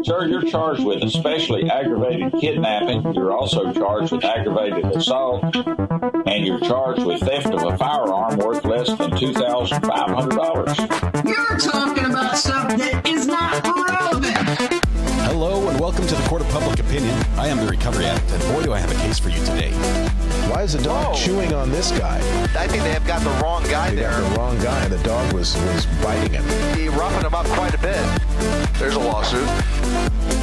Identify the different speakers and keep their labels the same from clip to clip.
Speaker 1: Sir, you're charged with especially aggravated kidnapping. You're also charged with aggravated assault, and you're charged with theft of a firearm worth less than $2,500.
Speaker 2: You're talking about stuff that is not relevant.
Speaker 3: Hello and welcome to the Court of Public Opinion. I am the Recovery Addict, and boy do I have a case for you today.
Speaker 4: Why is the dog chewing on this guy?
Speaker 5: I think they have got the wrong guy there.
Speaker 4: Got the wrong guy. The dog was biting him.
Speaker 5: He roughened him up quite a bit. There's a lawsuit.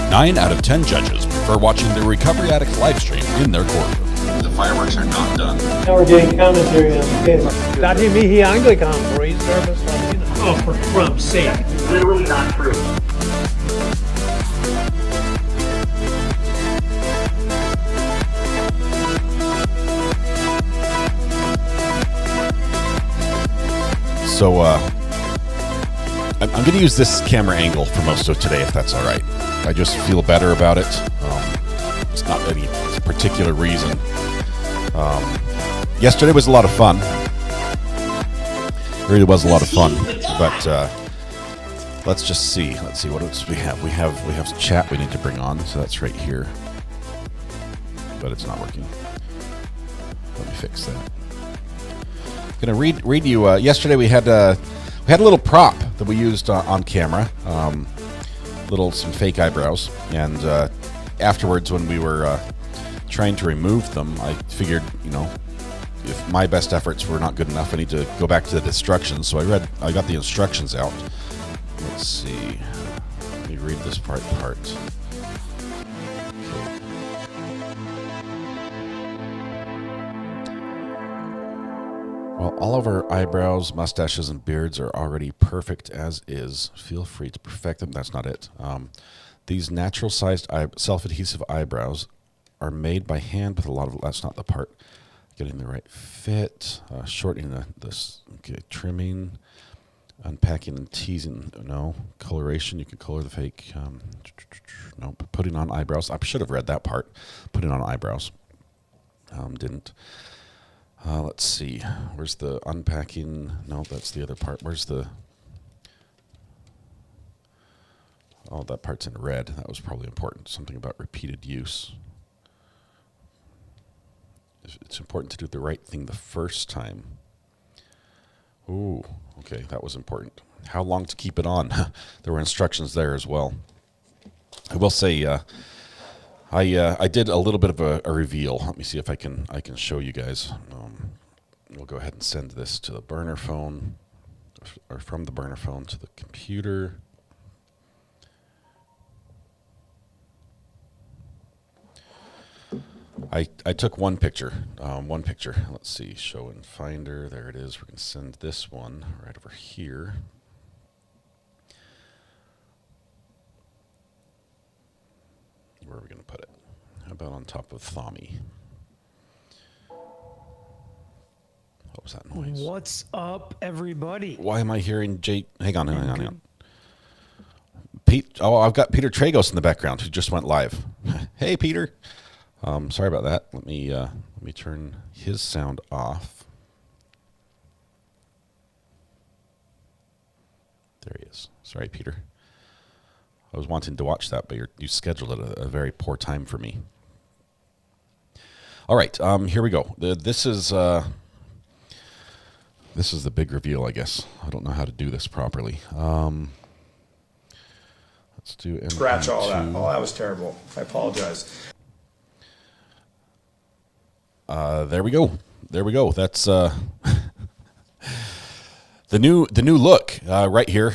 Speaker 3: 9 out of 10 judges prefer watching the Recovery Addict live stream in their courtroom. The fireworks are not done.
Speaker 6: Now we're getting commentary on the case. Dati mihi Anglican praise service Latino. Oh, for Trump's sake.
Speaker 7: Literally not true.
Speaker 3: So, I'm going to use this camera angle for most of today, if that's all right. I just feel better about it. It's not any particular reason. Yesterday was a lot of fun. It really was a lot of fun. But let's just see. Let's see what else we have. We have chat we need to bring on, so that's right here. But it's not working. Let me fix that. Going to read you. Yesterday we had a little prop that we used on camera, some fake eyebrows, and afterwards when we were trying to remove them, I figured, if my best efforts were not good enough, I need to go back to the instructions. So I got the instructions out. Let's see. Let me read this part. While all of our eyebrows, mustaches, and beards are already perfect as is, feel free to perfect them. That's not it. These natural-sized self-adhesive eyebrows are made by hand with a lot of... That's not the part. Getting the right fit, shortening trimming, unpacking and teasing. No. Coloration, you can color the fake. No. Putting on eyebrows. I should have read that part. Putting on eyebrows. Didn't. Let's see. Where's the unpacking? No, that's the other part. Where's the... Oh, that part's in red. That was probably important. Something about repeated use. It's important to do the right thing the first time. Ooh, okay, that was important. How long to keep it on? There were instructions there as well. I will say, I did a little bit of a reveal. Let me see if I can show you guys. We'll go ahead and send this to the burner phone, or from the burner phone to the computer. I took one picture. Let's see, show in Finder. There it is. We're going to send this one right over here. Where are we going to put it? How about on top of Thommy? What was that noise?
Speaker 8: What's up, everybody?
Speaker 3: Why am I hearing Jake? Hang on. Pete. Oh, I've got Peter Tragos in the background who just went live. Hey, Peter. Sorry about that. Let me turn his sound off. There he is. Sorry, Peter. I was wanting to watch that, but you scheduled it at a very poor time for me. All right, here we go. This is the big reveal, I guess. I don't know how to do this properly. Let's do MP2.
Speaker 9: Scratch all that. Oh, that was terrible. I apologize.
Speaker 3: There we go. That's the new look right here.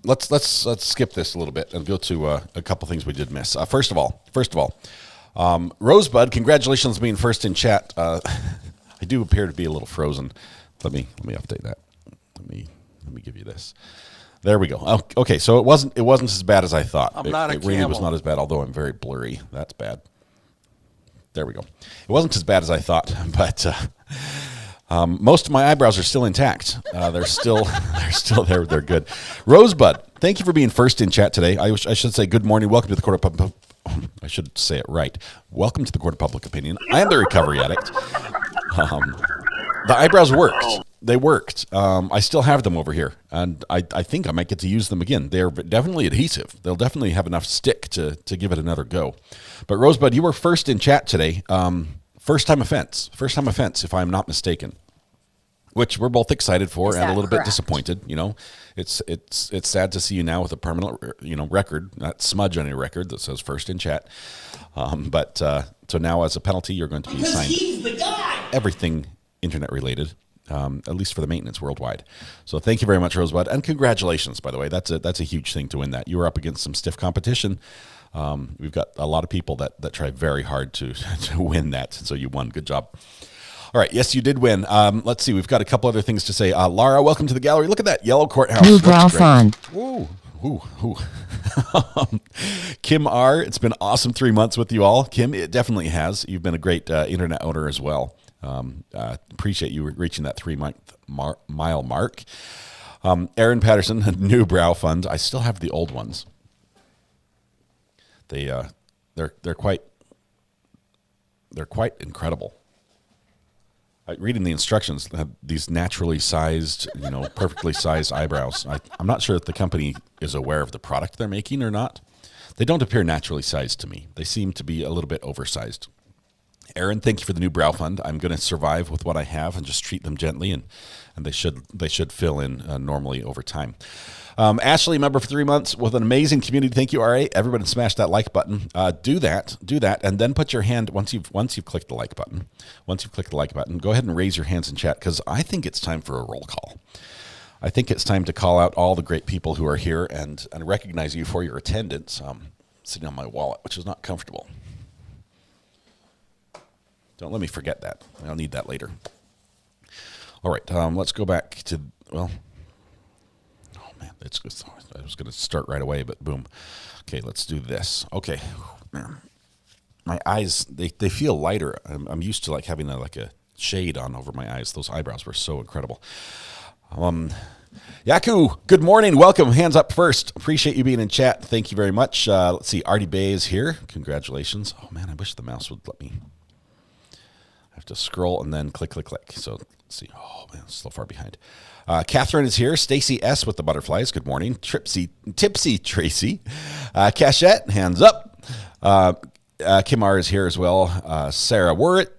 Speaker 3: Let's skip this a little bit and go to a couple things we did miss. First of all, Rosebud, congratulations on being first in chat. I do appear to be a little frozen. Let me update that. Let me give you this. There we go. Okay, so it wasn't as bad as I thought. It really was not as bad, although I'm very blurry. That's bad. There we go. It wasn't as bad as I thought, but most of my eyebrows are still intact. They're still there. They're good. Rosebud, thank you for being first in chat today. I should say good morning. Welcome to the Court of Public. I should say it right. Welcome to the Court of Public Opinion. I am the Recovery Addict. The eyebrows worked. They worked. I still have them over here, and I think I might get to use them again. They're definitely adhesive. They'll definitely have enough stick to give it another go. But Rosebud, you were first in chat today. First time offense, if I'm not mistaken. Which we're both excited for and a little bit disappointed. You know, it's sad to see you now with a permanent record, that smudge on your record that says first in chat. So now as a penalty, you're going to be assigned everything internet related, at least for the maintenance worldwide. So thank you very much, Rosebud, and congratulations. By the way, that's a huge thing to win that. You were up against some stiff competition. We've got a lot of people that try very hard to win that. So you won. Good job. All right. Yes, you did win. Let's see. We've got a couple other things to say. Lara, welcome to the gallery. Look at that yellow courthouse.
Speaker 7: New brow fun.
Speaker 3: Ooh. Kim R., it's been awesome 3 months with you all. Kim, it definitely has. You've been a great internet owner as well. Appreciate you reaching that 3 mile mark. Aaron Patterson, new brow fund. I still have the old ones. They're quite incredible. Reading the instructions, these naturally sized, perfectly sized eyebrows. I'm not sure if the company is aware of the product they're making or not. They don't appear naturally sized to me. They seem to be a little bit oversized. Aaron, thank you for the new brow fund. I'm going to survive with what I have and just treat them gently, and they should fill in normally over time. Ashley, member for 3 months with an amazing community. Thank you, RA. Everybody smash that like button. Do that, and then put your hand once you've clicked the like button. Once you've clicked the like button, go ahead and raise your hands in chat because I think it's time for a roll call. I think it's time to call out all the great people who are here and recognize you for your attendance. Sitting on my wallet, which is not comfortable. Don't let me forget that. I'll need that later. All right, let's go back to, well, oh man, I was going to start right away, but boom. Okay, let's do this. Okay, my eyes, they feel lighter. I'm used to like having a shade on over my eyes. Those eyebrows were so incredible. Yaku, good morning. Welcome. Hands up first. Appreciate you being in chat. Thank you very much. Let's see. Artie Bay is here. Congratulations. Oh man, I wish the mouse would let me. I have to scroll and then click. So let's see. Oh man, it's so far behind. Catherine is here. Stacy S with the butterflies. Good morning. Tipsy Tracy. Cachette, hands up. Kim R is here as well. Sarah, worth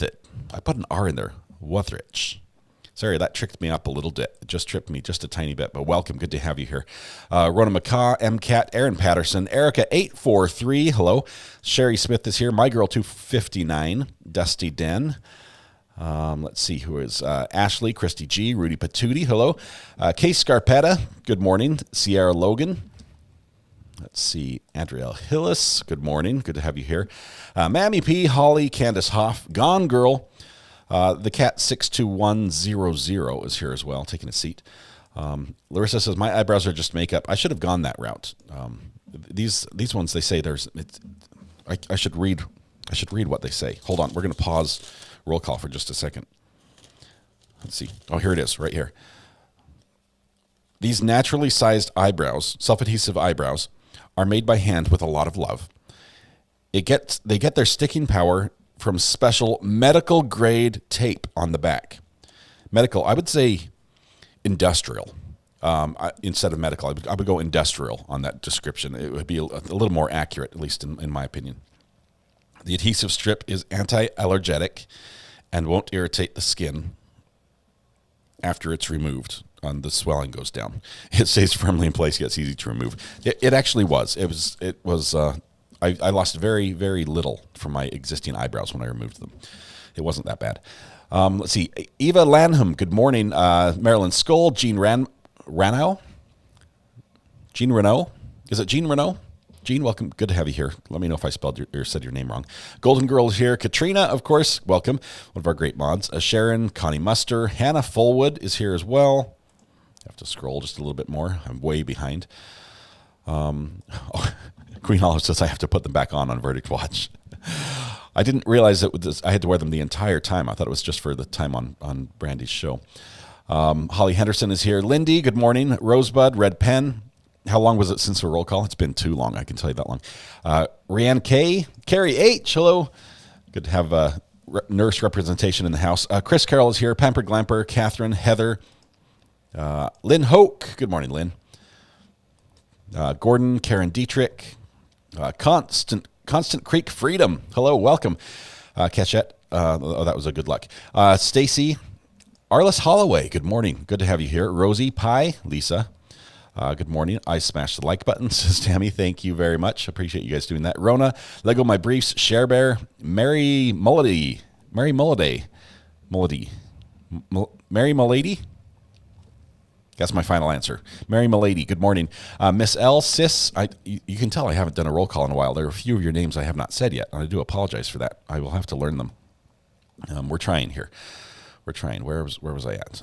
Speaker 3: it. I put an R in there. Wuthrich. Sorry, that tricked me up a little bit. It just tripped me just a tiny bit, but welcome. Good to have you here. Rona McCaw, MCAT, Aaron Patterson, Erica843, hello. Sherry Smith is here. My Girl 259, Dusty Den. Let's see who is Ashley, Christy G, Rudy Patootie, hello. Case Scarpetta, good morning. Sierra Logan. Let's see, Andrea Hillis, good morning. Good to have you here. Mammy P, Holly, Candace Hoff, Gone Girl. The cat 62100 is here as well, taking a seat. Larissa says, my eyebrows are just makeup. I should have gone that route. These ones, they say I should read what they say. Hold on, we're going to pause roll call for just a second. Let's see. Oh, here it is, right here. These naturally sized eyebrows, self-adhesive eyebrows, are made by hand with a lot of love. They get their sticking power from special medical grade tape on the back. Medical, I would say industrial. Instead of medical, I would go industrial on that description. It would be a little more accurate, at least in my opinion. The adhesive strip is anti-allergenic and won't irritate the skin after it's removed. The swelling goes down. It stays firmly in place, gets easy to remove. It actually was. It was. I lost very, very little from my existing eyebrows when I removed them. It wasn't that bad. Let's see. Eva Lanham, good morning. Marilyn Skoll, Jean Renault? Jean Renault? Is it Jean Renault? Jean, welcome. Good to have you here. Let me know if I spelled or said your name wrong. Golden Girl is here. Katrina, of course, welcome. One of our great mods. Sharon, Connie Muster. Hannah Fullwood is here as well. I have to scroll just a little bit more. I'm way behind. Queen Olive says I have to put them back on Verdict Watch. I didn't realize that I had to wear them the entire time. I thought it was just for the time on Brandy's show. Holly Henderson is here. Lindy, good morning. Rosebud, Red Pen. How long was it since a roll call? It's been too long. I can tell you that long. Rianne K. Carrie H. Hello. Good to have nurse representation in the house. Chris Carroll is here. Pampered Glamper, Catherine, Heather, Lynn Hoke. Good morning, Lynn. Gordon, Karen Dietrich, Constant Creek Freedom. Hello, welcome. Cachette. That was a good luck. Stacy, Arliss Holloway. Good morning. Good to have you here. Rosie Pie, Lisa. Good morning. I smashed the like button, says Tammy. Thank you very much. Appreciate you guys doing that. Rona, Lego My Briefs, Share Bear, Mary Mullady. Mary Mullady. That's my final answer. Mary Milady, good morning. Miss L. Sis, you can tell I haven't done a roll call in a while. There are a few of your names I have not said yet, and I do apologize for that. I will have to learn them. We're trying here. We're trying. Where was I at?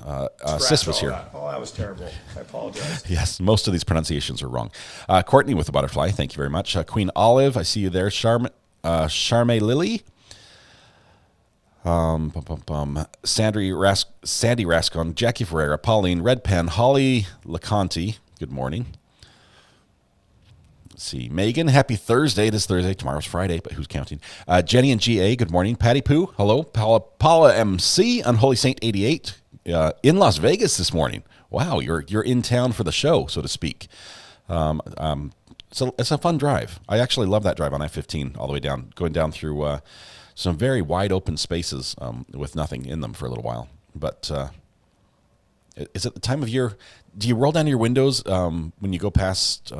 Speaker 3: Sis was here.
Speaker 9: That was terrible. I apologize.
Speaker 3: Yes, most of these pronunciations are wrong. Courtney with the butterfly, thank you very much. Queen Olive, I see you there. Charme Lily. Sandy Rascon, Jackie Ferreira, Pauline, Red Pen, Holly LeConte, good morning. Let's see, Megan, happy Thursday. It is Thursday, tomorrow's Friday, but who's counting? Jenny and GA, good morning. Patty Pooh, hello. Paula MC, Unholy Saint 88, in Las Vegas this morning. Wow, you're in town for the show, so to speak. So it's a fun drive. I actually love that drive on I-15 all the way down, going down through some very wide open spaces with nothing in them for a little while. But is it the time of year? Do you roll down your windows when you go past?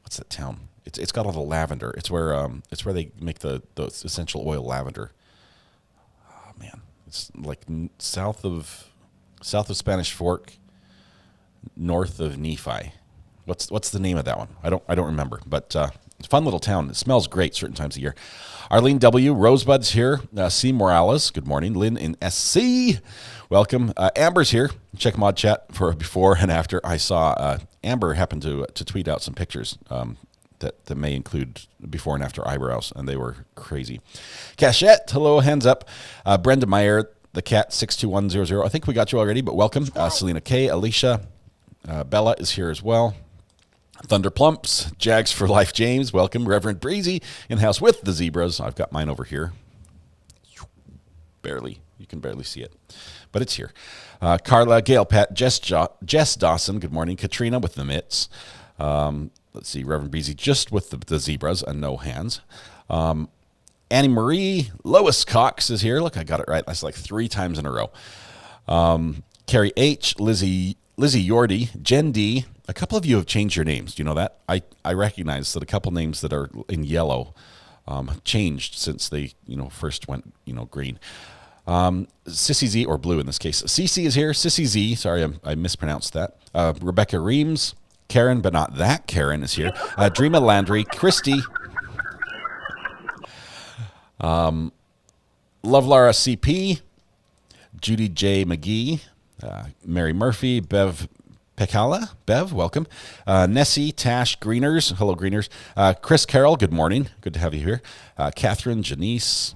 Speaker 3: What's that town? It's got all the lavender. It's where they make the essential oil lavender. Oh man, it's like south of Spanish Fork, north of Nephi. What's the name of that one? I don't remember. But it's a fun little town. It smells great certain times of year. Arlene W. Rosebud's here. C. Morales, good morning. Lynn in SC, welcome. Amber's here. Check Mod Chat for before and after. I saw Amber happened to tweet out some pictures that may include before and after eyebrows, and they were crazy. Cachette, hello, hands up. Brenda Meyer, the cat 62100. I think we got you already, but welcome. Selena K. Alicia. Bella is here as well. Thunder Plumps, Jags for Life James, welcome. Reverend Breezy, in-house with the zebras. I've got mine over here. Barely. You can barely see it, but it's here. Carla, Gail, Pat, Jess Dawson, good morning. Katrina with the mitts. Let's see, Reverend Breezy just with the zebras and no hands. Annie Marie, Lois Cox is here. Look, I got it right. That's like 3 times in a row. Carrie H, Lizzie Yordi, Jen D. A couple of you have changed your names. Do you know that? I recognize that a couple names that are in yellow changed since they first went green. Sissy Z, or blue in this case. Cece is here. Sissy Z. Sorry, I mispronounced that. Rebecca Reams. Karen, but not that Karen, is here. Dreama Landry. Christy. Love Lara CP. Judy J. McGee. Mary Murphy. Bev Pekala. Bev, welcome. Nessie, Tash, Greeners. Hello, Greeners. Chris Carroll, good morning. Good to have you here. Catherine, Janice.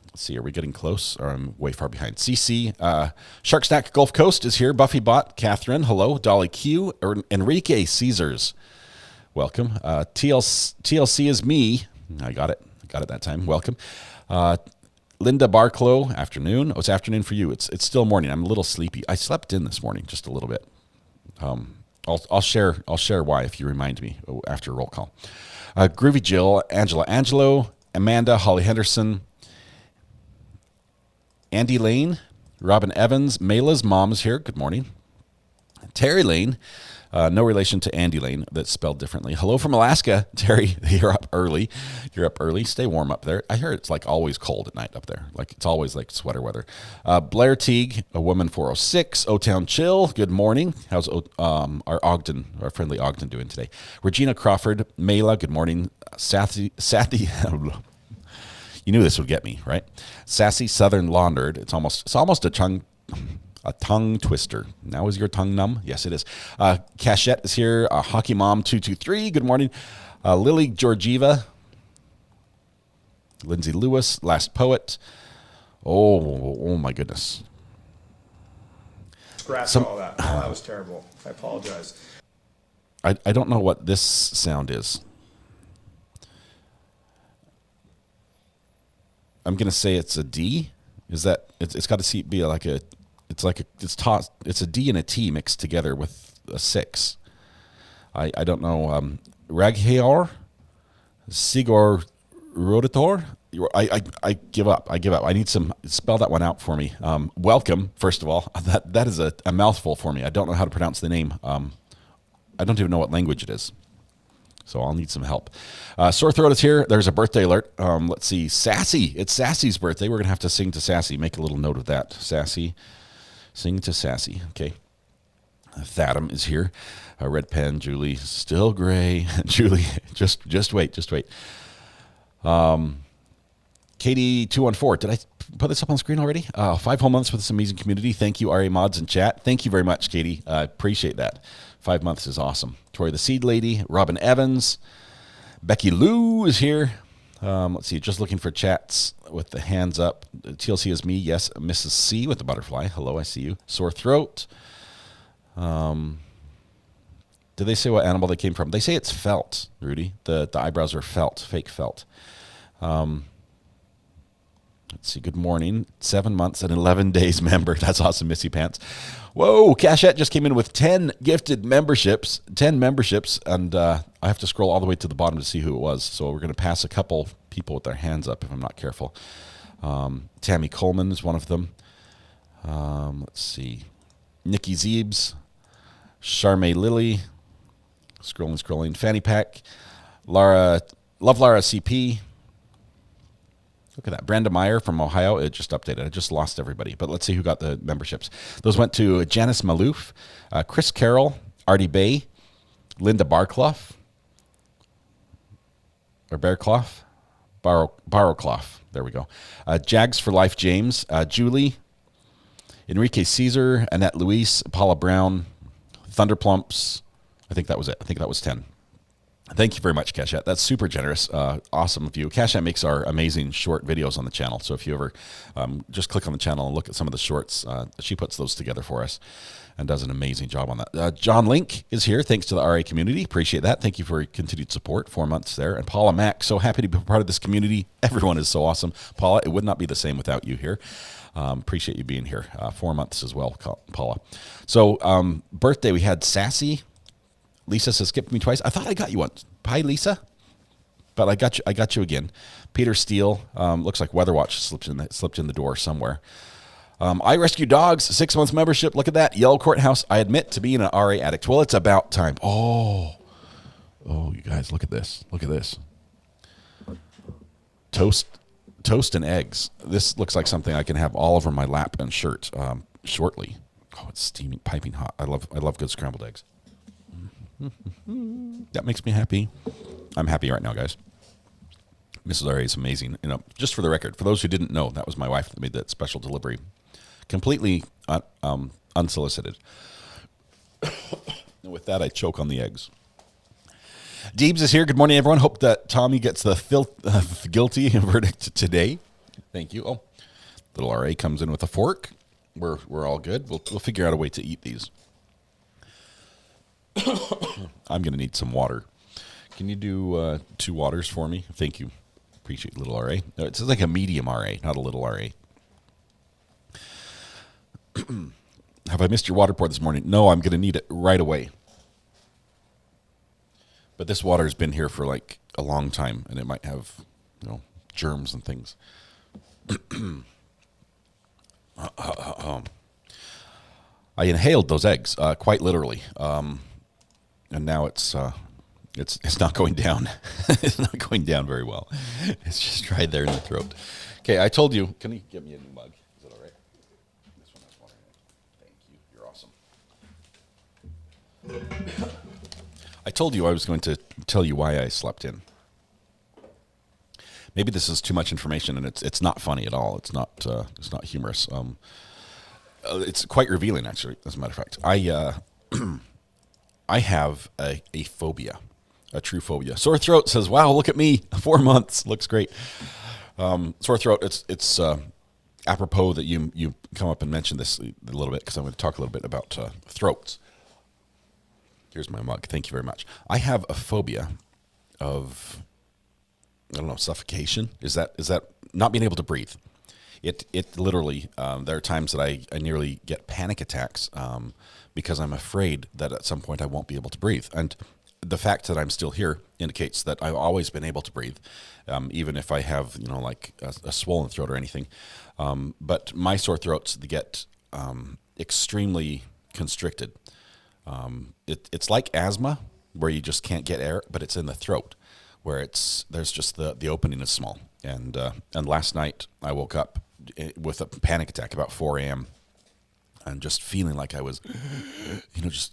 Speaker 3: Let's see, are we getting close? Or I'm way far behind. CC. Shark Snack Gulf Coast is here. Buffy Bot. Catherine, hello. Dolly Q. Enrique Caesars. Welcome. TLC is me. I got it. Got it that time. Welcome. Linda Barclow, afternoon. Oh, it's afternoon for you. It's still morning. I'm a little sleepy. I slept in this morning just a little bit. I'll share why if you remind me after a roll call. Groovy Jill, Angela Angelo, Amanda, Holly Henderson, Andy Lane, Robin Evans, Mayla's mom's here. Good morning. Terry Lane, no relation to Andy Lane. That's spelled differently. Hello from Alaska, Terry. You're up early. Stay warm up there. I hear it's like always cold at night up there. Like it's always like sweater weather. Blair Teague, a woman 406. O-Town Chill. Good morning. How's our friendly Ogden doing today? Regina Crawford, Mayla. Good morning. Sathy. You knew this would get me, right? Sassy Southern Laundered. It's almost a tongue twister. Now is your tongue numb? Yes, it is. Cachette is here. Hockey Mom 223. Good morning. Lily Georgieva. Lindsay Lewis. Last Poet. Oh my goodness.
Speaker 9: Scratch all that. Oh, that was terrible. I apologize.
Speaker 3: I don't know what this sound is. I'm gonna say it's a D. Is that it's got to be like a it's a D and a T mixed together with a 6. I don't know. Ragheor, Sigor Rodator. I give up. I need some. Spell that one out for me. Welcome, first of all. That is a mouthful for me. I don't know how to pronounce the name. I don't even know what language it is. So I'll need some help. Sore Throat is here. There's a birthday alert. Let's see. Sassy. It's Sassy's birthday. We're going to have to sing to Sassy. Make a little note of that. Sassy. Sing to Sassy. Okay. Thadam is here. Red Pen. Julie. Still gray. Julie. Just wait. Katie214. Did I put this up on screen already? 5 whole months with this amazing community. Thank you, RA Mods and chat. Thank you very much, Katie. I appreciate that. 5 months is awesome. Tori the Seed Lady, Robin Evans, Becky Lou is here. Let's see, just looking for chats with the hands up. TLC is me, yes. Mrs. C with the butterfly. Hello, I see you. Sore Throat. Did they say what animal they came from? They say it's felt, Rudy. The eyebrows are felt, fake felt. Let's see, good morning. 7 months and 11 days member. That's awesome, Missy Pants. Whoa, Cashette just came in with 10 gifted memberships, 10 memberships, and I have to scroll all the way to the bottom to see who it was. So we're going to pass a couple people with their hands up if I'm not careful. Tammy Coleman is one of them. Let's see. Nikki Zeebs, Charmaine Lilly, scrolling. Fanny Pack, Love Lara CP. Look at that. Brenda Meyer from Ohio. It just updated. I just lost everybody. But let's see who got the memberships. Those went to Janice Malouf, Chris Carroll, Artie Bay, Linda Barclough, or Bearclough? Barrowclough. There we go. Jags for Life James, Julie, Enrique Caesar, Annette Luis, Paula Brown, Thunderplumps. I think that was it. I think that was 10. Thank you very much, Cashette. That's super generous. Awesome of you. Cashette makes our amazing short videos on the channel. So if you ever just click on the channel and look at some of the shorts, she puts those together for us and does an amazing job on that. John Link is here. Thanks to the RA community. Appreciate that. Thank you for your continued support. 4 months there. And Paula Mack, so happy to be part of this community. Everyone is so awesome. Paula, it would not be the same without you here. Appreciate you being here. 4 months as well, Paula. So birthday, we had Sassy. Lisa says, skipped me twice. I thought I got you once. Hi, Lisa. But I got you again. Peter Steele, looks like Weather Watch slipped in the door somewhere. I Rescue Dogs, 6 months membership. Look at that. Yellow Courthouse. I admit to being an RA addict. Well, it's about time. Oh, you guys, look at this. Look at this. Toast and eggs. This looks like something I can have all over my lap and shirt shortly. Oh, it's steaming, piping hot. I love good scrambled eggs. That makes me happy. I'm happy right now, guys. Mrs. R.A. is amazing. You know, just for the record, for those who didn't know, that was my wife that made that special delivery, completely unsolicited. And with that, I choke on the eggs. Deebs is here. Good morning, everyone. Hope that Tommy gets the guilty verdict today. Thank you. Oh, little R.A. comes in with a fork. We're all good. We'll figure out a way to eat these. I'm going to need some water. Can you do 2 waters for me? Thank you. Appreciate little RA. No, it's like a medium RA, not a little RA. Have I missed your water pour this morning? No, I'm going to need it right away. But this water has been here for like a long time, and it might have, germs and things. I inhaled those eggs, quite literally. And now it's not going down. It's not going down very well. It's just right there in the throat. Okay, I told you. Can you get me a new mug? Is that all right? This one has water in it. Thank you. You're awesome. I told you I was going to tell you why I slept in. Maybe this is too much information, and it's not funny at all. It's not humorous. It's quite revealing, actually. As a matter of fact, I have a phobia, a true phobia. Sore throat says, wow, look at me, 4 months, looks great. Sore throat, it's apropos that you come up and mention this a little bit, because I'm going to talk a little bit about throats. Here's my mug, thank you very much. I have a phobia of I don't know, suffocation. Is that not being able to breathe? It literally, there are times that I nearly get panic attacks because I'm afraid that at some point I won't be able to breathe. And the fact that I'm still here indicates that I've always been able to breathe, even if I have, like a swollen throat or anything. But my sore throats, they get extremely constricted. It's like asthma, where you just can't get air, but it's in the throat, where there's just the opening is small. And last night I woke up with a panic attack about 4 a.m. and just feeling like I was,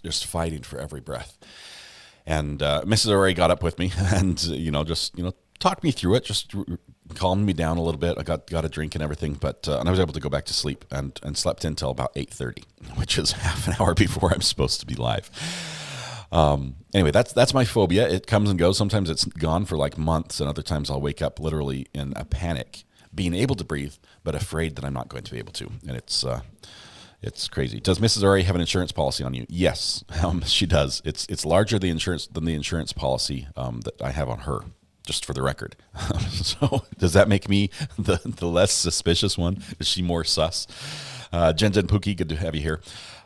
Speaker 3: just fighting for every breath. And Mrs. O'Reilly got up with me and, just talked me through it, just calmed me down a little bit. I got a drink and everything, but and I was able to go back to sleep and slept until about 8:30, which is half an hour before I'm supposed to be live. Anyway, that's my phobia. It comes and goes. Sometimes it's gone for like months, and other times I'll wake up literally in a panic, being able to breathe, but afraid that I'm not going to be able to. And it's crazy. Does Mrs. Ori have an insurance policy on you? Yes, she does. It's larger than the insurance policy that I have on her, just for the record. So does that make me the less suspicious one? Is she more sus? Jen Pookie, good to have you here.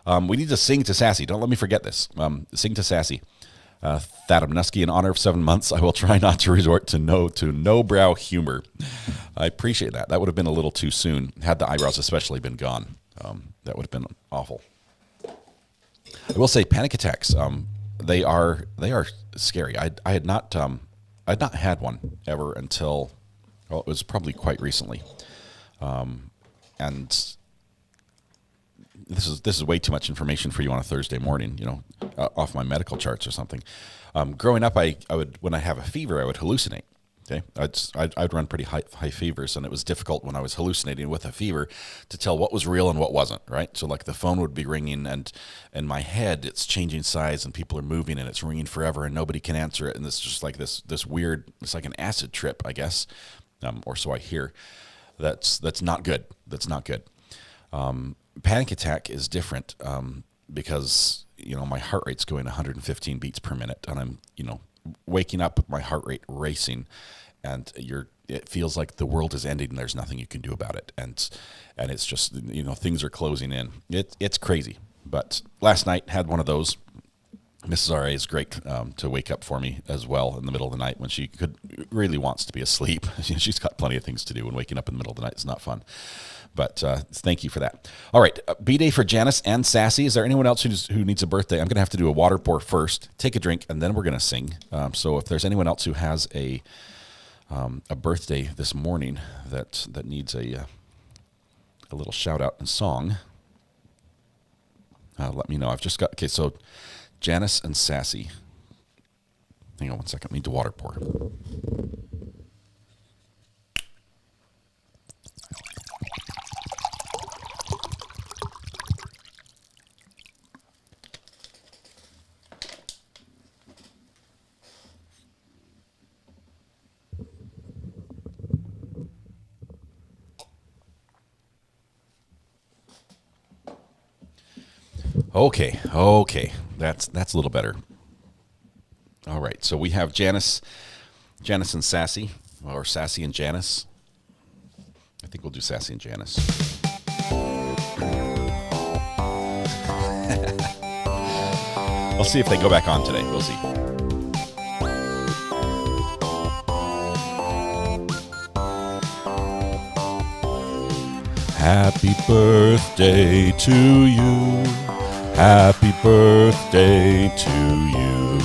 Speaker 3: We need to sing to Sassy. Don't let me forget this. Sing to Sassy. Thadam Nusky, in honor of 7 months, I will try not to resort to no brow humor. I appreciate that. That would have been a little too soon, had the eyebrows especially been gone. That would have been awful. I will say panic attacks, they are scary. I had not had one ever until, it was probably quite recently. And this is way too much information for you on a Thursday morning, off my medical charts or something. Growing up, I would, when I have a fever, I would hallucinate. Okay, I'd run pretty high fevers, and it was difficult when I was hallucinating with a fever to tell what was real and what wasn't. Right, so like the phone would be ringing, and in my head it's changing size, and people are moving, and it's ringing forever, and nobody can answer it, and it's just like this weird. It's like an acid trip, I guess, or so I hear. That's not good. That's not good. Panic attack is different because my heart rate's going 115 beats per minute, and I'm waking up with my heart rate racing, and it feels like the world is ending and there's nothing you can do about it, and it's just things are closing in. It's crazy. But last night had one of those. Mrs. R.A. is great to wake up for me as well in the middle of the night when she really wants to be asleep. She's got plenty of things to do, and waking up in the middle of the night is not fun. But thank you for that. All right, B-Day for Janice and Sassy. Is there anyone else who needs a birthday? I'm going to have to do a water pour first, take a drink, and then we're going to sing. So if there's anyone else who has a birthday this morning that needs a little shout-out and song, let me know. I've just got... Okay, so Janice and Sassy. Hang on one second. I need to water pour. Okay. That's a little better. All right, so we have Janice and Sassy, or Sassy and Janice. I think we'll do Sassy and Janice. I'll see if they go back on today. We'll see. Happy birthday to you. Happy birthday to you.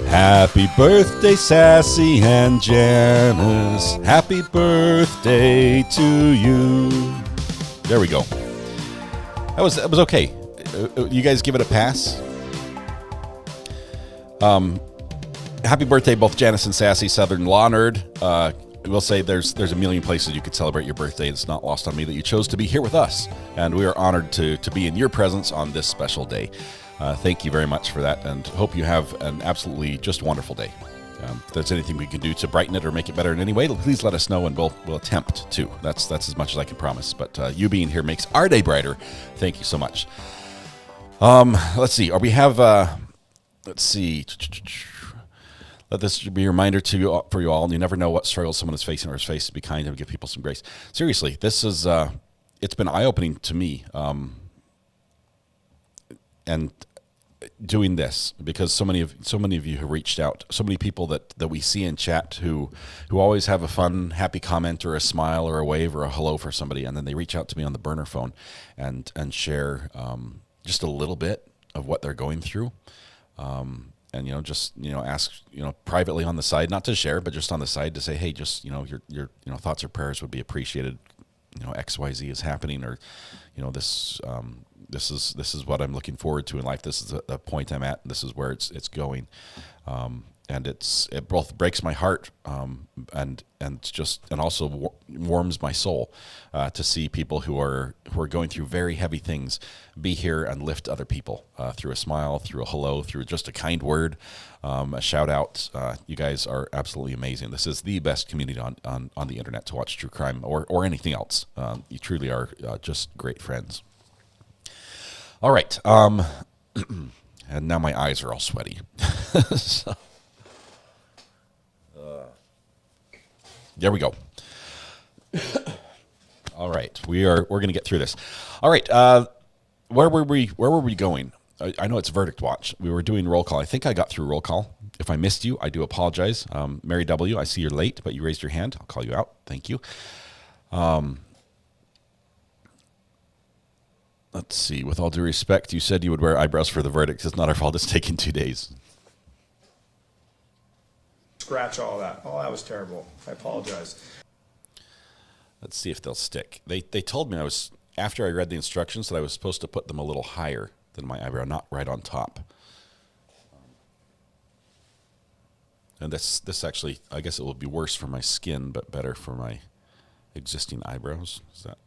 Speaker 3: Happy birthday, Sassy and Janice. Happy birthday to you. There we go. That was okay. You guys give it a pass. Happy birthday, both Janice and Sassy. Southern Law Nerd. We'll say there's a million places you could celebrate your birthday. It's not lost on me that you chose to be here with us, and we are honored to be in your presence on this special day. Thank you very much for that, and hope you have an absolutely just wonderful day. If there's anything we can do to brighten it or make it better in any way, please let us know, and we'll attempt to. That's as much as I can promise. But you being here makes our day brighter. Thank you so much. Let's see. We have. Let's see. Let this be a reminder for you all. You never know what struggles someone is facing or is faced. Be kind and give people some grace. Seriously, this is it's been eye-opening to me. And doing this, because so many of you have reached out, so many people that we see in chat who always have a fun, happy comment or a smile or a wave or a hello for somebody, and then they reach out to me on the burner phone and share just a little bit of what they're going through. And ask privately on the side, not to share, but just on the side to say, hey, just your thoughts or prayers would be appreciated. XYZ is happening, or this is what I'm looking forward to in life. This is a point I'm at. This is where it's going, and it both breaks my heart and also warms my soul to see people who are going through very heavy things be here and lift other people through a smile, through a hello, through just a kind word, a shout out. You guys are absolutely amazing. This is the best community on the internet to watch true crime or anything else. You truly are just great friends. All right, and now my eyes are all sweaty. So, there we go. All right, we're going to get through this. All right, where were we going? I know it's verdict watch. We were doing roll call. I think I got through roll call. If I missed you, I do apologize. Mary W., I see you're late, but you raised your hand. I'll call you out. Thank you. Let's see. With all due respect, you said you would wear eyebrows for the verdict. It's not our fault. It's taken 2 days.
Speaker 9: Scratch all that. Oh, that was terrible. I apologize.
Speaker 3: Let's see if they'll stick. They told me after I read the instructions that I was supposed to put them a little higher than my eyebrow, not right on top. And this actually, I guess it will be worse for my skin, but better for my existing eyebrows. Is that?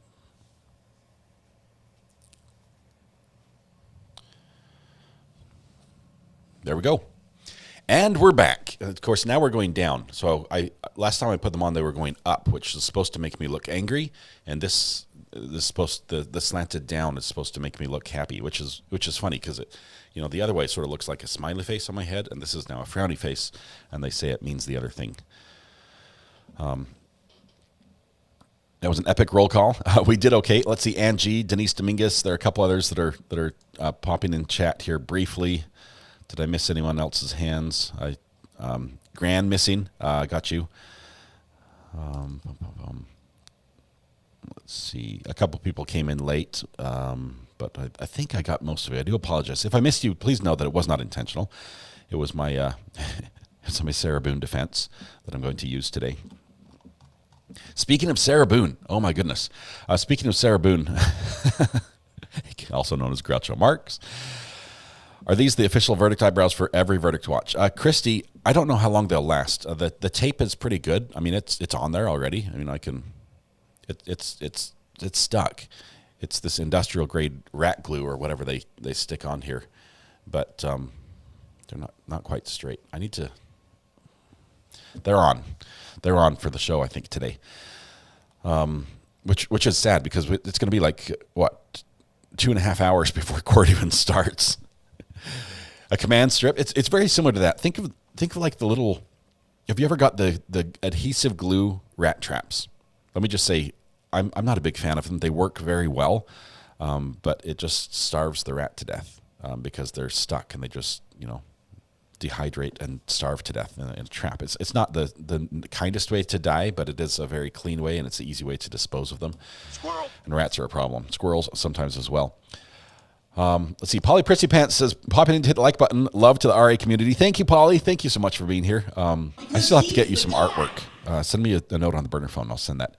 Speaker 3: There we go. And we're back. Of course, now we're going down. So last time I put them on, they were going up, which is supposed to make me look angry. And the slanted down is supposed to make me look happy, which is funny because the other way sort of looks like a smiley face on my head, and this is now a frowny face, and they say it means the other thing. That was an epic roll call. We did okay. Let's see, Angie, Denise Dominguez. There are a couple others that are popping in chat here briefly. Did I miss anyone else's hands? Gran missing. Got you. Let's see. A couple people came in late, but I think I got most of it. I do apologize. If I missed you, please know that it was not intentional. It was my it's my Sarah Boone defense that I'm going to use today. Speaking of Sarah Boone, oh my goodness. Speaking of Sarah Boone, also known as Groucho Marx. Are these the official verdict eyebrows for every verdict watch? Christy, I don't know how long they'll last. The tape is pretty good. I mean, it's on there already. I mean, it's stuck. It's this industrial grade rat glue or whatever they stick on here, but they're not quite straight. I need to. They're on for the show, I think, today. Which is sad because it's going to be like what 2.5 hours before court even starts. A command strip. It's very similar to that. Think of like the little. Have you ever got the adhesive glue rat traps? Let me just say, I'm not a big fan of them. They work very well, but it just starves the rat to death because they're stuck and they just dehydrate and starve to death in a trap. It's not the kindest way to die, but it is a very clean way and it's an easy way to dispose of them. Squirrel. And rats are a problem. Squirrels sometimes as well. Let's see. Polly Prissy Pants says, pop in to hit the like button. Love to the RA community. Thank you, Polly. Thank you so much for being here. I still have to get you some artwork. Send me a note on the burner phone. I'll send that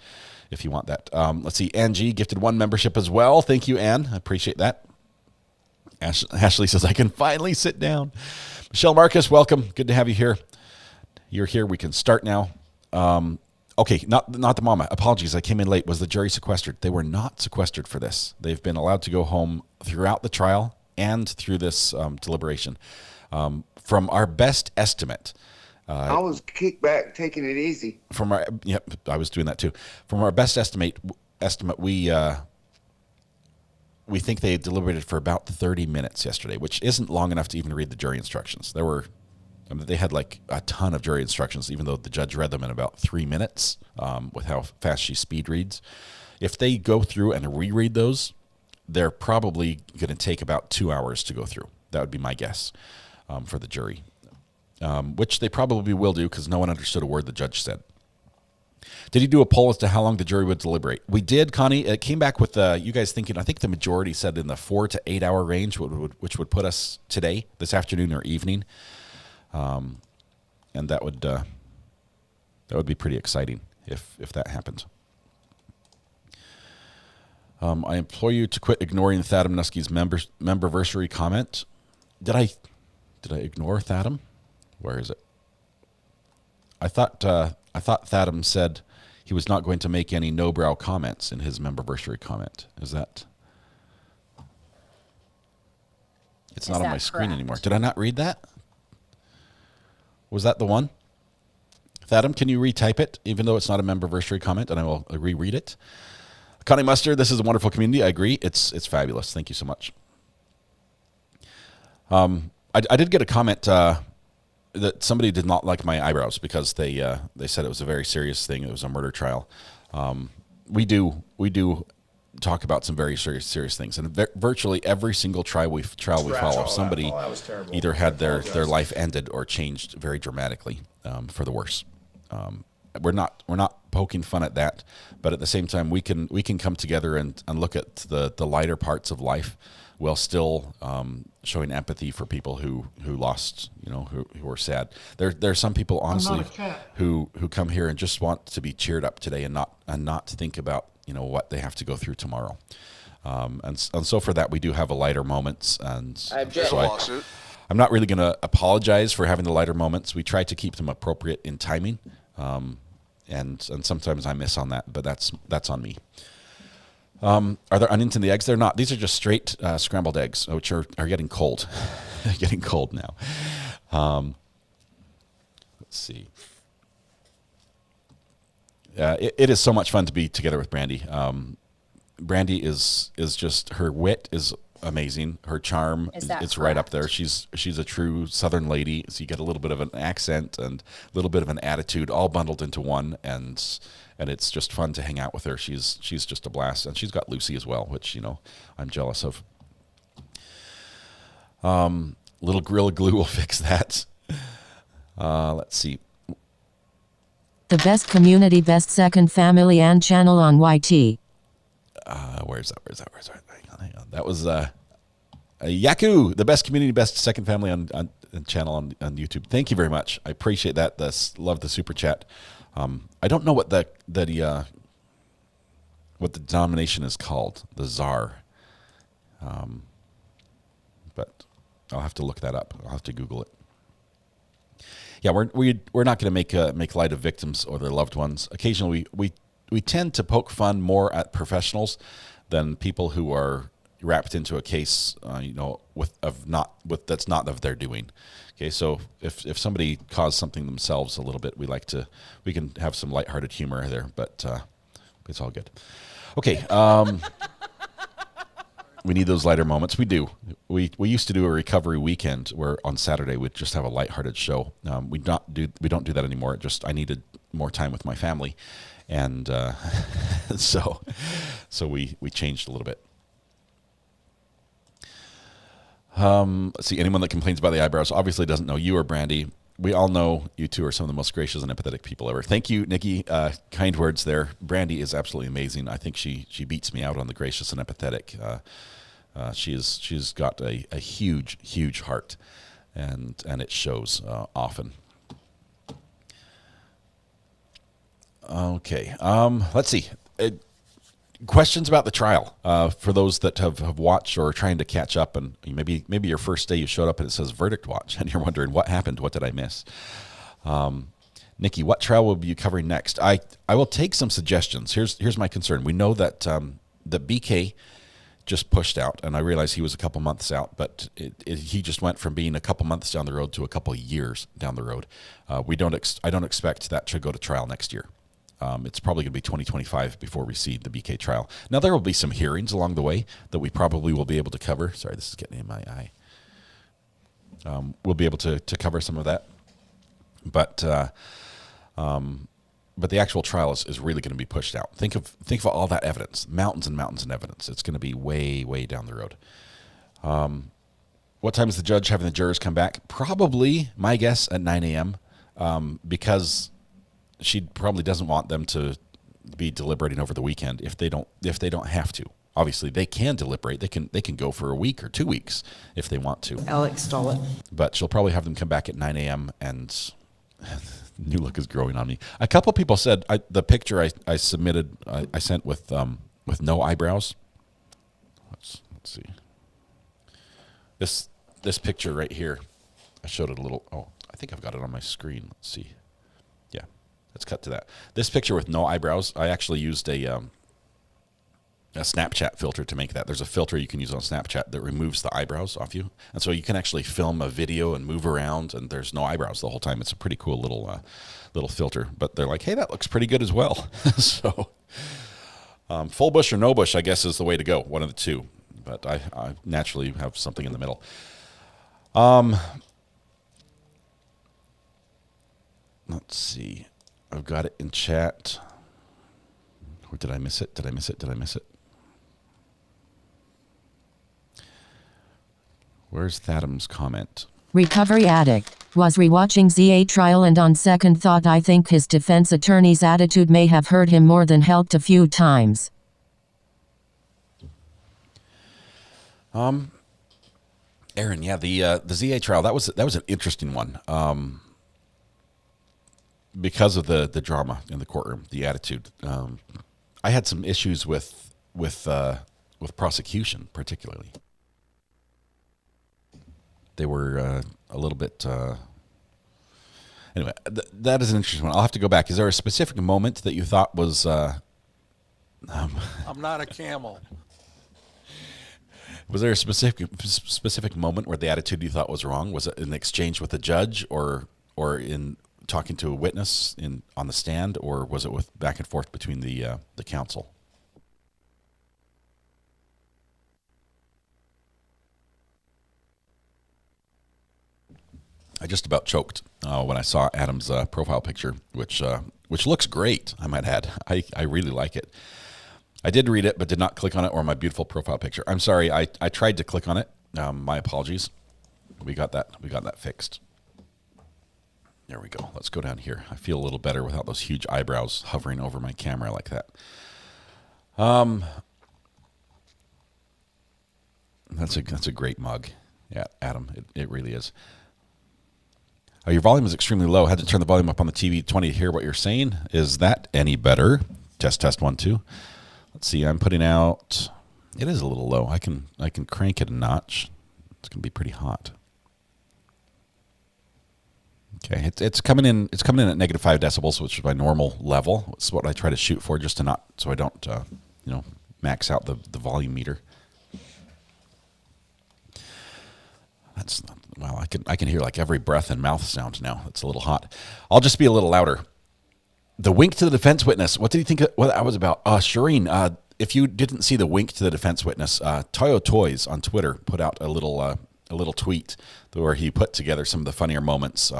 Speaker 3: if you want that. Let's see. Angie gifted 1 membership as well. Thank you, Ann. I appreciate that. Ashley says, I can finally sit down. Michelle Marcus, welcome. Good to have you here. You're here. We can start now. Okay, not the mama. Apologies, I came in late. Was the jury sequestered? They were not sequestered for this. They've been allowed to go home throughout the trial and through this deliberation. From our best estimate.
Speaker 7: I was kicked back, taking it easy.
Speaker 3: Yep, I was doing that too. From our best estimate, we think they deliberated for about 30 minutes yesterday, which isn't long enough to even read the jury instructions. There were I mean, they had like a ton of jury instructions, even though the judge read them in about 3 minutes with how fast she speed reads. If they go through and reread those, they're probably going to take about 2 hours to go through. That would be my guess for the jury, which they probably will do because no one understood a word the judge said. Did he do a poll as to how long the jury would deliberate? We did, Connie. It came back with you guys thinking, I think the majority said in the 4 to 8 hour range, which would put us today, this afternoon or evening. And that would be pretty exciting if that happened. I implore you to quit ignoring Thadam Nuski's memberversary comment. Did I ignore Thadam? Where is it? I thought Thadam said he was not going to make any no-brow comments in his memberversary comment. Is that? It's not on my screen anymore. Did I not read that? Was that the one? Thadam, can you retype it, even though it's not a memberversary comment, and I will reread it? Connie Mustard, this is a wonderful community. I agree. It's fabulous. Thank you so much. I did get a comment that somebody did not like my eyebrows because they said it was a very serious thing. It was a murder trial. We do talk about some very serious things, and virtually every single trial we follow, somebody either had their life ended or changed very dramatically for the worse. We're not poking fun at that, but at the same time, we can come together and look at the lighter parts of life while still showing empathy for people who lost, who are sad. There are some people, honestly, who come here and just want to be cheered up today and not think about what they have to go through tomorrow. And so for that, we do have a lighter moments. And so I'm not really going to apologize for having the lighter moments. We try to keep them appropriate in timing. And sometimes I miss on that, but that's on me. Are there onions in the eggs? They're not. These are just straight scrambled eggs, which are getting cold. Getting cold now. Let's see. It is so much fun to be together with Brandy. Brandy is just, her wit is amazing. Her charm, it's right up there. She's a true Southern lady. So you get a little bit of an accent and a little bit of an attitude all bundled into one, and it's just fun to hang out with her. She's just a blast, and she's got Lucy as well, which I'm jealous of. Little Gorilla Glue will fix that. Let's see.
Speaker 10: The best community, best second family and channel on YT.
Speaker 3: Where's that? Hang on. That was Yaku, the best community, best second family on channel on YouTube. Thank you very much. I appreciate that. Love the super chat. I don't know what the denomination is called, the czar. But I'll have to look that up. I'll have to Google it. Yeah, we're not going to make light of victims or their loved ones. Occasionally, we tend to poke fun more at professionals than people who are wrapped into a case, that's not of their doing. Okay, so if somebody caused something themselves a little bit, we can have some lighthearted humor there, but it's all good. Okay. We need those lighter moments. We do. We used to do a recovery weekend where on Saturday we'd just have a lighthearted show. We don't do that anymore. I needed more time with my family, and so we changed a little bit. Let's see. Anyone that complains about the eyebrows obviously doesn't know you or Brandy. We all know you two are some of the most gracious and empathetic people ever. Thank you, Nikki. Kind words there. Brandy is absolutely amazing. I think she beats me out on the gracious and empathetic. She's got a huge heart, and it shows often. Okay. Let's see. Questions about the trial for those that have watched or are trying to catch up, and maybe your first day you showed up and it says verdict watch and you're wondering what happened, what did I miss? Nikki, what trial will you covering next? I will take some suggestions. Here's my concern. We know that the BK just pushed out, and I realize he was a couple months out, but he just went from being a couple months down the road to a couple years down the road. I don't expect that to go to trial next year. It's probably going to be 2025 before we see the BK trial. Now, there will be some hearings along the way that we probably will be able to cover. Sorry, this is getting in my eye. We'll be able to cover some of that. But the actual trial is really going to be pushed out. Think of all that evidence, mountains and mountains of evidence. It's going to be way down the road. What time is the judge having the jurors come back? Probably, my guess, at 9 a.m. Because she probably doesn't want them to be deliberating over the weekend if they don't have to. Obviously, they can deliberate. They can go for a week or 2 weeks if they want to.
Speaker 2: Alex stole it.
Speaker 3: But she'll probably have them come back at 9 a.m. and new look is growing on me. A couple people said the picture I submitted, I sent with no eyebrows. Let's see. This picture right here, I showed it a little. Oh, I think I've got it on my screen. Let's see. Yeah, let's cut to that. This picture with no eyebrows, I actually used a Snapchat filter to make that. There's a filter you can use on Snapchat that removes the eyebrows off you. And so you can actually film a video and move around, and there's no eyebrows the whole time. It's a pretty cool little filter. But they're like, hey, that looks pretty good as well. So full bush or no bush, I guess, is the way to go, one of the two. But I naturally have something in the middle. Let's see. I've got it in chat. Or did I miss it? Did I miss it? Where's Thadam's comment?
Speaker 10: Recovery Addict was rewatching ZA trial, and on second thought I think his defense attorney's attitude may have hurt him more than helped a few times.
Speaker 3: Aaron, yeah, the ZA trial, that was an interesting one. Because of the drama in the courtroom, the attitude. I had some issues with prosecution, particularly. They were a little bit. Anyway, that is an interesting one. I'll have to go back. Is there a specific moment that you thought was?
Speaker 5: I'm not a camel.
Speaker 3: Was there a specific moment where the attitude you thought was wrong? Was it an exchange with the judge, or in talking to a witness on the stand, or was it with back and forth between the counsel? I just about choked when I saw Adam's profile picture, which looks great, I might add. I really like it. I did read it, but did not click on it or my beautiful profile picture. I'm sorry. I tried to click on it. My apologies. We got that fixed. There we go. Let's go down here. I feel a little better without those huge eyebrows hovering over my camera like that. That's a great mug. Yeah, Adam, it really is. Your volume is extremely low. Had to turn the volume up on the TV 20 to hear what you're saying. Is that any better? Test 1 2. Let's see. I'm putting out. It is a little low. I can crank it a notch. It's going to be pretty hot. Okay, it's coming in. It's coming in at -5 decibels, which is my normal level. It's what I try to shoot for, just to not so I don't max out the volume meter. That's not, well, I can hear like every breath and mouth sound now. It's a little hot. I'll just be a little louder. The wink to the defense witness. What did you think what that was about? Shireen, if you didn't see the wink to the defense witness, Toyo Toys on Twitter put out a little tweet where he put together some of the funnier moments,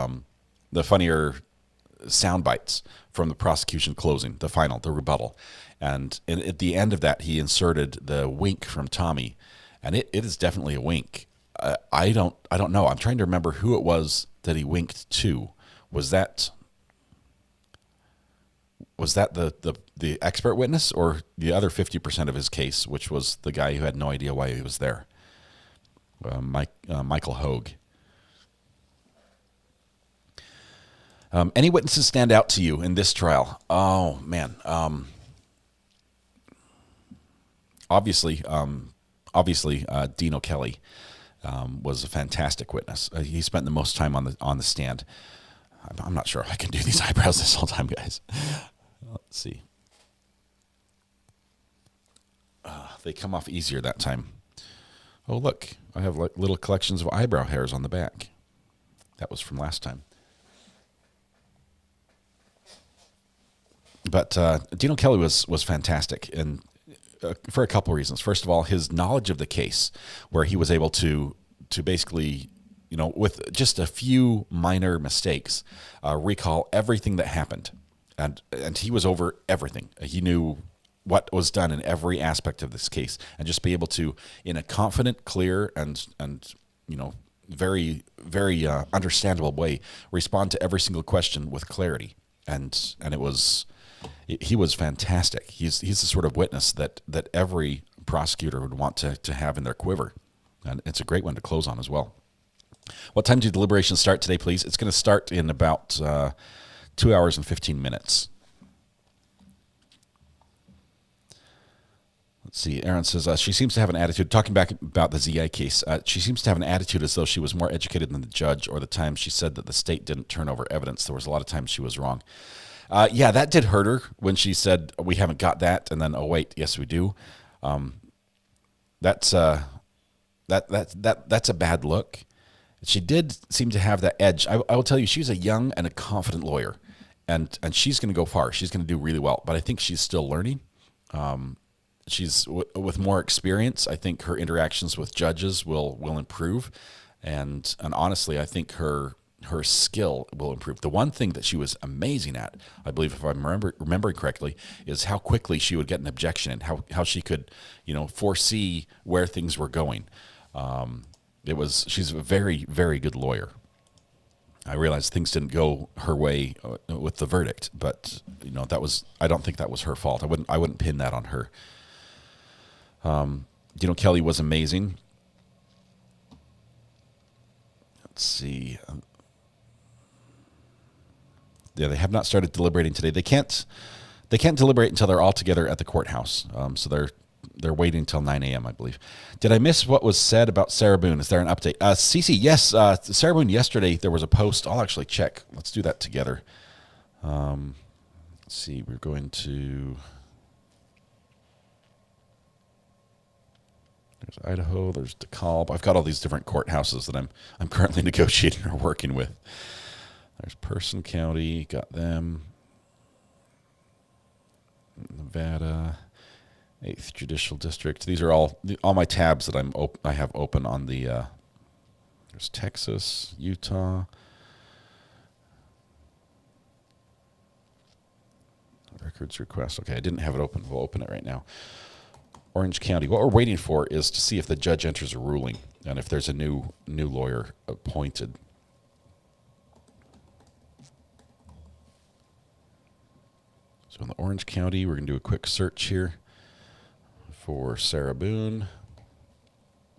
Speaker 3: the funnier sound bites from the prosecution closing, the rebuttal. And at the end of that, he inserted the wink from Tommy, and it is definitely a wink. I don't know. I'm trying to remember who it was that he winked to. Was that the expert witness, or the other 50% of his case, which was the guy who had no idea why he was there? Michael Hogue. Any witnesses stand out to you in this trial? Oh man. Obviously, Dean O'Kelly was a fantastic witness. He spent the most time on the stand. I'm not sure if I can do these eyebrows this whole time, guys. Let's see. They come off easier that time. Oh, look. I have like little collections of eyebrow hairs on the back. That was from last time. But Dean O'Kelly was fantastic, and for a couple of reasons. First of all, his knowledge of the case, where he was able to basically, with just a few minor mistakes, recall everything that happened. And he was over everything. He knew what was done in every aspect of this case, and just be able to, in a confident, clear, and very, very understandable way, respond to every single question with clarity. And he was fantastic. He's the sort of witness that every prosecutor would want to have in their quiver. And it's a great one to close on as well. What time do deliberations start today, please? It's going to start in about 2 hours and 15 minutes. Let's see. Aaron says, she seems to have an attitude, talking back about the ZI case, she seems to have an attitude as though she was more educated than the judge, or the time she said that the state didn't turn over evidence. There was a lot of times she was wrong. Yeah, that did hurt her when she said, we haven't got that, and then, oh, wait, yes, we do. That's a bad look. She did seem to have that edge. I will tell you, she's a young and a confident lawyer, and she's going to go far. She's going to do really well, but I think she's still learning. She's with more experience. I think her interactions with judges will improve, and honestly, I think her skill will improve. The one thing that she was amazing at, I believe, if I'm remembering correctly, is how quickly she would get an objection and how she could, foresee where things were going. She's a very, very good lawyer. I realized things didn't go her way with the verdict, but I don't think that was her fault. I wouldn't pin that on her. Kelly was amazing. Let's see. Yeah, they have not started deliberating today. They can't deliberate until they're all together at the courthouse. So they're waiting until 9 a.m., I believe. Did I miss what was said about Sarah Boone? Is there an update? Cece, yes. Sarah Boone, yesterday there was a post. I'll actually check. Let's do that together. Let's see. We're going to... There's Idaho. There's DeKalb. I've got all these different courthouses that I'm currently negotiating or working with. There's Person County. Got them. Nevada. 8th Judicial District. These are all my tabs that I have open on the. There's Texas, Utah. Records request. Okay, I didn't have it open. We'll open it right now. Orange County. What we're waiting for is to see if the judge enters a ruling and if there's a new lawyer appointed. So in the Orange County, we're going to do a quick search here for Sarah Boone.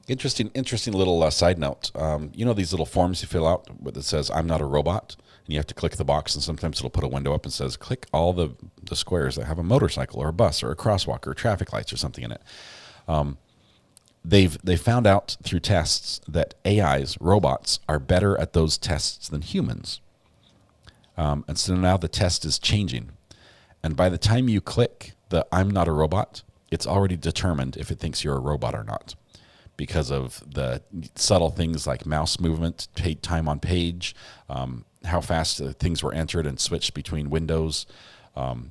Speaker 3: Interesting little side note. These little forms you fill out that says "I'm not a robot," and you have to click the box, and sometimes it'll put a window up and says, "Click all the squares that have a motorcycle or a bus or a crosswalk or traffic lights or something in it." They found out through tests that AIs, robots, are better at those tests than humans, and so now the test is changing. And by the time you click the "I'm not a robot," it's already determined if it thinks you're a robot or not, because of the subtle things like mouse movement, time on page, how fast things were entered and switched between windows.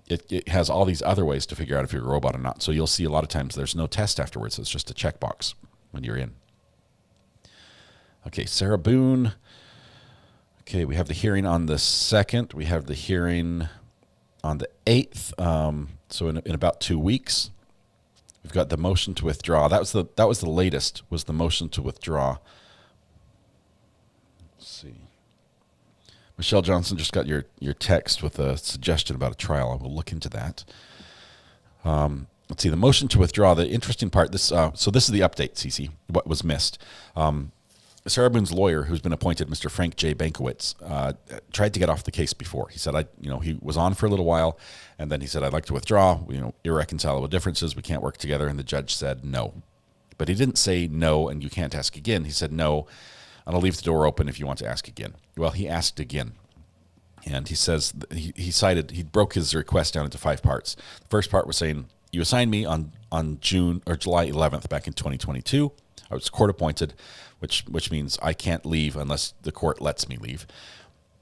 Speaker 3: It has all these other ways to figure out if you're a robot or not. So you'll see a lot of times there's no test afterwards. It's just a checkbox when you're in. Okay, Sarah Boone. Okay, we have the hearing on the 2nd. We have the hearing on the 8th. So in about 2 weeks. We've got the motion to withdraw. That was the latest, was the motion to withdraw. Let's see. Michelle Johnson just got your text with a suggestion about a trial. I will look into that. Let's see, the motion to withdraw. The interesting part, so this is the update, Cece, what was missed. Sarah Boone's lawyer, who's been appointed, Mr. Frank J. Bankowitz, tried to get off the case before. He said, he was on for a little while, and then he said, "I'd like to withdraw. Irreconcilable differences. We can't work together." And the judge said no. But he didn't say no, and you can't ask again. He said no, and I'll leave the door open if you want to ask again. Well, he asked again. And he says, he broke his request down into 5 parts. The first part was saying, "You assigned me on July 11th back in 2022. I was court appointed, which means I can't leave unless the court lets me leave."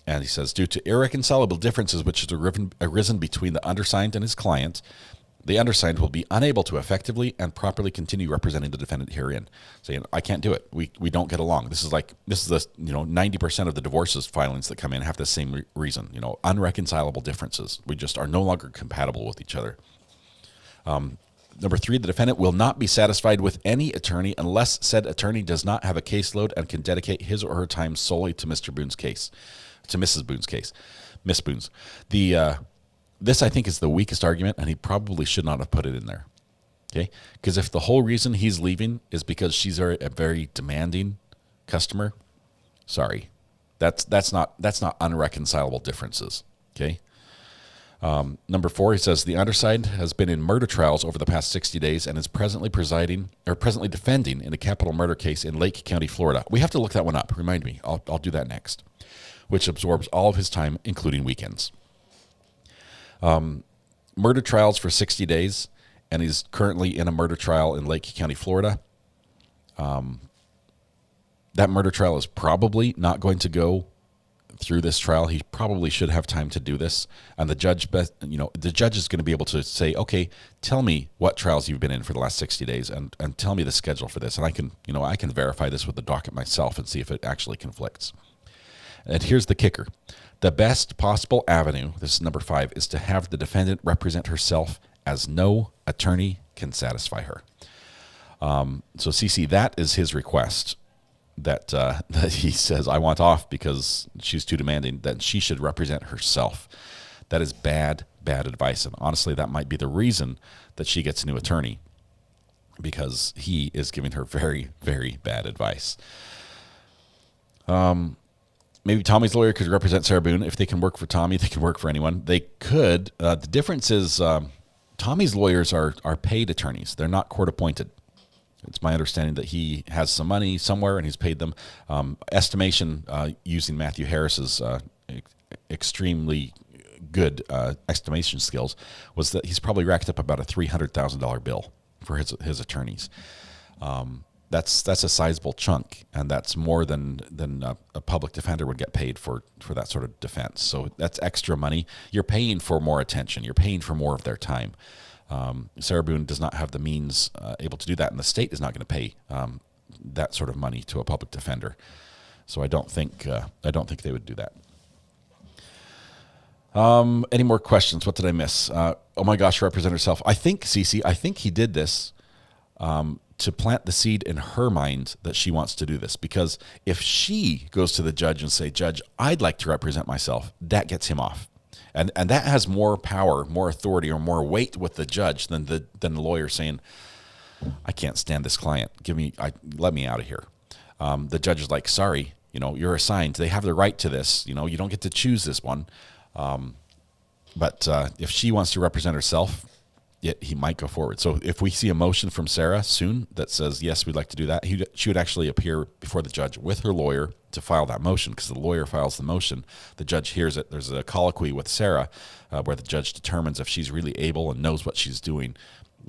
Speaker 3: And he says, "Due to irreconcilable differences which had arisen between the undersigned and his client, The undersigned will be unable to effectively and properly continue representing the defendant herein, saying, I can't do it. We don't get along. This is the 90% of the divorces filings that come in have the same reason, unreconcilable differences. We just are no longer compatible with each other. Number 3, the defendant will not be satisfied with any attorney unless said attorney does not have a caseload and can dedicate his or her time solely to Mr. Boone's case, to Mrs. Boone's case, Miss Boone's. This, I think, is the weakest argument, and he probably should not have put it in there. Okay? Because if the whole reason he's leaving is because she's a very demanding customer, sorry, that's not unreconcilable differences. Okay? Number 4, he says the undersigned has been in murder trials over the past 60 days and is presently defending in a capital murder case in Lake County, Florida. We have to look that one up. Remind me. I'll do that next. Which absorbs all of his time, including weekends. Murder trials for 60 days, and he's currently in a murder trial in Lake County, Florida. That murder trial is probably not going to go through this trial. He probably should have time to do this, and the judge is going to be able to say, okay, tell me what trials you've been in for the last 60 days, and tell me the schedule for this, and I can verify this with the docket myself and see if it actually conflicts. And here's the kicker. The best possible avenue, this is number 5, is to have the defendant represent herself as no attorney can satisfy her. So CC, that is his request, that he says, I want off because she's too demanding, that she should represent herself. That is bad advice. And honestly, that might be the reason that she gets a new attorney, because he is giving her very, very bad advice. Maybe Tommy's lawyer could represent Sarah Boone. If they can work for Tommy, they can work for anyone. They could. The difference is Tommy's lawyers are paid attorneys. They're not court appointed. It's my understanding that he has some money somewhere and he's paid them. Estimation using Matthew Harris's extremely good estimation skills was that he's probably racked up about a $300,000 bill for his attorneys. That's a sizable chunk, and that's more than a public defender would get paid for that sort of defense. So that's extra money. You're paying for more attention. You're paying for more of their time. Sarah Boone does not have the means able to do that, and the state is not going to pay that sort of money to a public defender. So I don't think they would do that. Any more questions? What did I miss? Oh my gosh, represent herself. I think, Cece, he did this to plant the seed in her mind that she wants to do this. Because if she goes to the judge and say, Judge, I'd like to represent myself, that gets him off. And that has more power, more authority, or more weight with the judge than the lawyer saying, I can't stand this client. Let me out of here. The judge is like, sorry, you're assigned. They have the right to this. You don't get to choose this one. But if she wants to represent herself, he might go forward. So if we see a motion from Sarah soon that says, yes, we'd like to do that, she would actually appear before the judge with her lawyer to file that motion, because the lawyer files the motion. The judge hears it. There's a colloquy with Sarah where the judge determines if she's really able and knows what she's doing.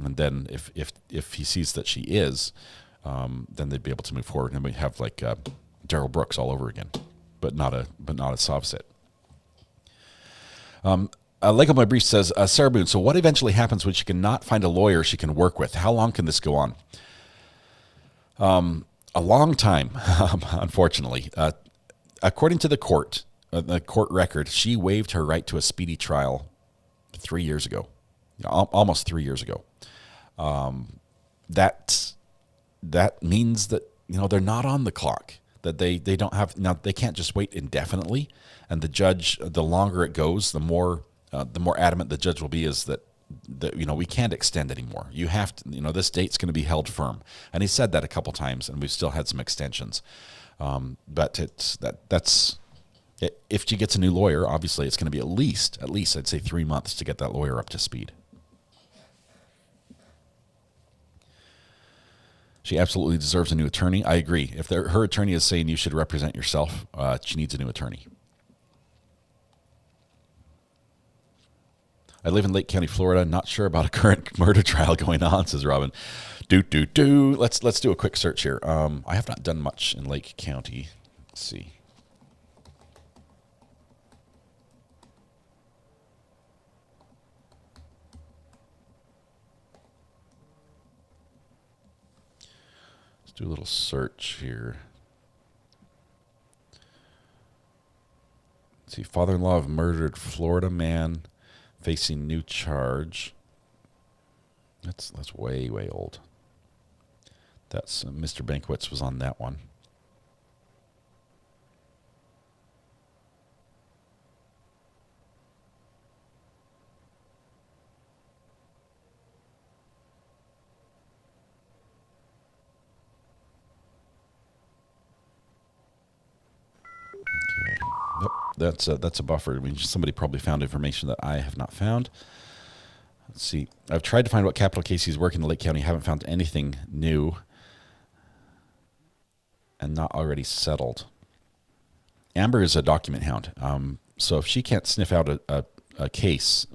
Speaker 3: And then if he sees that she is, then they'd be able to move forward. And we have like Darrell Brooks all over again, but not a Sovsit. Lego My Brief says, Sarah Boone, so what eventually happens when she cannot find a lawyer she can work with? How long can this go on? A long time, unfortunately. According to the court record, she waived her right to a speedy trial 3 years ago, almost 3 years ago. That means that they're not on the clock. That they don't have, now they can't just wait indefinitely. And the judge, the longer it goes, the more adamant the judge will be is that we can't extend anymore. You have to, this date's going to be held firm. And he said that a couple times, and we've still had some extensions. But that's if she gets a new lawyer, obviously it's going to be at least I'd say 3 months to get that lawyer up to speed. She absolutely deserves a new attorney. I agree. If her attorney is saying you should represent yourself, she needs a new attorney. I live in Lake County, Florida. Not sure about a current murder trial going on, says Robin. Let's do a quick search here. I have not done much in Lake County. Let's see. do a little search here. Let's see, father-in-law of murdered Florida man facing new charge. That's way, way old. That's Mr. Bankwitz was on that one. Nope, that's a buffer. I mean, somebody probably found information that I have not found. Let's see. I've tried to find what capital case he's working in Lake County. Haven't found anything new and not already settled. Amber is a document hound. So if she can't sniff out a case,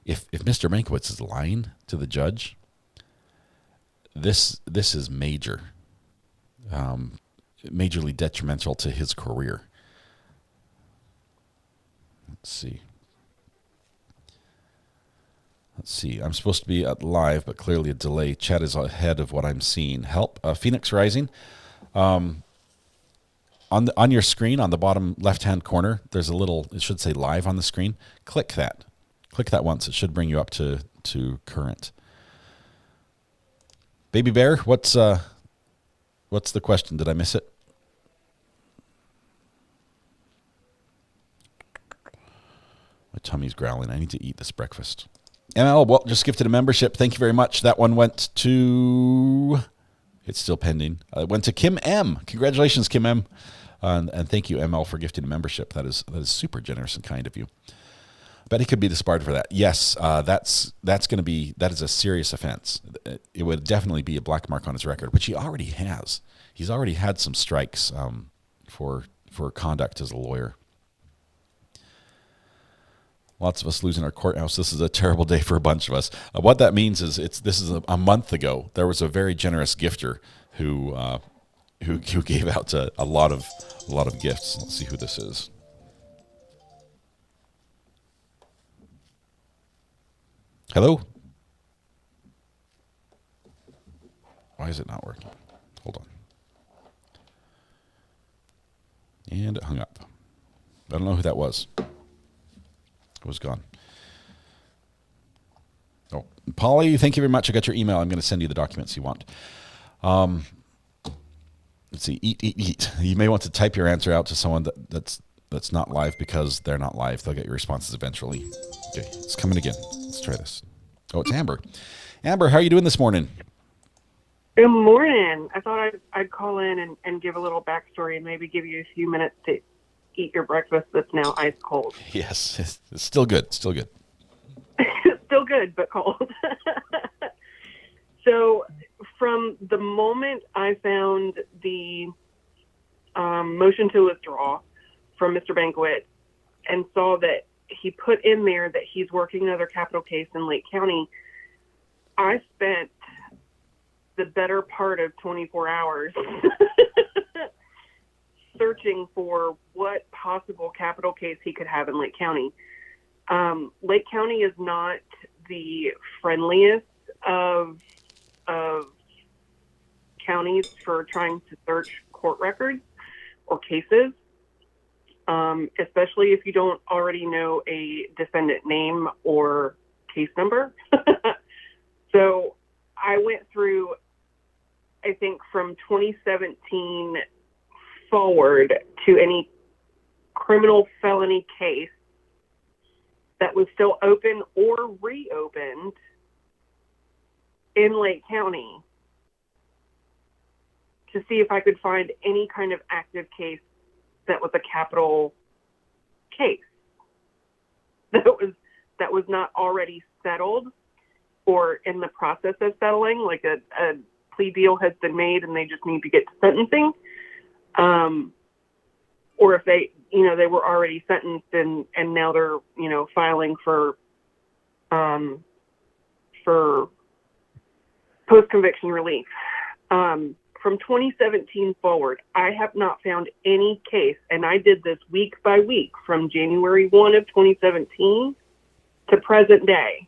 Speaker 3: if Mr. Mankiewicz is lying to the judge, this is major, majorly detrimental to his career. Let's see. I'm supposed to be at live, but clearly a delay. Chat is ahead of what I'm seeing. Help. Phoenix Rising. On your screen, on the bottom left-hand corner, there's a little, it should say live on the screen. Click that. Click that once. It should bring you up to current. Baby Bear, what's the question? Did I miss it? My tummy's growling. I need to eat this breakfast. ML, well, just gifted a membership. Thank you very much. That one went to... It's still pending. It went to Kim M. Congratulations, Kim M. And thank you, ML, for gifting a membership. That is super generous and kind of you. I bet he could be disbarred for that. Yes, that's going to be, that is a serious offense. It would definitely be a black mark on his record, which he already has. He's already had some strikes for conduct as a lawyer. Lots of us losing our courthouse. This is a terrible day for a bunch of us. What that means is this is a month ago. There was a very generous gifter who gave out a lot of gifts. Let's see who this is. Hello? Why is it not working? Hold on. And it hung up. I don't know who that was. It was gone. Oh, Polly, thank you very much. I got your email. I'm going to send you the documents you want. Let's see. Eat. You may want to type your answer out to someone that's not live because they're not live. They'll get your responses eventually. Okay, it's coming again. Let's try this. Oh, it's Amber. Amber, how are you doing this morning?
Speaker 11: Good morning. I thought I'd call in and give a little backstory and maybe give you a few minutes to eat your breakfast that's now ice cold.
Speaker 3: Yes, it's still good. Still good.
Speaker 11: Still good, but cold. So from the moment I found the motion to withdraw from Mr. Bankwitz and saw that he put in there that he's working another capital case in Lake County, I spent the better part of 24 hours searching for what possible capital case he could have in Lake County. Lake County is not the friendliest of counties for trying to search court records or cases, especially if you don't already know a defendant name or case number. So I went through, I think, from 2017 forward to any criminal felony case that was still open or reopened in Lake County to see if I could find any kind of active case that was a capital case that was not already settled or in the process of settling, like a plea deal has been made and they just need to get to sentencing. Or if they were already sentenced and now they're, filing for post-conviction relief. From 2017 forward, I have not found any case, and I did this week by week from January 1 of 2017 to present day.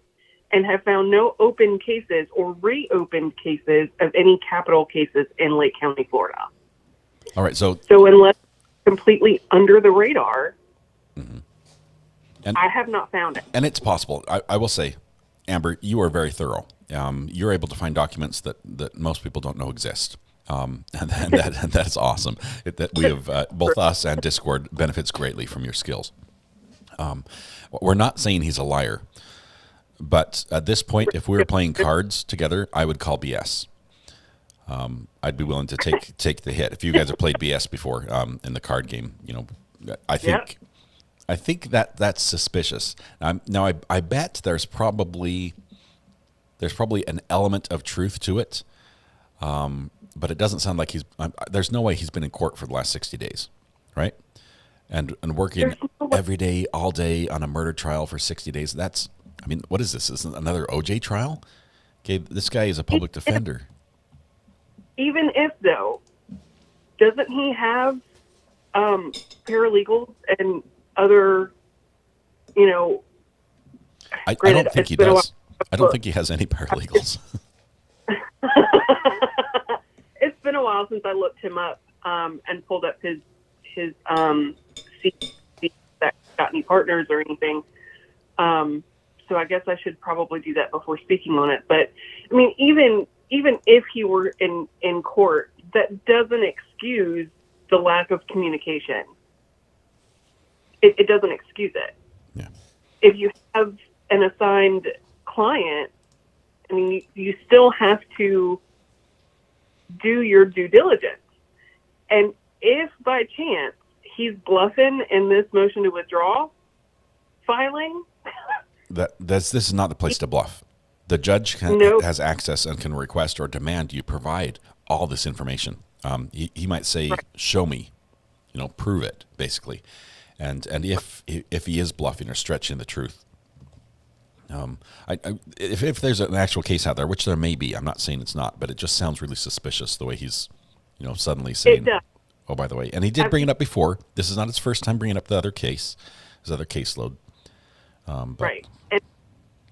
Speaker 11: and have found no open cases or reopened cases of any capital cases in Lake County, Florida.
Speaker 3: All right. So
Speaker 11: unless completely under the radar,
Speaker 3: and
Speaker 11: I have not found it.
Speaker 3: And it's possible. I will say, Amber, you are very thorough. You're able to find documents that most people don't know exist. And that's awesome. That we have, both us and Discord benefits greatly from your skills. We're not saying he's a liar, but at this point, if we were playing cards together, I would call BS. I'd be willing to take the hit. If you guys have played BS before in the card game, I think that's suspicious. Now I bet there's probably an element of truth to it, but it doesn't sound like there's no way he's been in court for the last 60 days, right? And working every day, all day on a murder trial for 60 days. What is this? Is this another OJ trial? Okay, this guy is a public defender.
Speaker 11: Even if, though, doesn't he have paralegals and other,
Speaker 3: I don't think he does. I don't think he has any paralegals.
Speaker 11: It's been a while since I looked him up and pulled up his see that got any partners or anything. So I guess I should probably do that before speaking on it. But I mean, even if he were in court, that doesn't excuse the lack of communication. It doesn't excuse it.
Speaker 3: Yeah.
Speaker 11: If you have an assigned client, I mean, you still have to do your due diligence. And if by chance he's bluffing in this motion to withdraw filing,
Speaker 3: this is not the place to bluff. The judge has access and can request or demand you provide all this information. He might say, "Show me," prove it, basically. And if he is bluffing or stretching the truth, if there's an actual case out there, which there may be, I'm not saying it's not, but it just sounds really suspicious the way he's, suddenly saying, "Oh, by the way," and he did bring it up before. This is not his first time bringing up his other caseload.
Speaker 11: Right.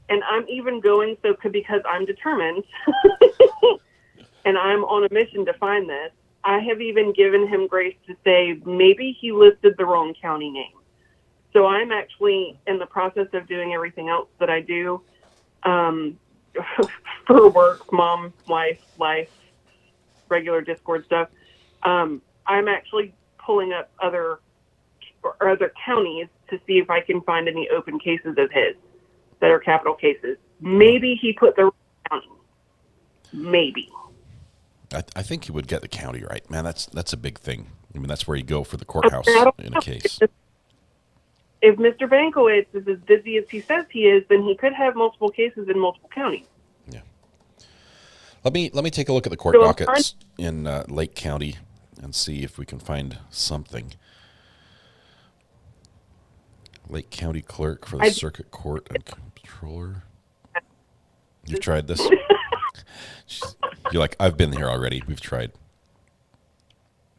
Speaker 11: And I'm even going because I'm determined and I'm on a mission to find this. I have even given him grace to say maybe he listed the wrong county name. So I'm actually in the process of doing everything else that I do for work, mom, wife, life, regular Discord stuff. I'm actually pulling up other counties to see if I can find any open cases of his that are capital cases. Maybe he put the county. Maybe.
Speaker 3: I think he would get the county right, man. That's a big thing. I mean, that's where you go for the courthouse in a case.
Speaker 11: If Mr. Bankowitz is as busy as he says he is, then he could have multiple cases in multiple counties.
Speaker 3: Yeah. Let me take a look at the court dockets in Lake County and see if we can find something. Lake County Clerk for the Circuit Court and Controller. You've tried this? You're like, I've been here already. We've tried.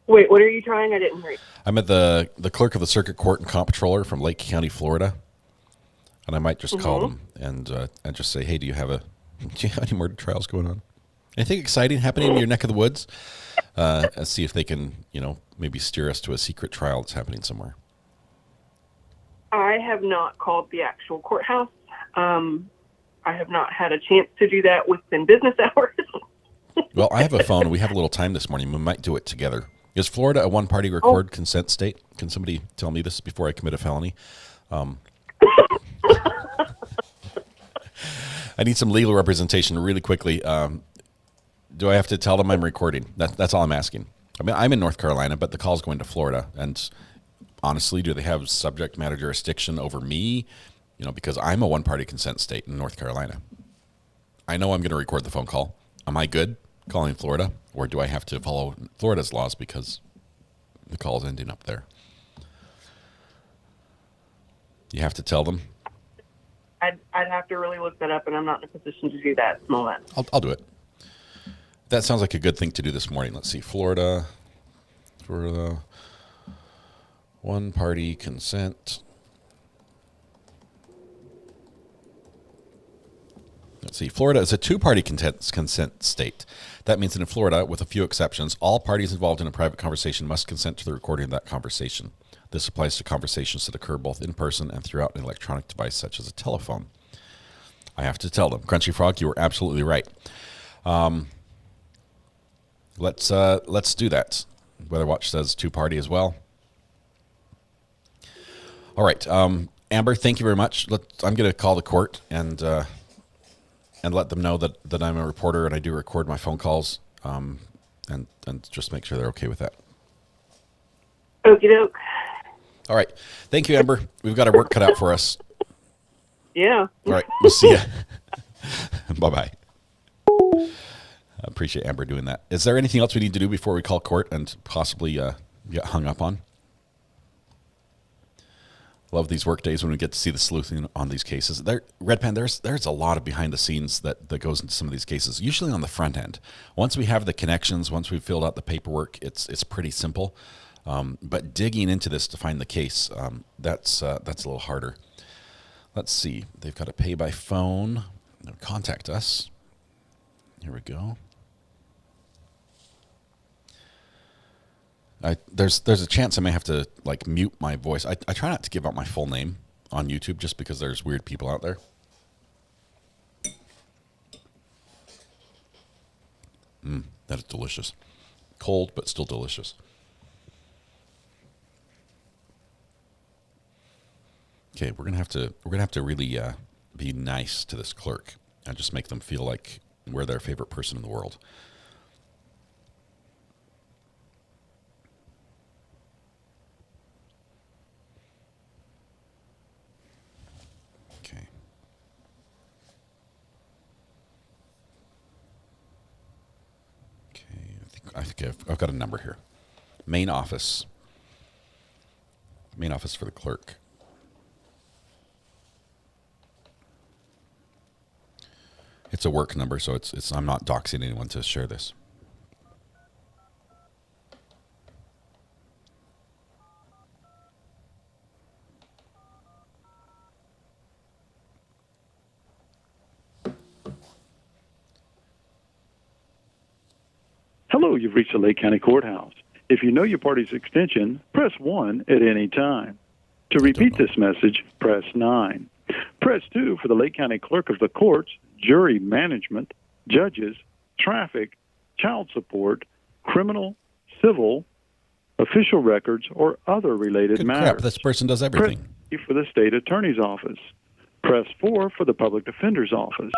Speaker 11: Wait, what are you trying? I didn't hear you.
Speaker 3: I'm at the clerk of the Circuit Court and Comptroller from Lake County, Florida, and I might just call them and just say, hey, do you have any murder trials going on? Anything exciting happening in your neck of the woods? And see if they can, maybe steer us to a secret trial that's happening somewhere.
Speaker 11: I have not called the actual courthouse. I have not had a chance to do that within business hours.
Speaker 3: Well, I have a phone. We have a little time this morning. We might do it together. Is Florida a one-party record consent state? Can somebody tell me this before I commit a felony? I need some legal representation really quickly. Do I have to tell them I'm recording? That's all I'm asking. I mean, I'm in North Carolina, but the call's going to Florida. And honestly, do they have subject matter jurisdiction over me? Because I'm a one-party consent state in North Carolina. I know I'm going to record the phone call. Am I good calling Florida? Or do I have to follow Florida's laws because the call's ending up there? You have to tell them?
Speaker 11: I'd have to really look that up, and I'm not in a position to do that at the moment.
Speaker 3: I'll do it. That sounds like a good thing to do this morning. Let's see. Florida, one-party consent. Let's see. Florida is a two-party consent state. That means that in Florida, with a few exceptions, all parties involved in a private conversation must consent to the recording of that conversation. This applies to conversations that occur both in person and throughout an electronic device such as a telephone. I have to tell them, Crunchy Frog, you were absolutely right. Let's do that. Weather Watch says two-party as well. All right, Amber, thank you very much. I'm going to call the court and let them know that I'm a reporter and I do record my phone calls, and just make sure they're okay with that.
Speaker 11: Okie doke.
Speaker 3: All right, thank you, Amber. We've got our work cut out for us.
Speaker 11: Yeah.
Speaker 3: All right, we'll see you. Bye-bye. I appreciate Amber doing that. Is there anything else we need to do before we call court and possibly get hung up on? Love these work days when we get to see the sleuthing on these cases. Red Pen, there's a lot of behind the scenes that goes into some of these cases, usually on the front end. Once we have the connections, once we've filled out the paperwork, it's pretty simple. But digging into this to find the case, that's a little harder. Let's see. They've got to pay by phone. Contact us. Here we go. There's a chance I may have to mute my voice. I try not to give out my full name on YouTube just because there's weird people out there. That is delicious. Cold but still delicious. Okay, we're gonna have to really be nice to this clerk and just make them feel like we're their favorite person in the world. Okay. I think I've got a number here. Main office for the clerk. It's a work number, so it's I'm not doxing anyone to share this.
Speaker 12: Hello, you've reached the Lake County Courthouse. If you know your party's extension, press 1 at any time. To repeat this message, press 9. Press 2 for the Lake County Clerk of the Courts, Jury Management, Judges, Traffic, Child Support, Criminal, Civil, Official Records, or other related
Speaker 3: Good
Speaker 12: matters.
Speaker 3: crap, this person does everything.
Speaker 12: Press 3 for the State Attorney's Office. Press 4 for the Public Defender's Office.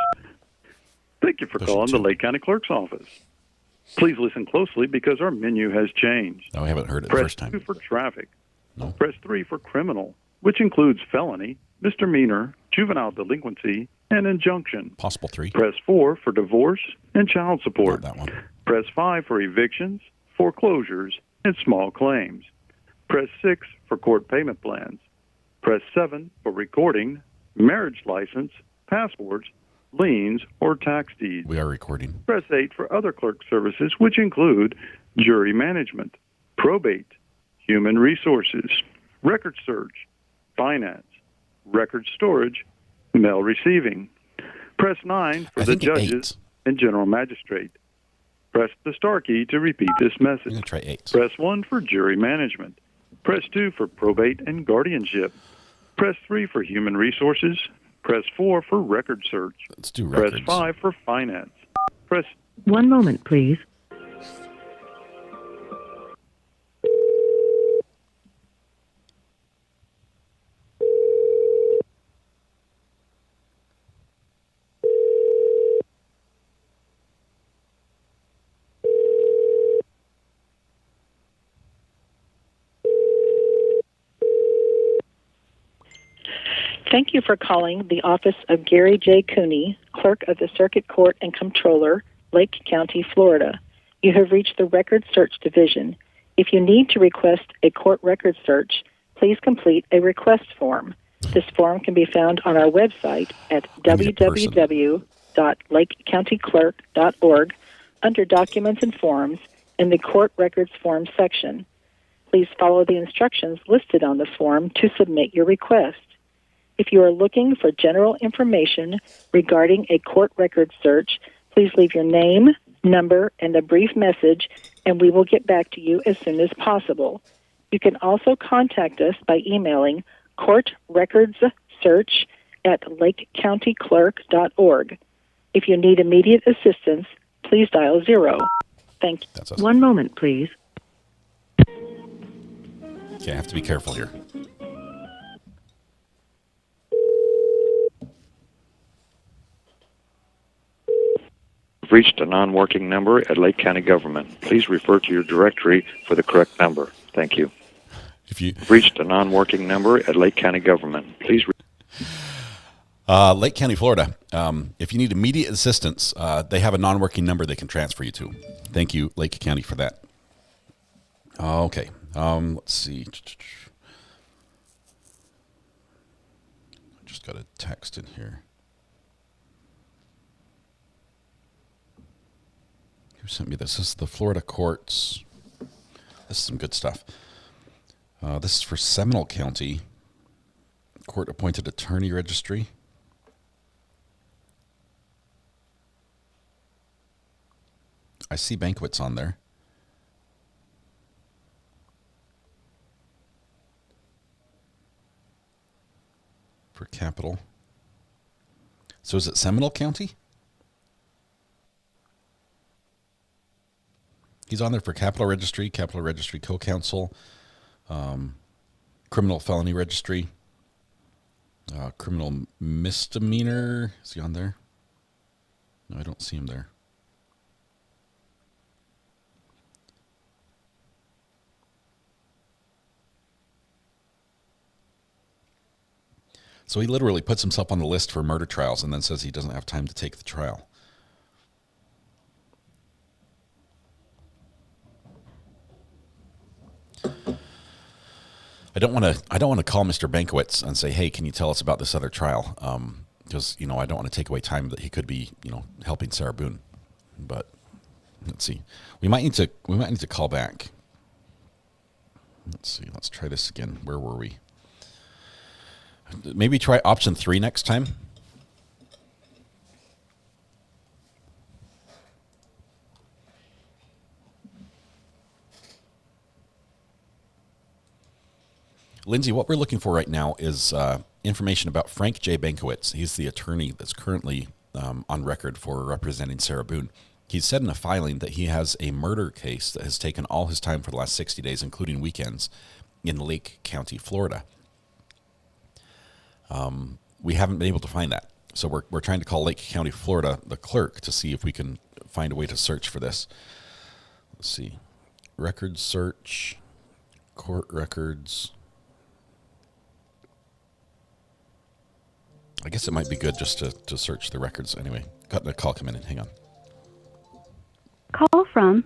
Speaker 12: Thank you for calling the Lake County Clerk's Office. Please listen closely because our menu has changed.
Speaker 3: No, I haven't heard it the
Speaker 12: Press
Speaker 3: first time.
Speaker 12: 2 for Traffic.
Speaker 3: No.
Speaker 12: Press 3 for Criminal, which includes felony, misdemeanor, juvenile delinquency, and injunction.
Speaker 3: Possible 3.
Speaker 12: Press 4 for Divorce and Child Support.
Speaker 3: Not that one.
Speaker 12: Press 5 for Evictions, Foreclosures, and Small Claims. Press 6 for Court Payment Plans. Press 7 for Recording, Marriage License, Passports, Liens, or Tax Deeds.
Speaker 3: We are recording.
Speaker 12: Press 8 for other clerk services, which include Jury Management, Probate, Human Resources, Record Search, Finance, Record Storage, Mail Receiving. Press 9 for the Judges and General Magistrate. Press the star key to repeat this message.
Speaker 3: I'm going to try 8.
Speaker 12: Press 1 for Jury Management. Press 2 for Probate and Guardianship. Press 3 for Human Resources. Press 4 for Record Search.
Speaker 3: Let's do records.
Speaker 12: Press 5 for Finance. Press...
Speaker 13: One moment, please.
Speaker 14: Thank you for calling the office of Gary J. Cooney, Clerk of the Circuit Court and Comptroller, Lake County, Florida. You have reached the Record Search Division. If you need to request a court record search, please complete a request form. This form can be found on our website at www.lakecountyclerk.org under Documents and Forms in the Court Records Form section. Please follow the instructions listed on the form to submit your request. If you are looking for general information regarding a court record search, please leave your name, number, and a brief message, and we will get back to you as soon as possible. You can also contact us by emailing courtrecordsearch@lakecountyclerk.org. If you need immediate assistance, please dial 0. Thank you. One moment, please.
Speaker 3: Okay, I have to be careful here.
Speaker 12: You've reached a non-working number at Lake County Government. Please refer to your directory for the correct number. Thank you.
Speaker 3: If you
Speaker 12: reached a non-working number at Lake County Government, please.
Speaker 3: Lake County, Florida. If you need immediate assistance, they have a non-working number they can transfer you to. Thank you, Lake County, for that. Okay. Let's see. I just got a text in here. Who sent me this? This is the Florida courts. This is some good stuff. This is for Seminole County Court-Appointed Attorney Registry. I see banquets on there. For capital. So is it Seminole County? He's on there for capital registry co-counsel, criminal felony registry, criminal misdemeanor. Is he on there? No, I don't see him there. So he literally puts himself on the list for murder trials and then says he doesn't have time to take the trial. I don't want to call Mr. Bankwitz and say, hey, can you tell us about this other trial? Because, I don't want to take away time that he could be, helping Sarah Boone. But let's see. We might need to call back. Let's see. Let's try this again. Where were we? Maybe try option 3 next time. Lindsay, what we're looking for right now is information about Frank J. Bankowitz. He's the attorney that's currently on record for representing Sarah Boone. He said in a filing that he has a murder case that has taken all his time for the last 60 days, including weekends, in Lake County, Florida. We haven't been able to find that. So we're trying to call Lake County, Florida, the clerk, to see if we can find a way to search for this. Let's see. Record search, court records. I guess it might be good just to search the records. Anyway, got a call come in. Hang on.
Speaker 13: Call from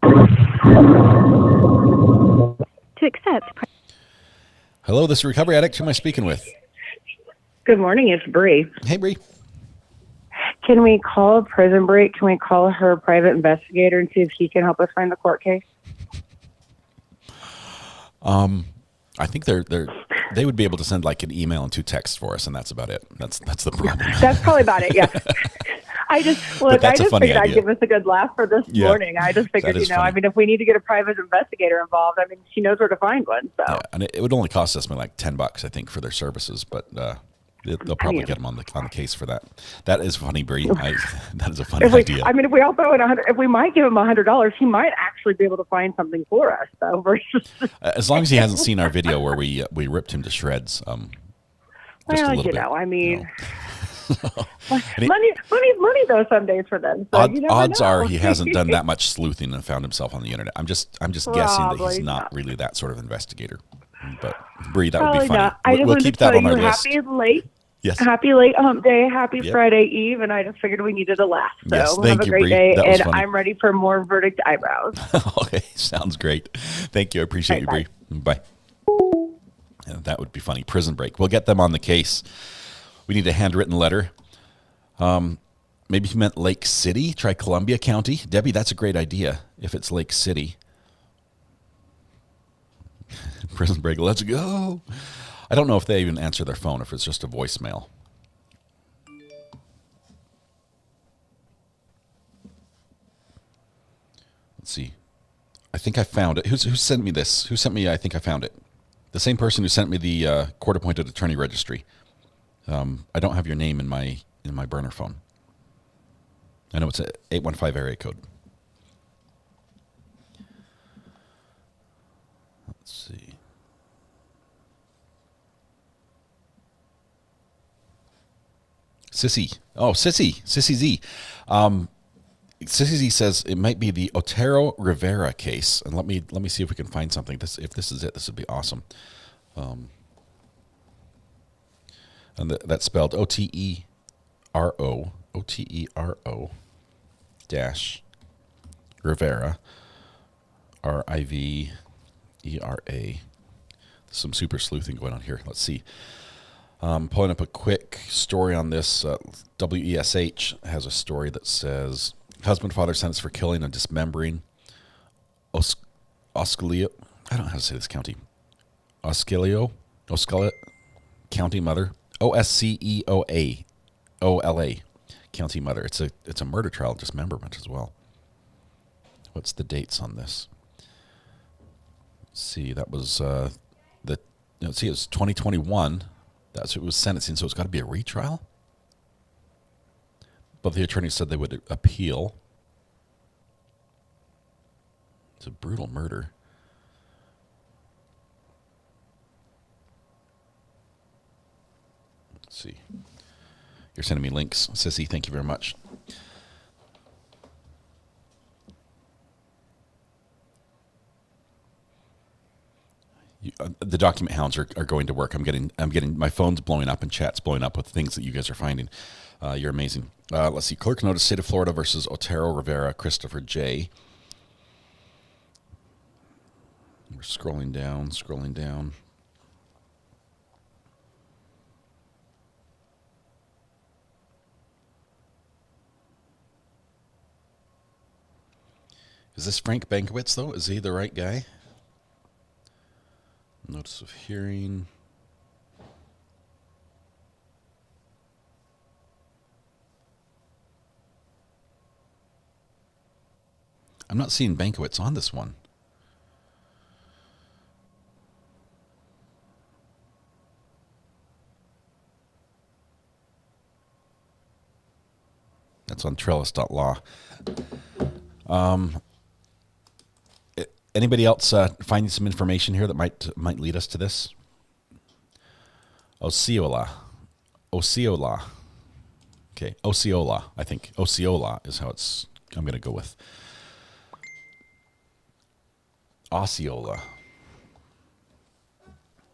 Speaker 13: to accept.
Speaker 3: Hello, this is Recovery Addict. Who am I speaking with?
Speaker 11: Good morning, it's Bree.
Speaker 3: Hey, Bree.
Speaker 11: Can we call Prison Break? Can we call her private investigator and see if he can help us find the court case?
Speaker 3: I think they would be able to send like an email and 2 texts for us, and that's about it. That's the problem.
Speaker 11: That's probably about it. Yeah. I just figured I'd give us a good laugh for this morning. I just figured, if we need to get a private investigator involved, she knows where to find one. So.
Speaker 3: Yeah, and it would only cost us like $10, I think, for their services, but they'll probably get them on the case for that. That is funny, Bree. That is a funny idea.
Speaker 11: If we all throw in $100, if we might give him $100, he might actually be able to find something for us, though.
Speaker 3: As long as he hasn't seen our video where we ripped him to shreds.
Speaker 11: Money though some days for them. So
Speaker 3: odds are he hasn't done that much sleuthing and found himself on the internet. I'm just guessing that he's not really that sort of investigator. But Bree, that would be funny. We'll keep that on our list.
Speaker 11: Happy late.
Speaker 3: Yes.
Speaker 11: Happy late hump day. Happy Friday Eve, and I just figured we needed a laugh. So
Speaker 3: yes,
Speaker 11: have a great day, and
Speaker 3: funny.
Speaker 11: I'm ready for more verdict eyebrows.
Speaker 3: Okay, sounds great. Thank you. I appreciate you, Bree. Bye. Yeah, that would be funny. Prison Break. We'll get them on the case. We need a handwritten letter. Maybe he meant Lake City. Try Columbia County. Debbie, that's a great idea if it's Lake City. Prison Break. Let's go. I don't know if they even answer their phone, if it's just a voicemail. Let's see. I think I found it. Who sent me this? Who sent me I think I found it? The same person who sent me the court-appointed attorney registry. I don't have your name in my burner phone. I know it's a 815 area code. Let's see. Sissy. Oh, Sissy Z. Sissy Z says it might be the Otero Rivera case, and let me see if we can find something. If this is it, this would be awesome. And that's spelled Otero dash Rivera, Rivera. There's some super sleuthing going on here. Let's see. Pulling up a quick story on this. WESH has a story that says husband, father sentenced for killing and dismembering Osceola. I don't know how to say this county. Osceola county mother. Osceola county mother. It's a murder trial, dismemberment as well. What's the dates on this? Let's see, that was it was 2021. That's what it was sentencing, so it's got to be a retrial. But the attorney said they would appeal. It's a brutal murder. Let's see. You're sending me links, Sissy. Thank you very much. The document hounds are going to work. I'm getting my phone's blowing up and chat's blowing up with things that you guys are finding. You're amazing. Let's see. Clerk notice: State of Florida versus Otero Rivera, Christopher J. We're scrolling down. Is this Frank Bankowitz, though? Is he the right guy? Notice of hearing. I'm not seeing Bankowitz on this one. That's on trellis.law. Anybody else finding some information here that might lead us to this? Osceola. Okay, Osceola. I think Osceola is how I'm going to go with. Osceola.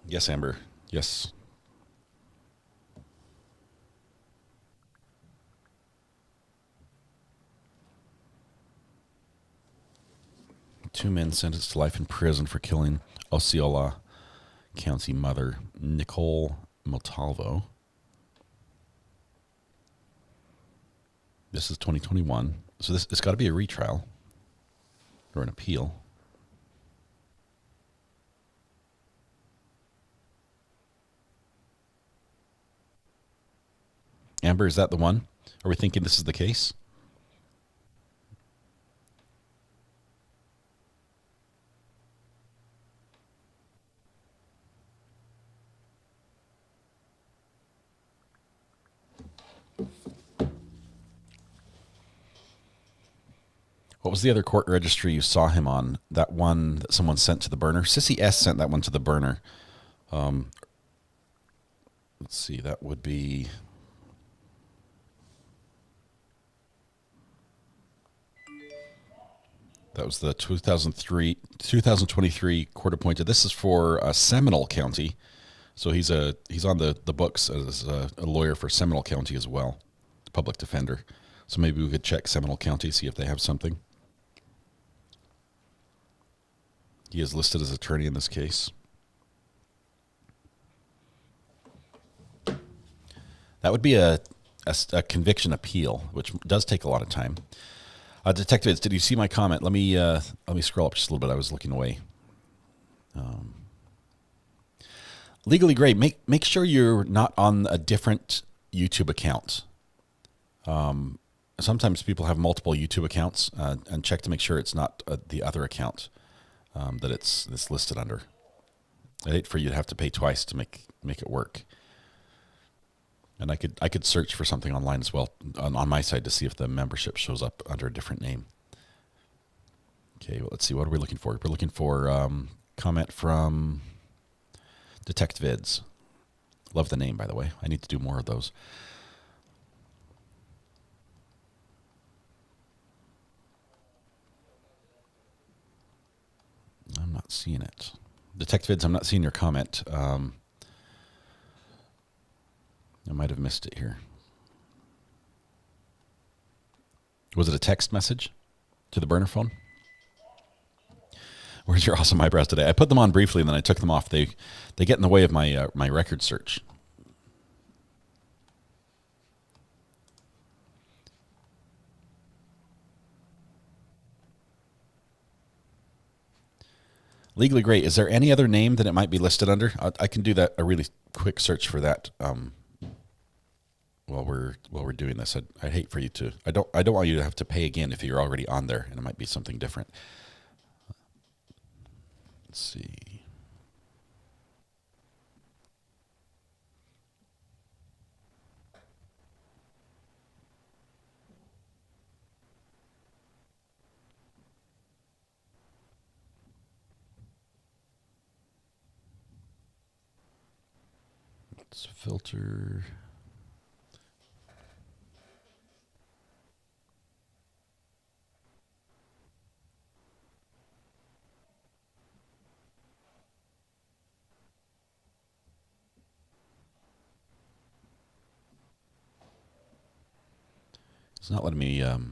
Speaker 3: Yes, Amber. Yes. Two men sentenced to life in prison for killing Osceola County mother, Nicole Montalvo. This is 2021. So it's got to be a retrial or an appeal. Amber, is that the one? Are we thinking this is the case? What was the other court registry you saw him on? That one that someone sent to the burner? Sissy S sent that one to the burner. Let's see, that would be... That was the 2023 court appointed. This is for Seminole County. So he's on the books as a lawyer for Seminole County as well, public defender. So maybe we could check Seminole County, see if they have something. He is listed as attorney in this case. That would be a conviction appeal, which does take a lot of time. Detectives, did you see my comment? Let me scroll up just a little bit. I was looking away. Legally Gray, make sure you're not on a different YouTube account. Sometimes people have multiple YouTube accounts, and check to make sure it's not the other account that it's listed under. I hate for you to have to pay twice to make it work. And I could search for something online as well on my side to see if the membership shows up under a different name. Okay, well, let's see. What are we looking for? We're looking for comment from Detect Vids. Love the name, by the way. I need to do more of those. I'm not seeing it. Detect Vids, I'm not seeing your comment. I might have missed it here. Was it a text message to the burner phone? Where's your awesome eyebrows today? I put them on briefly and then I took them off. They get in the way of my my record search. Legally Great. Is there any other name that it might be listed under? I can do that, a really quick search for that while we're doing this. I'd hate for you to. I don't want you to have to pay again if you're already on there, and it might be something different. Let's see. Let's filter. It's not letting me, let's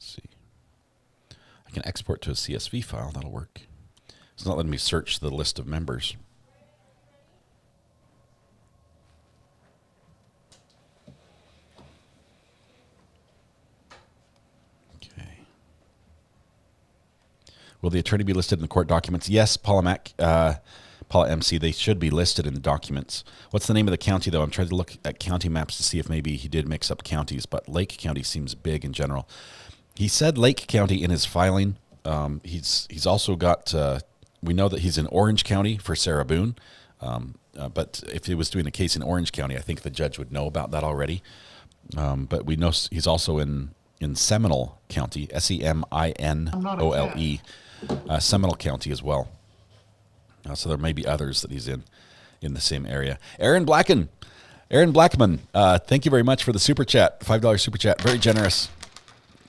Speaker 3: see. I can export to a CSV file, that'll work. It's not letting me search the list of members. Okay. Will the attorney be listed in the court documents? Yes, Paula MC, they should be listed in the documents. What's the name of the county, though? I'm trying to look at county maps to see if maybe he did mix up counties, but Lake County seems big in general. He said Lake County in his filing. He's also got, we know that he's in Orange County for Sarah Boone, but if he was doing a case in Orange County, I think the judge would know about that already. But we know he's also in Seminole County, Seminole, Seminole County as well. So there may be others that he's in the same area. Aaron Blackman, thank you very much for the super chat, $5 super chat, very generous.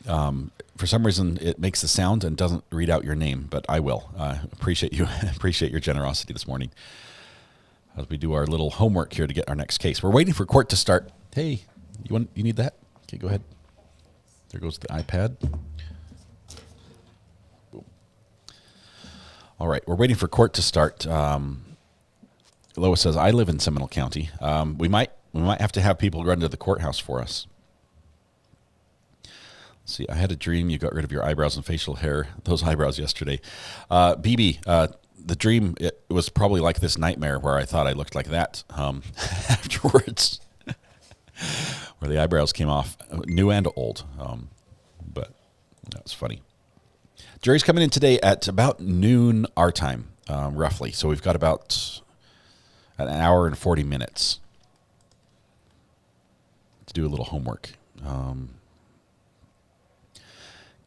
Speaker 3: For some reason, it makes the sound and doesn't read out your name, but I will. Appreciate you, appreciate your generosity this morning as we do our little homework here to get our next case. We're waiting for court to start. Hey, you need that? Okay, go ahead. There goes the iPad. All right, we're waiting for court to start. Lois says, I live in Seminole County. We might have to have people run to the courthouse for us. Let's see, I had a dream you got rid of your eyebrows and facial hair, those eyebrows yesterday. BB, the dream, it was probably like this nightmare where I thought I looked like that afterwards, where the eyebrows came off, new and old. But that was funny. Jury's coming in today at about noon our time, roughly. So we've got about an hour and 40 minutes to do a little homework.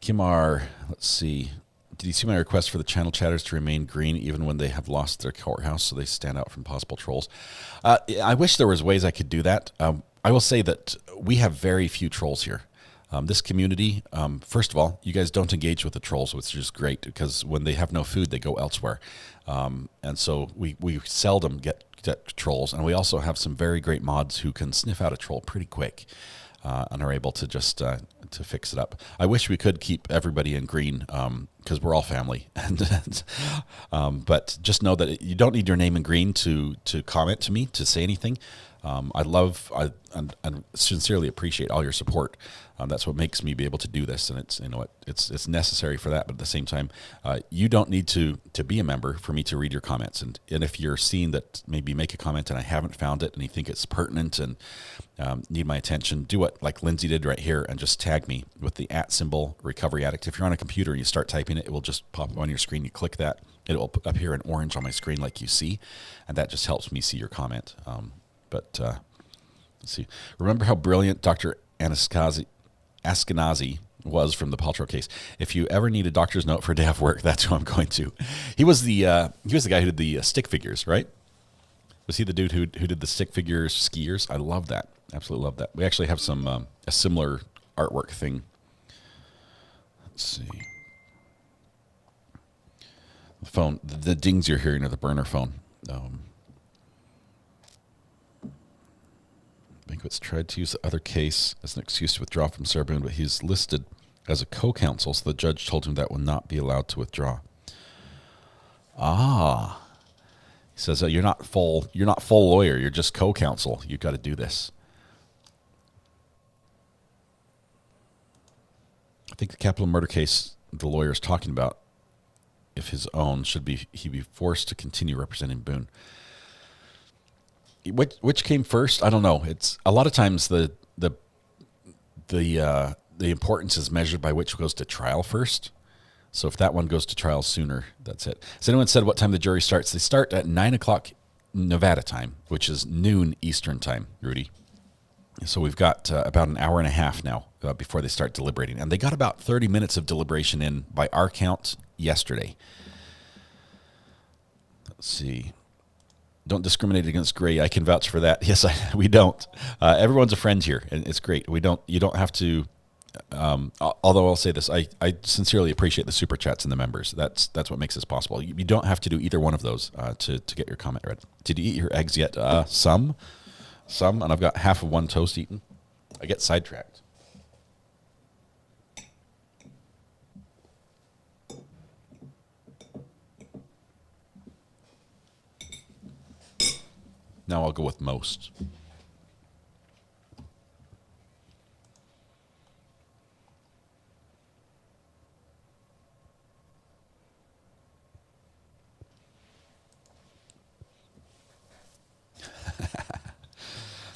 Speaker 3: Kimar, let's see. Did you see my request for the channel chatters to remain green even when they have lost their courthouse so they stand out from possible trolls? I wish there was ways I could do that. I will say that we have very few trolls here. This community, first of all, you guys don't engage with the trolls, which is great because when they have no food, they go elsewhere. And so we seldom get trolls. And we also have some very great mods who can sniff out a troll pretty quick and are able to just to fix it up. I wish we could keep everybody in green because we're all family. But just know that you don't need your name in green to comment to me, to say anything. I sincerely appreciate all your support. That's what makes me be able to do this, and it's necessary for that. But at the same time, you don't need to be a member for me to read your comments. And if you're seeing that maybe make a comment and I haven't found it, and you think it's pertinent and need my attention, do what like Lindsay did right here and just tag me with the @ Recovery Addict. If you're on a computer and you start typing it, it will just pop up on your screen. You click that, it will appear in orange on my screen like you see, and that just helps me see your comment. But let's see. Remember how brilliant Dr. Ashkenazi was from the Paltrow case. If you ever need a doctor's note for a day off work, that's who I'm going to. He was the guy who did the stick figures, right? Was he the dude who did the stick figures skiers? I love that. Absolutely love that. We actually have some a similar artwork thing. Let's see. The phone, the dings you're hearing are the burner phone. Banquets tried to use the other case as an excuse to withdraw from Sarboon, but he's listed as a co-counsel, so the judge told him that will not be allowed to withdraw. Ah, he says you're not full lawyer, you're just co-counsel. You've got to do this. I think the capital murder case the lawyer is talking about, if his own, he be forced to continue representing Boone. Which came first? I don't know. It's a lot of times the importance is measured by which goes to trial first. So if that one goes to trial sooner, that's it. Has anyone said what time the jury starts? They start at 9 o'clock Nevada time, which is noon Eastern time, Rudy. So we've got about an hour and a half now before they start deliberating. And they got about 30 minutes of deliberation in by our count yesterday. Let's see. Don't discriminate against gray. I can vouch for that. Yes, we don't. Everyone's a friend here, and it's great. You don't have to. Although I'll say this, I sincerely appreciate the super chats and the members. That's what makes this possible. You don't have to do either one of those to get your comment read. Did you eat your eggs yet? Some, and I've got half of one toast eaten. I get sidetracked. Now I'll go with most.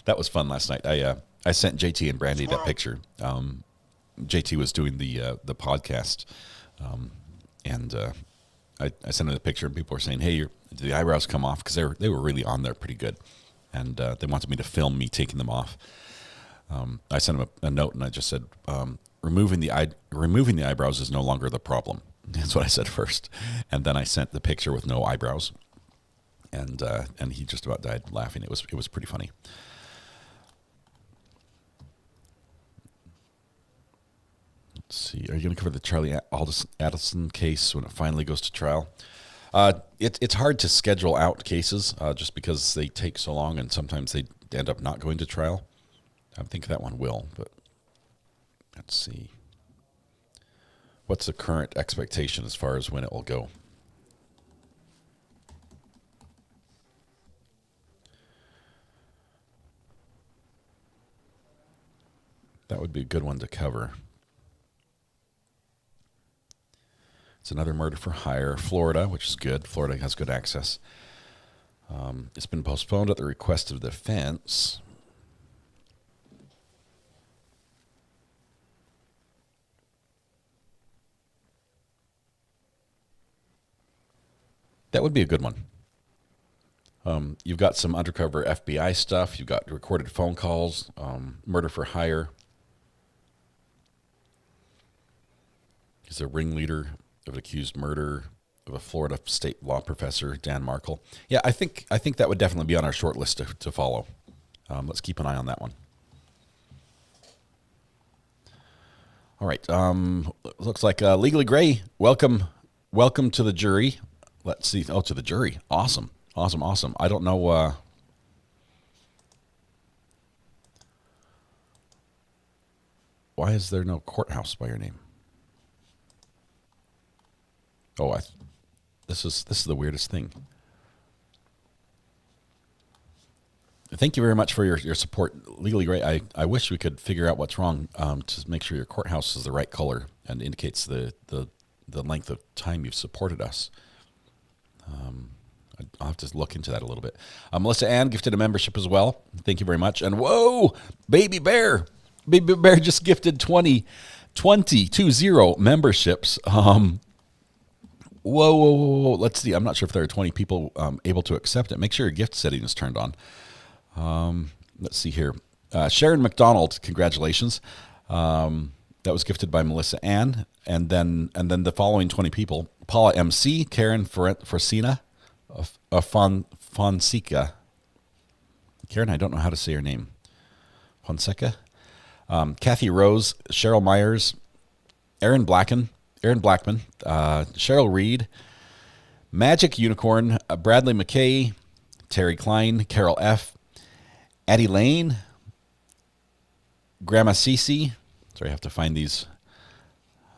Speaker 3: That was fun last night. I sent JT and Brandy that picture. JT was doing the podcast, and I sent him the picture, and people were saying, "Hey, did the eyebrows come off?" Because they were really on there pretty good, and they wanted me to film me taking them off. I sent him a note, and I just said, "Removing the eyebrows is no longer the problem." That's what I said first, and then I sent the picture with no eyebrows, and he just about died laughing. It was pretty funny. Let's see. Are you going to cover the Charlie Addison case when it finally goes to trial? It's hard to schedule out cases just because they take so long, and sometimes they end up not going to trial. I think that one will, but let's see. What's the current expectation as far as when it will go? That would be a good one to cover. It's another murder for hire, Florida, which is good. Florida has good access. It's been postponed at the request of the defense. That would be a good one. You've got some undercover FBI stuff. You've got recorded phone calls, murder for hire. He's a ringleader of an accused murder of a Florida state law professor, Dan Markle. Yeah, I think that would definitely be on our short list to follow. Let's keep an eye on that one. All right. Looks like Legally Gray. Welcome to the jury. Let's see. Oh, to the jury. Awesome. I don't know. Why is there no courthouse by your name? Oh, this is the weirdest thing. Thank you very much for your support. Legally Great. I wish we could figure out what's wrong to make sure your courthouse is the right color and indicates the length of time you've supported us. I'll have to look into that a little bit. Melissa Ann gifted a membership as well. Thank you very much. And whoa, Baby Bear. Baby Bear just gifted 20 memberships. Whoa. Let's see. I'm not sure if there are 20 people able to accept it. Make sure your gift setting is turned on. Let's see here. Sharon McDonald, congratulations. That was gifted by Melissa Ann. And then the following 20 people: Paula MC, Karen Forcina, Fonseca. Karen, I don't know how to say her name. Fonseca. Kathy Rose, Cheryl Myers, Aaron Blackman, Cheryl Reed, Magic Unicorn, Bradley McKay, Terry Klein, Carol F., Addie Lane, Grandma Cece. Sorry, I have to find these.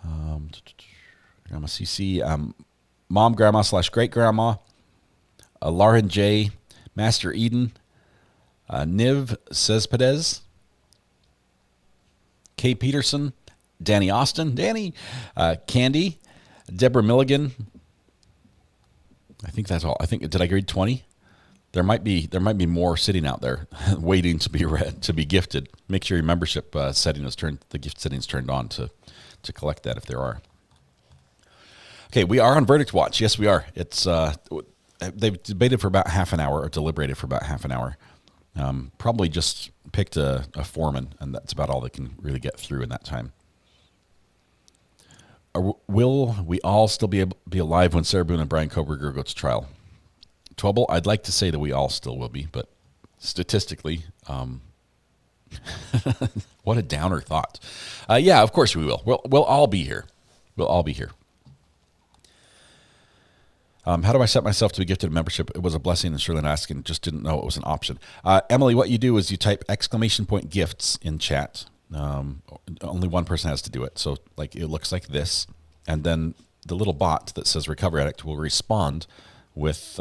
Speaker 3: Grandma Cece, Mom Grandma / Great Grandma, Lauren J., Master Eden, Niv Cespedes, Kay Peterson, Danny Austin, Candy, Deborah Milligan. I think that's all. Did I read 20? There might be more sitting out there waiting to be read, to be gifted. Make sure your membership setting is turned, the gift settings turned on to collect that if there are. Okay, we are on verdict watch. Yes, we are. It's they've debated for about half an hour, or deliberated for about half an hour. Probably just picked a foreman, and that's about all they can really get through in that time. Will we all still be alive when Sarah Boone and Brian Koberger go to trial? Trouble, I'd like to say that we all still will be, but statistically, what a downer thought. Yeah, of course we will. We'll all be here. We'll all be here. How do I set myself to be gifted a membership? It was a blessing, and Shirley asked and just didn't know it was an option. Emily, what you do is you type !gifts in chat. Only one person has to do it. So like it looks like this, and then the little bot that says Recovery Addict will respond with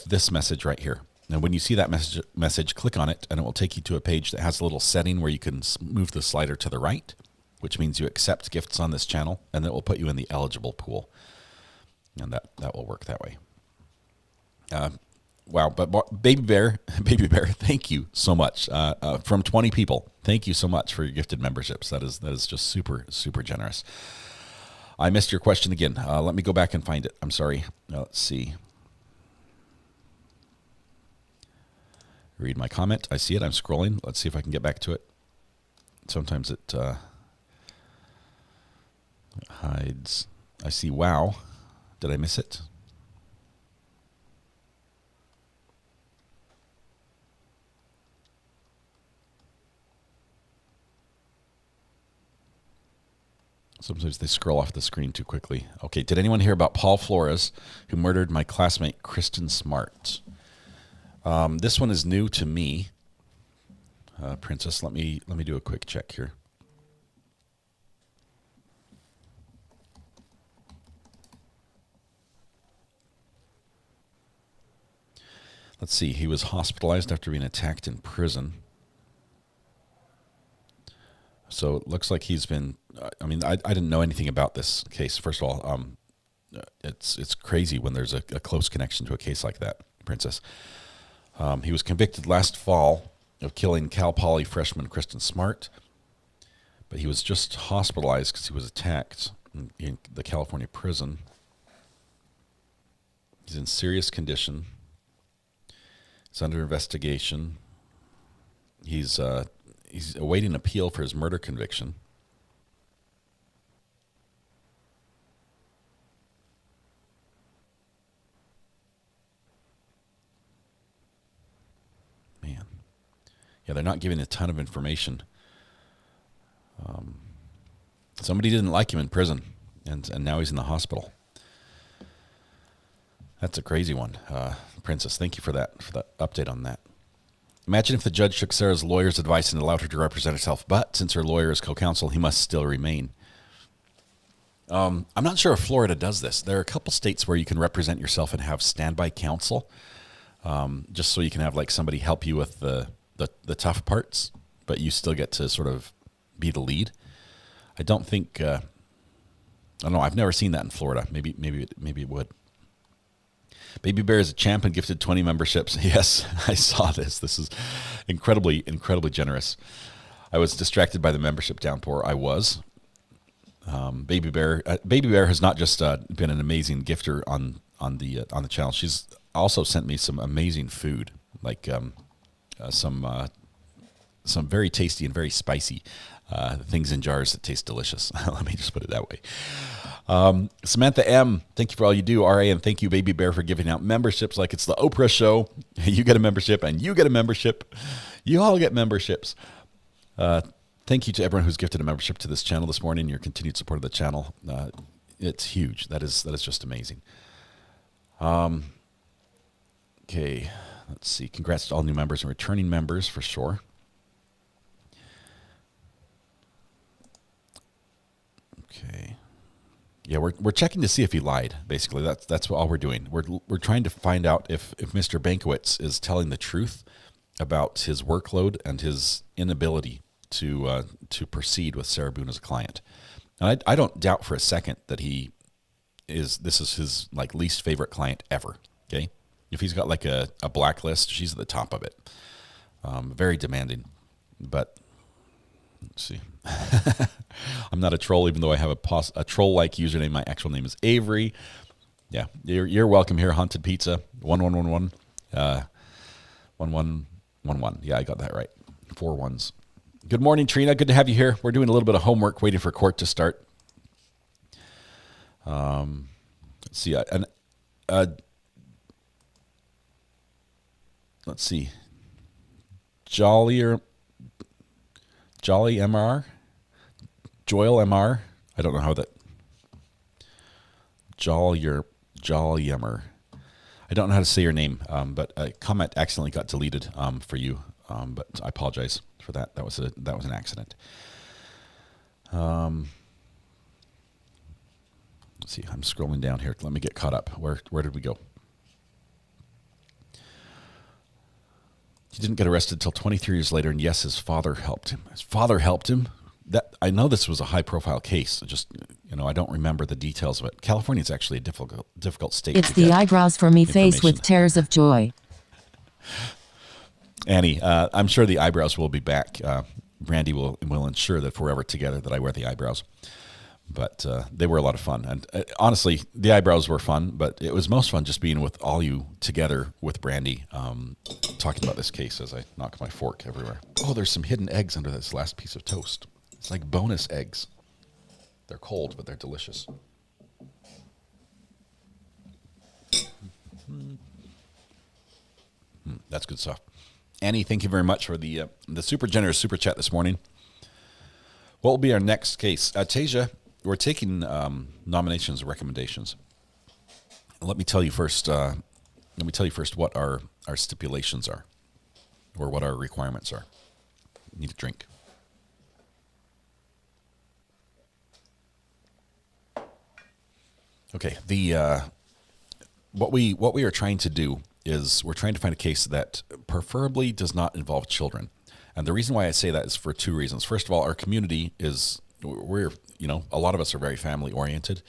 Speaker 3: this message right here. And when you see that message, click on it, and it will take you to a page that has a little setting where you can move the slider to the right, which means you accept gifts on this channel, and it will put you in the eligible pool. And that will work that way. Wow, but Baby Bear, thank you so much. From 20 people, thank you so much for your gifted memberships. That is just super, super generous. I missed your question again. Let me go back and find it. I'm sorry. Let's see. Read my comment. I see it. I'm scrolling. Let's see if I can get back to it. Sometimes it hides. I see wow. Did I miss it? Sometimes they scroll off the screen too quickly. Okay, did anyone hear about Paul Flores, who murdered my classmate Kristen Smart? This one is new to me. Princess, let me do a quick check here. Let's see. He was hospitalized after being attacked in prison. So it looks like he's been. I mean, I didn't know anything about this case. First of all, it's crazy when there's a close connection to a case like that, Princess. He was convicted last fall of killing Cal Poly freshman Kristen Smart, but he was just hospitalized because he was attacked in the California prison. He's in serious condition. He's under investigation. He's awaiting appeal for his murder conviction. Man. Yeah, they're not giving a ton of information. Somebody didn't like him in prison, and now he's in the hospital. That's a crazy one. Princess, thank you for that update on that. Imagine if the judge took Sarah's lawyer's advice and allowed her to represent herself, but since her lawyer is co-counsel, he must still remain. I'm not sure if Florida does this. There are a couple states where you can represent yourself and have standby counsel, just so you can have like somebody help you with the tough parts, but you still get to sort of be the lead. I don't think. I don't know. I've never seen that in Florida. Maybe it would. Baby Bear is a champ and gifted 20 memberships. Yes, I saw this. This is incredibly generous. I was distracted by the membership downpour. I was. Baby Bear has not just been an amazing gifter on the channel. She's also sent me some amazing food, like some very tasty and very spicy things in jars that taste delicious. Let me just put it that way. Samantha M, thank you for all you do. RA, and thank you, Baby Bear, for giving out memberships like it's the Oprah show. You get a membership, and you get a membership. You all get memberships. Thank you to everyone who's gifted a membership to this channel this morning. Your continued support of the channel, it's huge. That is just amazing. Okay, let's see. Congrats to all new members and returning members for sure. Okay. Yeah, we're checking to see if he lied. Basically, that's all we're doing. We're trying to find out if Mr. Bankowitz is telling the truth about his workload and his inability to proceed with Sarah Boone as a client. And I don't doubt for a second that this is his like least favorite client ever. Okay, if he's got like a blacklist, she's at the top of it. Very demanding, but let's see. I'm not a troll, even though I have a troll-like username. My actual name is Avery. Yeah, you're welcome here. Haunted Pizza 1111 1111. Yeah, I got that right. 4 ones. Good morning, Trina. Good to have you here. We're doing a little bit of homework, waiting for court to start. Let's see. Let's see. Jolly MR. Joel MR. I don't know how that. Jolyer. I don't know how to say your name, but a comment accidentally got deleted for you. But I apologize for that. That was an accident. Let's see. I'm scrolling down here. Let me get caught up. Where did we go? He didn't get arrested until 23 years later, and yes, his father helped him. His father helped him. I know this was a high-profile case. Just I don't remember the details of it. California is actually a difficult state.
Speaker 10: It's the eyebrows for me face with tears of joy.
Speaker 3: Annie, I'm sure the eyebrows will be back. Randy will ensure that if we're ever together that I wear the eyebrows. But they were a lot of fun. And honestly, the eyebrows were fun, but it was most fun just being with all you together with Brandy, talking about this case as I knock my fork everywhere. Oh, there's some hidden eggs under this last piece of toast. It's like bonus eggs. They're cold, but they're delicious. That's good stuff. Annie, thank you very much for the super generous super chat this morning. What will be our next case? Tasia, we're taking nominations and recommendations. Let me tell you first. What our stipulations are, or what our requirements are. Need a drink. Okay. What we are trying to do is we're trying to find a case that preferably does not involve children. And the reason why I say that is for 2 reasons. First of all, our community we're a lot of us are very family oriented,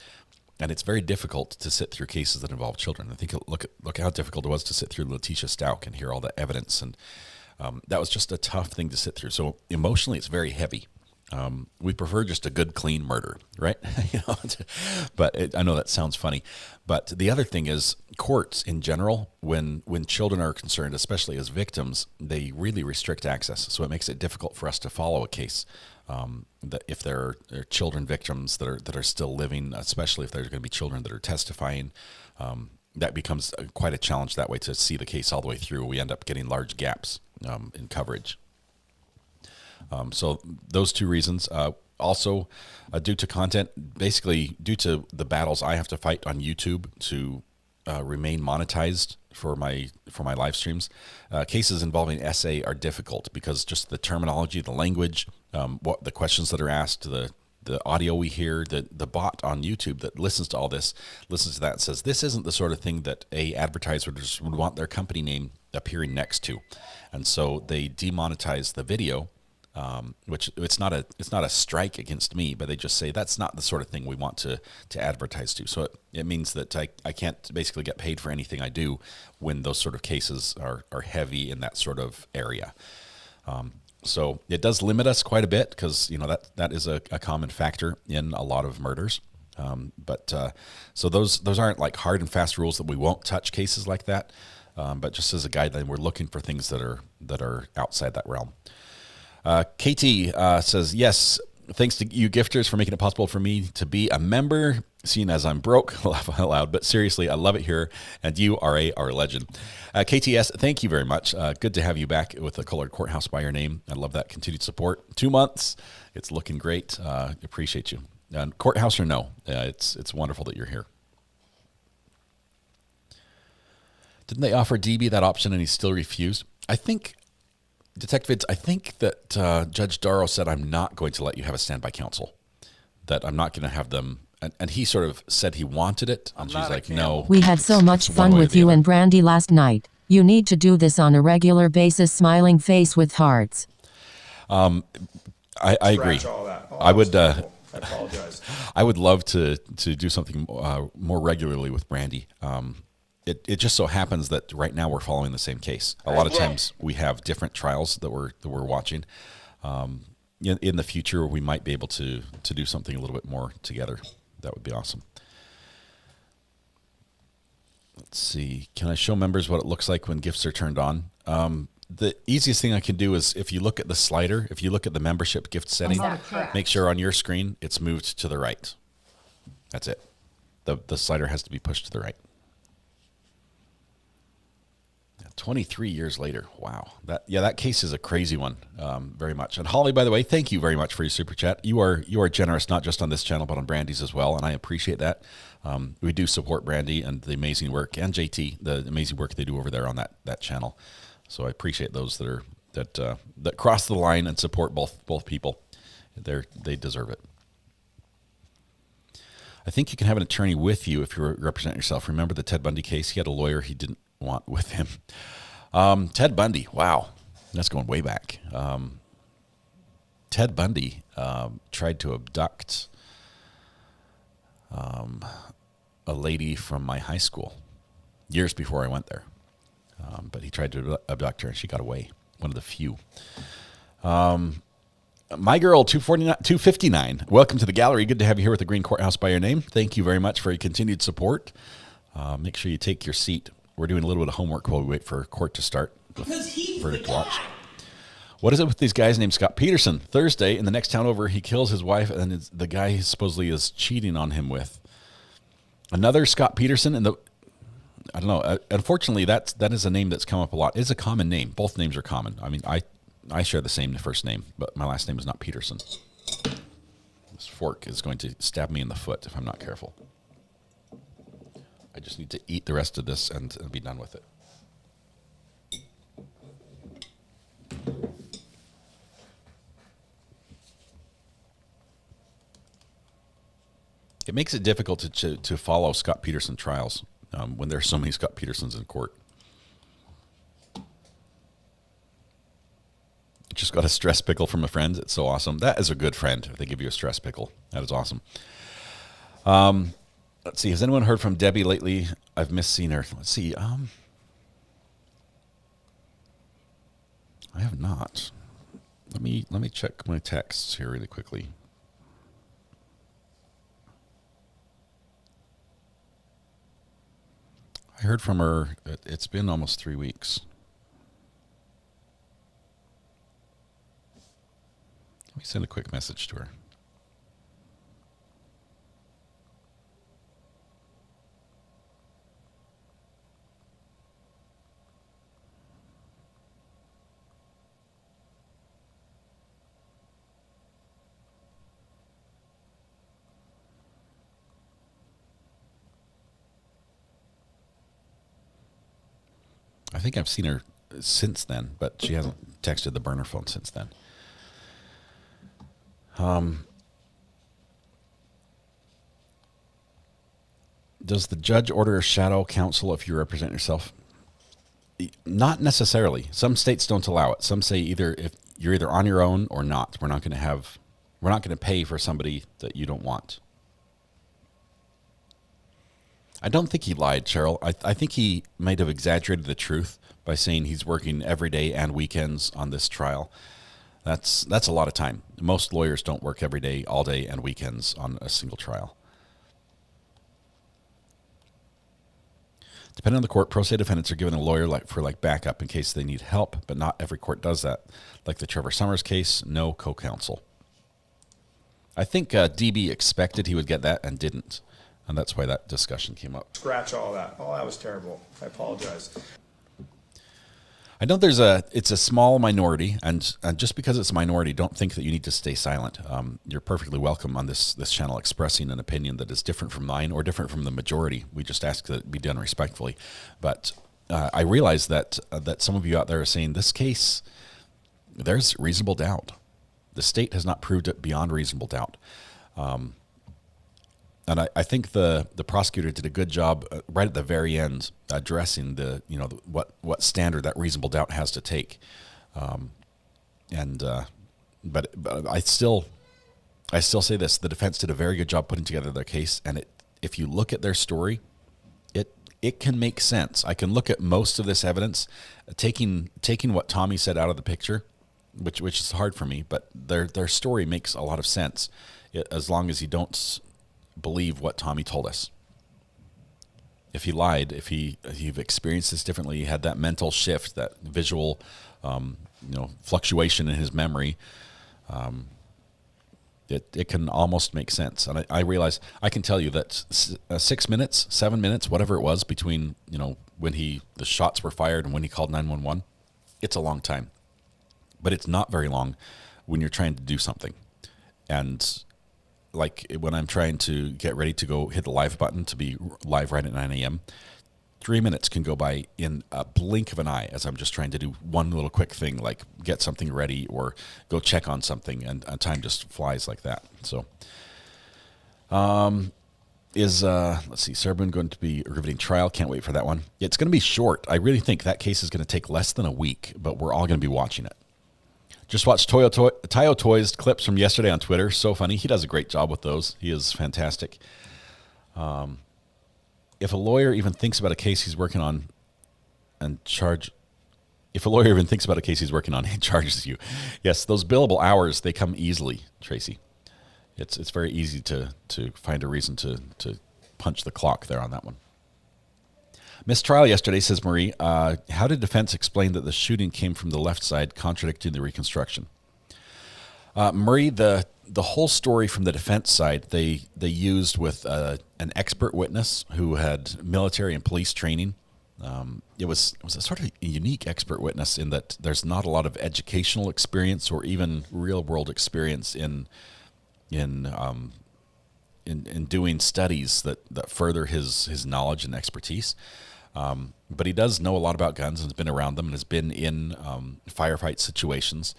Speaker 3: and it's very difficult to sit through cases that involve children. I think look how difficult it was to sit through Letitia Stout and hear all the evidence, and that was just a tough thing to sit through. So emotionally, it's very heavy. We prefer just a good, clean murder, right? But I know that sounds funny. But the other thing is courts in general, when children are concerned, especially as victims, they really restrict access. So it makes it difficult for us to follow a case. That if there are children victims that are still living, especially if there's going to be children that are testifying, that becomes quite a challenge that way to see the case all the way through. We end up getting large gaps in coverage. So those 2 reasons. Also, due to content, basically due to the battles I have to fight on YouTube to remain monetized for my live streams, cases involving SA are difficult because just the terminology, the language, what the questions that are asked, the the audio we hear, the bot on YouTube that listens to all this, listens to that and says, this isn't the sort of thing that advertisers would want their company name appearing next to. And so they demonetize the video, which it's not a strike against me, but they just say that's not the sort of thing we want to advertise to. So it means that I can't basically get paid for anything I do when those sort of cases are heavy in that sort of area. So it does limit us quite a bit because, that is a common factor in a lot of murders. So those aren't like hard and fast rules that we won't touch cases like that. But just as a guideline, we're looking for things that are outside that realm. Katie says, yes, thanks to you gifters for making it possible for me to be a member, seeing as I'm broke. Laugh out loud, but seriously, I love it here, and you are a legend. KTS, thank you very much. Good to have you back with the Colored Courthouse by your name. I love that continued support. 2 months, it's looking great. Appreciate you. Courthouse or no, it's wonderful that you're here. Didn't they offer DB that option and he still refused? I think, Detective Vids, I think that Judge Darrow said, I'm not going to let you have a standby counsel, that I'm not going to have them. And he sort of said he wanted it, and she's like, no.
Speaker 10: We had so much fun with you and Brandy last night. You need to do this on a regular basis, smiling face with hearts.
Speaker 3: I agree.
Speaker 9: All that.
Speaker 3: I would.
Speaker 9: I apologize.
Speaker 3: I would love to do something more regularly with Brandy. It just so happens that right now we're following the same case. A lot of times we have different trials that we're watching. In the future, we might be able to do something a little bit more together. That would be awesome. Let's see. Can I show members what it looks like when gifts are turned on? The easiest thing I can do is if you look at the slider, if you look at the membership gift setting, make sure on your screen it's moved to the right. That's it. The slider has to be pushed to the right. 23 years later. Wow. That case is a crazy one, very much. And Holly, by the way, thank you very much for your super chat. You are generous, not just on this channel, but on Brandy's as well. And I appreciate that. We do support Brandy and the amazing work, and JT, the amazing work they do over there on that channel. So I appreciate those that cross the line and support both people. They deserve it. I think you can have an attorney with you if you represent yourself. Remember the Ted Bundy case? He had a lawyer he didn't want with him. Ted Bundy, wow, that's going way back. Ted Bundy tried to abduct a lady from my high school years before I went there. But he tried to abduct her and she got away. One of the few. My girl 259, welcome to the gallery. Good to have you here with the Green Courthouse by your name. Thank you very much for your continued support. Make sure you take your seat. We're doing a little bit of homework while we wait for court to start. Verdict watch. What is it with these guys named Scott Peterson? Thursday, in the next town over, he kills his wife, and then the guy he supposedly is cheating on him with. Another Scott Peterson, and I don't know. Unfortunately, that is a name that's come up a lot. It's a common name. Both names are common. I mean, I share the same first name, but my last name is not Peterson. This fork is going to stab me in the foot if I'm not careful. I just need to eat the rest of this and be done with it. It makes it difficult to follow Scott Peterson trials when there are so many Scott Petersons in court. Just got a stress pickle from a friend. It's so awesome. That is a good friend if they give you a stress pickle. That is awesome. Let's see. Has anyone heard from Debbie lately? I've missed seeing her. Let's see. I have not. Let me check my texts here really quickly. I heard from her. It's been almost 3 weeks. Let me send a quick message to her. I think I've seen her since then, but she hasn't texted the burner phone since then. Does the judge order a shadow counsel if you represent yourself? Not necessarily. Some states don't allow it. Some say if you're either on your own or not. We're not going to pay for somebody that you don't want. I don't think he lied, Cheryl. I think he might have exaggerated the truth by saying he's working every day and weekends on this trial. That's a lot of time. Most lawyers don't work every day, all day, and weekends on a single trial. Depending on the court, pro se defendants are given a lawyer for backup in case they need help, but not every court does that. Like the Trevor Summers case, no co-counsel. I think DB expected he would get that and didn't, and that's why that discussion came up.
Speaker 9: Scratch all that. Oh, that was terrible. I apologize.
Speaker 3: I know it's a small minority, and just because it's a minority, don't think that you need to stay silent. You're perfectly welcome on this channel expressing an opinion that is different from mine or different from the majority. We just ask that it be done respectfully. But I realize that some of you out there are saying this case, there's reasonable doubt. The state has not proved it beyond reasonable doubt. And I think the prosecutor did a good job right at the very end addressing what standard that reasonable doubt has to take. But I still say this: the defense did a very good job putting together their case, and if you look at their story, it can make sense. I can look at most of this evidence, taking what Tommy said out of the picture, which is hard for me, but their story makes a lot of sense, as long as you don't believe what Tommy told us. If he lied, if you've experienced this differently, he had that mental shift, that visual, fluctuation in his memory, it can almost make sense. And I realize I can tell you that 6 minutes, 7 minutes, whatever it was between when the shots were fired and when he called 911, it's a long time, but it's not very long when you're trying to do something. And like when I'm trying to get ready to go hit the live button to be live right at 9 a.m., 3 minutes can go by in a blink of an eye as I'm just trying to do one little quick thing, like get something ready or go check on something, and time just flies like that. So, let's see, Serbian going to be a riveting trial. Can't wait for that one. It's going to be short. I really think that case is going to take less than a week, but we're all going to be watching it. Just watched Tayo Toys clips from yesterday on Twitter. So funny. He does a great job with those. He is fantastic. If a lawyer even thinks about a case he's working on and charges you. Yes, those billable hours, they come easily, Tracy. It's very easy to find a reason to punch the clock there on that one. Mistrial yesterday, says Marie. How did defense explain that the shooting came from the left side, contradicting the reconstruction? Marie, the whole story from the defense side, they used with an expert witness who had military and police training. It was a sort of a unique expert witness in that there's not a lot of educational experience or even real world experience in doing studies that further his knowledge and expertise. But he does know a lot about guns and has been around them and has been in firefight situations.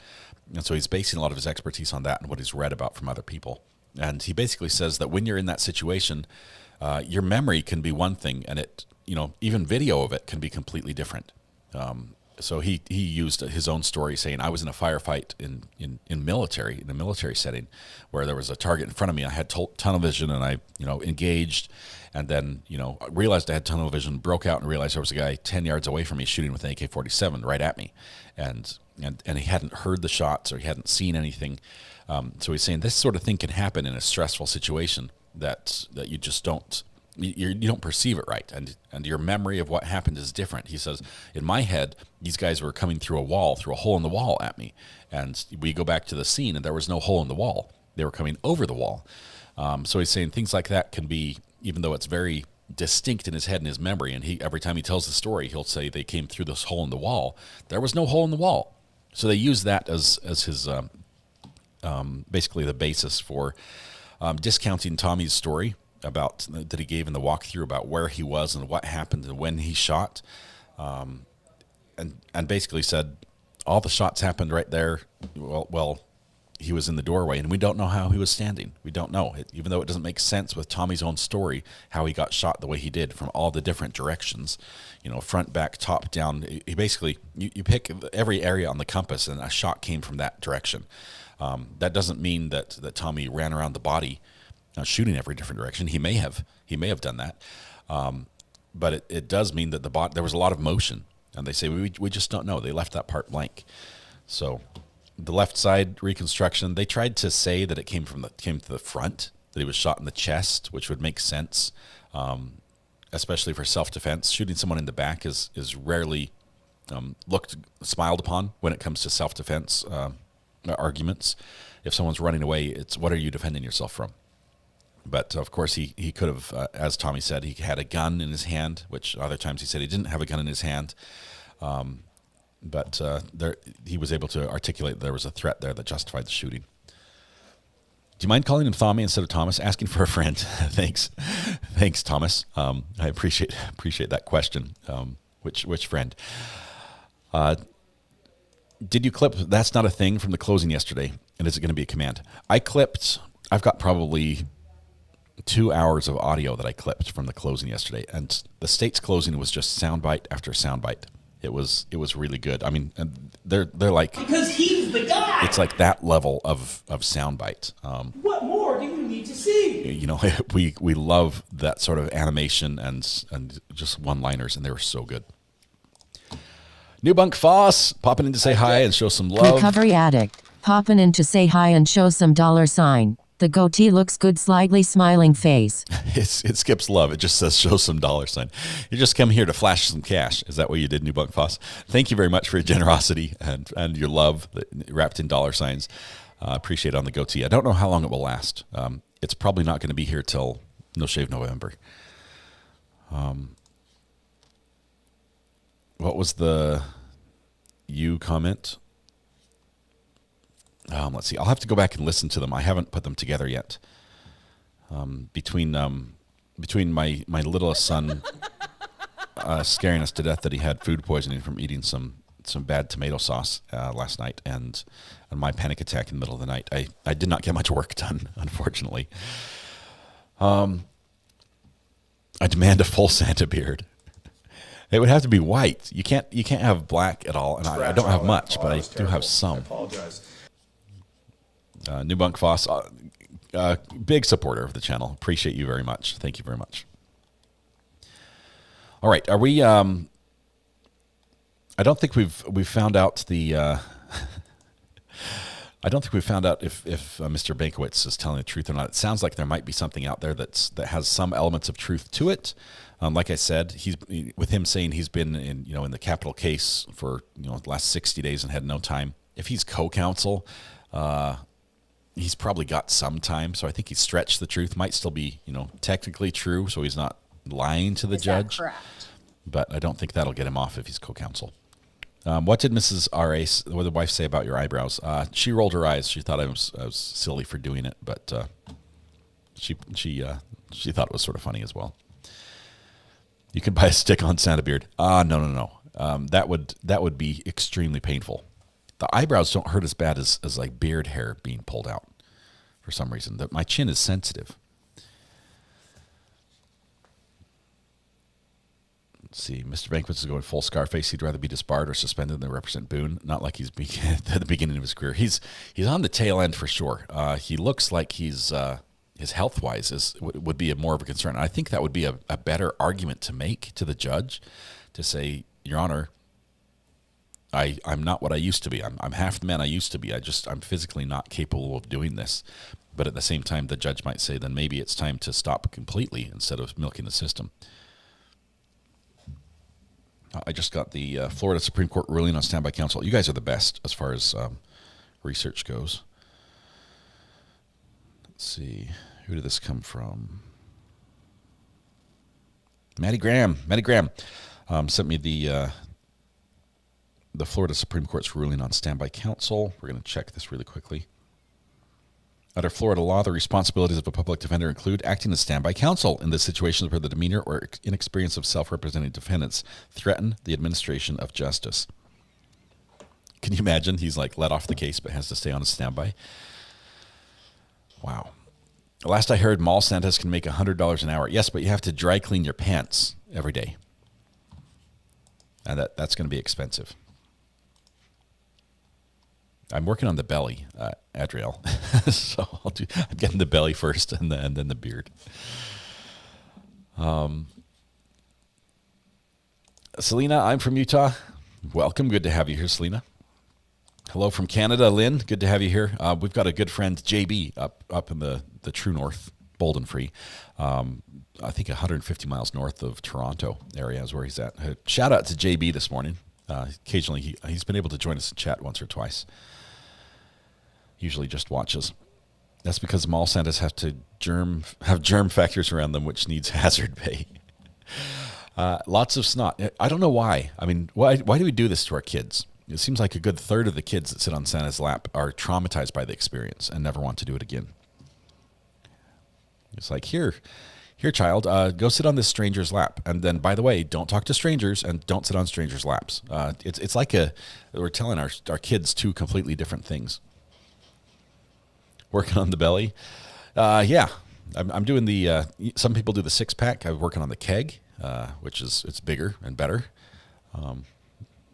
Speaker 3: And so he's basing a lot of his expertise on that and what he's read about from other people. And he basically says that when you're in that situation, your memory can be one thing, and even video of it can be completely different. So he used his own story, saying, I was in a firefight in a military setting where there was a target in front of me. I had tunnel vision, and I engaged, and then realized I had tunnel vision, broke out, and realized there was a guy 10 yards away from me shooting with an AK-47 right at me, and he hadn't heard the shots or he hadn't seen anything. So he's saying this sort of thing can happen in a stressful situation that you just don't. You don't perceive it right, and your memory of what happened is different. He says, in my head, these guys were coming through a hole in the wall at me, and we go back to the scene, and there was no hole in the wall. They were coming over the wall. So he's saying things like that can be, even though it's very distinct in his head and his memory, and every time he tells the story, he'll say they came through this hole in the wall. There was no hole in the wall. So they use that as his basically the basis for discounting Tommy's story about that he gave in the walkthrough about where he was and what happened and when he shot, and basically said all the shots happened right there. Well, he was in the doorway, and we don't know how he was standing. We don't know, even though it doesn't make sense with Tommy's own story, how he got shot the way he did from all the different directions, front, back, top, down. He basically, you pick every area on the compass, and a shot came from that direction. That doesn't mean that Tommy ran around the body shooting every different direction. He may have done that. But it does mean that there was a lot of motion, and they say we just don't know. They left that part blank. So the left side reconstruction, they tried to say that it came to the front, that he was shot in the chest, which would make sense, especially for self-defense. Shooting someone in the back is rarely smiled upon when it comes to self-defense arguments. If someone's running away, it's what are you defending yourself from? But, of course, he could have, as Tommy said, he had a gun in his hand, which other times he said he didn't have a gun in his hand. But he was able to articulate there was a threat there that justified the shooting. Do you mind calling him Tommy instead of Thomas? Asking for a friend. Thanks, Thomas. I appreciate that question. Which friend? Did you clip "That's Not a Thing" from the closing yesterday? And is it going to be a command? I've got probably 2 hours of audio that I clipped from the closing yesterday, and the state's closing was just soundbite after soundbite. It was really good. I mean, and they're like,
Speaker 2: because he's the guy.
Speaker 3: It's like that level of soundbite.
Speaker 2: What more do you need to see?
Speaker 3: We love that sort of animation and just one-liners, and they were so good. New Bunk Foss popping in to say hi and show some love.
Speaker 10: Recovery Addict popping in to say hi and show some $sign. The goatee looks good, slightly smiling face.
Speaker 3: It skips love. It just says show some $sign. You just come here to flash some cash. Is that what you did, New Bunk Foss? Thank you very much for your generosity and your love wrapped in $signs. Appreciate it on the goatee. I don't know how long it will last. It's probably not going to be here till No Shave November. What was the comment? Let's see. I'll have to go back and listen to them. I haven't put them together yet. Between my littlest son scaring us to death that he had food poisoning from eating some bad tomato sauce last night, and my panic attack in the middle of the night, I did not get much work done, unfortunately. I demand a full Santa beard. It would have to be white. You can't have black at all, and I don't have much, but I do have some.
Speaker 9: I apologize.
Speaker 3: New Bunk Foss, big supporter of the channel. Appreciate you very much. Thank you very much. All right, are we? I don't think we've found out the. I don't think we've found out if Mr. Bankowitz is telling the truth or not. It sounds like there might be something out there that has some elements of truth to it. Like I said, with him saying he's been in the capital case for the last 60 days and had no time. If he's co-counsel, he's probably got some time. So I think he stretched the truth. Might still be technically true, so he's not lying to the judge.
Speaker 15: Correct?
Speaker 3: But I don't think that'll get him off if he's co-counsel. What did Mrs. R.A., what did the wife say about your eyebrows? She rolled her eyes. She thought I was silly for doing it, but she thought it was sort of funny as well. You can buy a stick-on Santa beard. No. That would be extremely painful. The eyebrows don't hurt as bad as like beard hair being pulled out for some reason. My chin is sensitive. Let's see, Mr. Bankwitz is going full Scarface. He'd rather be disbarred or suspended than represent Boone. Not like he's at the beginning of his career. He's on the tail end for sure. He looks like he's his health-wise would be more of a concern. I think that would be a better argument to make to the judge, to say, Your Honor, I'm not what I used to be. I'm half the man I used to be. I'm physically not capable of doing this. But at the same time, the judge might say, then maybe it's time to stop completely instead of milking the system. I just got the Florida Supreme Court ruling on standby counsel. You guys are the best as far as research goes. Let's see. Who did this come from? Maddie Graham. Maddie Graham sent me the Florida Supreme Court's ruling on standby counsel. We're going to check this really quickly. Under Florida law, the responsibilities of a public defender include acting as standby counsel in the situations where the demeanor or inexperience of self-representing defendants threaten the administration of justice. Can you imagine? He's like let off the case, but has to stay on a standby. Wow. Last I heard, mall Santas can make $100 an hour. Yes, but you have to dry clean your pants every day. And that's going to be expensive. I'm working on the belly, Adriel. So I'm getting the belly first and then the beard. Selena, I'm from Utah. Welcome. Good to have you here, Selena. Hello from Canada, Lynn. Good to have you here. We've got a good friend, JB, up in the true north, Bolden Free. I think 150 miles north of Toronto area is where he's at. Shout out to JB this morning. Occasionally, he's been able to join us in chat once or twice. Usually just watches. That's because mall Santas have germ factors around them, which needs hazard pay. Lots of snot. I don't know why. I mean, why do we do this to our kids? It seems like a good third of the kids that sit on Santa's lap are traumatized by the experience and never want to do it again. It's like, here, child, go sit on this stranger's lap. And then, by the way, don't talk to strangers and don't sit on strangers' laps. It's like we're telling our kids two completely different things. Working on the belly. Yeah, I'm doing some people do the 6-pack. I'm working on the keg, which it's bigger and better.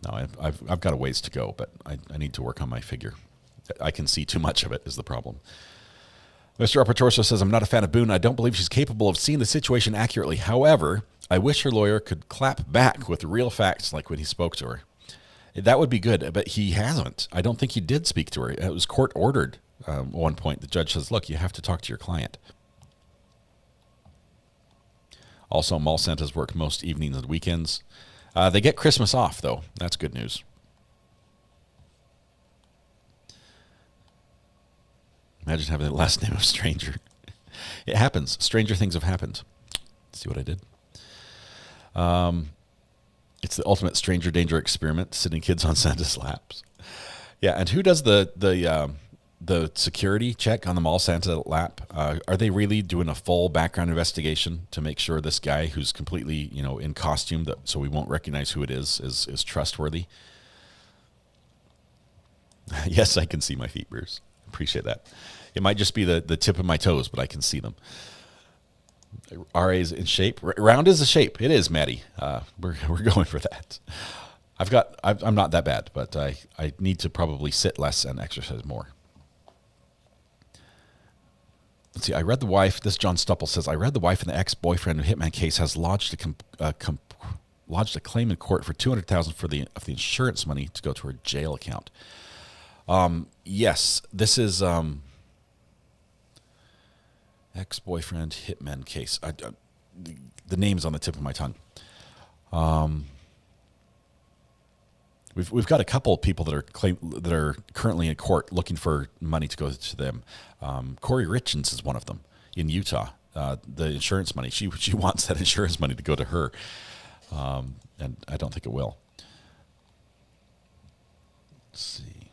Speaker 3: No, I've got a ways to go, but I need to work on my figure. I can see too much of it is the problem. Mr. Upper Torso says, I'm not a fan of Boone. I don't believe she's capable of seeing the situation accurately. However, I wish her lawyer could clap back with real facts like when he spoke to her. That would be good, but he hasn't. I don't think he did speak to her. It was court ordered. At one point, the judge says, look, you have to talk to your client. Also, mall Santas work most evenings and weekends. They get Christmas off, though. That's good news. Imagine having the last name of stranger. It happens. Stranger things have happened. See what I did? It's the ultimate stranger danger experiment, sitting kids on Santa's laps. Yeah, and who does the security check on the mall Santa lap? Are they really doing a full background investigation to make sure this guy who's completely, in costume, so we won't recognize who it is trustworthy? Yes, I can see my feet, Bruce. Appreciate that. It might just be the tip of my toes, but I can see them. RA is in shape. Round is a shape. It is, Maddie. We're going for that. I'm not that bad, but I need to probably sit less and exercise more. Let's see. I read the wife. This John Stupple says, I read the wife and the ex-boyfriend of Hitman case has lodged a claim in court for $200,000 for the insurance money to go to her jail account. Yes, this is ex-boyfriend Hitman case. The name's on the tip of my tongue. We've got a couple of people that are currently in court looking for money to go to them. Corey Richens is one of them in Utah. The insurance money, she wants that insurance money to go to her, and I don't think it will. Let's see.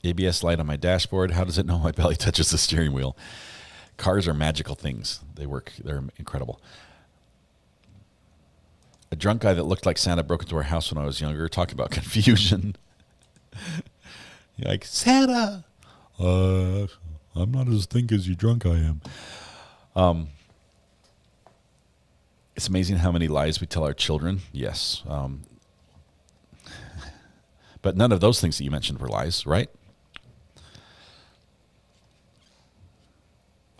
Speaker 3: ABS light on my dashboard. How does it know my belly touches the steering wheel? Cars are magical things. They work. They're incredible. A drunk guy that looked like Santa broke into our house when I was younger. Talking about confusion. You're like, Santa! I'm not as think as you drunk I am. It's amazing how many lies we tell our children. Yes. But none of those things that you mentioned were lies, right?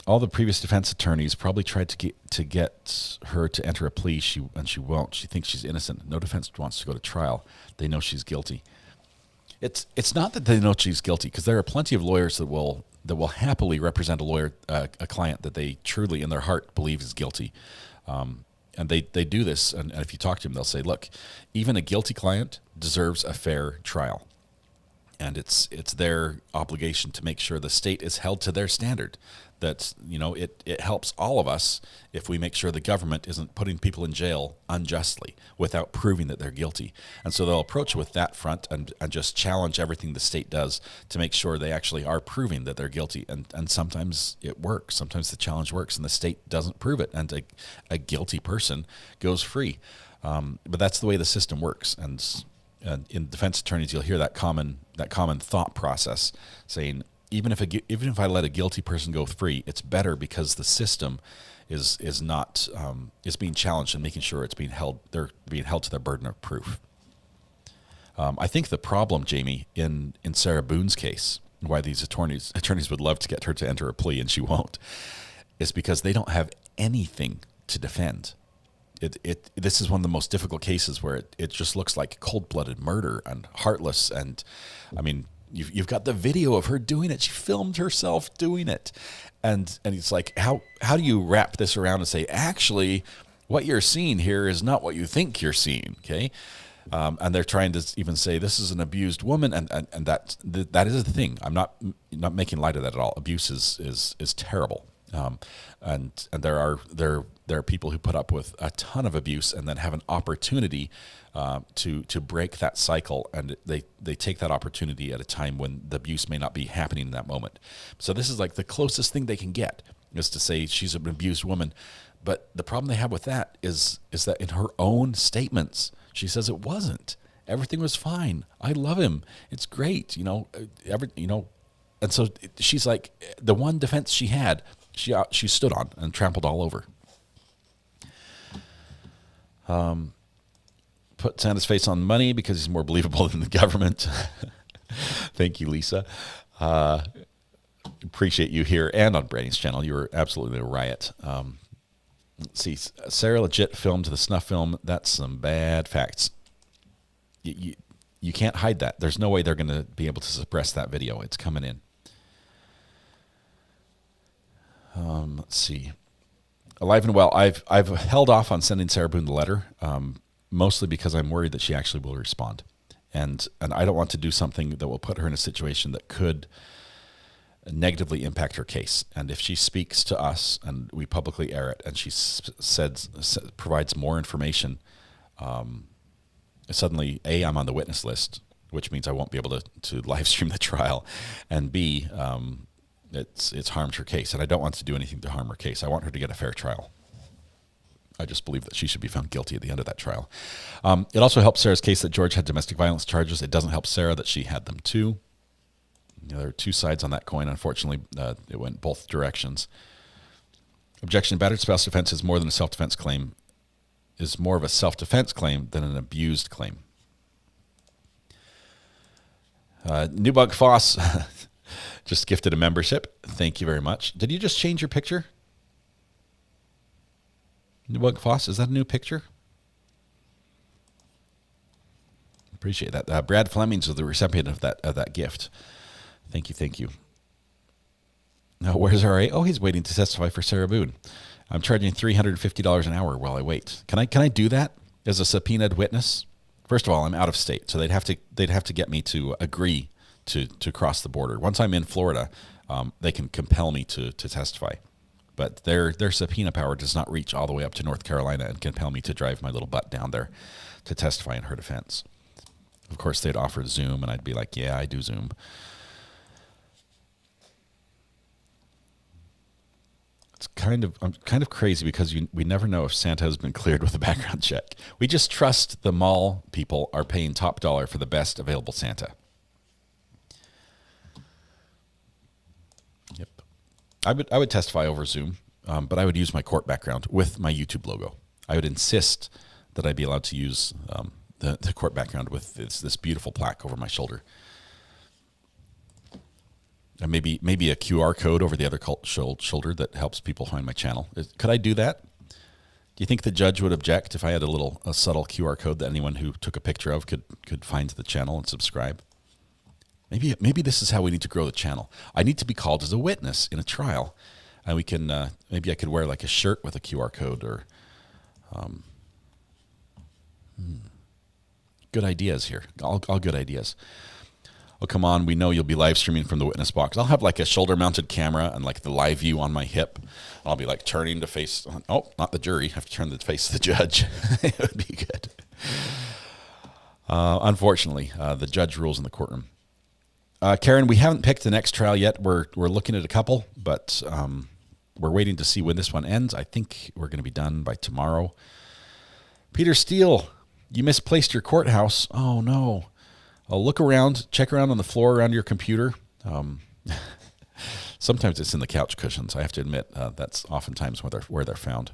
Speaker 3: All the previous defense attorneys probably tried to get her to enter a plea, and she won't. She thinks she's innocent. No defense wants to go to trial. They know she's guilty. It's not that they know she's guilty, because there are plenty of lawyers that will happily represent a client that they truly in their heart believe is guilty, and they do this. And if you talk to them, they'll say, "Look, even a guilty client deserves a fair trial." And it's their obligation to make sure the state is held to their standard. That, it helps all of us if we make sure the government isn't putting people in jail unjustly without proving that they're guilty. And so they'll approach with that front and just challenge everything the state does to make sure they actually are proving that they're guilty. And sometimes it works. Sometimes the challenge works and the state doesn't prove it. And a guilty person goes free. But that's the way the system works. And in defense attorneys, you'll hear that common thought process saying, even if I let a guilty person go free, it's better because the system is being challenged and making sure they're being held to their burden of proof. I think the problem, Jamie, in Sarah Boone's case, why these attorneys would love to get her to enter a plea and she won't, is because they don't have anything to defend. This is one of the most difficult cases where it just looks like cold-blooded murder and heartless. And I mean, you've got the video of her doing it. She filmed herself doing it, and it's like, how do you wrap this around and say, actually, what you're seeing here is not what you think you're seeing? Okay. And they're trying to even say this is an abused woman, and that is the thing. I'm not making light of that at all. Abuse is terrible, and there are people who put up with a ton of abuse and then have an opportunity to break that cycle, and they take that opportunity at a time when the abuse may not be happening in that moment. So this is like the closest thing they can get, is to say she's an abused woman. But the problem they have with that is that in her own statements, she says it wasn't. Everything was fine. I love him. It's great. And so she's like, the one defense she had, she stood on and trampled all over. Put Santa's face on money because he's more believable than the government. Thank you, Lisa. Appreciate you here and on Brady's channel. You were absolutely a riot. Let's see. Sarah legit filmed the snuff film. That's some bad facts. You can't hide that. There's no way they're going to be able to suppress that video. It's coming in. Let's see. Alive and well. I've held off on sending Sarah Boone the letter, mostly because I'm worried that she actually will respond, and I don't want to do something that will put her in a situation that could negatively impact her case. And if she speaks to us and we publicly air it, and she provides more information, suddenly, A, I'm on the witness list, which means I won't be able to live stream the trial, and B, it's harmed her case, and I don't want to do anything to harm her case. I want her to get a fair trial. I just believe that she should be found guilty at the end of that trial. It also helps Sarah's case that George had domestic violence charges. It doesn't help Sarah that she had them too. There are two sides on that coin. Unfortunately, it went both directions. Objection: battered spouse defense is more than a self-defense claim. Is more of a self-defense claim than an abused claim. Newbug Foss just gifted a membership. Thank you very much. Did you just change your picture? Newbug Foss, is that a new picture? Appreciate that. Brad Fleming's the recipient of that gift. Thank you. Now, where's RA? Oh, he's waiting to testify for Sarah Boone. I'm charging $350 an hour while I wait. Can I do that as a subpoenaed witness? First of all, I'm out of state, so they'd have to get me to agree to cross the border. Once I'm in Florida, they can compel me to testify. But their subpoena power does not reach all the way up to North Carolina and compel me to drive my little butt down there to testify in her defense. Of course, they'd offer Zoom, and I'd be like, yeah, I do Zoom. I'm kind of crazy because we never know if Santa has been cleared with a background check. We just trust the mall people are paying top dollar for the best available Santa. Yep. I would testify over Zoom, but I would use my court background with my YouTube logo. I would insist that I be allowed to use the court background with this beautiful plaque over my shoulder. And maybe a QR code over the other shoulder that helps people find my channel. Could I do that? Do you think the judge would object if I had a subtle QR code that anyone who took a picture of could find the channel and subscribe? Maybe this is how we need to grow the channel. I need to be called as a witness in a trial, and we can maybe I could wear like a shirt with a QR code or. Good ideas here. All good ideas. Oh, come on. We know you'll be live streaming from the witness box. I'll have like a shoulder mounted camera and like the live view on my hip. I'll be like turning to face, oh, not the jury. I have to turn to face the judge. It would be good. Unfortunately, the judge rules in the courtroom. Karen, we haven't picked the next trial yet. We're looking at a couple, but we're waiting to see when this one ends. I think we're going to be done by tomorrow. Peter Steele, you misplaced your courthouse. Oh, no. I'll look around, check around on the floor around your computer. Sometimes it's in the couch cushions. I have to admit, that's oftentimes where they're found.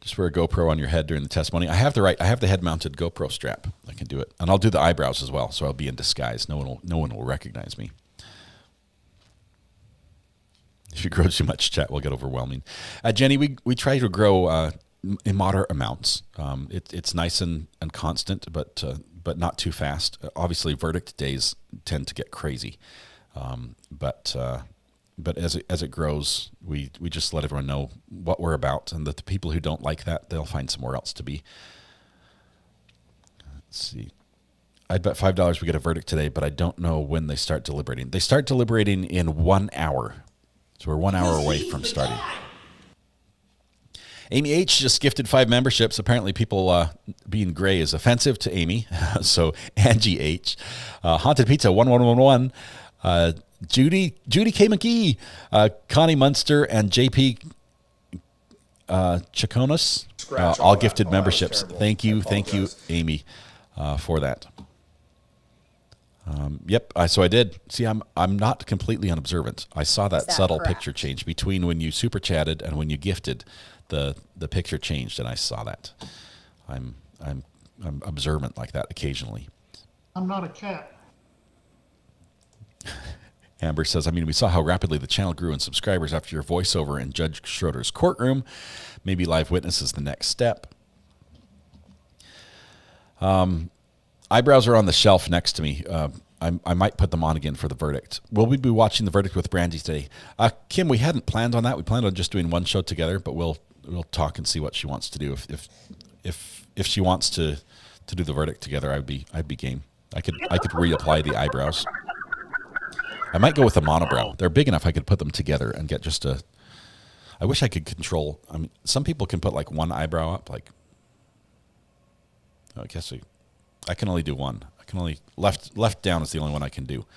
Speaker 3: Just wear a GoPro on your head during the testimony. I have the head-mounted GoPro strap. I can do it, and I'll do the eyebrows as well. So I'll be in disguise. No one will recognize me. If you grow too much, chat will get overwhelming. Jenny, we try to grow in moderate amounts. It's nice and constant, but not too fast. Obviously, verdict days tend to get crazy, but as it grows, we just let everyone know what we're about, and that the people who don't like that, they'll find somewhere else to be. Let's see. I'd bet $5 we get a verdict today, but I don't know when they start deliberating. They start deliberating in 1 hour. So we're 1 hour away from starting. Amy H. just gifted 5 memberships. Apparently people being gray is offensive to Amy. So Angie H. Haunted Pizza 1111. Judy K. McGee. Connie Munster and JP Chaconis. All gifted memberships. Thank you, Amy, for that. Yep. So I did. See, I'm not completely unobservant. I saw that subtle picture change between when you super chatted and when you gifted. The picture changed, and I saw that. I'm observant like that occasionally.
Speaker 6: I'm not a cat.
Speaker 3: Amber says, we saw how rapidly the channel grew in subscribers after your voiceover in Judge Schroeder's courtroom. Maybe live witness is the next step. Eyebrows are on the shelf next to me. I might put them on again for the verdict. Will we be watching the verdict with Brandy today? Kim, we hadn't planned on that. We planned on just doing one show together, but we'll talk and see what she wants to do. If she wants to do the verdict together, I'd be game. I could reapply the eyebrows. I might go with a monobrow. They're big enough I could put them together and get just a. I wish I could control. Some people can put like one eyebrow up. Like, I guess I can only do one. I can only left down is the only one I can do.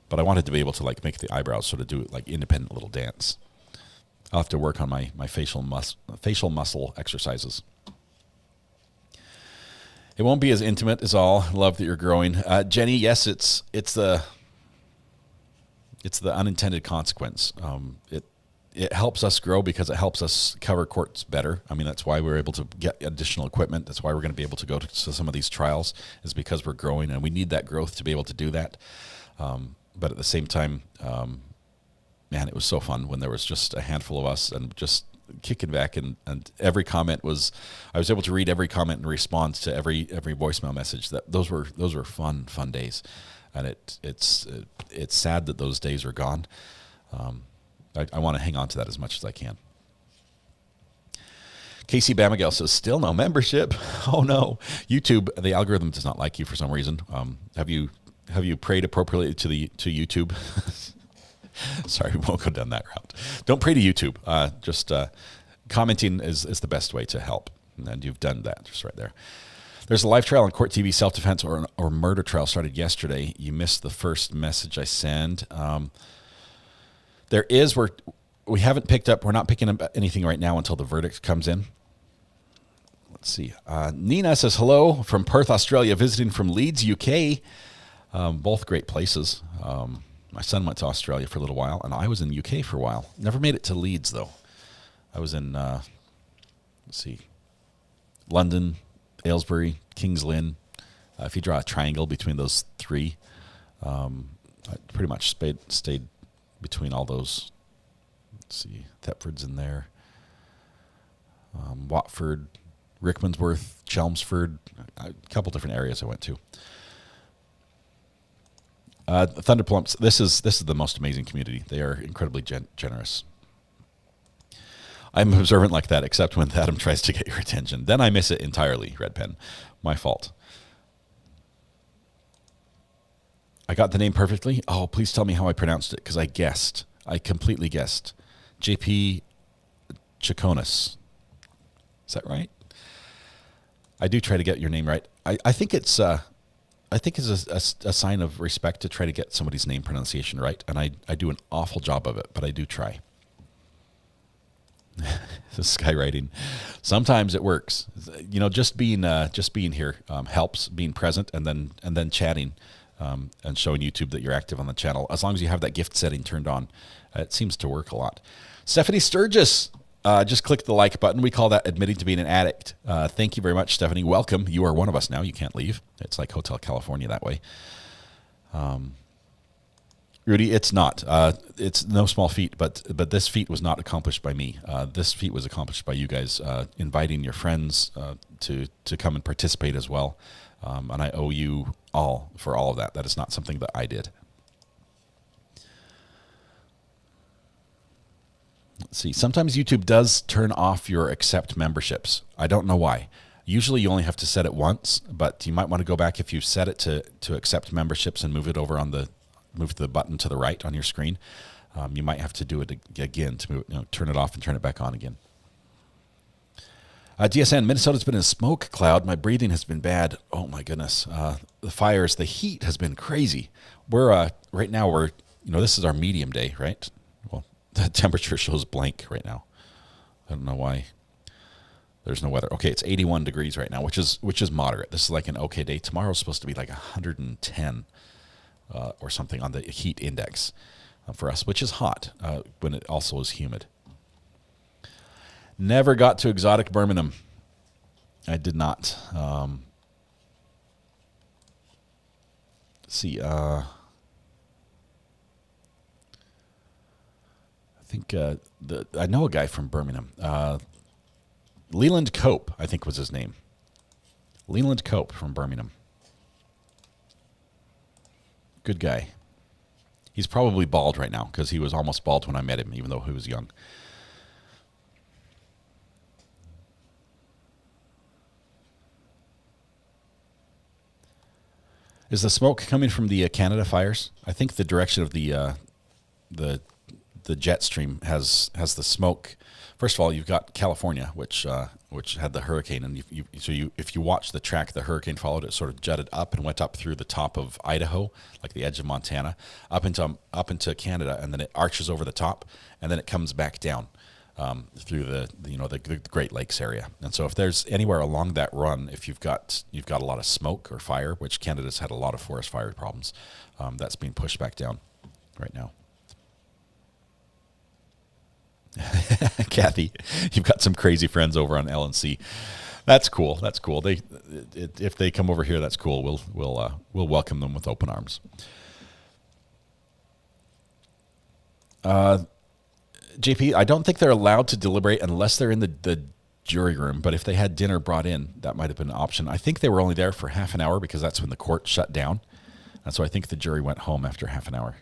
Speaker 3: But I wanted to be able to like make the eyebrows sort of do like independent little dance. I'll have to work on my facial muscle exercises. It won't be as intimate as all. Love that you're growing, Jenny. Yes, it's the unintended consequence. It helps us grow because it helps us cover courts better. That's why we're able to get additional equipment. That's why we're going to be able to go to some of these trials, is because we're growing, and we need that growth to be able to do that. But at the same time, man, it was so fun when there was just a handful of us and just kicking back, and every comment was, I was able to read every comment and respond to every voicemail message. Those were fun days, and it's sad that those days are gone. I want to hang on to that as much as I can. Casey Bamigel says, still no membership. Oh no. YouTube, the algorithm does not like you for some reason. Have you prayed appropriately to YouTube? Sorry, we won't go down that route. Don't pray to YouTube. Just commenting is the best way to help. And you've done that just right there. There's a live trial on Court TV, self-defense or murder trial started yesterday. You missed the first message I sent. We haven't picked up, we're not picking up anything right now until the verdict comes in. Let's see. Nina says, hello from Perth, Australia, visiting from Leeds, UK. Both great places. My son went to Australia for a little while, and I was in the UK for a while. Never made it to Leeds, though. I was in, London, Aylesbury, Kings Lynn. If you draw a triangle between those three, I pretty much stayed between all those. Let's see, Thetford's in there. Watford, Rickmansworth, Chelmsford, a couple different areas I went to. Thunderplumps, this is the most amazing community. They are incredibly generous. I'm observant like that, except when Adam tries to get your attention. Then I miss it entirely, Red Pen. My fault. I got the name perfectly. Oh, please tell me how I pronounced it, because I guessed. I completely guessed. JP Chaconis. Is that right? I do try to get your name right. I think it's a sign of respect to try to get somebody's name pronunciation right, and I do an awful job of it, but I do try. Skywriting. Sometimes it works. You know, just being here helps. Being present and then chatting and showing YouTube that you're active on the channel. As long as you have that gift setting turned on, it seems to work a lot. Stephanie Sturgis just clicked the like button. We call that admitting to being an addict. Thank you very much, Stephanie. Welcome. You are one of us now. You can't leave. It's like Hotel California that way. Rudy, it's not. It's no small feat, but this feat was not accomplished by me. This feat was accomplished by you guys inviting your friends to come and participate as well. And I owe you all for all of that. That is not something that I did. Let's see. Sometimes YouTube does turn off your accept memberships. I don't know why. Usually you only have to set it once, but you might want to go back if you set it to accept memberships and move it over on move the button to the right on your screen. You might have to do it again to turn it off and turn it back on again. DSN, Minnesota's been in a smoke cloud. My breathing has been bad. Oh my goodness. The fires, the heat has been crazy. We're right now this is our medium day, right? Well, the temperature shows blank right now. I don't know why there's no weather. Okay, it's 81 degrees right now, which is moderate. This is like an okay day. Tomorrow's supposed to be like 110 or something on the heat index for us, which is hot when it also is humid. Never got to exotic Birmingham. I did not. Let's see. I think I know a guy from Birmingham. Leland Cope, I think was his name. Leland Cope from Birmingham. Good guy. He's probably bald right now because he was almost bald when I met him, even though he was young. Is the smoke coming from the Canada fires? I think the direction of the jet stream has the smoke. First of all, you've got California, which had the hurricane, and if you watch the track the hurricane followed, it sort of jutted up and went up through the top of Idaho, like the edge of Montana, up into Canada, and then it arches over the top, and then it comes back down through the Great Lakes area. And so if there's anywhere along that run, if you've got a lot of smoke or fire, which Canada's had a lot of forest fire problems, that's being pushed back down right now. Kathy, you've got some crazy friends over on LNC. That's cool. That's cool. If they come over here, that's cool. We'll welcome them with open arms. JP, I don't think they're allowed to deliberate unless they're in the jury room. But if they had dinner brought in, that might have been an option. I think they were only there for half an hour because that's when the court shut down, and so I think the jury went home after half an hour.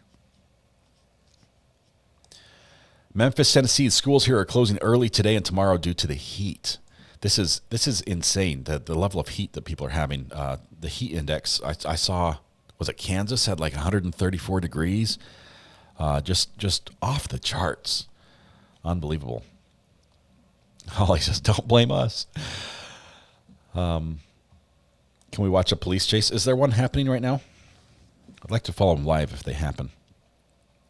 Speaker 3: Memphis, Tennessee, schools here are closing early today and tomorrow due to the heat. This is insane, the level of heat that people are having. The heat index, I saw, was it Kansas had like 134 degrees? Just off the charts. Unbelievable. Holly says, don't blame us. Can we watch a police chase? Is there one happening right now? I'd like to follow them live if they happen.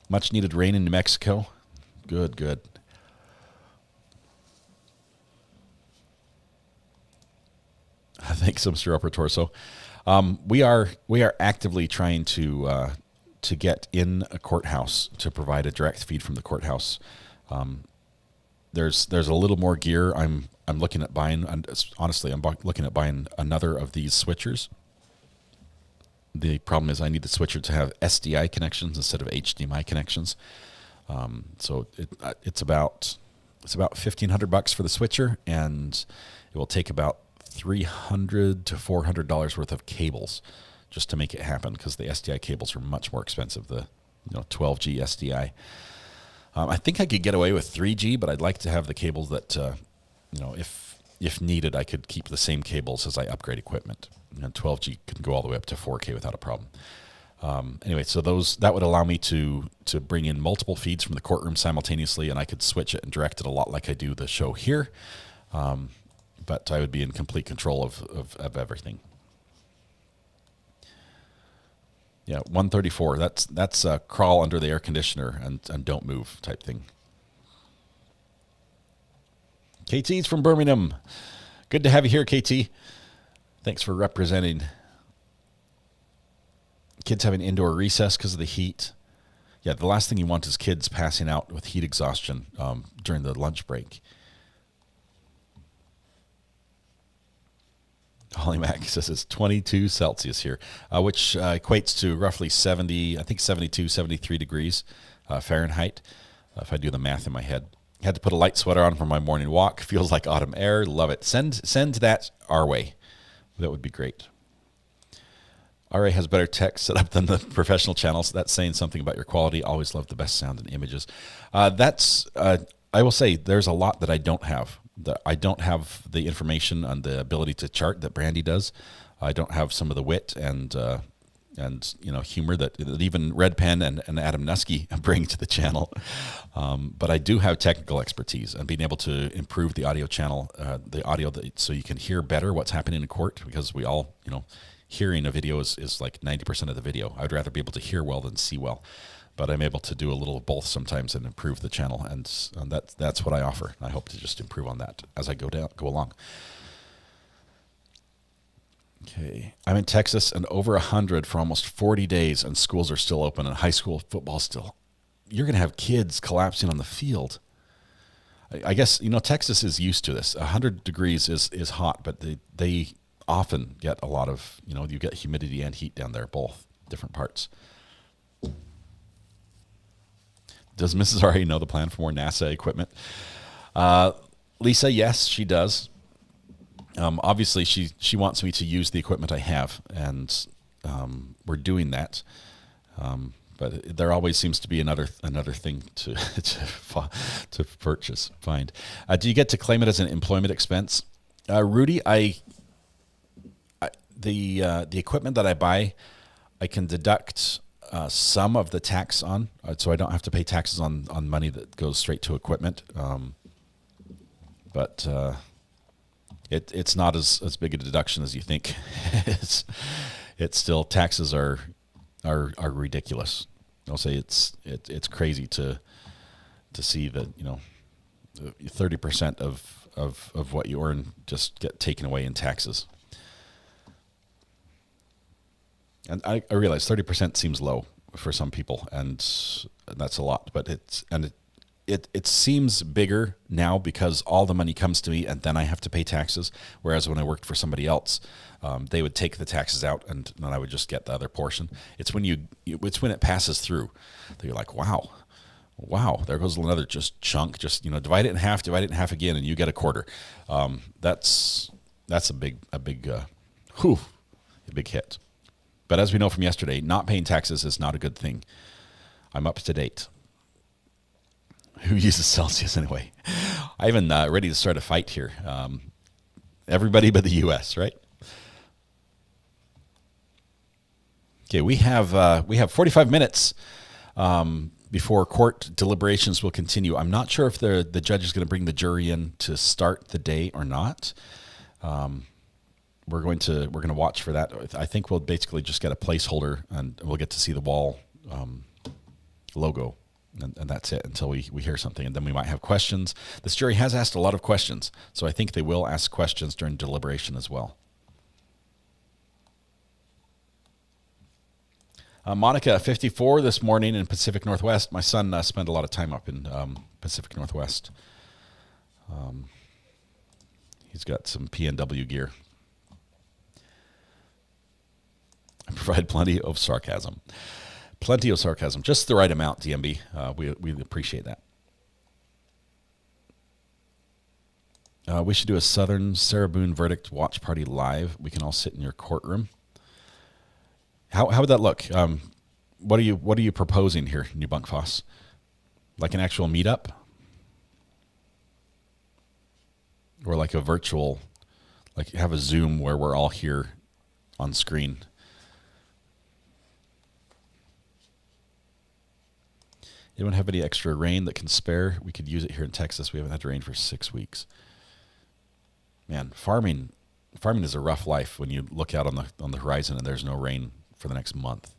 Speaker 3: Much needed rain in New Mexico. Good. Thanks, Mr. Upper Torso. We are actively trying to get in a courthouse to provide a direct feed from the courthouse. There's a little more gear. I'm looking at buying. Honestly, I'm looking at buying another of these switchers. The problem is I need the switcher to have SDI connections instead of HDMI connections. So it's about $1,500 for the switcher, and it will take about $300 to $400 worth of cables just to make it happen, because the SDI cables are much more expensive. The 12G SDI. I think I could get away with 3G, but I'd like to have the cables that if needed, I could keep the same cables as I upgrade equipment. And 12G can go all the way up to 4K without a problem. Anyway, so that would allow me to bring in multiple feeds from the courtroom simultaneously, and I could switch it and direct it a lot like I do the show here. But I would be in complete control of everything. Yeah, 134. That's a crawl under the air conditioner and don't move type thing. KT's from Birmingham. Good to have you here, KT. Thanks for representing. Kids having indoor recess because of the heat. Yeah, the last thing you want is kids passing out with heat exhaustion during the lunch break. Holly Mac says it's 22 Celsius here, which equates to roughly 70, I think 72, 73 degrees Fahrenheit, if I do the math in my head. Had to put a light sweater on for my morning walk. Feels like autumn air. Love it. Send that our way. That would be great. RA has better tech set up than the professional channels. That's saying something about your quality. Always love the best sound and images. I will say there's a lot that I don't have. I don't have the information on the ability to chart that Brandy does. I don't have some of the wit and humor that even Red Pen and Adam Nusky bring to the channel. But I do have technical expertise and being able to improve the audio channel, so you can hear better what's happening in court, because we all, hearing a video is like 90% of the video. I'd rather be able to hear well than see well. But I'm able to do a little of both sometimes and improve the channel, and that's what I offer. I hope to just improve on that as I go along. Okay, I'm in Texas and over 100 for almost 40 days, and schools are still open and high school football still. You're going to have kids collapsing on the field. I guess Texas is used to this. 100 degrees is hot, but they often get a lot of you get humidity and heat down there, both different parts. Does Mrs. RA know the plan for more NASA equipment? Lisa, yes, she does. Obviously, she wants me to use the equipment I have, and we're doing that. But there always seems to be another thing to purchase, find. Do you get to claim it as an employment expense? Rudy, the equipment that I buy, I can deduct some of the tax on, so I don't have to pay taxes on money that goes straight to equipment. But it's not as big a deduction as you think. It's still, taxes are ridiculous. I'll say it's crazy to see that 30% of what you earn just get taken away in taxes. And I realize 30% seems low for some people, and that's a lot. But it seems bigger now because all the money comes to me, and then I have to pay taxes. Whereas when I worked for somebody else, they would take the taxes out, and then I would just get the other portion. It's when it passes through that you're like, wow, there goes another just chunk. Just divide it in half again, and you get a quarter. That's a big hit. But as we know from yesterday, not paying taxes is not a good thing. I'm up to date. Who uses Celsius anyway? I'm even ready to start a fight here. Everybody but the U.S., right? Okay, we have 45 minutes before court deliberations will continue. I'm not sure if the judge is going to bring the jury in to start the day or not. We're going to watch for that. I think we'll basically just get a placeholder, and we'll get to see the wall logo, and that's it until we hear something, and then we might have questions. This jury has asked a lot of questions, so I think they will ask questions during deliberation as well. Monica, 54 this morning in Pacific Northwest. My son spent a lot of time up in Pacific Northwest. He's got some PNW gear. I provide plenty of sarcasm. Just the right amount, DMB. We appreciate that. We should do a Southern Sarah Boone verdict watch party live. We can all sit in your courtroom. How would that look? What are you proposing here, New Bunkfoss? Like an actual meetup? Or like a virtual, like have a Zoom where we're all here on screen? Anyone have any extra rain that can spare? We could use it here in Texas. We haven't had rain for 6 weeks. Man, farming is a rough life when you look out on the horizon and there's no rain for the next month.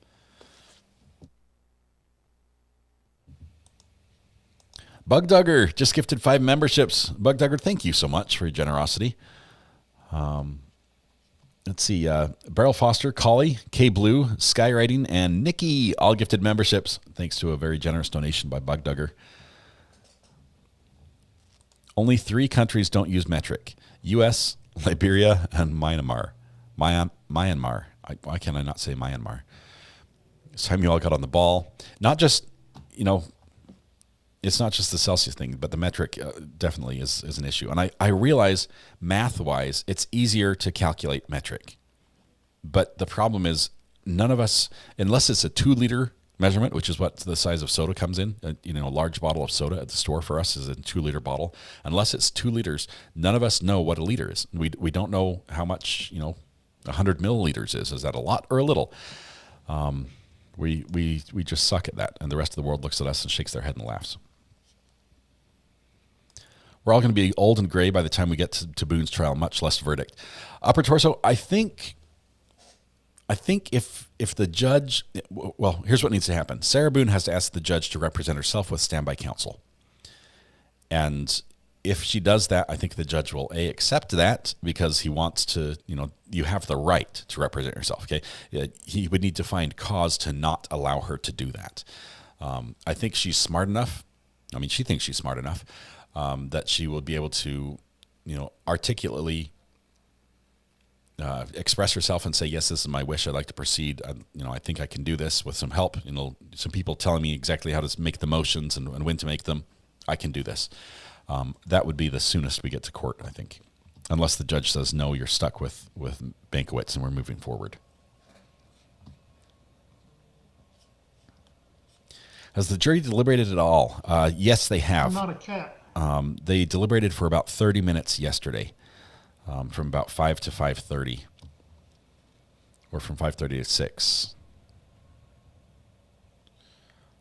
Speaker 3: Bug Dugger just gifted 5 memberships. Bug Dugger, thank you so much for your generosity. Let's see. Beryl Foster, Collie, K Blue, Skywriting, and Nikki all gifted memberships thanks to a very generous donation by Bug Dugger. Only 3 countries don't use metric: U.S., Liberia, and Myanmar. Myanmar. Why can't I not say Myanmar? It's time you all got on the ball. Not just, it's not just the Celsius thing, but the metric definitely is an issue. And I realize math-wise, it's easier to calculate metric. But the problem is none of us, unless it's a 2-liter measurement, which is what the size of soda comes in, a large bottle of soda at the store for us is a 2-liter bottle. Unless it's 2 liters, none of us know what a liter is. We don't know how much, 100 milliliters is. Is that a lot or a little? We just suck at that, and the rest of the world looks at us and shakes their head and laughs. We're all going to be old and gray by the time we get to Boone's trial, much less verdict. Upper torso, I think if the judge, well, here's what needs to happen. Sarah Boone has to ask the judge to represent herself with standby counsel. And if she does that, I think the judge will accept that because he wants to, you have the right to represent yourself. Okay. He would need to find cause to not allow her to do that. I think she's smart enough. I mean, she thinks she's smart enough that she will be able to, articulately express herself and say, yes, this is my wish. I'd like to proceed. I think I can do this with some help. Some people telling me exactly how to make the motions and when to make them. I can do this. That would be the soonest we get to court, I think, unless the judge says, no, you're stuck with Bankowitz and we're moving forward. Has the jury deliberated at all? Yes, they have.
Speaker 6: I'm not a cat.
Speaker 3: They deliberated for about 30 minutes yesterday, from about 5 to 5:30, or from 5:30 to 6.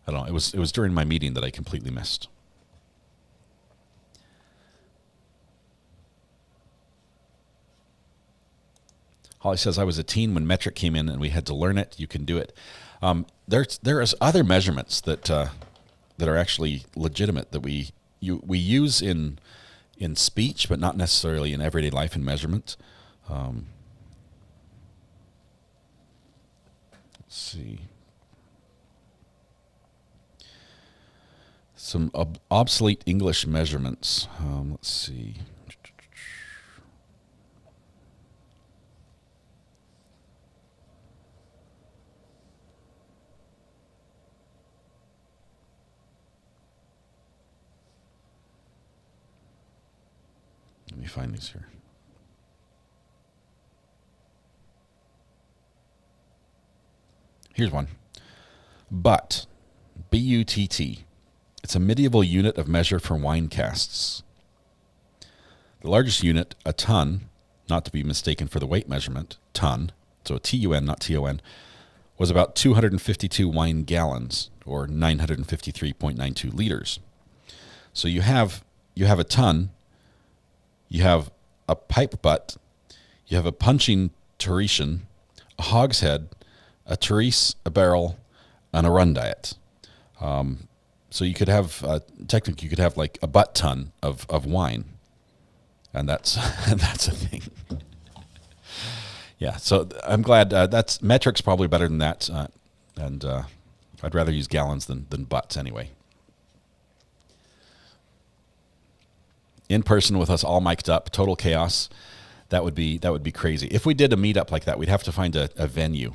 Speaker 3: I don't know. It was during my meeting that I completely missed. Holly says, I was a teen when metric came in and we had to learn it. You can do it. There's other measurements that are actually legitimate that we use in speech, but not necessarily in everyday life in measurement. Let's see. Some obsolete English measurements. Let's see. Let me find these here. Here's one. Butt. B-U-T-T. It's a medieval unit of measure for wine casks. The largest unit, a ton, not to be mistaken for the weight measurement, ton, so a T-U-N, not T-O-N, was about 252 wine gallons, or 953.92 liters. So you have a ton. You have a pipe butt, you have a punching Teresian, a hogshead, a Therese, a barrel, and a run diet. So you could have, technically you could have like a butt ton of wine. And that's that's a thing. Yeah, so I'm glad that's metric's probably better than that. And I'd rather use gallons than butts anyway. In person with us all mic'd up, total chaos. That would be crazy. If we did a meetup like that, we'd have to find a venue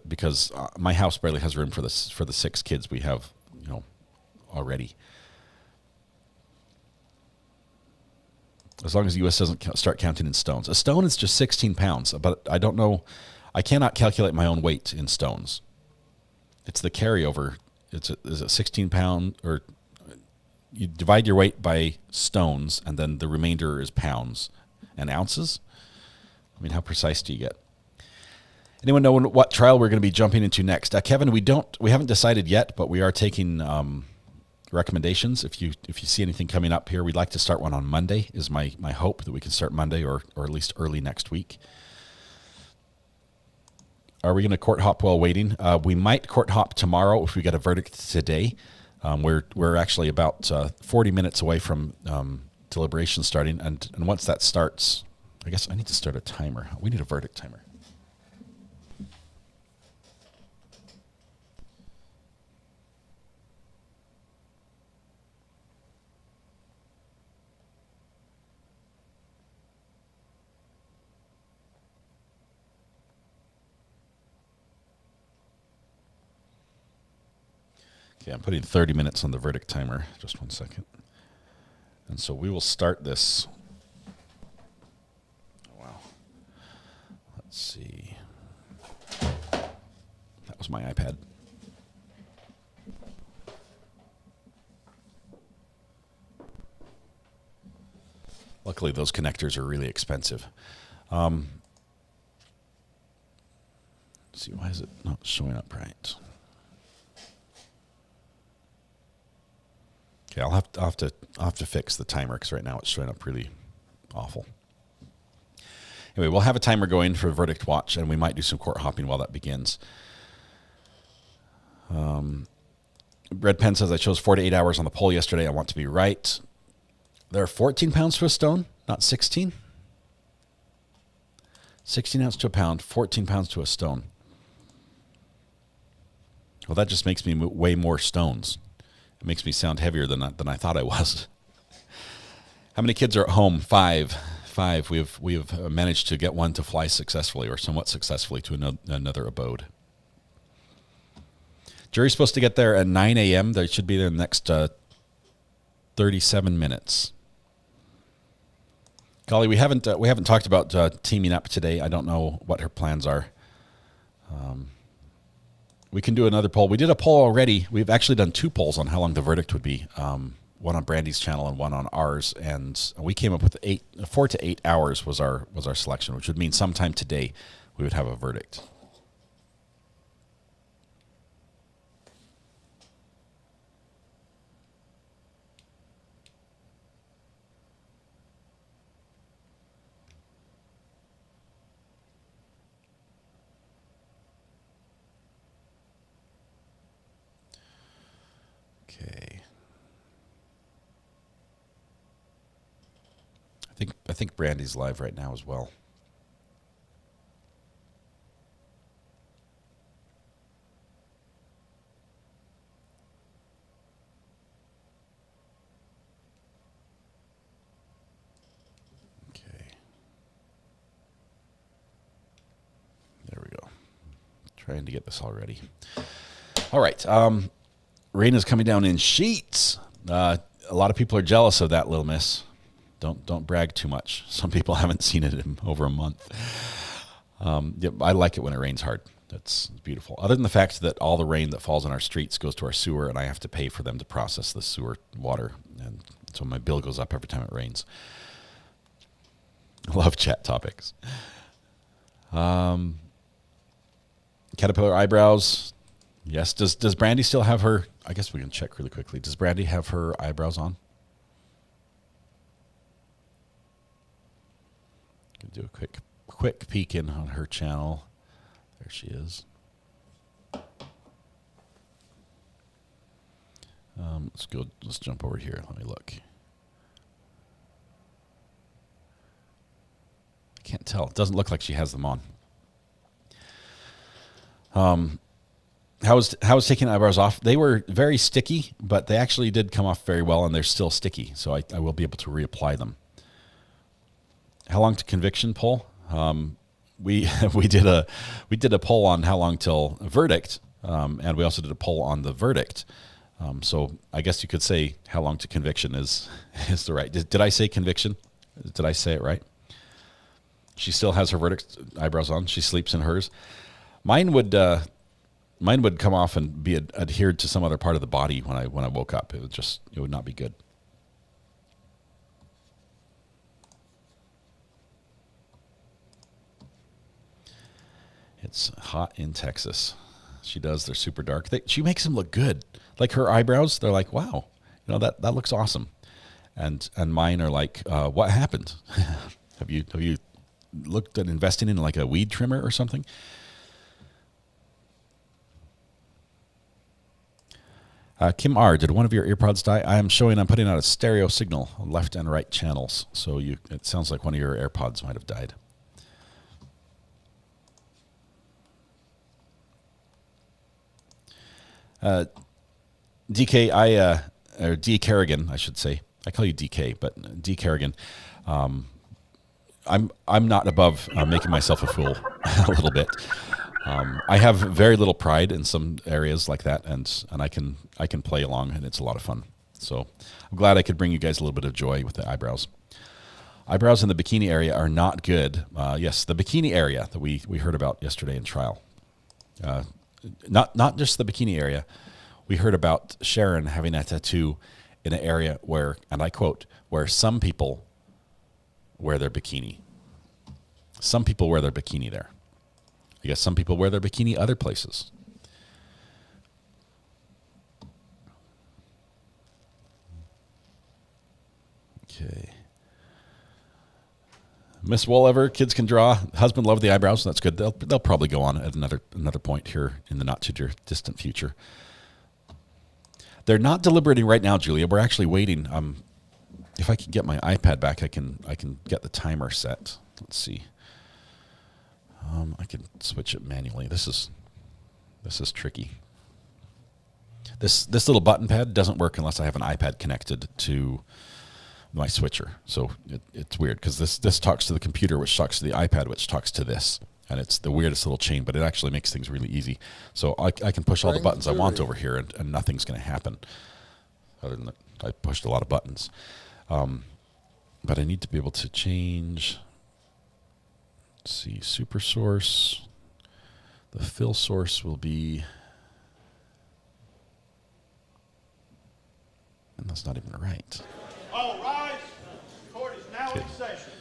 Speaker 3: because my house barely has room for the 6 kids we have, already. As long as the U.S. doesn't start counting in stones. A stone is just 16 pounds, but I don't know. I cannot calculate my own weight in stones. It's the carryover. Is it 16 pound or? You divide your weight by stones, and then the remainder is pounds and ounces. I mean, how precise do you get? Anyone know what trial we're going to be jumping into next? Kevin, we haven't decided yet, but we are taking recommendations. If you see anything coming up here, we'd like to start one on Monday. Is my hope that we can start Monday or at least early next week. Are we going to court hop while waiting? We might court hop tomorrow if we get a verdict today. We're actually about 40 minutes away from deliberation starting, and once that starts, I guess I need to start a timer. We need a verdict timer. Okay, I'm putting 30 minutes on the verdict timer. Just 1 second. And so we will start this. Oh, wow. Let's see. That was my iPad. Luckily, those connectors are really expensive. Let's see, why is it not showing up right? Okay, I'll have to fix the timer because right now it's showing up really awful. Anyway, we'll have a timer going for verdict watch, and we might do some court hopping while that begins. Red Pen says, I chose 4 to 8 hours on the poll yesterday. I want to be right. There are 14 pounds to a stone, not 16. 16 ounces to a pound, 14 pounds to a stone. Well, that just makes me weigh more stones. It makes me sound heavier than I thought I was. How many kids are at home? 5. We have managed to get one to fly successfully, or somewhat successfully, to another abode. Jury's supposed to get there at 9 a.m. They should be there in the next 37 minutes. Golly, we haven't talked about teaming up today. I don't know what her plans are. We can do another poll. We did a poll already. We've actually done 2 polls on how long the verdict would be. One on Brandy's channel and one on ours. And we came up with 4 to 8 hours was our selection, which would mean sometime today we would have a verdict. Okay. I think Brandy's live right now as well. Okay. There we go. Trying to get this all ready. All right. Rain is coming down in sheets. A lot of people are jealous of that, Little Miss. Don't brag too much. Some people haven't seen it in over a month. I like it when it rains hard. That's beautiful. Other than the fact that all the rain that falls on our streets goes to our sewer, and I have to pay for them to process the sewer water, and so my bill goes up every time it rains. I love chat topics. Caterpillar eyebrows. Yes. Does Brandy still have her? I guess we can check really quickly. Does Brandy have her eyebrows on? Do a quick peek in on her channel. There she is. Let's jump over here. Let me look. I can't tell. It doesn't look like she has them on. How was taking eyebrows off? They were very sticky, but they actually did come off very well, and they're still sticky, so I will be able to reapply them. How long to conviction poll? We did a poll on how long till verdict, and we also did a poll on the verdict. So I guess you could say how long to conviction is the right. Did I say conviction? Did I say it right? She still has her verdict eyebrows on. She sleeps in hers. Mine would come off and be adhered to some other part of the body when I woke up. It would not be good. It's hot in Texas. She does. They're super dark. She makes them look good. Like her eyebrows, they're like, wow, that looks awesome. And mine are like, what happened? Have you looked at investing in like a weed trimmer or something? Kim R, did one of your earpods die? I'm putting out a stereo signal on left and right channels. So it sounds like one of your AirPods might have died. DK, or D Kerrigan, I should say. I call you DK, but D Kerrigan. I'm not above making myself a fool a little bit. I have very little pride in some areas like that, and I can play along, and it's a lot of fun. So I'm glad I could bring you guys a little bit of joy with the eyebrows. Eyebrows in the bikini area are not good. Yes, the bikini area that we heard about yesterday in trial. Not just the bikini area. We heard about Sharon having a tattoo in an area where, and I quote, where some people wear their bikini. Some people wear their bikini there. I guess some people wear their bikini other places. Okay. Miss Wollever, kids can draw. Husband loved the eyebrows. So that's good. They'll probably go on at another point here in the not too distant future. They're not deliberating right now, Julia. We're actually waiting. If I can get my iPad back, I can get the timer set. Let's see. I can switch it manually. This is tricky. This little button pad doesn't work unless I have an iPad connected to my switcher. So it's weird because this talks to the computer, which talks to the iPad, which talks to this. And it's the weirdest little chain, but it actually makes things really easy. So I can push all the buttons I want over here, and nothing's going to happen. Other than that, I pushed a lot of buttons. But I need to be able to change. Let's see, super source. The fill source will be, and that's not even right.
Speaker 15: All rise. Court is now in session.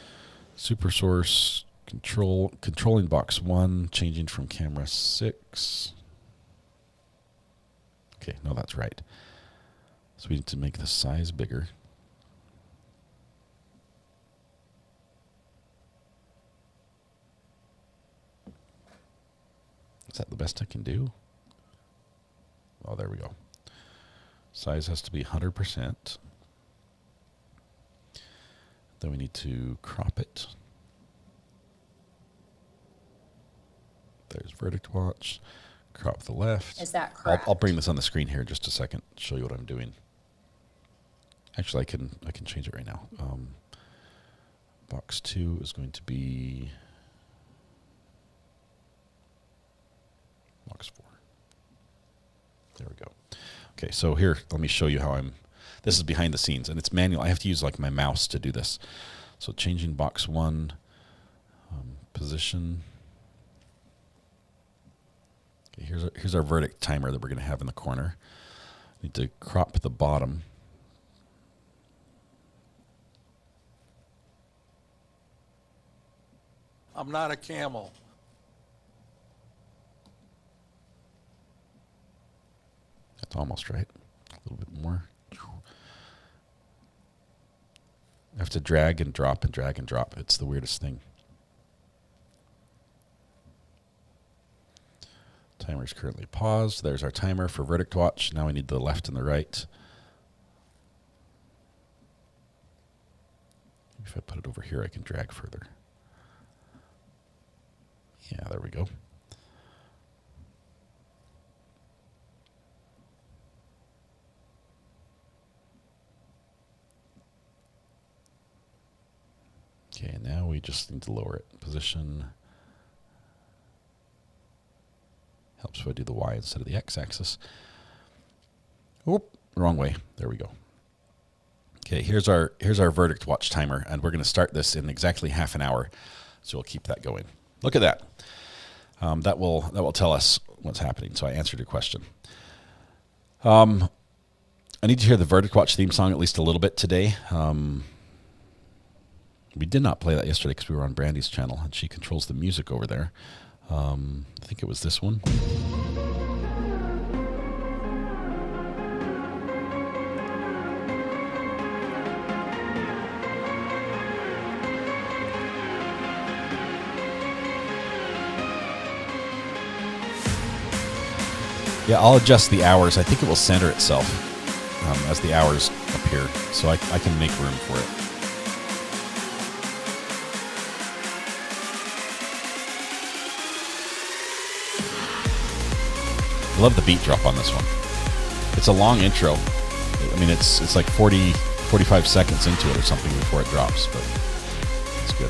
Speaker 3: Super source. Controlling box 1, changing from camera 6. Okay, no, that's right. So we need to make the size bigger. Is that the best I can do? Oh, there we go. Size has to be 100%. Then we need to crop it. There's verdict watch. Crop the left.
Speaker 16: Is that correct?
Speaker 3: I'll bring this on the screen here in just a second. Show you what I'm doing. Actually, I can change it right now. Box 2 is going to be box 4. There we go. Okay, so here, let me show you how this is behind the scenes, and it's manual. I have to use like my mouse to do this. So changing box 1, position. Okay, here's our verdict timer that we're going to have in the corner. Need to crop the bottom.
Speaker 15: I'm not a camel.
Speaker 3: That's almost right. A little bit more. I have to drag and drop and drag and drop. It's the weirdest thing. Timer is currently paused. There's our timer for verdict watch. Now we need the left and the right. If I put it over here, I can drag further. Yeah, there we go. Okay, now we just need to lower it. Position. Helps if I do the Y instead of the X-axis. Oop, wrong way. There we go. Okay, here's our verdict watch timer, and we're going to start this in exactly half an hour. So we'll keep that going. Look at that. That will tell us what's happening. So I answered your question. I need to hear the verdict watch theme song at least a little bit today. We did not play that yesterday because we were on Brandy's channel, and she controls the music over there. I think it was this one. Yeah, I'll adjust the hours. I think it will center itself as the hours appear, so I can make room for it. I love the beat drop on this one. It's a long intro. I mean, it's like 45 seconds into it or something before it drops, but it's good.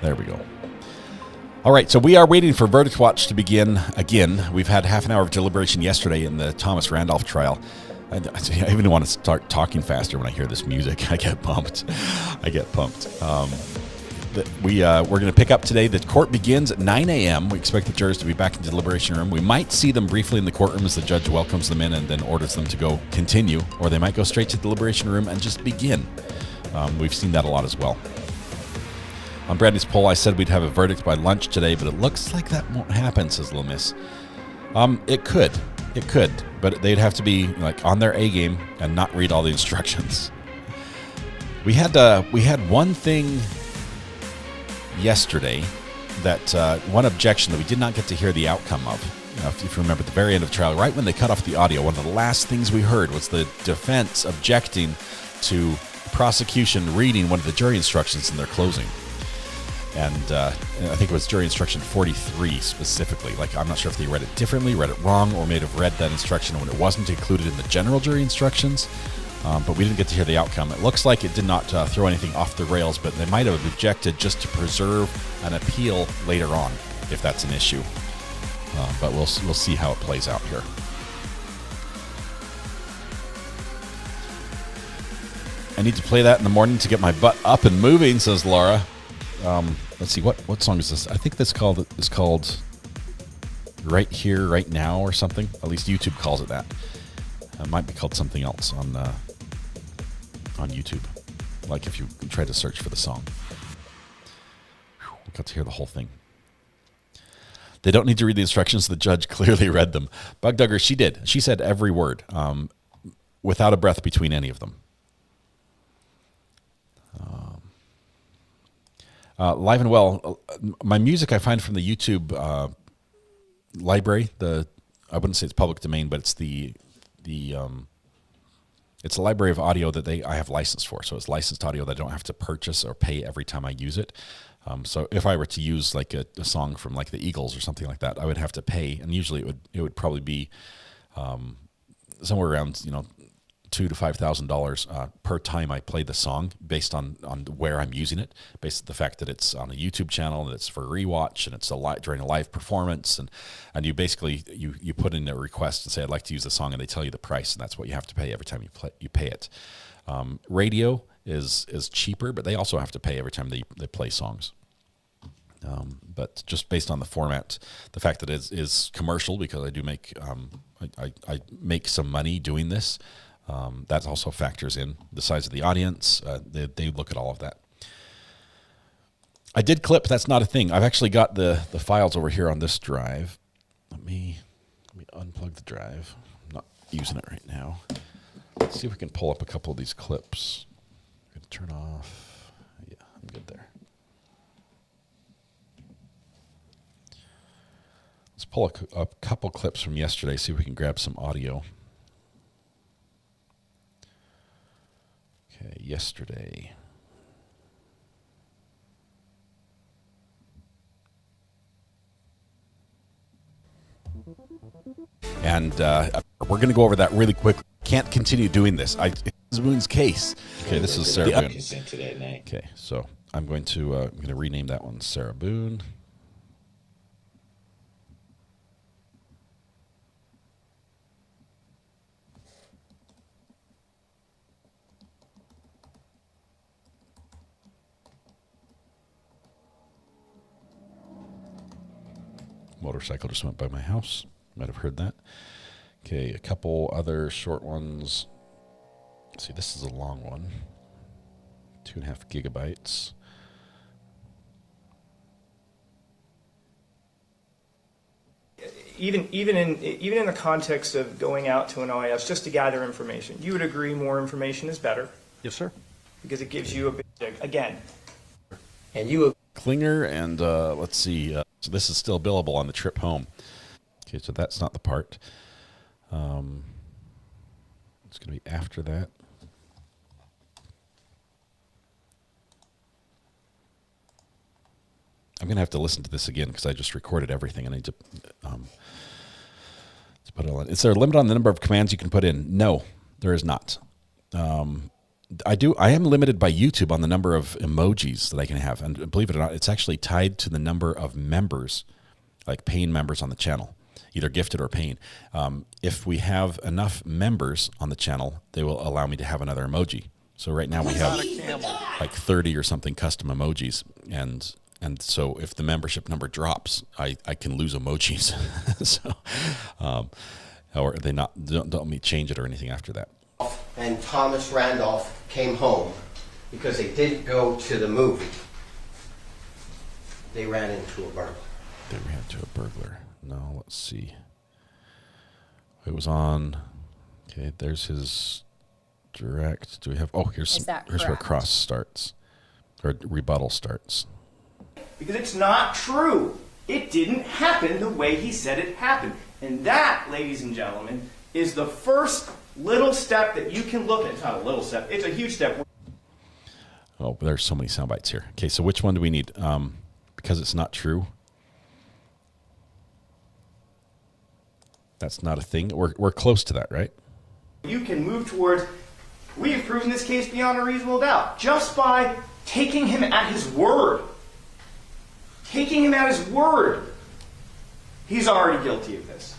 Speaker 3: There we go. All right, so we are waiting for Verdict Watch to begin again. We've had half an hour of deliberation yesterday in the Thomas Randolph trial. I even want to start talking faster when I hear this music. I get pumped. We're going to pick up today. The court begins at 9 a.m. We expect the jurors to be back in the deliberation room. We might see them briefly in the courtroom as the judge welcomes them in and then orders them to go continue, or they might go straight to the deliberation room and just begin. We've seen that a lot as well. On Brandy's poll, I said we'd have a verdict by lunch today, but it looks like that won't happen, says Little Miss. It could, but they'd have to be like on their A game and not read all the instructions. We had one thing yesterday that one objection that we did not get to hear the outcome of. If you remember, at the very end of the trial, right when they cut off the audio, one of the last things we heard was the defense objecting to prosecution reading one of the jury instructions in their closing. And I think it was jury instruction 43 specifically. Like, I'm not sure if they read it differently, read it wrong, or may have read that instruction when it wasn't included in the general jury instructions. But we didn't get to hear the outcome. It looks like it did not throw anything off the rails, but they might have objected just to preserve an appeal later on, if that's an issue. But we'll see how it plays out here. I need to play that in the morning to get my butt up and moving, says Laura. Let's see, what song is this? I think this is called Right Here, Right Now or something. At least YouTube calls it that. It might be called something else on YouTube. Like if you try to search for the song. We got to hear the whole thing. They don't need to read the instructions. The judge clearly read them. Bug Dugger, she did. She said every word, without a breath between any of them. Live and well, my music I find from the YouTube library. I wouldn't say it's public domain, but it's it's a library of audio that I have licensed for. So it's licensed audio that I don't have to purchase or pay every time I use it. So if I were to use like a song from like the Eagles or something like that, I would have to pay, and usually it would probably be somewhere around $2,000 to $5,000 per time I play the song, based on where I'm using it, based on the fact that it's on a YouTube channel, that it's for rewatch, and it's during a live performance, and you basically you put in a request and say I'd like to use the song, and they tell you the price, and that's what you have to pay every time you pay it. Radio is cheaper, but they also have to pay every time they play songs. But just based on the format, the fact that it is commercial, because I do make I make some money doing this. That also factors in the size of the audience. They look at all of that. I did clip. That's not a thing. I've actually got the files over here on this drive. Let me unplug the drive. I'm not using it right now. Let's see if we can pull up a couple of these clips. I'm going to turn off. Yeah, I'm good there. Let's pull a couple clips from yesterday, see if we can grab some audio. Okay, yesterday. And we're going to go over that really quick. Can't continue doing this. It's Boone's case. Okay, this is Sarah Boone. Okay, so I'm going to rename that one Sarah Boone. Motorcycle just went by my house. Might have heard that. Okay, a couple other short ones. Let's see, this is a long one. 2.5 gigabytes.
Speaker 9: even in the context of going out to an OIS just to gather information, you would agree more information is better.
Speaker 3: Yes, sir.
Speaker 9: Because it gives you a big, again. And you
Speaker 3: Klinger and let's see. So this is still billable on the trip home. Okay, so that's not the part. It's going to be after that. I'm going to have to listen to this again because I just recorded everything. I need to put it on. Is there a limit on the number of commands you can put in? No, there is not. I am limited by YouTube on the number of emojis that I can have. And believe it or not, it's actually tied to the number of members, like paying members on the channel, either gifted or paying. If we have enough members on the channel, they will allow me to have another emoji. So right now we have like 30 or something custom emojis. And so if the membership number drops, I can lose emojis. So, or they don't let me change it or anything after that.
Speaker 16: And Thomas Randolph came home because they didn't go to the movie. They ran into a burglar.
Speaker 3: They ran into a burglar. No, let's see. It was on. Okay, there's his direct. Do we have? Oh, here's where cross starts, or rebuttal starts.
Speaker 9: Because it's not true. It didn't happen the way he said it happened. And that, ladies and gentlemen, is the first little step that you can look at. It's not a little step. It's a huge step.
Speaker 3: Oh, but there's so many sound bites here. Okay, so which one do we need? Because it's not true. That's not a thing. We're close to that, right?
Speaker 9: You can move towards, we have proven this case beyond a reasonable doubt just by taking him at his word. Taking him at his word. He's already guilty of this.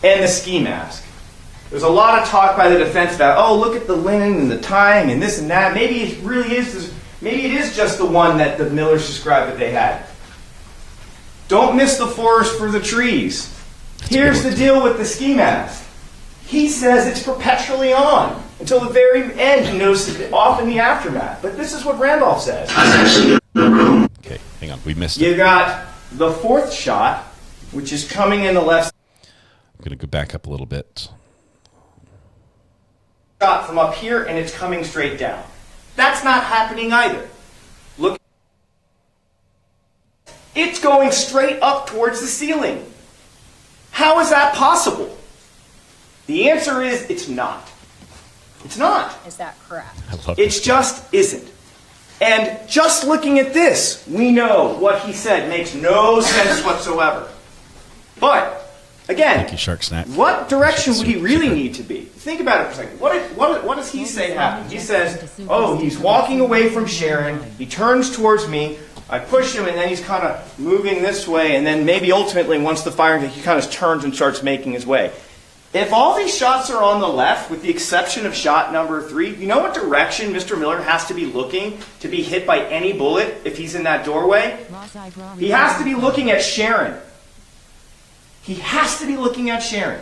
Speaker 9: And the ski mask. There's a lot of talk by the defense about, oh, look at the linen and the tying and this and that. Maybe it really is. Maybe it is just the one that the Millers described that they had. Don't miss the forest for the trees. Here's the deal with the ski mask. He says it's perpetually on until the very end. He notices it off in the aftermath. But this is what Randolph says.
Speaker 3: Okay, hang on. We missed it.
Speaker 9: You got the fourth shot, which is coming in the left.
Speaker 3: I'm going to go back up a little bit.
Speaker 9: Shot from up here, and it's coming straight down. That's not happening either. Look. It's going straight up towards the ceiling. How is that possible? The answer is it's not. It's not.
Speaker 17: Is that correct?
Speaker 9: It just isn't. And just looking at this, we know what he said makes no sense whatsoever. But, again,
Speaker 3: thank you, Shark Snack.
Speaker 9: What direction would he really need to be? Think about it for a second. What does he say happened? He says, oh, he's walking away from Sharon. He turns towards me. I push him, and then he's kind of moving this way. And then maybe ultimately, once the fire, he kind of turns and starts making his way. If all these shots are on the left, with the exception of shot number 3, you know what direction Mr. Miller has to be looking to be hit by any bullet if he's in that doorway? He has to be looking at Sharon. He has to be looking at Sharon.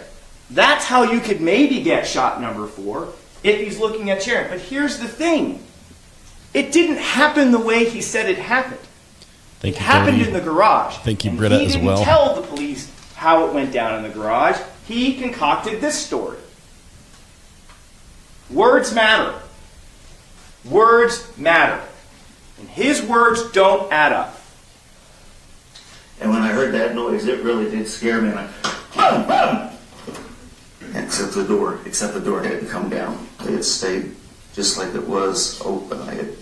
Speaker 9: That's how you could maybe get shot number 4 if he's looking at Sharon. But here's the thing. It didn't happen the way he said it happened. It happened in the garage.
Speaker 3: Thank you, Britta, as well.
Speaker 9: He didn't tell the police how it went down in the garage. He concocted this story. Words matter. Words matter. And his words don't add up.
Speaker 18: And when I heard that noise, it really did scare me. Except the door hadn't come down. It had stayed just like it was open.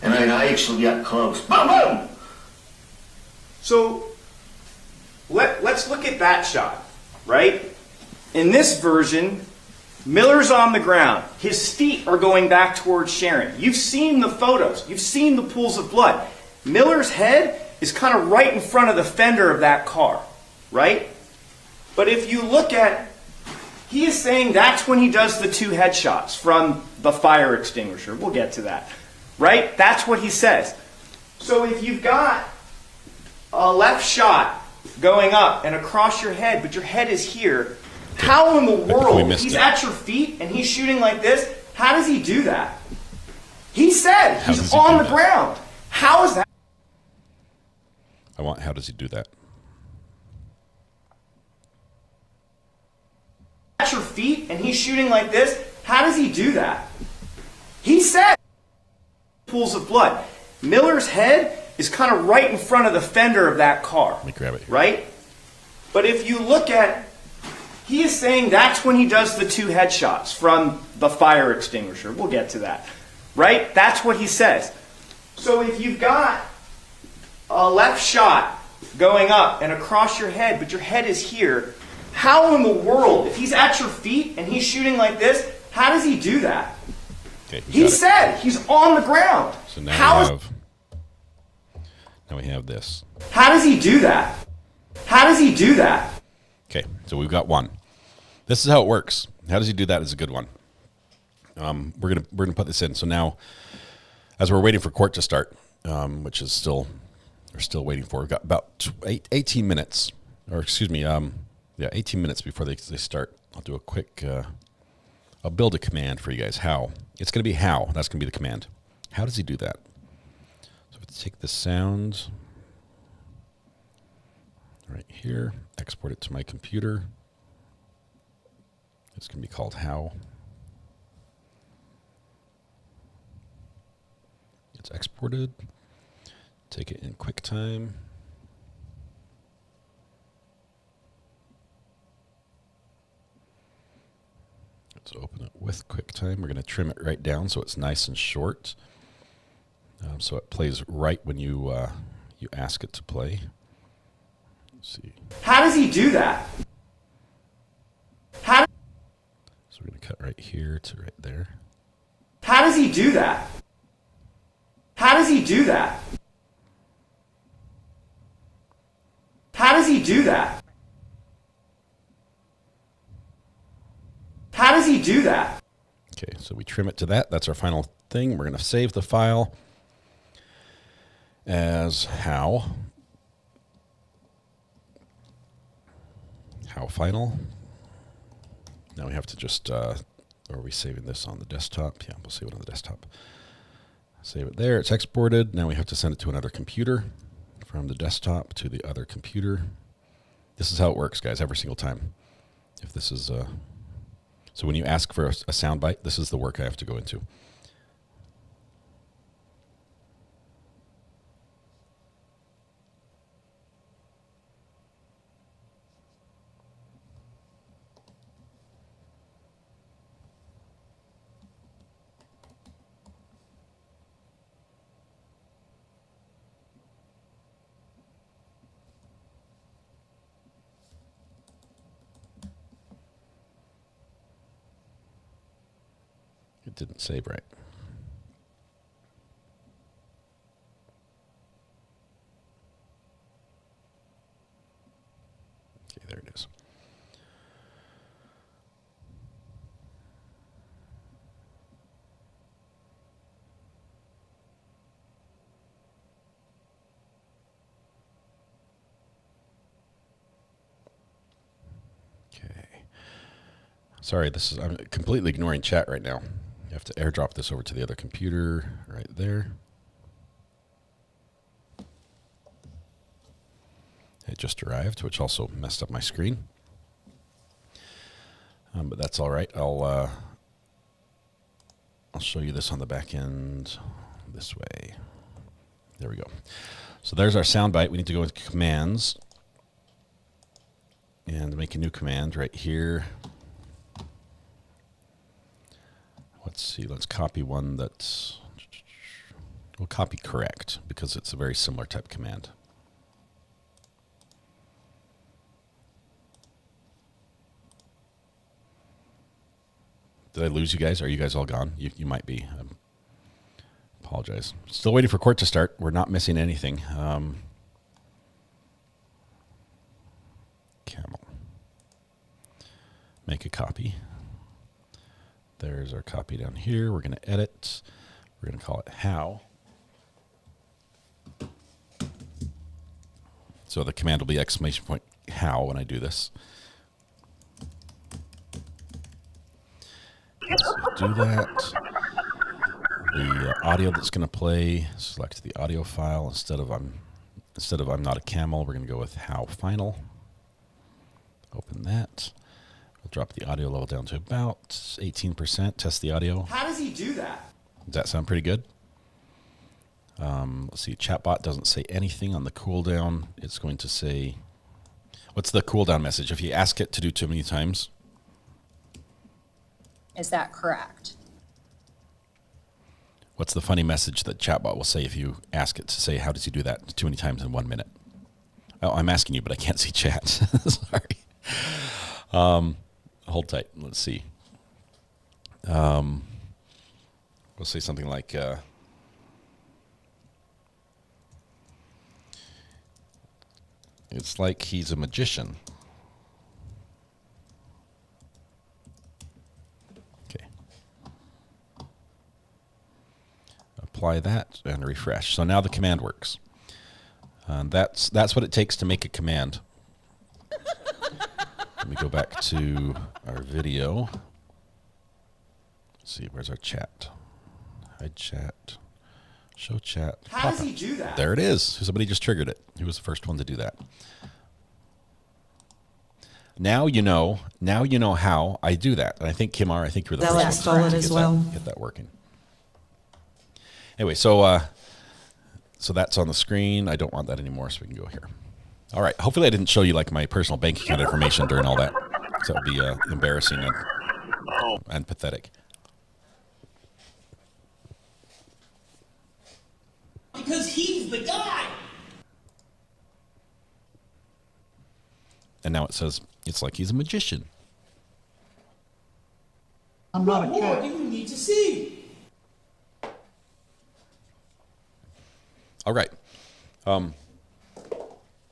Speaker 18: And I actually got close. Boom, boom!
Speaker 9: So, let's look at that shot, right? In this version, Miller's on the ground. His feet are going back towards Sharon. You've seen the photos. You've seen the pools of blood. Miller's head is kind of right in front of the fender of that car, right? But if you look at, he is saying that's when he does the 2 headshots from the fire extinguisher. We'll get to that, right? That's what he says. So if you've got a left shot going up and across your head, but your head is here, how in the world, he's at your feet and he's shooting like this, how does he do that? He said he's on the ground. How is that?
Speaker 3: how does he do that?
Speaker 9: At your feet and he's shooting like this. How does he do that? He said pools of blood. Miller's head is kind of right in front of the fender of that car.
Speaker 3: Let me grab it here.
Speaker 9: Right? But if you look at, he is saying that's when he does the 2 headshots from the fire extinguisher. We'll get to that. Right? That's what he says. So if you've got a left shot going up and across your head, but your head is here, how in the world, if he's at your feet and he's shooting like this, how does he do that?
Speaker 3: Okay,
Speaker 9: he said he's on the ground.
Speaker 3: So now we have this.
Speaker 9: How does he do that? How does he do that?
Speaker 3: Okay, so we've got one. This is how it works. How does he do that is a good one. We're gonna put this in. So now, as we're waiting for court to start, which is we're still waiting for. We've got about 18 minutes, or excuse me, 18 minutes before they start. I'll do a quick. I'll build a command for you guys. How? It's going to be how. That's going to be the command. How does he do that? So let's take the sound right here, export it to my computer. It's going to be called how. It's exported. Take it in QuickTime. Let's open it with QuickTime. We're going to trim it right down so it's nice and short. So it plays right when you ask it to play. Let's see.
Speaker 9: How does he do that?
Speaker 3: So we're going to cut right here to right there.
Speaker 9: How does he do that? How does he do that? How does he do that? How does he do that?
Speaker 3: Okay, so we trim it to that. That's our final thing. We're going to save the file as how final. Now we have to just, are we saving this on the desktop? Yeah, we'll save it on the desktop. Save it there. It's exported. Now we have to send it to another computer from the desktop to the other computer. This is how it works, guys, every single time. If this is... So when you ask for a soundbite, this is the work I have to go into. It didn't save right. Okay, there it is. Okay. Sorry, I'm completely ignoring chat right now. You have to airdrop this over to the other computer right there. It just arrived, which also messed up my screen. But that's all right. I'll show you this on the back end this way. There we go. So there's our soundbite. We need to go into commands and make a new command right here. Let's see, let's copy one that's, we'll copy correct because it's a very similar type command. Did I lose you guys? Are you guys all gone? You might be. I apologize. Still waiting for court to start. We're not missing anything. Camel. Make a copy. There's our copy down here. We're going to edit. We're going to call it how. So the command will be exclamation point how when I do this. Let's do that. The audio that's going to play, select the audio file instead of I'm instead of I'm not a camel, we're going to go with how final. Open that. We'll drop the audio level down to about 18%. Test the audio.
Speaker 9: How does he do that?
Speaker 3: Does that sound pretty good? Let's see. Chatbot doesn't say anything on the cooldown. It's going to say, what's the cooldown message? If you ask it to do too many times.
Speaker 17: Is that correct?
Speaker 3: What's the funny message that chatbot will say if you ask it to say, how does he do that too many times in 1 minute? Oh, I'm asking you, but I can't see chat. Sorry. Hold tight. Let's see. We'll say something like, it's like he's a magician. Okay. Apply that and refresh. So now the command works. That's what it takes to make a command. Let me go back to our video. Let's see, where's our chat? Hide chat. Show chat.
Speaker 9: How does he do that?
Speaker 3: There it is. Somebody just triggered it. He was the first one to do that. Now you know how I do that. And I think Kimar, I think you were the first one to get that working. Anyway, so that's on the screen. I don't want that anymore, so we can go here. All right. Hopefully I didn't show you like my personal bank account information during all that. So that would be embarrassing and pathetic.
Speaker 2: Because he's the guy.
Speaker 3: And now it says it's like he's a magician.
Speaker 2: I'm not a kid. What more do you need to see?
Speaker 3: All right.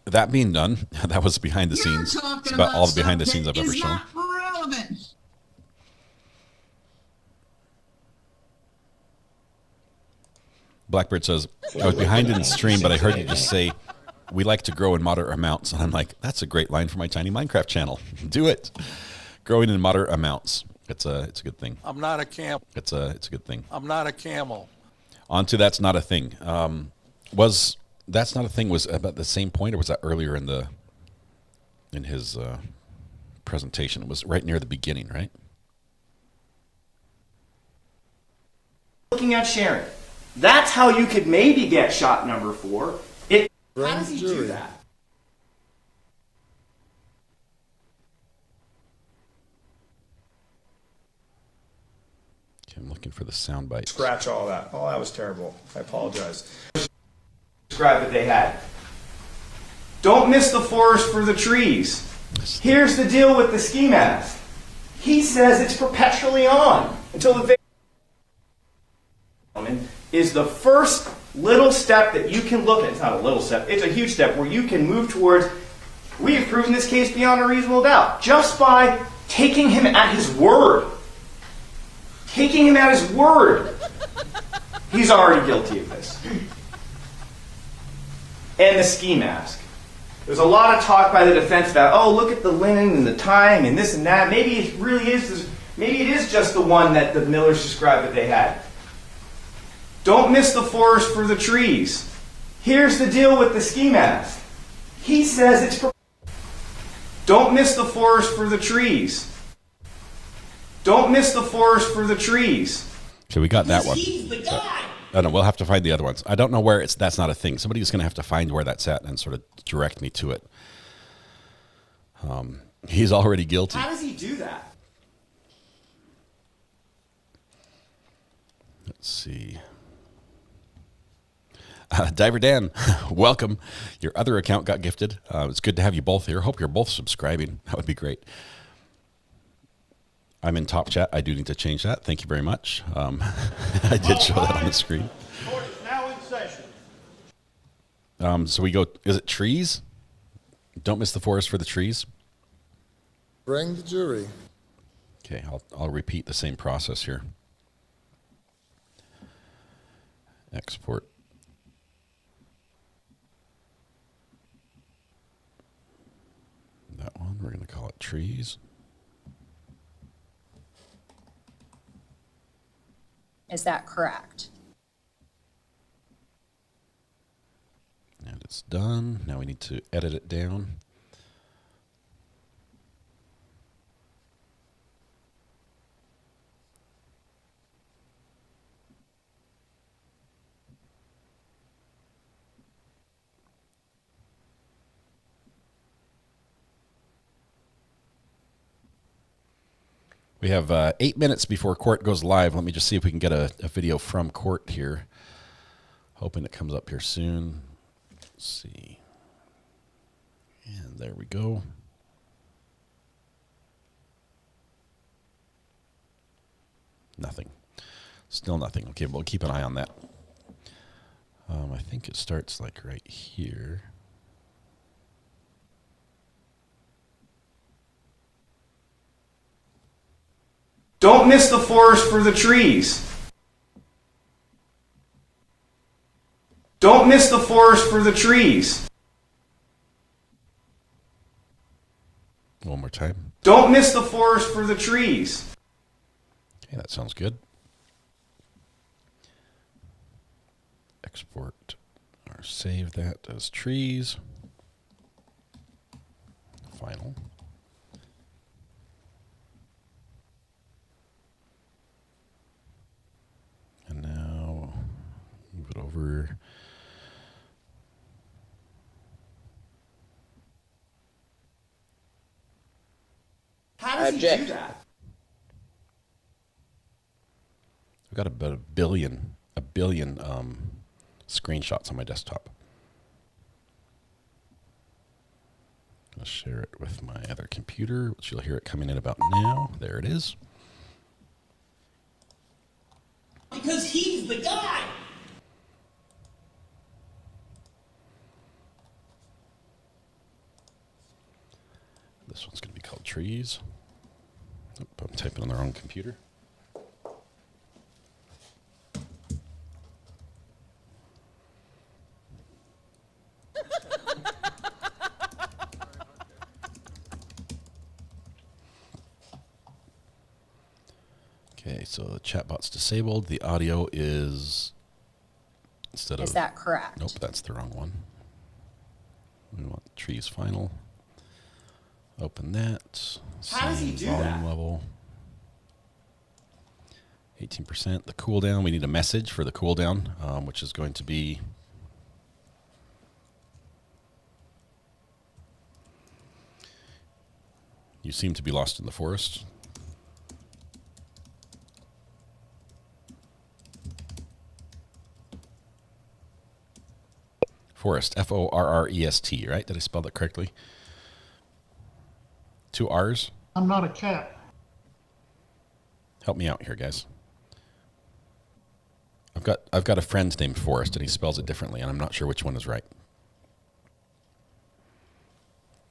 Speaker 3: That being done, that was behind the scenes. It's about all the behind the scenes I've ever shown.
Speaker 2: Relevant.
Speaker 3: Blackbird says, I was behind in the stream, but I heard you just say, we like to grow in moderate amounts. And I'm like, that's a great line for my tiny Minecraft channel. Do it. Growing in moderate amounts. It's a good thing.
Speaker 15: I'm not a camel.
Speaker 3: It's a good thing.
Speaker 15: I'm not a camel.
Speaker 3: On to That's Not a Thing. Was That's Not a Thing was about the same point, or was that earlier in his presentation? It was right near the beginning, right?
Speaker 9: Looking at Sharon. That's how you could maybe get shot number 4. How does he do that?
Speaker 3: Okay, I'm looking for the sound bite.
Speaker 4: Scratch all that. Oh, that was terrible. I apologize.
Speaker 9: Describe what they had. Don't miss the forest for the trees. Here's the deal with the ski mask. He says it's perpetually on until the is the first little step that you can look at. It's not a little step, it's a huge step where you can move towards, we have proven this case beyond a reasonable doubt, just by taking him at his word. Taking him at his word. He's already guilty of this. And the ski mask. There's a lot of talk by the defense about, oh, look at the linen and the tying and this and that. Maybe it really is, maybe it is just the one that the Millers described that they had. Don't miss the forest for the trees. Here's the deal with the ski mask. He says it's... Don't miss the forest for the trees. Don't miss the forest for the trees.
Speaker 3: So we got that one.
Speaker 2: He's the guy.
Speaker 3: I don't know. We'll have to find the other ones. I don't know where it's. That's not a thing. Somebody's going to have to find where that's at and sort of direct me to it. He's already guilty.
Speaker 9: How does he do that?
Speaker 3: Let's see. Diver Dan, welcome. Your other account got gifted. It's good to have you both here. Hope you're both subscribing. That would be great. I'm in top chat. I do need to change that. Thank you very much. I did show that on the screen.
Speaker 15: Court is now in session.
Speaker 3: So we go, is it trees? Don't miss the forest for the trees.
Speaker 19: Bring the jury.
Speaker 3: Okay, I'll repeat the same process here. Export. That one, we're going to call it trees.
Speaker 17: Is that correct?
Speaker 3: And That's done. Now we need to edit it down. We have 8 minutes before court goes live. Let me just see if we can get a video from court here. Hoping it comes up here soon. Let's see. And there we go. Nothing. Still nothing. Okay, we'll keep an eye on that. I think it starts like right here.
Speaker 9: Don't miss the forest for the trees. Don't miss the forest for the trees.
Speaker 3: One more time.
Speaker 9: Don't miss the forest for the trees.
Speaker 3: Okay, that sounds good. Export or save that as trees. Final. And now move it over.
Speaker 9: How does he do that?
Speaker 3: I've got about a billion screenshots on my desktop. I'll share it with my other computer, which you'll hear it coming in about now. There it is.
Speaker 2: Because he's the guy.
Speaker 3: This one's going to be called Trees. Oop, I'm typing on the wrong computer. Okay, so the chatbot's disabled. The audio is instead of...
Speaker 17: Is that correct?
Speaker 3: Nope, that's the wrong one. We want Trees Final. Open that.
Speaker 9: How does he do
Speaker 3: volume
Speaker 9: that?
Speaker 3: Level. 18%. The cooldown, we need a message for the cooldown, which is going to be... You seem to be lost in the forest. Forest, F-O-R-R-E-S-T, right? Did I spell that correctly? 2 R's?
Speaker 15: I'm not a cat.
Speaker 3: Help me out here, guys. I've got a friend named Forrest, and he spells it differently, and I'm not sure which one is right.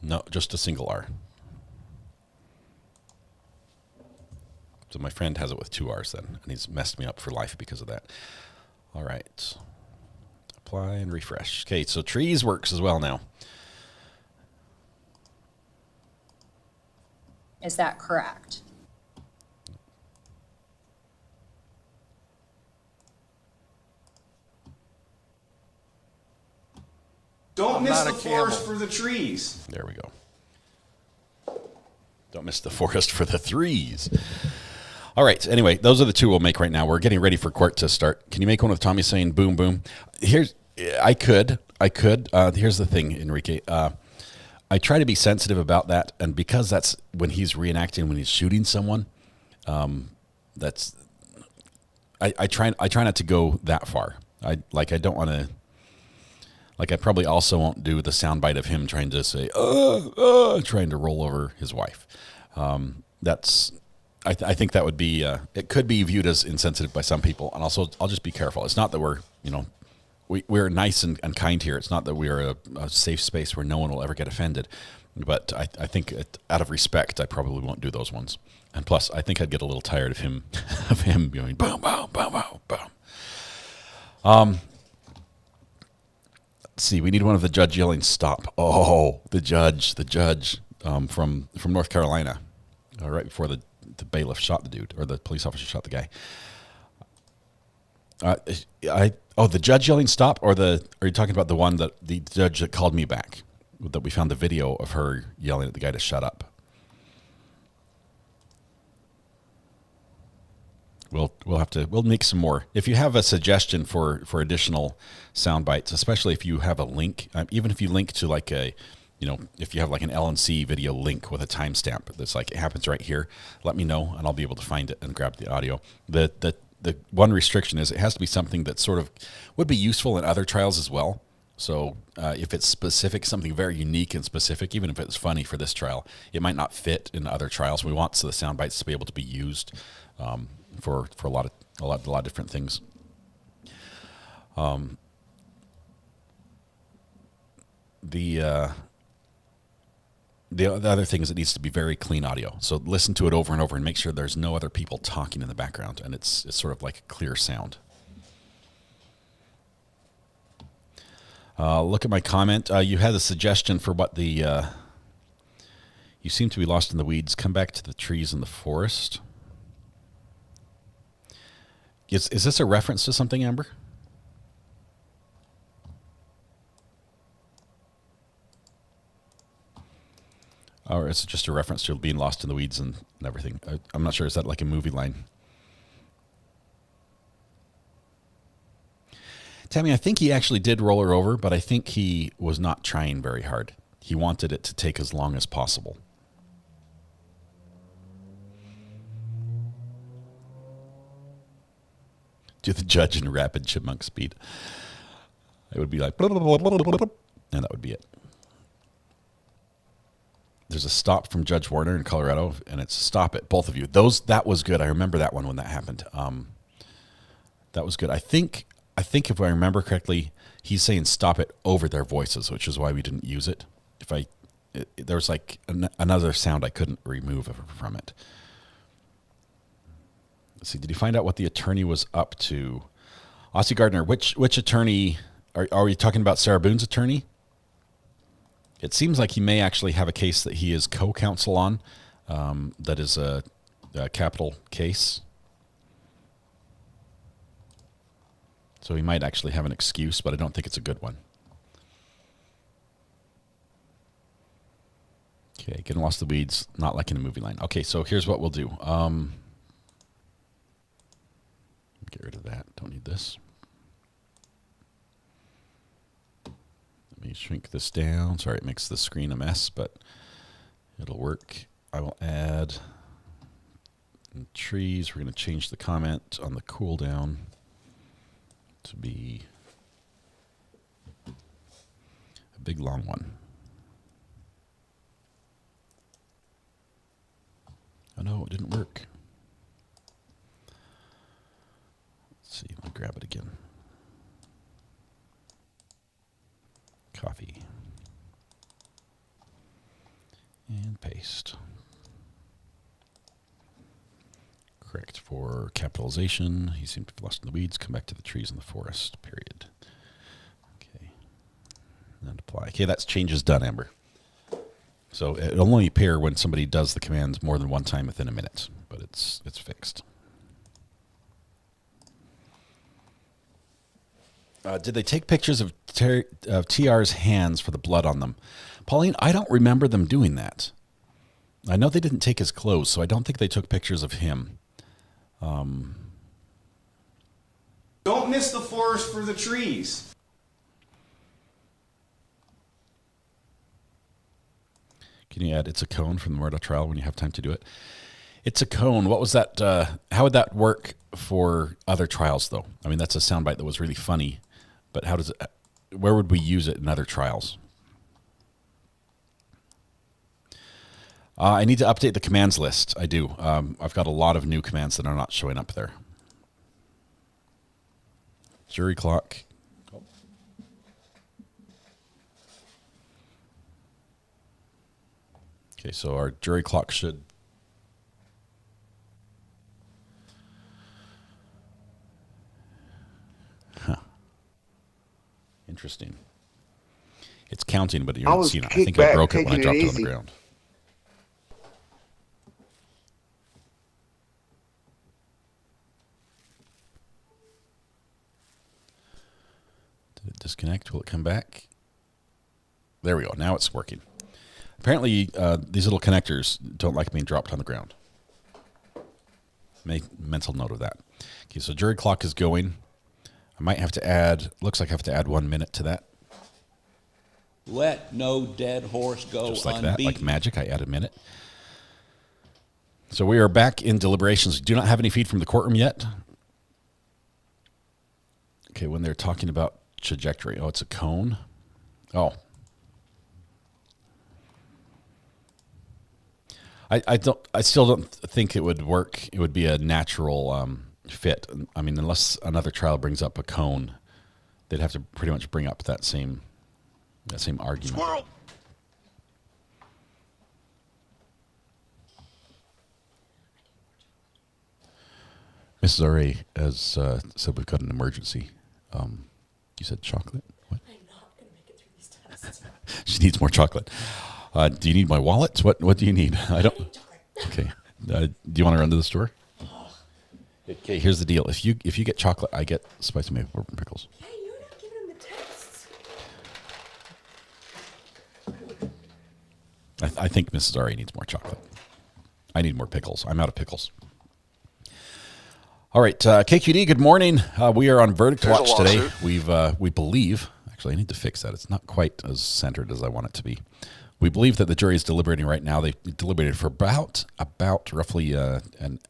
Speaker 3: No, just a single R. So my friend has it with 2 R's then, and he's messed me up for life because of that. All right. Apply and refresh. Okay, so Trees works as well now.
Speaker 17: Is that correct?
Speaker 9: Don't miss the forest for the trees.
Speaker 3: There we go. Don't miss the forest for the threes. All right. Anyway, those are the 2 we'll make right now. We're getting ready for court to start. Can you make one with Tommy saying boom, boom? I could. Here's the thing, Enrique. I try to be sensitive about that, and because that's when he's reenacting, when he's shooting someone, that's I try not to go that far. I don't want to. Like, I probably also won't do the soundbite of him trying to say, trying to roll over his wife. I think that would be, it could be viewed as insensitive by some people. And also, I'll just be careful. It's not that we're nice and kind here. It's not that we are a safe space where no one will ever get offended. But I think out of respect, I probably won't do those ones. And plus, I think I'd get a little tired of him, going boom, boom, boom, boom, boom. Let's see, we need one of the judge yelling stop. Oh, the judge from North Carolina, right before the bailiff shot the dude, or the police officer shot the guy. The judge yelling stop, or are you talking about the one that the judge that called me back, that we found the video of her yelling at the guy to shut up? We'll make some more. If you have a suggestion for additional sound bites, especially if you have a link, even if you link to like if you have like an LNC video link with a timestamp that's like, it happens right here, let me know and I'll be able to find it and grab the audio. The one restriction is it has to be something that sort of would be useful in other trials as well. So if it's specific, something very unique and specific, even if it's funny for this trial, it might not fit in other trials. We want the sound bites to be able to be used for a lot of different things. The other thing is it needs to be very clean audio. So listen to it over and over and make sure there's no other people talking in the background, and it's sort of like a clear sound. Look at my comment. You had a suggestion for what you seem to be lost in the weeds. Come back to the trees in the forest. Is this a reference to something, Amber? Or is it just a reference to being lost in the weeds and everything? I'm not sure. Is that like a movie line? Tammy, I think he actually did roll her over, but I think he was not trying very hard. He wanted it to take as long as possible. Do the judge in rapid chipmunk speed. It would be like, and that would be it. There's a stop from Judge Warner in Colorado, and it's stop it, both of you. That was good. I remember that one when that happened. That was good. I think if I remember correctly, he's saying stop it over their voices, which is why we didn't use it. There was like another sound I couldn't remove from it. Let's see. Did you find out what the attorney was up to? Aussie Gardner, which attorney are we talking about? Sarah Boone's attorney? It seems like he may actually have a case that he is co-counsel on. That is a capital case. So he might actually have an excuse, but I don't think it's a good one. Okay, getting lost in the weeds, not like in a movie line. Okay, so here's what we'll do. Get rid of that. Don't need this. Let me shrink this down. Sorry, it makes the screen a mess, but it'll work. I will add trees. We're going to change the comment on the cooldown to be a big long one. Oh no, it didn't work. Let's see, let me grab it again. Copy. And paste. Correct for capitalization. He seemed to be lost in the weeds. Come back to the trees in the forest, period. Okay. And apply. Okay, that change is done, Amber. So it'll only appear when somebody does the commands more than one time within a minute, but it's fixed. Did they take pictures of TR's hands for the blood on them? Pauline, I don't remember them doing that. I know they didn't take his clothes, so I don't think they took pictures of him.
Speaker 9: Don't miss the forest for the trees.
Speaker 3: Can you add it's a cone from the murder trial when you have time to do it? It's a cone. What was that? How would that work for other trials, though? I mean, that's a soundbite that was really funny, but how does it? Where would we use it in other trials? I need to update the commands list. I do. I've got a lot of new commands that are not showing up there. Jury clock. Okay, so our jury clock should... Huh. Interesting. It's counting, but you're not seeing it. I think I broke it when I dropped it on the ground. Disconnect. Will it come back? There we go. Now it's working. Apparently, these little connectors don't like being dropped on the ground. Make mental note of that. Okay, so jury clock is going. I might have to add, looks like I have to add 1 minute to that.
Speaker 17: Let no dead horse go
Speaker 3: Just like
Speaker 17: unbeaten.
Speaker 3: that, like magic, I add a minute. So we are back in deliberations. We do not have any feed from the courtroom yet. Okay, when they're talking about trajectory. Oh, it's a cone. Oh. I still don't think it would work. It would be a natural fit. I mean, unless another trial brings up a cone, they'd have to pretty much bring up that same argument.
Speaker 2: Squirrel.
Speaker 3: Mrs. R.A. has said we've got an emergency. You said chocolate? What?
Speaker 20: I'm not going to make it through these tests.
Speaker 3: She needs more chocolate. Do you need my wallet? What do you need? I don't. Okay. Do you want to run to the store? Okay. Here's the deal. If you get chocolate, I get spicy maple bourbon pickles.
Speaker 20: Hey, you're not giving him the tests.
Speaker 3: I think Mrs. R.A. needs more chocolate. I need more pickles. I'm out of pickles. All right, KQD. Good morning. We are on verdict watch today. We believe. Actually, I need to fix that. It's not quite as centered as I want it to be. We believe that the jury is deliberating right now. They deliberated for about roughly an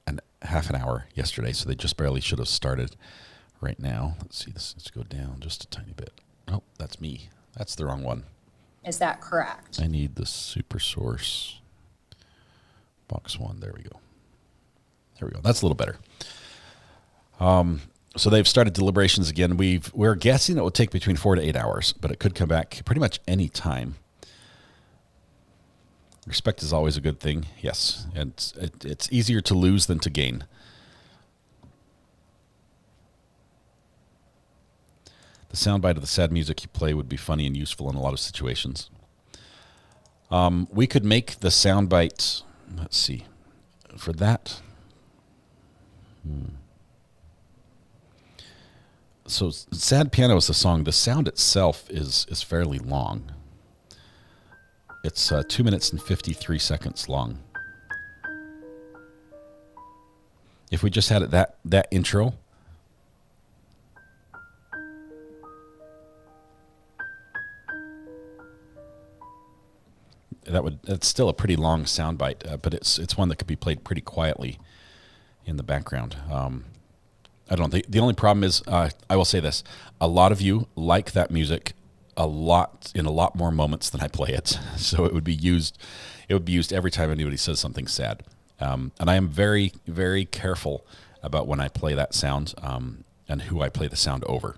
Speaker 3: half an hour yesterday, so they just barely should have started right now. Let's see this. Let's go down just a tiny bit. Oh, that's me. That's the wrong one.
Speaker 21: Is that correct?
Speaker 3: I need the super source. Box 1. There we go. There we go. That's a little better. So they've started deliberations again. We're guessing it will take between 4 to 8 hours, but it could come back pretty much any time. Respect is always a good thing. Yes, and it's easier to lose than to gain. The soundbite of the sad music you play would be funny and useful in a lot of situations. We could make the soundbite. Let's see, for that. So Sad Piano is a song. The sound itself is fairly long. It's 2 minutes and 53 seconds long. If we just had it that intro. It's still a pretty long soundbite, but it's one that could be played pretty quietly in the background. I don't know. The only problem is, I will say this: a lot of you like that music a lot more moments than I play it. So it would be used every time anybody says something sad. And I am very, very careful about when I play that sound and who I play the sound over.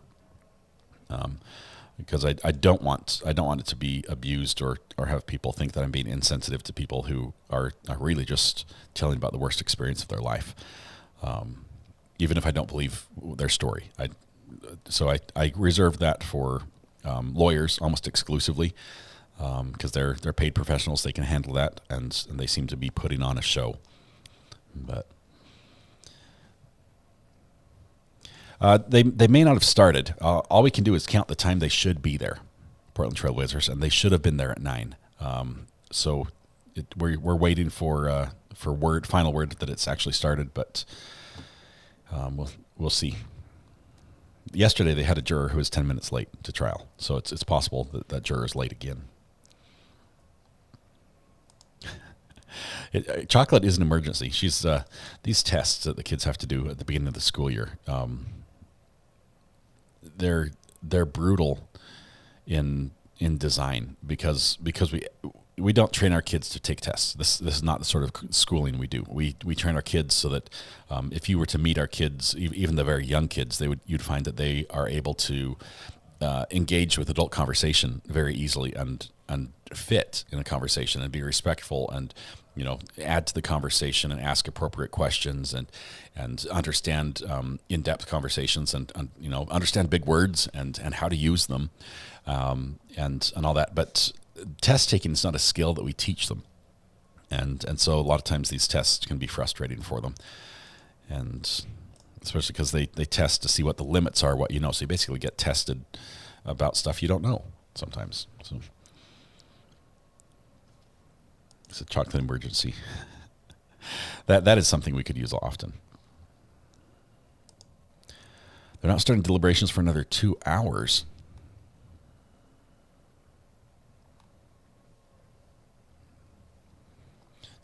Speaker 3: Because I don't want it to be abused or have people think that I'm being insensitive to people who are really just telling about the worst experience of their life. Even if I don't believe their story. So I reserve that for lawyers almost exclusively, because they're paid professionals. They can handle that, and they seem to be putting on a show. But they may not have started. All we can do is count the time they should be there, Portland Trail Blazers, and they should have been there at 9. So we're waiting for final word that it's actually started, but we'll see. Yesterday they had a juror who was 10 minutes late to trial, so it's possible that juror is late again. Chocolate is an emergency. She's these tests that the kids have to do at the beginning of the school year. They're brutal in design because we don't train our kids to take tests. This is not the sort of schooling we do. We train our kids so that if you were to meet our kids, even the very young kids, you'd find that they are able to engage with adult conversation very easily and fit in a conversation and be respectful and add to the conversation and ask appropriate questions and understand in-depth conversations and understand big words and how to use them and all that. But test taking is not a skill that we teach them, and so a lot of times these tests can be frustrating for them, and especially because they test to see what the limits are, so you basically get tested about stuff you don't know sometimes. So it's a chocolate emergency. That is something we could use often. They're not starting deliberations for another 2 hours.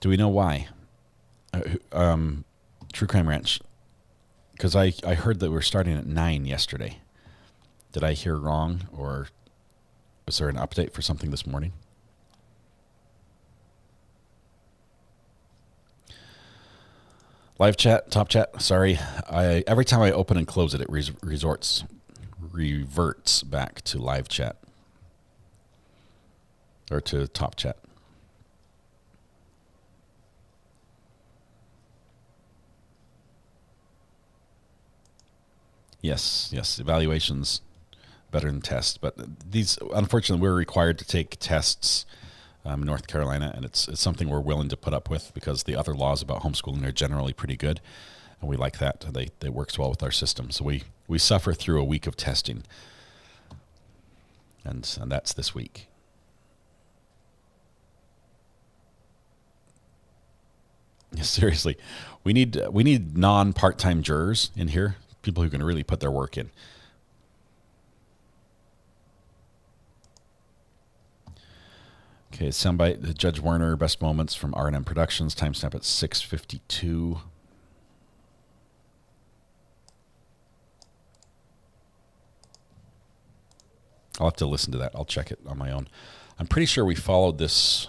Speaker 3: Do we know why? True Crime Ranch. Because I heard that we were starting at 9 yesterday. Did I hear wrong, or was there an update for something this morning? Live chat, top chat. Sorry, every time I open and close it, it reverts back to live chat or to top chat. Yes, evaluations better than tests, but these, unfortunately, we're required to take tests in North Carolina, and it's something we're willing to put up with because the other laws about homeschooling are generally pretty good, and we like that. They works well with our system, so we suffer through a week of testing, and that's this week. Seriously, we need non-part-time jurors in here. People who can really put their work in. Okay, soundbite. Judge Werner, best moments from R&M Productions. Timestamp at 6:52. I'll have to listen to that. I'll check it on my own. I'm pretty sure we followed this.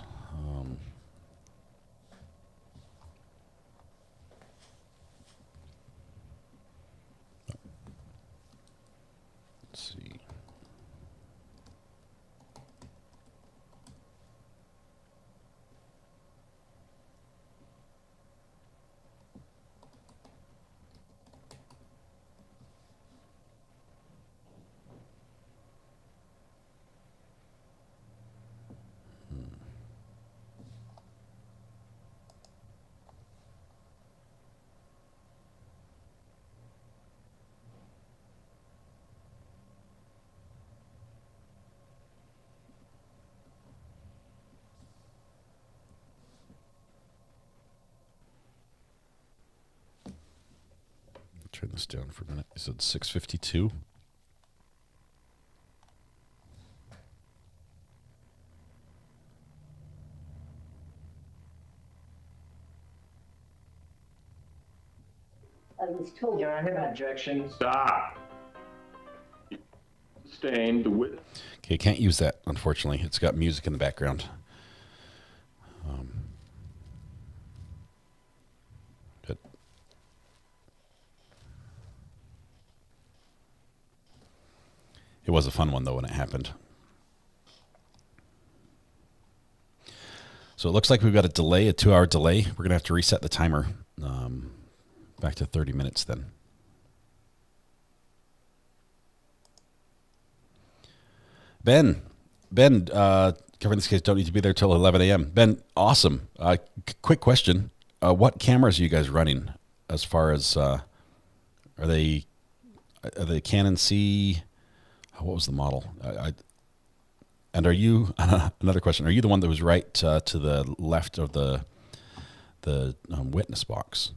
Speaker 3: Let's see. Turn this down for a minute. You said 6:52.
Speaker 21: I was told.
Speaker 22: Yeah, I have an objection. Stop. Sustained with.
Speaker 3: Okay, can't use that, unfortunately. It's got music in the background. But it was a fun one, though, when it happened. So it looks like we've got a 2-hour delay. We're going to have to reset the timer back to 30 minutes then. Ben, covering this case, don't need to be there till 11 a.m. Ben, awesome. Quick question. What cameras are you guys running as far as, are they Canon C? What was the model? And are you, another question, are you the one that was right to the left of the witness box?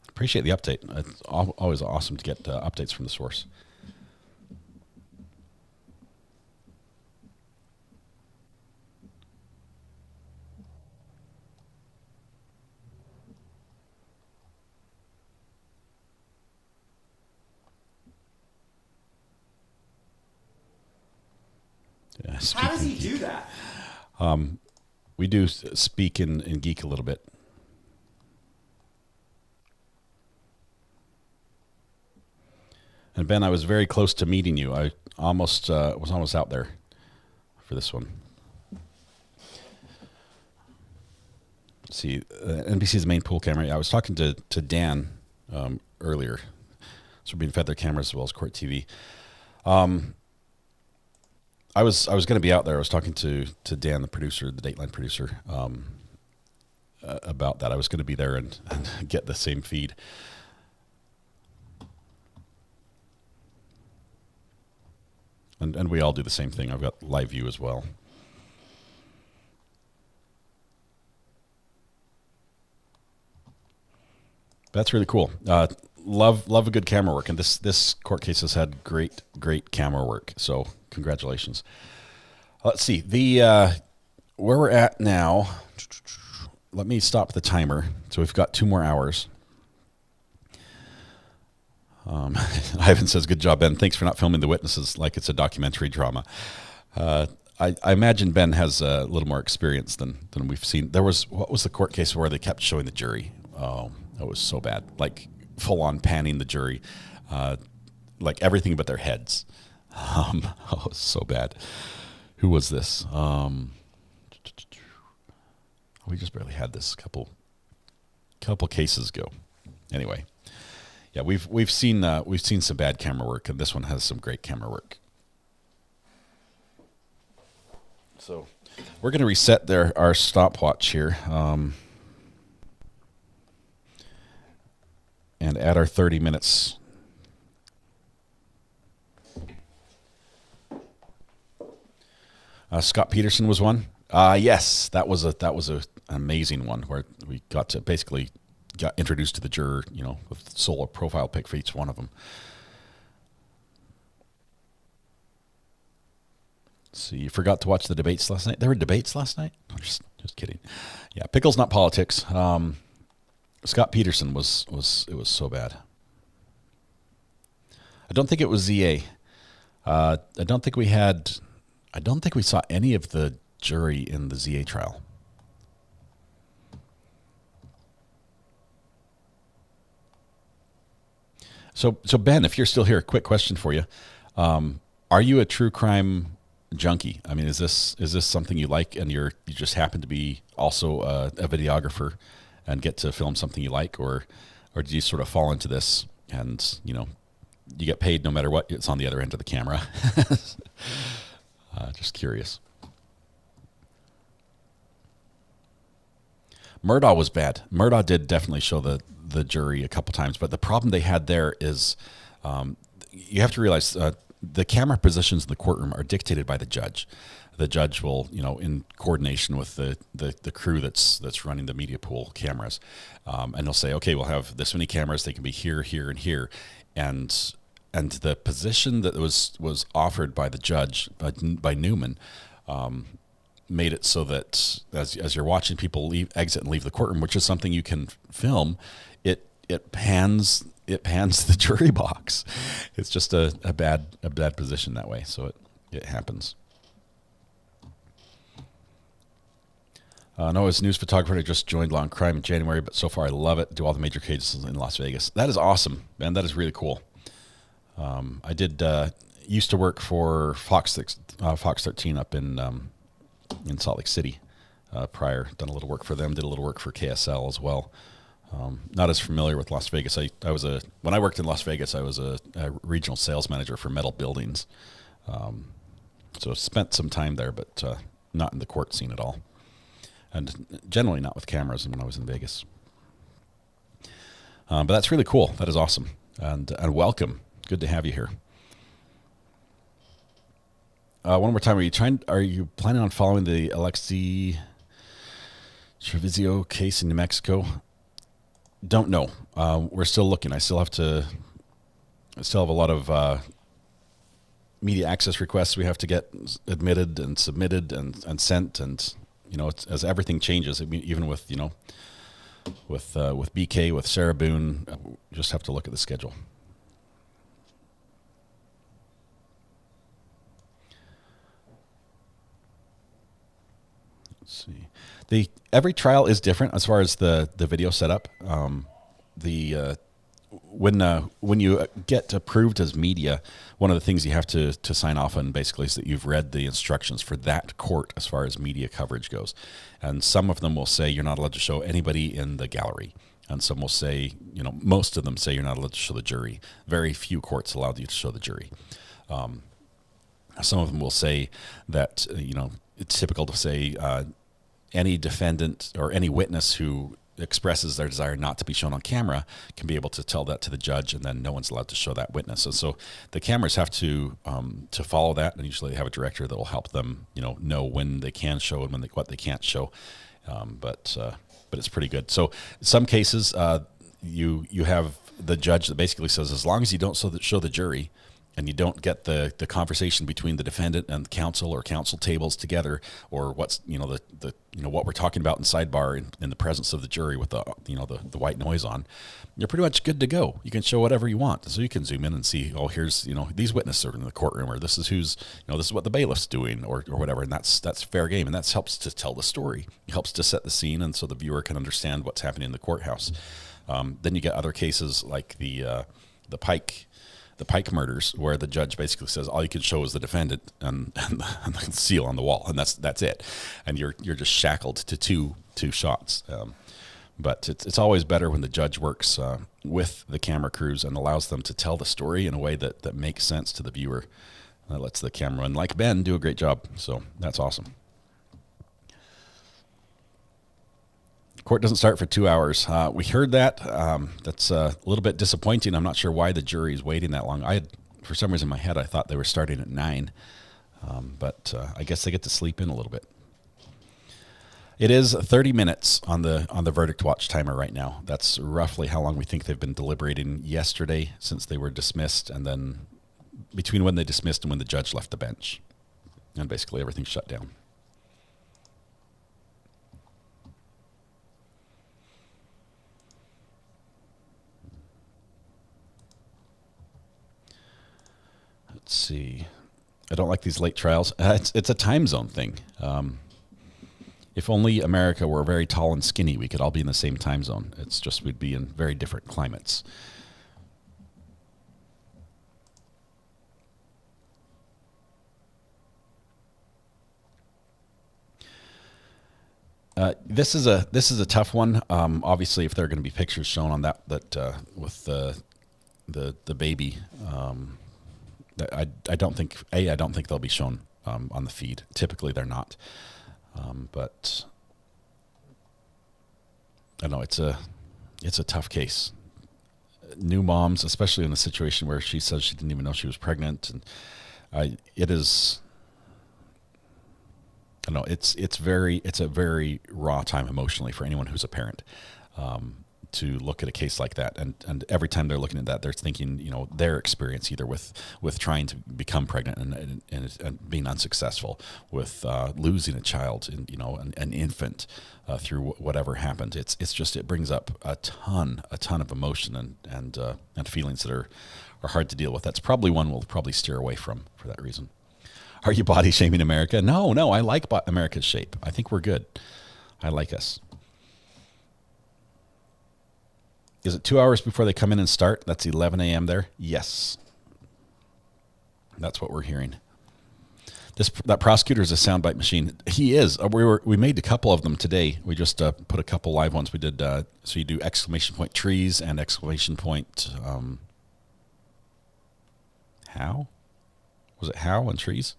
Speaker 3: Appreciate the update. It's always awesome to get updates from the source. Yeah,
Speaker 9: how does he do that?
Speaker 3: We do speak and geek a little bit. And Ben, I was very close to meeting you. I was almost out there for this one. Let's see, NBC's main pool camera. I was talking to Dan earlier. So we're being fed their cameras as well as Court TV. I was going to be out there. I was talking to Dan, the producer, the Dateline producer, about that. I was going to be there and get the same feed. And we all do the same thing. I've got live view as well. That's really cool. Love a good camera work, and this court case has had great camera work. So congratulations. Let's see where we're at now. Let me stop the timer. So we've got 2 more hours. Ivan says, "Good job, Ben. Thanks for not filming the witnesses like it's a documentary drama." I imagine Ben has a little more experience than we've seen. What was the court case where they kept showing the jury? Oh, that was so bad. Like full on panning the jury, like everything but their heads. Oh, so bad. Who was this? We just barely had this couple cases ago. Anyway, yeah, we've seen some bad camera work, and this one has some great camera work. So we're going to reset our stopwatch here, and add our 30 minutes. Scott Peterson was one. Yes, that was an amazing one where we got introduced to the juror, with solo profile pic for each one of them. Let's see, you forgot to watch the debates last night. There were debates last night? No, just kidding. Yeah, Pickles, not politics. Scott Peterson it was so bad. I don't think it was ZA. I don't think we saw any of the jury in the ZA trial. So Ben, if you're still here, quick question for you. Are you a true crime junkie? I mean, is this something you like, and you just happen to be also a videographer and get to film something you like, or do you sort of fall into this and you get paid no matter what? It's on the other end of the camera. Just curious. Murdaugh was bad. Murdaugh did definitely show the jury a couple times, but the problem they had there is you have to realize the camera positions in the courtroom are dictated by the judge. The judge will, in coordination with the crew that's running the media pool cameras, and they'll say, okay, we'll have this many cameras. They can be here, here, and here, and the position that was offered by the judge by Newman made it so that as you're watching people exit and leave the courtroom, which is something you can film, it pans the jury box. It's just a bad position that way, so it happens. Noah's news photographer just joined Law and Crime in January, but so far I love it. Do all the major cases in Las Vegas. That is awesome, man. That is really cool. I did used to work for Fox 13 up in Salt Lake City prior. Done a little work for them. Did a little work for KSL as well. Not as familiar with Las Vegas. When I worked in Las Vegas, I was a regional sales manager for metal buildings. So spent some time there, but not in the court scene at all. And generally not with cameras when I was in Vegas. But that's really cool. That is awesome. And welcome. Good to have you here. One more time, are you planning on following the Alexi Trevizio case in New Mexico? Don't know. We're still looking. I still have a lot of media access requests we have to get admitted and submitted and sent, and as everything changes, even with with BK, with Sarah Boone, just have to look at the schedule. Let's see. Every trial is different as far as the video setup. When you get approved as media, one of the things you have to sign off on basically is that you've read the instructions for that court as far as media coverage goes. And some of them will say you're not allowed to show anybody in the gallery. And some will say, most of them say you're not allowed to show the jury. Very few courts allow you to show the jury. Some of them will say that, it's typical to say any defendant or any witness who expresses their desire not to be shown on camera can be able to tell that to the judge, and then no one's allowed to show that witness. And so the cameras have to follow that, and usually they have a director that will help them, know when they can show and what they can't show. But it's pretty good. So in some cases, you have the judge that basically says, as long as you don't show the jury, and you don't get the conversation between the defendant and the counsel or counsel tables together, or what's what we're talking about in sidebar in the presence of the jury with the white noise on, you're pretty much good to go. You can show whatever you want. So you can zoom in and see, oh, here's these witnesses are in the courtroom, or this is who's this is what the bailiff's doing, or whatever, and that's fair game, and that helps to tell the story. It helps to set the scene, and so the viewer can understand what's happening in the courthouse. Then you get other cases like the Pike murders, where the judge basically says all you can show is the defendant and the seal on the wall, and that's it, and you're just shackled to two shots. But it's always better when the judge works with the camera crews and allows them to tell the story in a way that makes sense to the viewer. That lets the cameraman, like Ben, do a great job. So that's awesome. Court doesn't start for 2 hours. We heard that. That's a little bit disappointing. I'm not sure why the jury is waiting that long. For some reason in my head, I thought they were starting at 9. But I guess they get to sleep in a little bit. It is 30 minutes on the verdict watch timer right now. That's roughly how long we think they've been deliberating yesterday since they were dismissed, and then between when they dismissed and when the judge left the bench. And basically everything's shut down. Let's see. I don't like these late trials. It's a time zone thing. If only America were very tall and skinny, we could all be in the same time zone. It's just we'd be in very different climates. This is a tough one. Obviously, if there are going to be pictures shown on that with the baby. I don't think they'll be shown on the feed. Typically, they're not. But I know it's a tough case. New moms, especially in a situation where she says she didn't even know she was pregnant, and it is. I know it's a very raw time emotionally for anyone who's a parent. To look at a case like that, and every time they're looking at that, they're thinking, their experience either with trying to become pregnant and being unsuccessful, with losing a child, an infant through whatever happened. It brings up a ton of emotion and feelings that are hard to deal with. That's probably one we'll probably steer away from for that reason. Are you body shaming America? No, I like America's shape. I think we're good. I like us. Is it 2 hours before they come in and start? That's 11 a.m. there? Yes. That's what we're hearing. That prosecutor is a soundbite machine. He is. We made a couple of them today. We just put a couple live ones. We did, so you do exclamation point trees and exclamation point, how? Was it how and trees?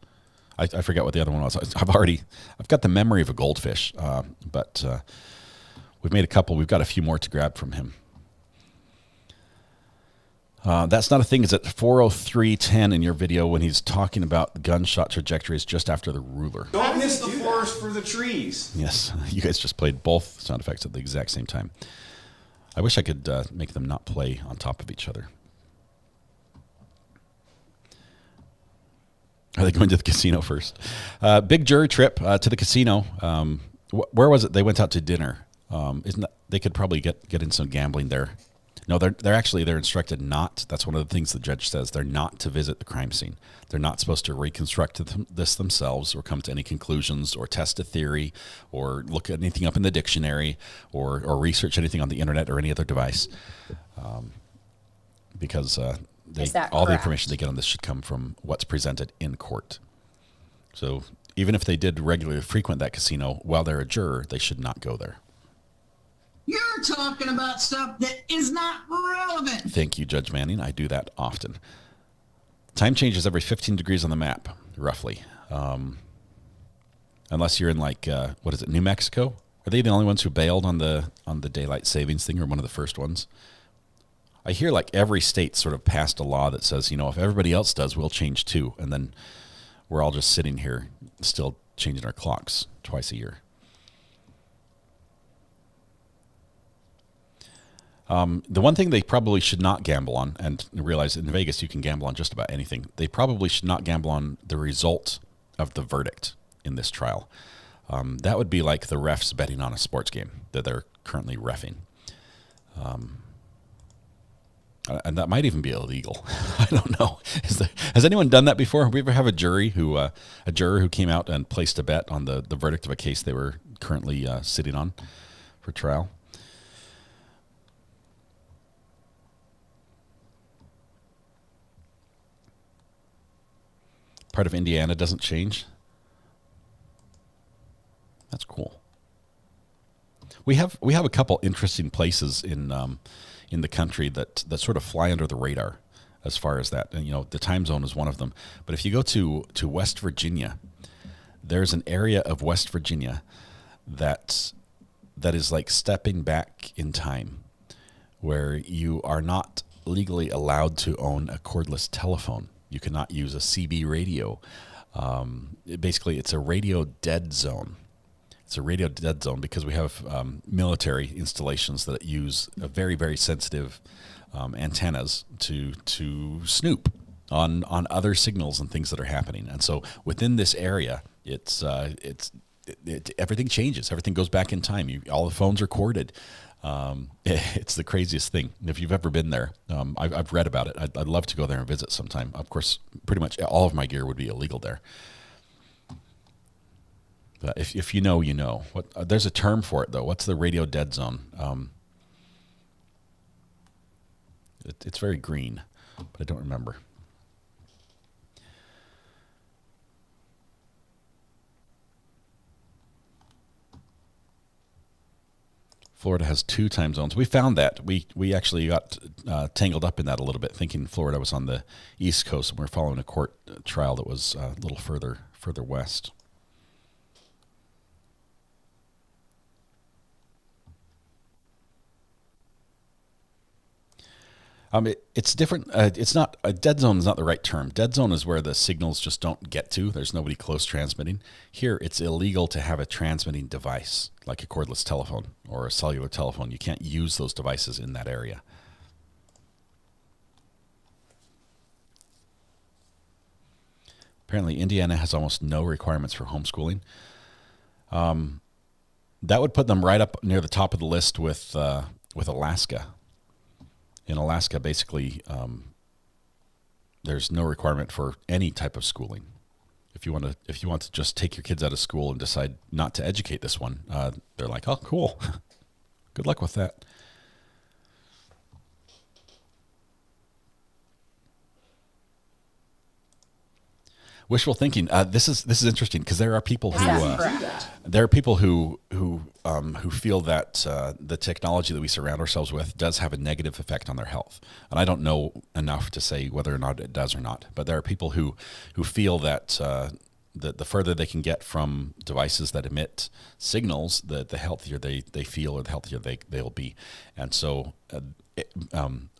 Speaker 3: I forget what the other one was. I've got the memory of a goldfish, but we've made a couple. We've got a few more to grab from him. That's not a thing. Is at 4:03:10 in your video when he's talking about gunshot trajectories just after the ruler.
Speaker 9: Don't miss the forest for the trees.
Speaker 3: Yes, you guys just played both sound effects at the exact same time. I wish I could make them not play on top of each other. Are they going to the casino first? Big jury trip to the casino. Where was it? They went out to dinner. They could probably get in some gambling there. No, they're instructed not. That's one of the things the judge says. They're not to visit the crime scene. They're not supposed to reconstruct this themselves or come to any conclusions or test a theory or look at anything up in the dictionary or research anything on the internet or any other device. Because all the information they get on this should come from what's presented in court. So even if they did regularly frequent that casino while they're a juror, they should not go there.
Speaker 2: You're talking about stuff that is not relevant.
Speaker 3: Thank you, Judge Manning. I do that often. Time changes every 15 degrees on the map. roughly. Unless you're in like, what is it, New Mexico? Are they the only ones who bailed on the daylight savings thing, or one of the first ones? I hear like every state sort of passed a law that says, if everybody else does, we'll change too. And then we're all just sitting here still changing our clocks twice a year. The one thing they probably should not gamble on, and realize in Vegas you can gamble on just about anything, they probably should not gamble on the result of the verdict in this trial. That would be like the refs betting on a sports game that they're currently reffing. And that might even be illegal. I don't know. Has anyone done that before? Have we ever have a juror who came out and placed a bet on the verdict of a case they were currently sitting on for trial? Part of Indiana doesn't change. That's cool. We have a couple interesting places in the country that sort of fly under the radar as far as that. And the time zone is one of them. But if you go to West Virginia, there's an area of West Virginia that is like stepping back in time, where you are not legally allowed to own a cordless telephone. You cannot use a CB radio. Basically, it's a radio dead zone. It's a radio dead zone because we have military installations that use a very, very sensitive antennas to snoop on other signals and things that are happening. And so within this area, everything changes. Everything goes back in time. All the phones are corded. It's the craziest thing. If you've ever been there, I've read about it. I'd love to go there and visit sometime. Of course, pretty much all of my gear would be illegal there. But if you know, you know. There's a term for it, though. What's the radio dead zone? It's very green, but I don't remember. Florida has 2 time zones. We found that. We actually got tangled up in that a little bit, thinking Florida was on the East Coast, and we were following a court trial that was a little further west. It's different. It's not a dead zone is not the right term. Dead zone is where the signals just don't get to. There's nobody close transmitting. Here, it's illegal to have a transmitting device like a cordless telephone or a cellular telephone. You can't use those devices in that area. Apparently, Indiana has almost no requirements for homeschooling. That would put them right up near the top of the list with Alaska. In Alaska, basically, there's no requirement for any type of schooling. If you want to just take your kids out of school and decide not to educate this one, they're like, oh, cool. Good luck with that. Wishful thinking. This is interesting because there are people who feel that the technology that we surround ourselves with does have a negative effect on their health. And I don't know enough to say whether or not it does or not. But there are people who feel that the further they can get from devices that emit signals, the healthier they feel or the healthier they'll be. And so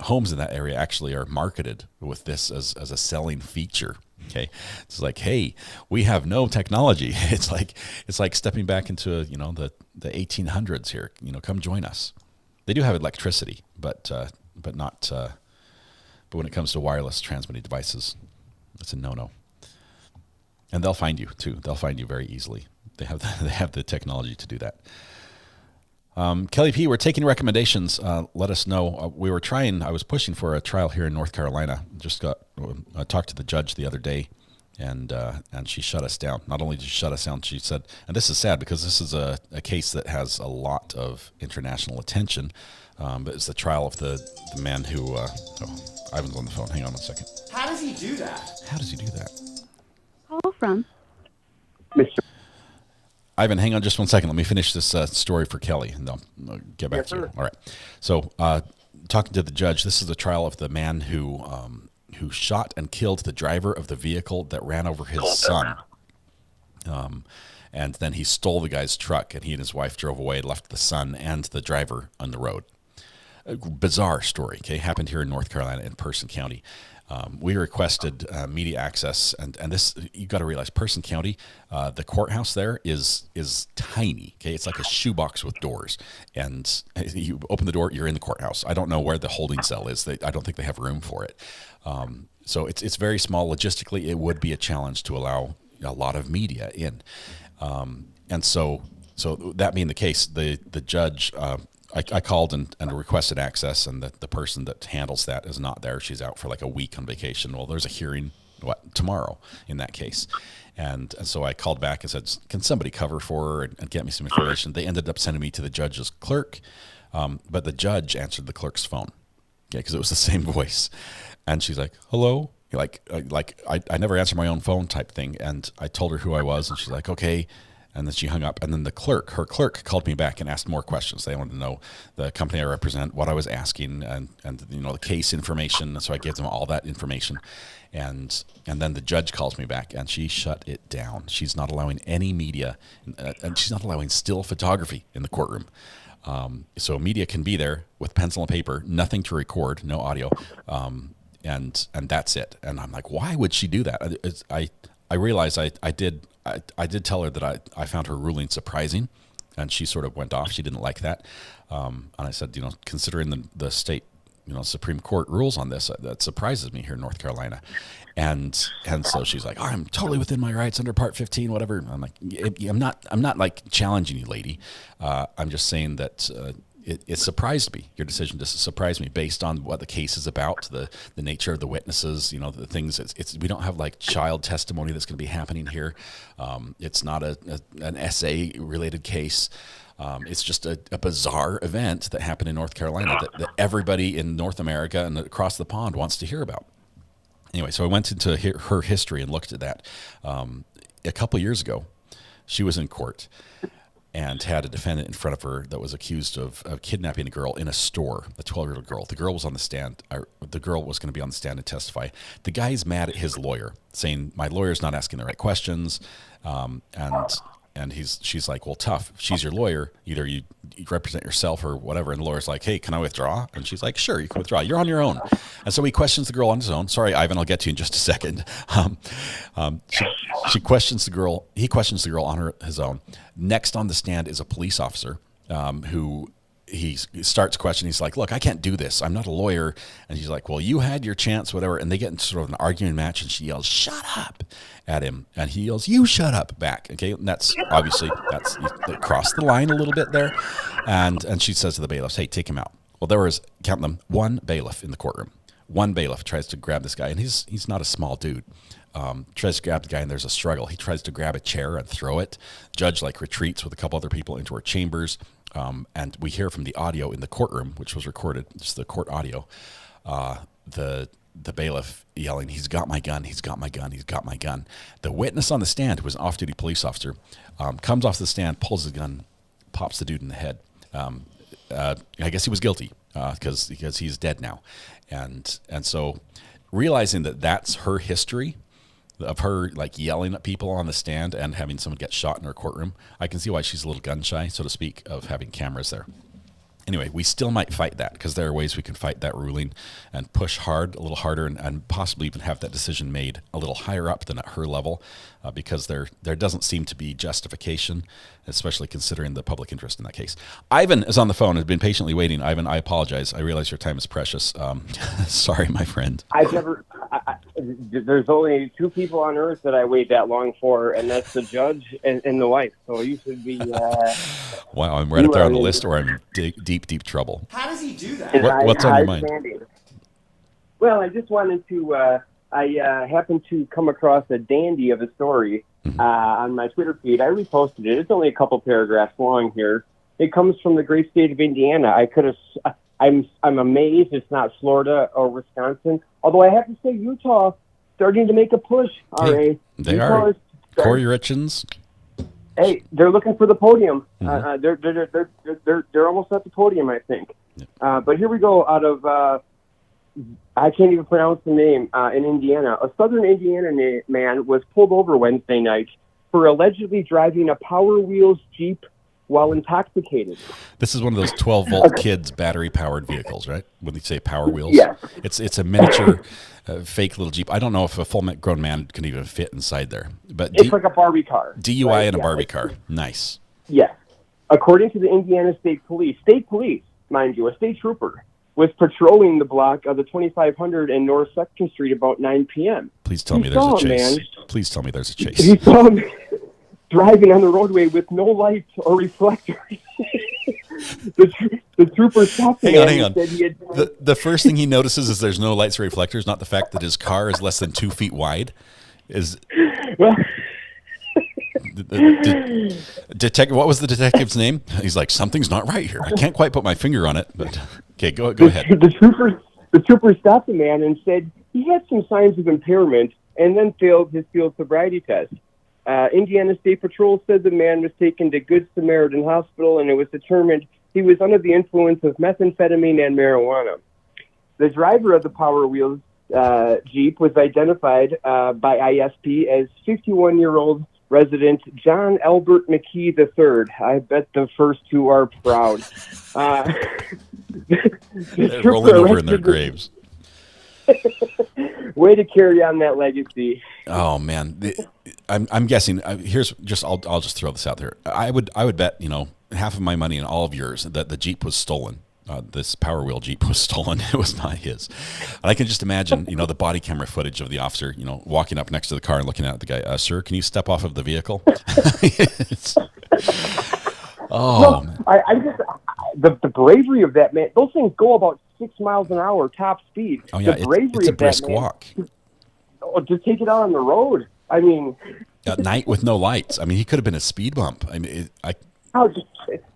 Speaker 3: homes in that area actually are marketed with this as a selling feature. Okay, it's like, hey, we have no technology. It's like stepping back into the 1800s here. Come join us. They do have electricity, but not. But when it comes to wireless transmitting devices, it's a no-no. And they'll find you too. They'll find you very easily. They have the technology to do that. Kelly P, we're taking recommendations. Let us know. I was pushing for a trial here in North Carolina. I talked to the judge the other day, and she shut us down. Not only did she shut us down, she said, and this is sad because this is a case that has a lot of international attention, but it's the trial of the man who, Ivan's on the phone. Hang on 1 second.
Speaker 9: How does he do that?
Speaker 3: How does he do that?
Speaker 13: Call from
Speaker 7: Mr.
Speaker 3: Ivan, hang on just 1 second. Let me finish this story for Kelly, and I'll get back to you. All right. So, talking to the judge, this is the trial of the man who who shot and killed the driver of the vehicle that ran over his son. And then he stole the guy's truck, and he and his wife drove away, left the son and the driver on the road. A bizarre story, okay? Happened here in North Carolina in Person County. We requested media access, and this, you got to realize, Person County, the courthouse there is tiny, okay? It's like a shoebox with doors, and you open the door, you're in the courthouse. I don't know where the holding cell is. I don't think they have room for it. So it's very small. Logistically, it would be a challenge to allow a lot of media in. And so that being the case, the judge, I called and requested access, and the person that handles that is not there. She's out for like a week on vacation. Well, there's a hearing tomorrow in that case. And so I called back and said, can somebody cover for her and get me some information? They ended up sending me to the judge's clerk, but the judge answered the clerk's phone, because it was the same voice. And she's like, hello? I never answer my own phone type thing. And I told her who I was, and she's like, okay. And then she hung up. And then her clerk called me back and asked more questions. They wanted to know the company I represent, what I was asking, and the case information. So I gave them all that information. And then the judge calls me back, and she shut it down. She's not allowing any media, and she's not allowing still photography in the courtroom. So media can be there with pencil and paper, nothing to record, no audio. And that's it. And I'm like, why would she do that? I realized I did tell her that I found her ruling surprising, and she sort of went off. She didn't like that. And I said, considering the state, Supreme Court rules on this, that surprises me here in North Carolina. And so she's like, I'm totally within my rights under Part 15, whatever. I'm like, I'm not like challenging you, lady. I'm just saying that, it surprised me. Your decision just surprised me based on what the case is about, the nature of the witnesses, the things. We don't have like child testimony that's going to be happening here. It's not an essay related case. It's just a bizarre event that happened in North Carolina that everybody in North America and across the pond wants to hear about. Anyway, so I went into her history and looked at that. A couple years ago, she was in court and had a defendant in front of her that was accused of kidnapping a girl in a store, a 12-year-old girl. The girl was on the stand. The girl was going to be on the stand and testify. The guy's mad at his lawyer, saying, my lawyer's not asking the right questions. And she's like, well, tough. She's your lawyer. Either you represent yourself or whatever. And the lawyer's like, hey, can I withdraw? And she's like, sure, you can withdraw. You're on your own. And so he questions the girl on his own. Sorry, Ivan, I'll get to you in just a second. She questions the girl. He questions the girl on his own. Next on the stand is a police officer who he starts questioning. He's like, look, I can't do this. I'm not a lawyer. And she's like, well, you had your chance, whatever. And they get into sort of an arguing match, and she yells, shut up at him. And he yells, you shut up back. Okay. And that's obviously, they crossed the line a little bit there. And she says to the bailiffs, hey, take him out. Well, there was, count them, one bailiff in the courtroom. One bailiff tries to grab this guy, and he's not a small dude. Tries to grab the guy, and there's a struggle. He tries to grab a chair and throw it. Judge retreats with a couple other people into her chambers. And we hear from the audio in the courtroom, which was recorded, just the court audio, the bailiff yelling, he's got my gun, he's got my gun, he's got my gun. The witness on the stand, who was an off-duty police officer, comes off the stand, pulls his gun, pops the dude in the head. I guess he was guilty because he's dead now. And so realizing that that's her history, of her yelling at people on the stand and having someone get shot in her courtroom, I can see why she's a little gun shy, so to speak, of having cameras there. Anyway, we still might fight that, because there are ways we can fight that ruling and push hard, a little harder, and possibly even have that decision made a little higher up than at her level, because there doesn't seem to be justification, especially considering the public interest in that case. Ivan is on the phone, has been patiently waiting. Ivan, I apologize. I realize your time is precious. Sorry, my friend.
Speaker 1: There's only two people on earth that I wait that long for, and that's the judge and the wife. So you should be...
Speaker 3: Wow, I'm right up there on the list, or I'm deep trouble.
Speaker 9: How does he do that?
Speaker 3: What's on your mind?
Speaker 1: Well, I just wanted to... I happened to come across a dandy of a story on my Twitter feed. I reposted it. It's only a couple paragraphs long here. It comes from the great state of Indiana. I'm amazed it's not Florida or Wisconsin. Although I have to say Utah starting to make a push.
Speaker 3: Hey, they are. Corey Richins.
Speaker 1: Hey, they're looking for the podium. They're almost at the podium, I think. But here we go. Out of I can't even pronounce the name, in Indiana. A southern Indiana man was pulled over Wednesday night for allegedly driving a Power Wheels Jeep while intoxicated.
Speaker 3: This is one of those 12-volt kids battery-powered vehicles, right? When they say Power Wheels.
Speaker 1: Yeah.
Speaker 3: It's a miniature, fake little Jeep. I don't know if a full-grown man can even fit inside there. But
Speaker 1: It's like a Barbie car.
Speaker 3: DUI
Speaker 1: right?
Speaker 3: in a
Speaker 1: Yeah,
Speaker 3: Barbie car. Nice.
Speaker 1: Yes. According to the Indiana State Police, mind you, a state trooper, was patrolling the block of the 2500 and North 2nd Street about 9 p.m.
Speaker 3: Please tell me there's a chase. Please tell me there's a chase.
Speaker 1: He saw him driving on the roadway with no lights or reflectors. the trooper stopped him.
Speaker 3: Hang on. The first thing he notices is there's no lights or reflectors, not the fact that his car is less than 2 feet wide.
Speaker 1: Well,
Speaker 3: what was the detective's name? He's like, something's not right here. I can't quite put my finger on it, but okay, go ahead.
Speaker 1: The trooper stopped the man and said he had some signs of impairment and then failed his field sobriety test. Indiana State Patrol said the man was taken to Good Samaritan Hospital, and it was determined he was under the influence of methamphetamine and marijuana. The driver of the Power Wheels Jeep was identified by ISP as 51-year-old resident John Albert McKee III. I bet the first two are proud.
Speaker 3: They're rolling over in their graves.
Speaker 1: Way to carry on that legacy.
Speaker 3: Oh man, I'm guessing. I'll just throw this out there. I would bet half of my money and all of yours that the Jeep was stolen. This Power Wheel Jeep was stolen. It was not his. And I can just imagine, the body camera footage of the officer, walking up next to the car and looking at the guy. Sir, can you step off of the vehicle?
Speaker 1: The bravery of that man. Those things go about 6 miles an hour top speed.
Speaker 3: Oh yeah, it's a brisk walk.
Speaker 1: Just take it out on the road. I mean,
Speaker 3: at night with no lights. I mean, he could have been a speed bump. I mean,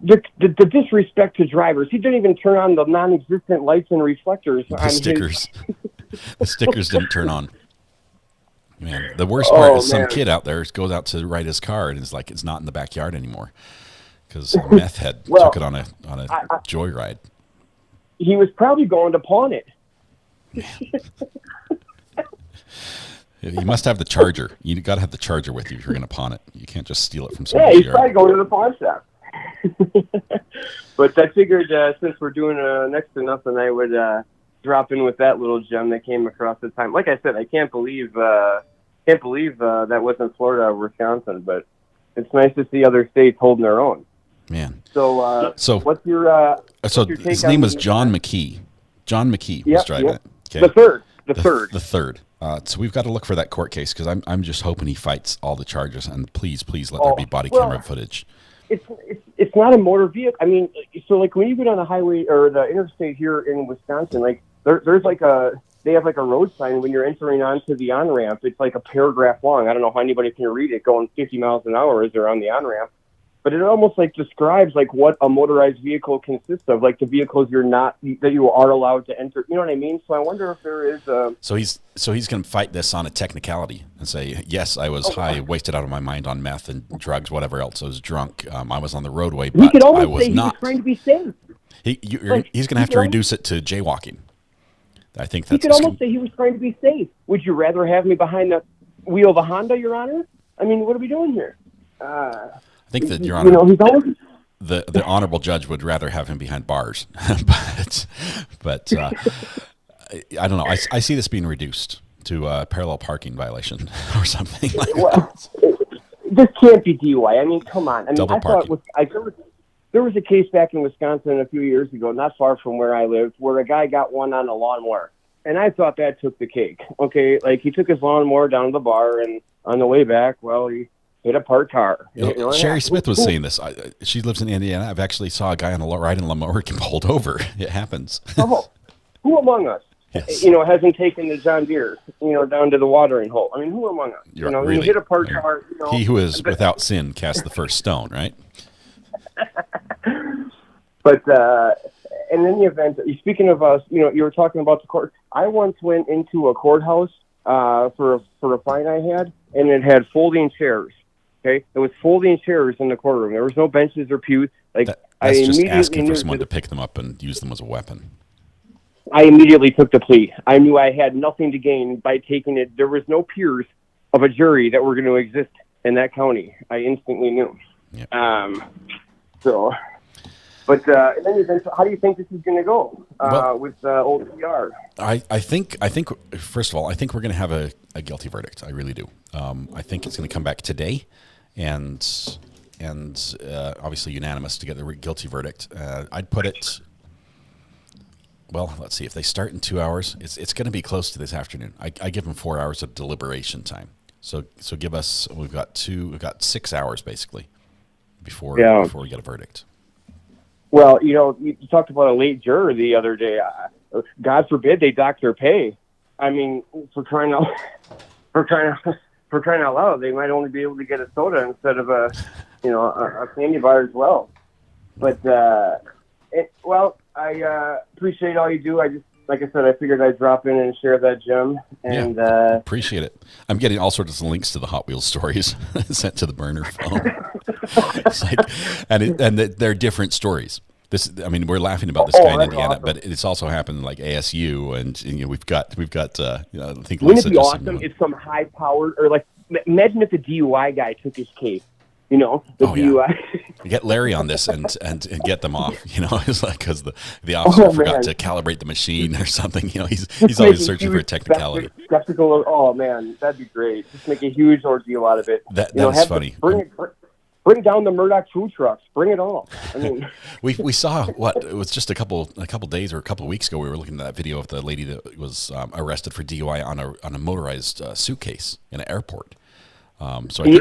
Speaker 1: the disrespect to drivers. He didn't even turn on the non-existent lights and reflectors.
Speaker 3: The stickers. The stickers didn't turn on. Man, the worst part is some kid out there goes out to ride his car and is like, it's not in the backyard anymore because a meth head took it on a joyride.
Speaker 1: He was probably going to pawn it.
Speaker 3: You must have the charger. You got to have the charger with you if you're going to pawn it. You can't just steal it from somebody's
Speaker 1: he's
Speaker 3: yard.
Speaker 1: probably going to the pawn shop. But I figured since we're doing next to nothing, I would drop in with that little gem that came across the time. Like I said, I can't believe that wasn't Florida or Wisconsin, but it's nice to see other states holding their own.
Speaker 3: Man.
Speaker 1: So what's your take
Speaker 3: his name was John McKee. John McKee was driving it. Okay.
Speaker 1: The third.
Speaker 3: So we've got to look for that court case because I'm just hoping he fights all the charges, and please let there be body camera footage.
Speaker 1: It's not a motor vehicle. I mean, so like when you go down the highway or the interstate here in Wisconsin, like there's like they have like a road sign when you're entering onto the on-ramp. It's like a paragraph long. I don't know how anybody can read it going 50 miles an hour as they're on the on-ramp. But it almost like describes like what a motorized vehicle consists of, like the vehicles that you are allowed to enter. You know what I mean? So I wonder if there is a.
Speaker 3: So he's going to fight this on a technicality and say, yes, I was high, wasted out of my mind on meth and drugs, whatever else. I was drunk. I was on the roadway, but I was not.
Speaker 1: He was trying to be safe.
Speaker 3: He's going to have to reduce it to jaywalking. I think that's.
Speaker 1: He could almost say he was trying to be safe. Would you rather have me behind the wheel of a Honda, Your Honor? I mean, what are we doing here?
Speaker 3: I think that, Your Honor, the honorable judge would rather have him behind bars, but I don't know. I see this being reduced to a parallel parking violation or something like that.
Speaker 1: This can't be DUI. I mean, come on. I mean,
Speaker 3: Double parking.
Speaker 1: There was a case back in Wisconsin a few years ago, not far from where I lived, where a guy got one on a lawnmower, and I thought that took the cake. Okay, like he took his lawnmower down to the bar, and on the way back, well, he hit a parked car.
Speaker 3: Sherry Smith was saying this. She lives in Indiana. I've actually saw a guy on a riding a lawnmower get pulled over. It happens.
Speaker 1: Who among us,
Speaker 3: yes,
Speaker 1: hasn't taken the John Deere, down to the watering hole? I mean, who among us?
Speaker 3: Really,
Speaker 1: you hit a parked car.
Speaker 3: He who is without sin cast the first stone, right?
Speaker 1: But in any event, speaking of us, you were talking about the court. I once went into a courthouse for a fine I had, and it had folding chairs. Okay, there was folding chairs in the courtroom. There was no benches or pews.
Speaker 3: That's just asking for someone to pick them up and use them as a weapon.
Speaker 1: I immediately took the plea. I knew I had nothing to gain by taking it. There was no peers of a jury that were going to exist in that county. I instantly knew.
Speaker 3: Yeah.
Speaker 1: But then eventually, how do you think this is going to go with old PR?
Speaker 3: I think first of all, I think we're going to have a guilty verdict. I really do. I think it's going to come back today, and obviously unanimous to get the guilty verdict. I'd put it. Well, let's see. If they start in 2 hours, it's going to be close to this afternoon. I give them 4 hours of deliberation time. So give us. We've got 6 hours basically before we get a verdict.
Speaker 1: Well, you talked about a late juror the other day. God forbid they dock their pay. I mean, for crying out loud, they might only be able to get a soda instead of a candy bar as well. But I appreciate all you do. I just, like I said, I figured I'd drop in and share that gem. And
Speaker 3: appreciate it. I'm getting all sorts of links to the Hot Wheels stories sent to the burner phone. It's like, and they're different stories. We're laughing about this guy in Indiana, awesome. But it's also happened in like ASU, and we've got. I think.
Speaker 1: Wouldn't it be awesome if some high-powered, or like, imagine if the DUI guy took his case. DUI.
Speaker 3: Yeah. Get Larry on this and get them off. It's like because the officer forgot to calibrate the machine or something. He's always searching for a technicality.
Speaker 1: Skeptical. Oh man, that'd be great. Just make a huge ordeal out of it.
Speaker 3: That is funny.
Speaker 1: Bring down the Murdoch food trucks. Bring it all. I mean,
Speaker 3: we saw it was just a couple days or a couple weeks ago. We were looking at that video of the lady that was arrested for DUI on a motorized suitcase in an airport. So I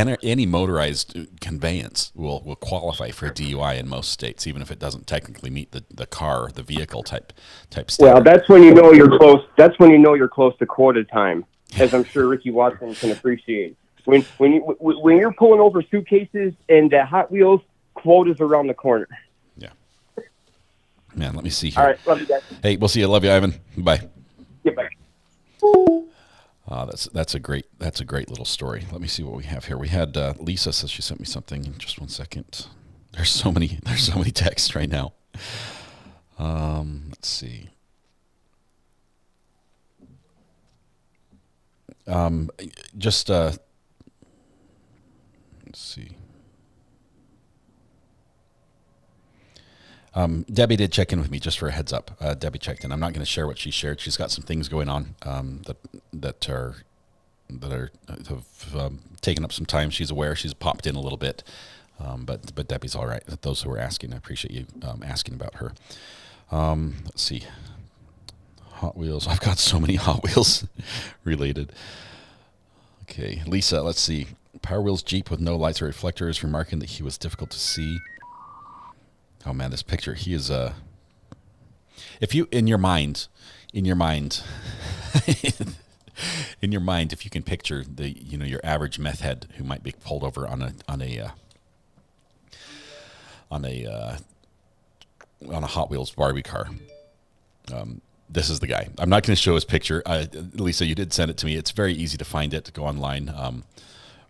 Speaker 3: think any motorized conveyance will qualify for a DUI in most states, even if it doesn't technically meet the vehicle type standard.
Speaker 1: Well, that's when you know you're close. That's when you know you're close to quota time, as I'm sure Ricky Watson can appreciate. When you're pulling over suitcases and Hot Wheels, quota's around the corner.
Speaker 3: Yeah. Man, let me see here.
Speaker 1: All right, love you guys.
Speaker 3: Hey, we'll see you. Love you, Ivan. Bye.
Speaker 1: Get back.
Speaker 3: That's a great little story. Let me see what we have here. We had Lisa says she sent me something. Just 1 second. There's so many texts right now. Let's see. Let's see. Debbie did check in with me, just for a heads up. Debbie checked in. I'm not going to share what she shared. She's got some things going on that have taken up some time. She's aware. She's popped in a little bit, but Debbie's all right. Those who are asking, I appreciate you asking about her. Let's see. Hot Wheels. I've got so many Hot Wheels related. Okay, Lisa. Let's see. Power Wheels Jeep with no lights or reflectors, remarking that he was difficult to see. Oh man, this picture. He is if you in your mind, if you can picture your average meth head who might be pulled over on a Hot Wheels Barbie car. This is the guy. I'm not going to show his picture. Lisa, you did send it to me. It's very easy to find it. Go online. I'm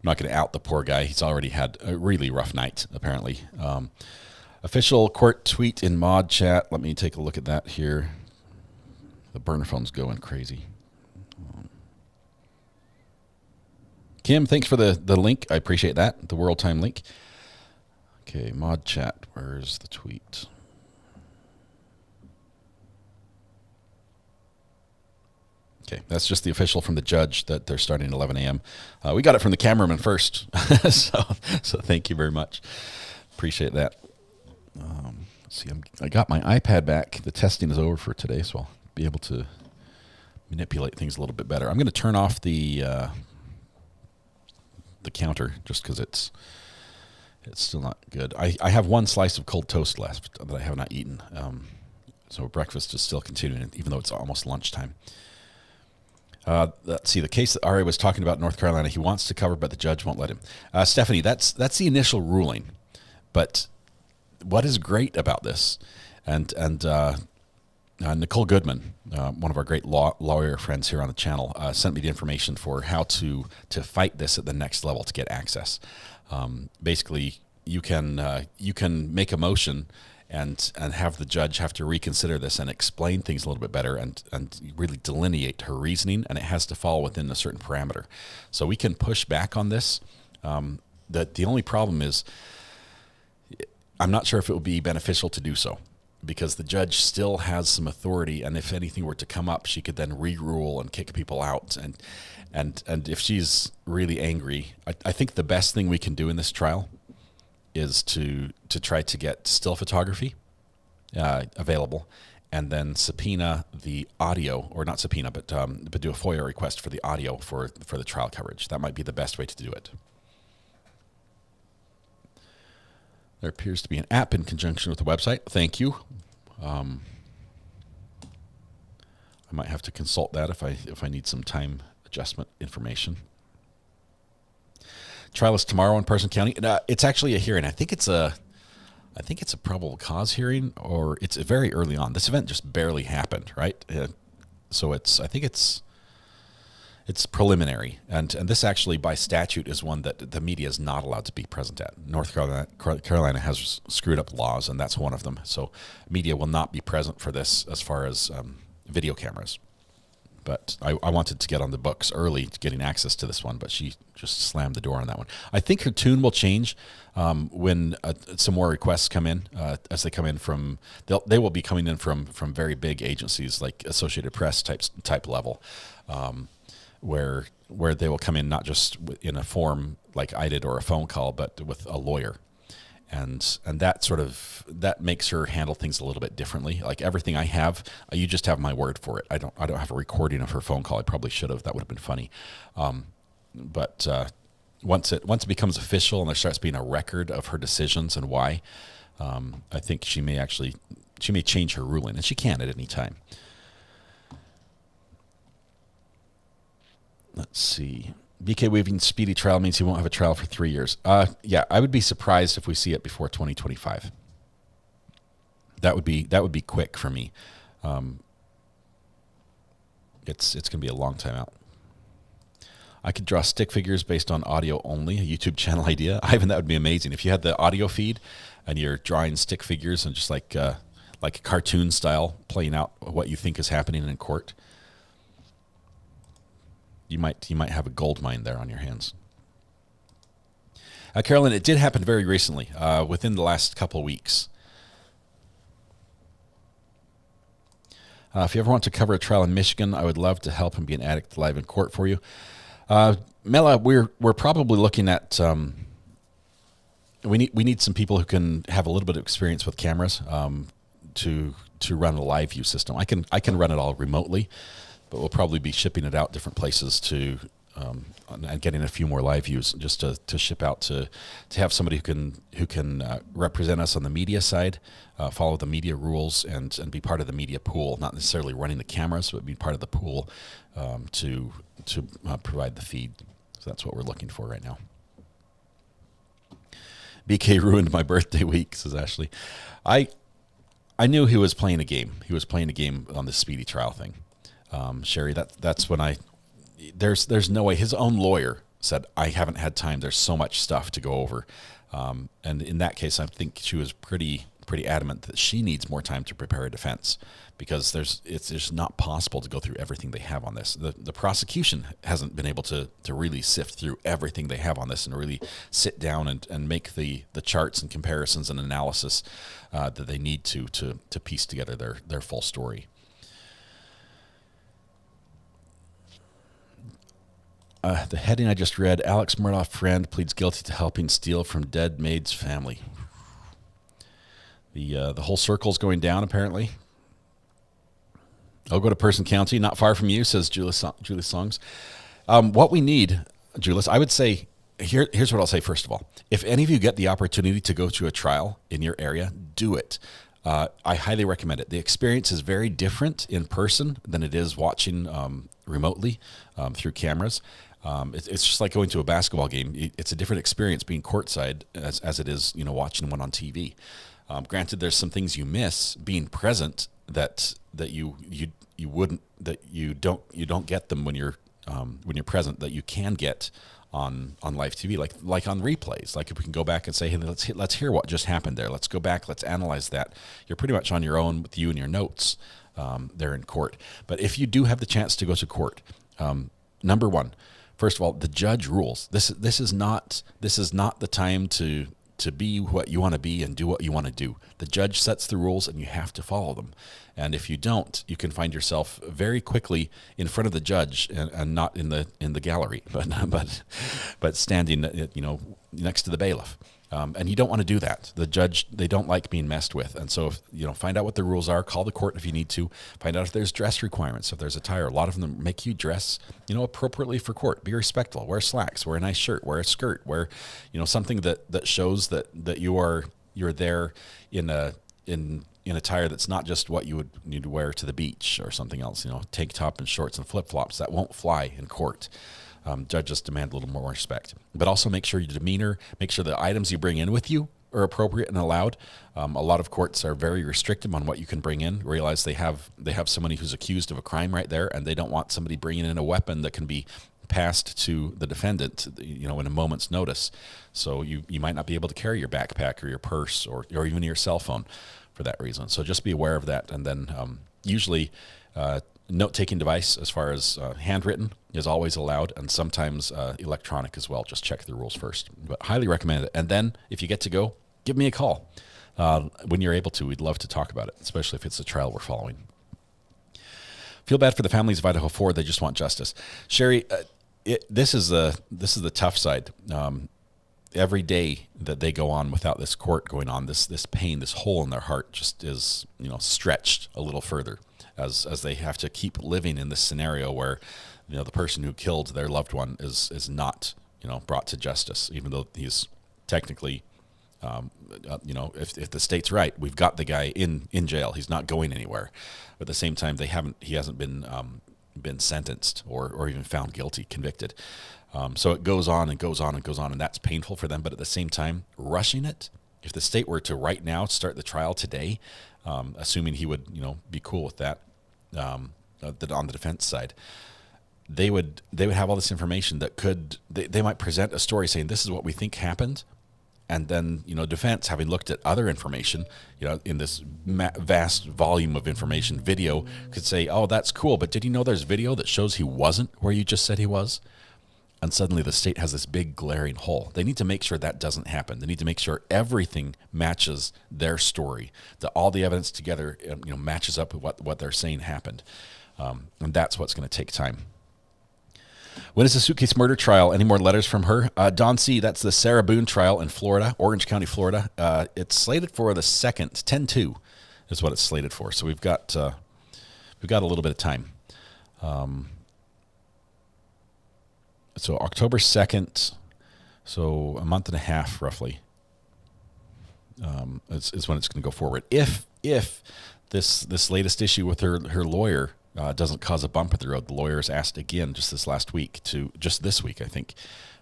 Speaker 3: not going to out the poor guy. He's already had a really rough night, apparently. Official court tweet in mod chat. Let me take a look at that here. The burner phone's going crazy. Kim, thanks for the link. I appreciate that. The World Time link. Okay, mod chat. Where's the tweet? Okay, that's just the official from the judge that they're starting at 11 a.m. We got it from the cameraman first, so thank you very much. Appreciate that. Let's see, I got my iPad back. The testing is over for today, so I'll be able to manipulate things a little bit better. I'm going to turn off the counter just because it's still not good. I have one slice of cold toast left that I have not eaten, so breakfast is still continuing, even though it's almost lunchtime. Let's see, the case that Ari was talking about in North Carolina, he wants to cover, but the judge won't let him. Stephanie, that's the initial ruling. But what is great about this, and Nicole Goodman, one of our great lawyer friends here on the channel, sent me the information for how to fight this at the next level to get access. Basically, you can make a motion and have the judge have to reconsider this and explain things a little bit better and really delineate her reasoning, and it has to fall within a certain parameter. So we can push back on this. The only problem is I'm not sure if it would be beneficial to do so, because the judge still has some authority, and if anything were to come up, she could then re-rule and kick people out. And if she's really angry, I think the best thing we can do in this trial is to try to get still photography available, and then subpoena the audio, or not subpoena, but do a FOIA request for the audio for the trial coverage. That might be the best way to do it. There appears to be an app in conjunction with the website. Thank you. I might have to consult that if I need some time adjustment information. Trial is tomorrow in Person County. It's actually a hearing. I think it's a probable cause hearing, or it's very early on. This event just barely happened, right? So I think it's preliminary, and this actually by statute is one that the media is not allowed to be present at. North Carolina has screwed up laws, and that's one of them. So media will not be present for this as far as video cameras. But I wanted to get on the books early, getting access to this one, but she just slammed the door on that one. I think her tune will change when some more requests come in, as they come in from, they will be coming in from very big agencies like Associated Press type level. Where they will come in not just in a form like I did or a phone call, but with a lawyer, and that makes her handle things a little bit differently. Like everything I have, you just have my word for it. I don't have a recording of her phone call. I probably should have. That would have been funny. But once it becomes official and there starts being a record of her decisions and why, I think she may change her ruling, and she can at any time. Let's see. BK waiving speedy trial means he won't have a trial for 3 years. Yeah, I would be surprised if we see it before 2025. That would be quick for me. It's going to be a long time out. I could draw stick figures based on audio only, a YouTube channel idea. Ivan, that would be amazing. If you had the audio feed and you're drawing stick figures and just like cartoon style playing out what you think is happening in court. You might have a gold mine there on your hands. Carolyn, it did happen very recently, within the last couple of weeks. If you ever want to cover a trial in Michigan, I would love to help and be an addict live in court for you. Mela, we're probably looking at we need some people who can have a little bit of experience with cameras to run a live view system. I can run it all remotely, but we'll probably be shipping it out different places and getting a few more live views just to ship out to have somebody who can represent us on the media side, follow the media rules, and be part of the media pool, not necessarily running the cameras, but be part of the pool to provide the feed. So that's what we're looking for right now. BK ruined my birthday week, says Ashley. I knew he was playing a game. He was playing a game on this speedy trial thing. Sherry, that's when there's no way. His own lawyer said, I haven't had time. There's so much stuff to go over. And in that case, I think she was pretty adamant that she needs more time to prepare a defense, because it's just not possible to go through everything they have on this. The prosecution hasn't been able to really sift through everything they have on this and really sit down and make the charts and comparisons and analysis that they need to piece together their full story. The heading I just read, Alex Murdaugh friend pleads guilty to helping steal from dead maid's family. The whole circle's going down, apparently. I'll go to Person County, not far from you, says Julie Songs. What we need, Julius, I would say, here's what I'll say first of all. If any of you get the opportunity to go to a trial in your area, do it. I highly recommend it. The experience is very different in person than it is watching remotely through cameras. It's just like going to a basketball game. It's a different experience being courtside as it is, watching one on TV. Granted, there's some things you miss being present that you don't get them when you're present, that you can get on live TV, like on replays. Like if we can go back and say, hey, let's hear what just happened there. Let's go back. Let's analyze that. You're pretty much on your own with you and your notes there in court. But if you do have the chance to go to court, number one, first of all, the judge rules. This is not the time to be what you want to be and do what you want to do. The judge sets the rules and you have to follow them. And if you don't, you can find yourself very quickly in front of the judge and not in the gallery, but standing, next to the bailiff. And you don't want to do that. The judge, they don't like being messed with. And so, find out what the rules are. Call the court if you need to. Find out if there's dress requirements, if there's attire. A lot of them make you dress, appropriately for court. Be respectful. Wear slacks. Wear a nice shirt. Wear a skirt. Wear, something that shows that you're there in attire that's not just what you would need to wear to the beach or something else. Tank top and shorts and flip flops. That won't fly in court. Judges demand a little more respect, but also make sure your demeanor, make sure the items you bring in with you are appropriate and allowed. A lot of courts are very restrictive on what you can bring in. Realize they have somebody who's accused of a crime right there, and they don't want somebody bringing in a weapon that can be passed to the defendant, in a moment's notice. So you might not be able to carry your backpack or your purse or even your cell phone for that reason. So just be aware of that. And then usually note-taking device, as far as handwritten, is always allowed, and sometimes electronic as well. Just check the rules first. But highly recommend it. And then, if you get to go, give me a call when you're able to. We'd love to talk about it, especially if it's a trial we're following. Feel bad for the families of Idaho 4. They just want justice. Sherry, this is the tough side. Every day that they go on without this court going on, this pain, this hole in their heart just is, stretched a little further. As they have to keep living in this scenario where, the person who killed their loved one is not, brought to justice, even though he's technically, if the state's right, we've got the guy in jail. He's not going anywhere. But at the same time, he hasn't been sentenced or even found guilty, convicted. So it goes on and goes on and goes on, and that's painful for them. But at the same time, rushing it, if the state were to right now start the trial today, assuming he would, be cool with that, on the defense side, they would have all this information that they might present a story saying this is what we think happened, and then defense, having looked at other information, in this vast volume of information, video, could say, oh, that's cool, but did you know there's video that shows he wasn't where you just said he was? And suddenly the state has this big glaring hole. They need to make sure that doesn't happen. They need to make sure everything matches their story, that all the evidence together matches up with what they're saying happened. And that's what's going to take time. When is the suitcase murder trial? Any more letters from her? Don C., that's the Sarah Boone trial in Florida, Orange County, Florida. It's slated for the 2nd, 10/2 is what it's slated for. So we've got a little bit of time. So October 2nd, so a month and a half roughly, is when it's going to go forward. If this latest issue with her lawyer doesn't cause a bump in the road, the lawyer has asked again just this week, I think,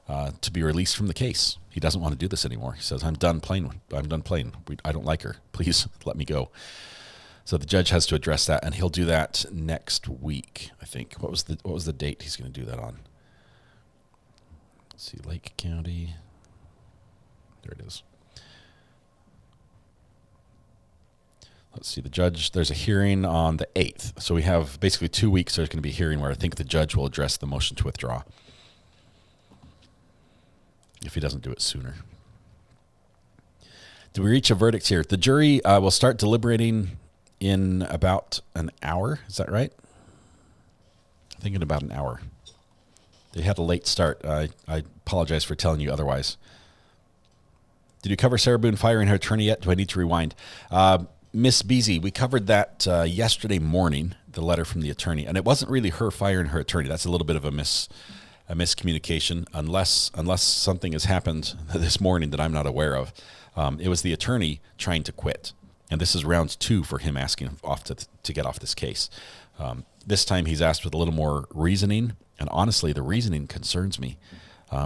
Speaker 3: to be released from the case. He doesn't want to do this anymore. He says, I'm done playing. I don't like her. Please let me go. So the judge has to address that, and he'll do that next week, I think. What was the date he's going to do that on? Let's see, Lake County. There it is. Let's see, the judge, there's a hearing on the 8th. So we have basically 2 weeks. There's going to be a hearing where I think the judge will address the motion to withdraw, if he doesn't do it sooner. Do we reach a verdict here? The jury will start deliberating in about an hour. Is that right? I think in about an hour. They had a late start. I apologize for telling you otherwise. Did you cover Sarah Boone firing her attorney yet? Do I need to rewind? Miss Beasy, we covered that yesterday morning, the letter from the attorney, and it wasn't really her firing her attorney. That's a little bit of a miscommunication, unless something has happened this morning that I'm not aware of. It was the attorney trying to quit, and this is round 2 for him asking off to get off this case. This time he's asked with a little more reasoning. And honestly, the reasoning concerns me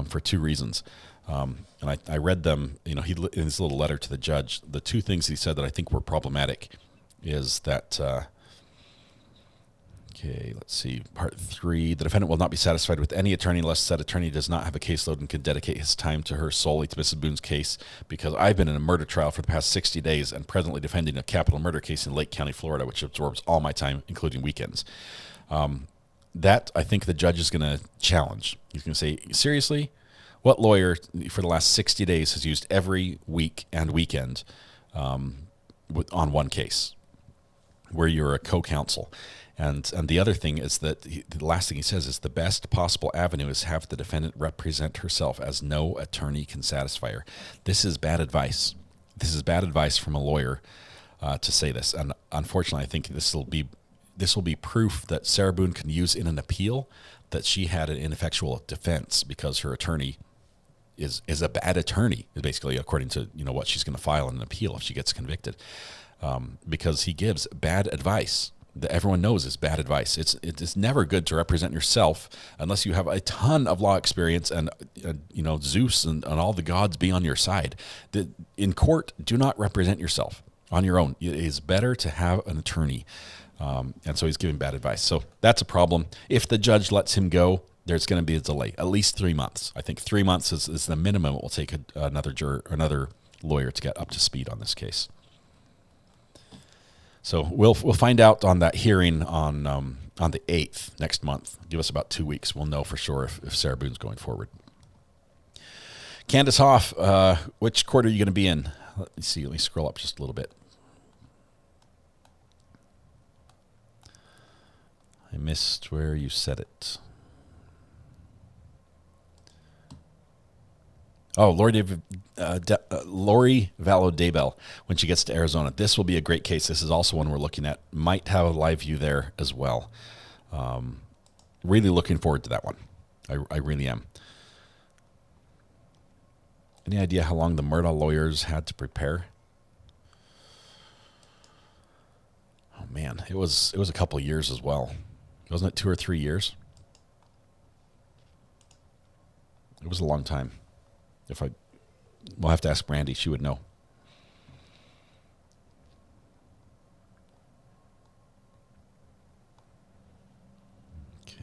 Speaker 3: for 2 reasons. And I read them, in his little letter to the judge. The 2 things he said that I think were problematic is that, Okay, let's see. Part 3. The defendant will not be satisfied with any attorney unless said attorney does not have a caseload and can dedicate his time to her solely to Mrs. Boone's case, because I've been in a murder trial for the past 60 days and presently defending a capital murder case in Lake County, Florida, which absorbs all my time, including weekends. That, I think the judge is going to challenge. He's going to say, seriously? What lawyer for the last 60 days has used every week and weekend on one case where you're a co-counsel? And the other thing is that the last thing he says is the best possible avenue is have the defendant represent herself as no attorney can satisfy her. This is bad advice. This is bad advice from a lawyer to say this. And unfortunately, I think this will be proof that Sarah Boone can use in an appeal that she had an ineffectual defense because her attorney is a bad attorney, basically, according to what she's going to file in an appeal if she gets convicted, because he gives bad advice that everyone knows is bad advice. It is never good to represent yourself unless you have a ton of law experience and Zeus and all the gods be on your side. In court, do not represent yourself on your own. It is better to have an attorney. And so he's giving bad advice. So that's a problem. If the judge lets him go, there's going to be a delay, at least 3 months. I think 3 months is the minimum it will take another lawyer to get up to speed on this case. So we'll find out on that hearing on the 8th next month. Give us about 2 weeks. We'll know for sure if Sarah Boone's going forward. Candace Hoff, which court are you going to be in? Let me see. Let me scroll up just a little bit. I missed where you said it. Oh, Lori Vallow-Daybell, when she gets to Arizona. This will be a great case. This is also one we're looking at. Might have a live view there as well. Really looking forward to that one. I really am. Any idea how long the Murdaugh lawyers had to prepare? Oh, man. It was a couple of years as well. Wasn't it 2 or 3 years? It was a long time. We'll have to ask Brandy. She would know. Okay.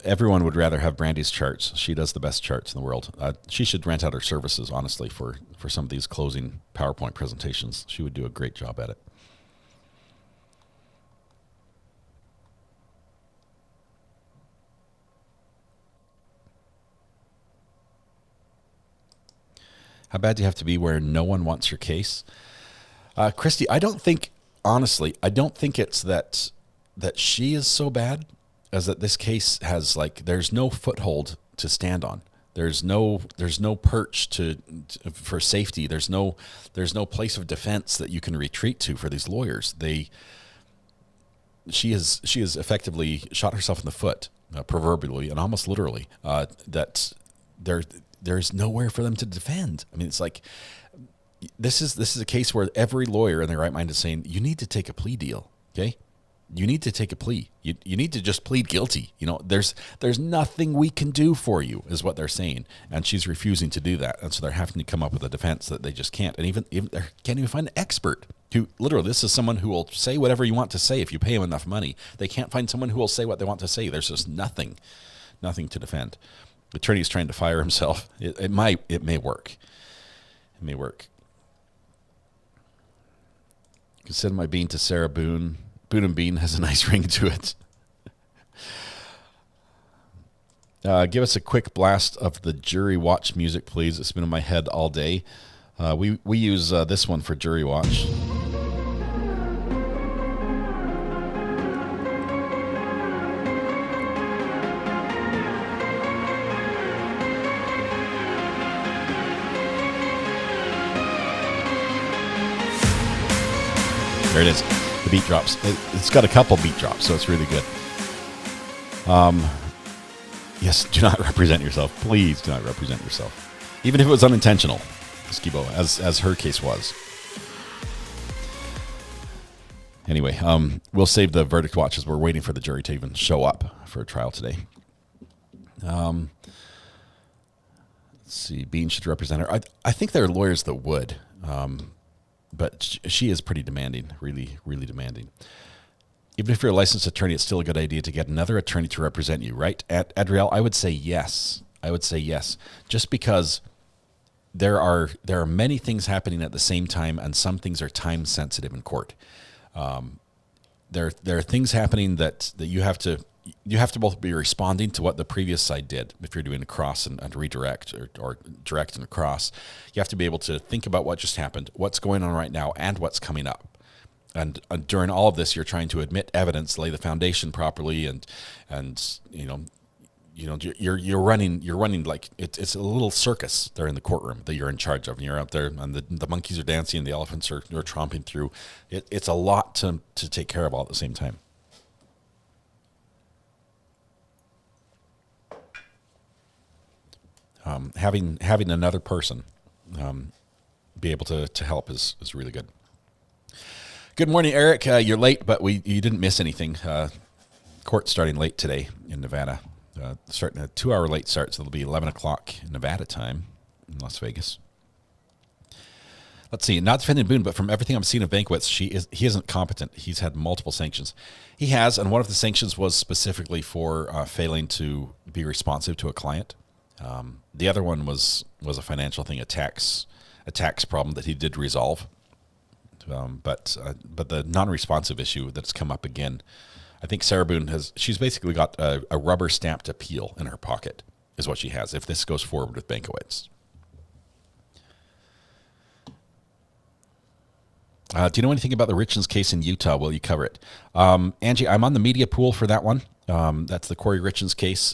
Speaker 3: Everyone would rather have Brandy's charts. She does the best charts in the world. She should rent out her services, honestly, for some of these closing PowerPoint presentations. She would do a great job at it. How bad do you have to be where no one wants your case? Christy, I don't think it's that she is so bad as that this case has, there's no foothold to stand on. There's no perch for safety. There's no place of defense that you can retreat to for these lawyers. She has effectively shot herself in the foot, proverbially and almost literally, that there's nowhere for them to defend. I mean, it's like this is a case where every lawyer in their right mind is saying, you need to take a plea deal, okay? You need to take a plea. You need to just plead guilty. There's nothing we can do for you, is what they're saying. And she's refusing to do that. And so they're having to come up with a defense that they just can't. And even they can't even find an expert who, literally, this is someone who will say whatever you want to say if you pay him enough money. They can't find someone who will say what they want to say. There's just nothing to defend. The attorney is trying to fire himself. It may work. It may work. Consider my bean to Sarah Boone. Boone and Bean has a nice ring to it. Give us a quick blast of the Jury Watch music, please. It's been in my head all day. We use this one for Jury Watch. There it is. The beat drops. It's got a couple beat drops, so it's really good. Yes, do not represent yourself. Please do not represent yourself. Even if it was unintentional, Skibo, as her case was. Anyway, we'll save the verdict watch as we're waiting for the jury to even show up for a trial today. Let's see. Bean should represent her. I think there are lawyers that would. But she is pretty demanding, really, really demanding. Even if you're a licensed attorney, it's still a good idea to get another attorney to represent you, right? Adriel, I would say yes. Just because there are many things happening at the same time, and some things are time sensitive in court. There are things happening that you have to both be responding to what the previous side did. If you're doing a cross and redirect, or direct and cross, you have to be able to think about what just happened, what's going on right now, and what's coming up. And during all of this, you're trying to admit evidence, lay the foundation properly, and you're running like it's a little circus there in the courtroom that you're in charge of, and you're out there, and the monkeys are dancing, and the elephants are tromping through. It's a lot to take care of all at the same time. Having another person be able to help is really good. Good morning, Eric. You're late, but you didn't miss anything. Court's starting late today in Nevada. Starting a 2-hour late start, so it'll be 11 o'clock Nevada time in Las Vegas. Let's see. Not defending Boone, but from everything I've seen of Banquets, he isn't competent. He's had multiple sanctions. He has, and one of the sanctions was specifically for failing to be responsive to a client. The other one was a financial thing, a tax problem that he did resolve. But the non-responsive issue that's come up again, I think Sarah Boone she's basically got a rubber stamped appeal in her pocket, is what she has, if this goes forward with Bankowitz. Do you know anything about the Richlands case in Utah? Will you cover it? Angie, I'm on the media pool for that one. That's the Corey Richlands case.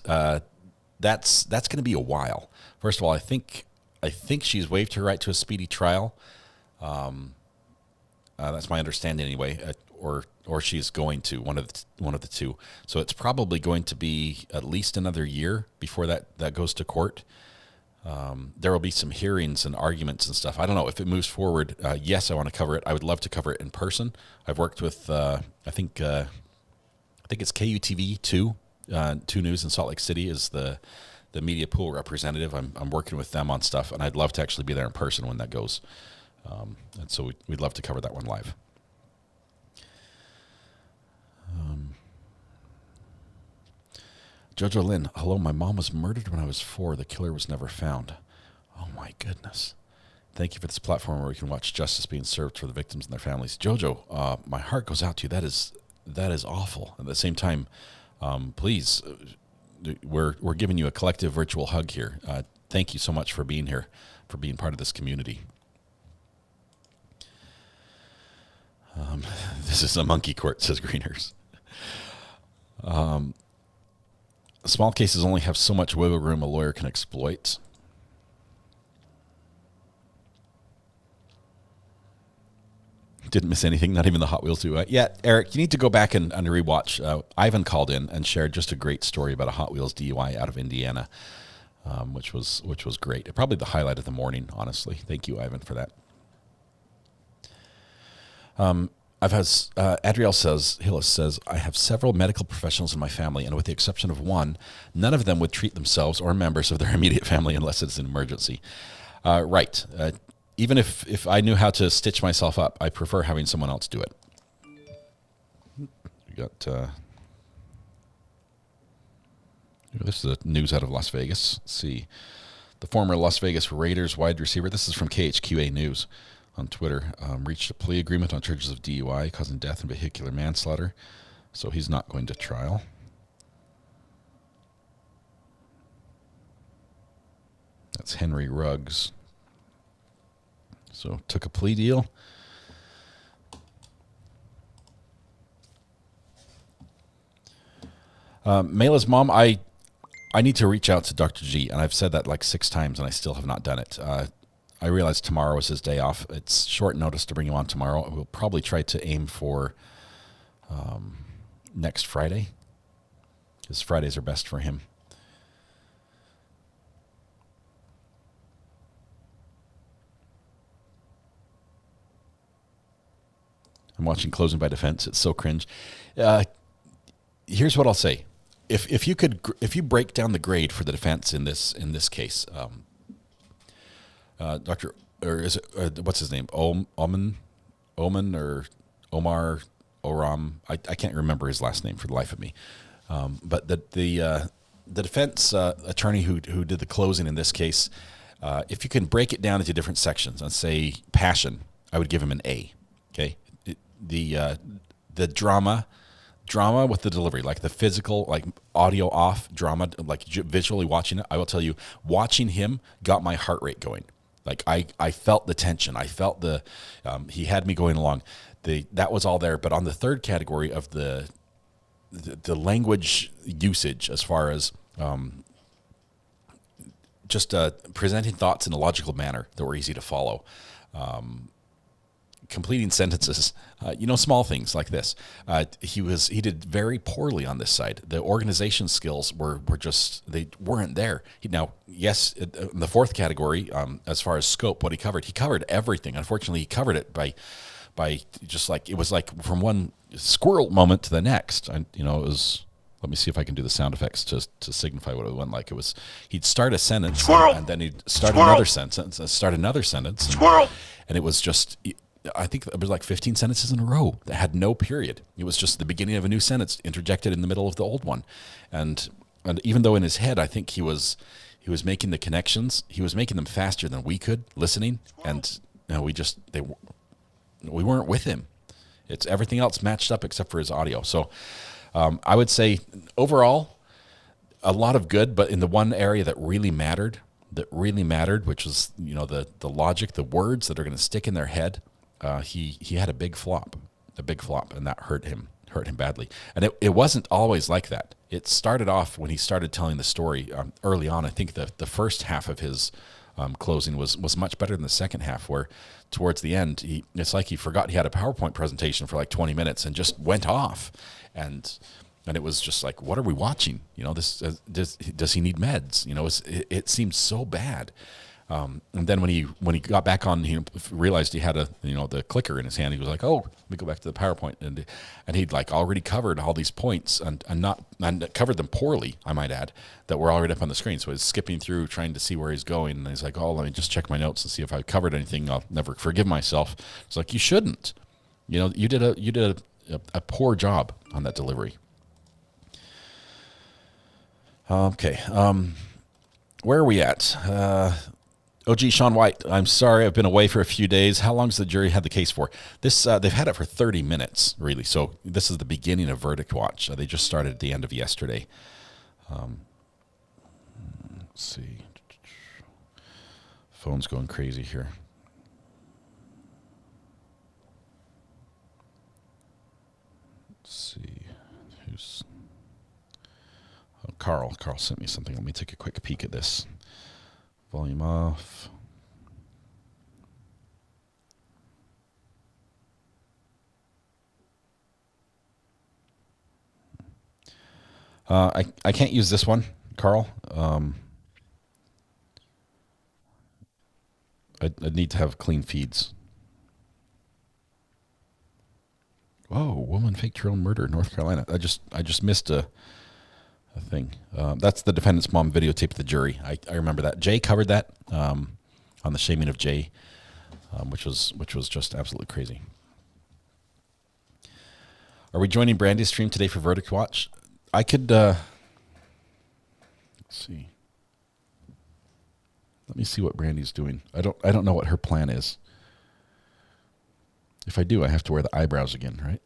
Speaker 3: That's going to be a while. First of all, I think she's waived her right to a speedy trial. That's my understanding anyway, or she's going to, one of the two. So it's probably going to be at least another year before that goes to court. There will be some hearings and arguments and stuff. I don't know if it moves forward. Yes, I want to cover it. I would love to cover it in person. I've worked with I think it's KUTV 2 News in Salt Lake City is the media pool representative. I'm working with them on stuff, and I'd love to actually be there in person when that goes. And so we'd love to cover that one live. Jojo Lynn, hello, my mom was murdered when I was 4. The killer was never found. Oh my goodness. Thank you for this platform where we can watch justice being served for the victims and their families. Jojo, my heart goes out to you. That is awful. At the same time, please, we're giving you a collective virtual hug here. Thank you so much for being here, for being part of this community. This is a monkey court, says Greeners. Small cases only have so much wiggle room a lawyer can exploit. Didn't miss anything, not even the Hot Wheels do. Yeah, Eric, you need to go back and rewatch. Ivan called in and shared just a great story about a Hot Wheels DUI out of Indiana, which was great. Probably the highlight of the morning, honestly. Thank you, Ivan, for that. Hillis says, I have several medical professionals in my family, and with the exception of one, none of them would treat themselves or members of their immediate family unless it's an emergency. Right. Even if I knew how to stitch myself up, I prefer having someone else do it. We got this is news out of Las Vegas. Let's see. The former Las Vegas Raiders wide receiver, this is from KHQA News on Twitter, reached a plea agreement on charges of DUI, causing death and vehicular manslaughter. So he's not going to trial. That's Henry Ruggs. So took a plea deal. Mayla's mom, I need to reach out to Dr. G, and I've said that like 6 times, and I still have not done it. I realize tomorrow is his day off. It's short notice to bring him on tomorrow. We'll probably try to aim for next Friday, because Fridays are best for him. I'm watching Closing by Defense. It's so cringe. Here's what I'll say: if you break down the grade for the defense in this case, Dr. or is it what's his name? Oman or Omar Oram. I can't remember his last name for the life of me. But the defense attorney who did the closing in this case, if you can break it down into different sections and say passion, I would give him an A. Okay, the drama with the delivery, like the physical, like audio off drama, like visually watching it. I will tell you, watching him got my heart rate going. Like I felt the tension. I felt he had me going along. That was all there. But on the third category of the language usage, as far as just presenting thoughts in a logical manner that were easy to follow, completing sentences, small things like this. He did very poorly on this side. The organization skills were just, they weren't there. Now, yes, in the fourth category, as far as scope, what he covered everything. Unfortunately, he covered it by just like, it was like from one squirrel moment to the next. And, it was, let me see if I can do the sound effects to signify what it went like. It was, he'd start a sentence, squirrel, and then he'd start another sentence, squirrel, and it was just, I think it was like 15 sentences in a row that had no period. It was just the beginning of a new sentence interjected in the middle of the old one. And even though in his head, I think he was making the connections, he was making them faster than we could listening. And we weren't with him. It's everything else matched up except for his audio. So I would say overall, a lot of good, but in the one area that really mattered, which was, the logic, the words that are going to stick in their head, he had a big flop, and that hurt him badly. And it wasn't always like that. It started off when he started telling the story early on. I think the first half of his closing was much better than the second half, where towards the end, it's like he forgot he had a PowerPoint presentation for like 20 minutes and just went off. And it was just like, what are we watching? This does he need meds? It seemed so bad. And then when he got back on, he realized he had the clicker in his hand. He was like, oh, let me go back to the PowerPoint, and he'd like already covered all these points and covered them poorly, I might add, that were already up on the screen. So he's skipping through trying to see where he's going, and he's like, oh, let me just check my notes and see if I covered anything. I'll never forgive myself. It's like, you shouldn't. You did a poor job on that delivery. Okay, where are we at? OG Sean White, I'm sorry, I've been away for a few days. How long has the jury had the case for? This they've had it for 30 minutes, really. So this is the beginning of verdict watch. They just started at the end of yesterday. Let's see. Phone's going crazy here. Let's see. Who's... Oh, Carl sent me something. Let me take a quick peek at this. Volume off. I can't use this one, Carl. I'd need to have clean feeds. Whoa, woman faked her own murder, North Carolina. I just missed a thing. That's the defendant's mom videotaped the jury. I remember that. Jay covered that on the shaming of Jay, which was just absolutely crazy. Are we joining Brandy's stream today for Verdict Watch? I could let's see. Let me see what Brandy's doing. I don't know what her plan is. If I do, I have to wear the eyebrows again, right?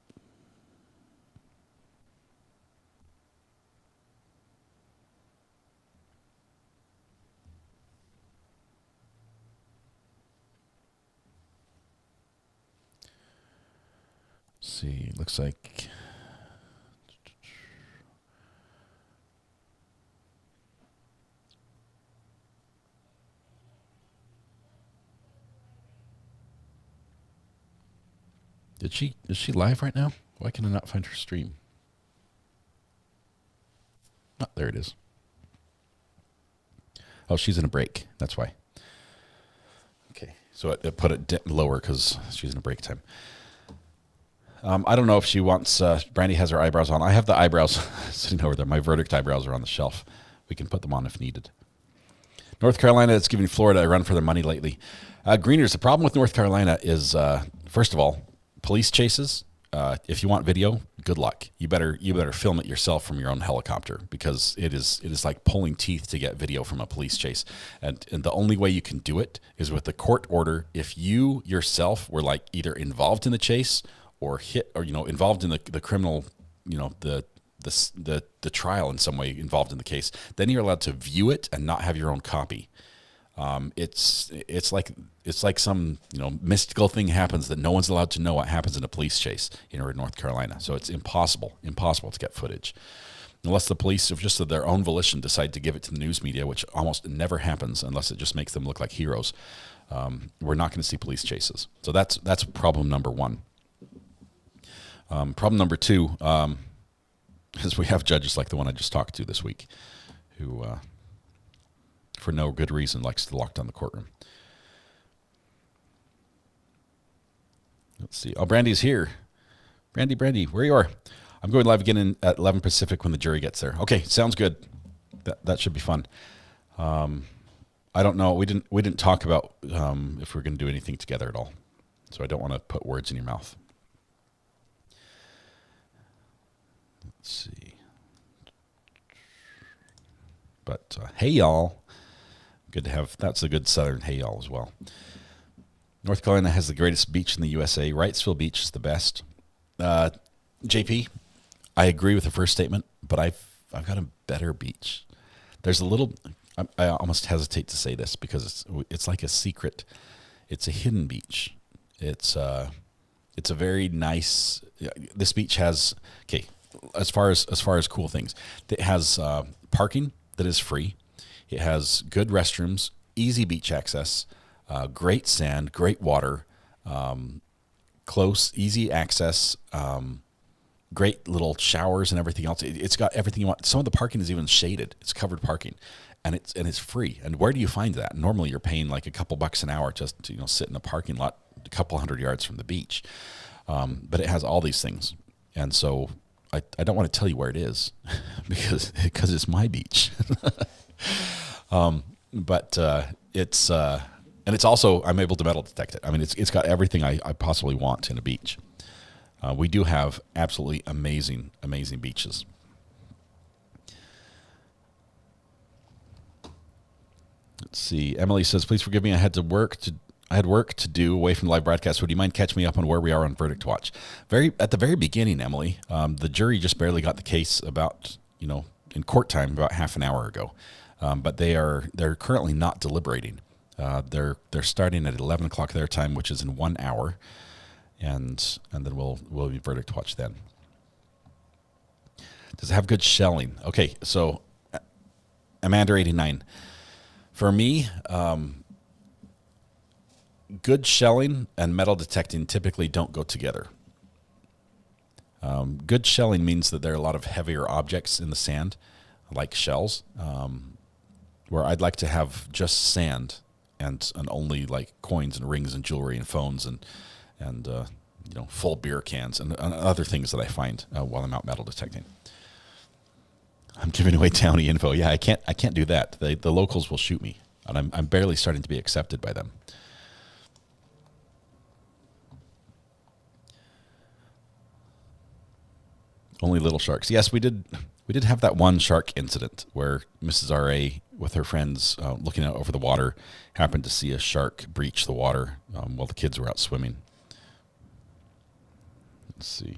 Speaker 3: See, looks like is she live right now? Why can I not find her stream? Oh, there it is. Oh, she's in a break. That's why. Okay, so I put it lower because she's in a break time. I don't know if she wants... Brandy has her eyebrows on. I have the eyebrows sitting over there. My verdict eyebrows are on the shelf. We can put them on if needed. North Carolina is giving Florida a run for their money lately. Greeners, the problem with North Carolina is, first of all, police chases if you want video, good luck. You better film it yourself from your own helicopter, because it is like pulling teeth to get video from a police chase. And the only way you can do it is with the court order. If you yourself were like either involved in the chase or involved in the criminal, the trial in some way, involved in the case, then you're allowed to view it and not have your own copy. It's like some mystical thing happens that no one's allowed to know what happens in a police chase in North Carolina. So it's impossible to get footage unless the police, of just of their own volition, decide to give it to the news media, which almost never happens unless it just makes them look like heroes. We're not going to see police chases. So that's problem number one. Problem number two is we have judges like the one I just talked to this week who, for no good reason, likes to lock down the courtroom. Let's see. Oh, Brandy's here. Brandy, where you are? I'm going live again at 11 Pacific when the jury gets there. Okay, sounds good. That should be fun. I don't know. We didn't talk about if we're going to do anything together at all, so I don't want to put words in your mouth. Let's see. But hey, y'all. Good to have. That's a good Southern hey, y'all as well. North Carolina has the greatest beach in the USA. Wrightsville Beach is the best. JP, I agree with the first statement, but I've got a better beach. There's a little. I almost hesitate to say this because it's like a secret. It's a hidden beach. It's a very nice. This beach has as far as cool things. It has parking that is free. It has good restrooms, easy beach access, great sand, great water, close, easy access, great little showers and everything else. It's got everything you want. Some of the parking is even shaded. It's covered parking, and it's free. And where do you find that? Normally, you're paying like a couple bucks an hour just to sit in a parking lot a couple hundred yards from the beach. But it has all these things, and so I don't want to tell you where it is because it's my beach. But it's also, I'm able to metal detect it. I mean, it's got everything I possibly want in a beach. We do have absolutely amazing beaches. Let's see. Emily says, please forgive me. I had work to do away from the live broadcast. Would you mind catching me up on where we are on verdict watch? At the very beginning, Emily, the jury just barely got the case about, in court time about half an hour ago. But they're currently not deliberating. They're starting at 11 o'clock their time, which is in 1 hour, and then we'll be verdict watch then. Does it have good shelling? Okay, so Amanda 89. For me, good shelling and metal detecting typically don't go together. Good shelling means that there are a lot of heavier objects in the sand, like shells, where I'd like to have just sand and only like coins and rings and jewelry and phones and full beer cans and other things that I find while I'm out metal detecting. I'm giving away townie info. Yeah, I can't do that. The locals will shoot me, and I'm barely starting to be accepted by them. Only little sharks. Yes, we did have that one shark incident where Mrs. R.A. with her friends looking out over the water happened to see a shark breach the water while the kids were out swimming. Let's see.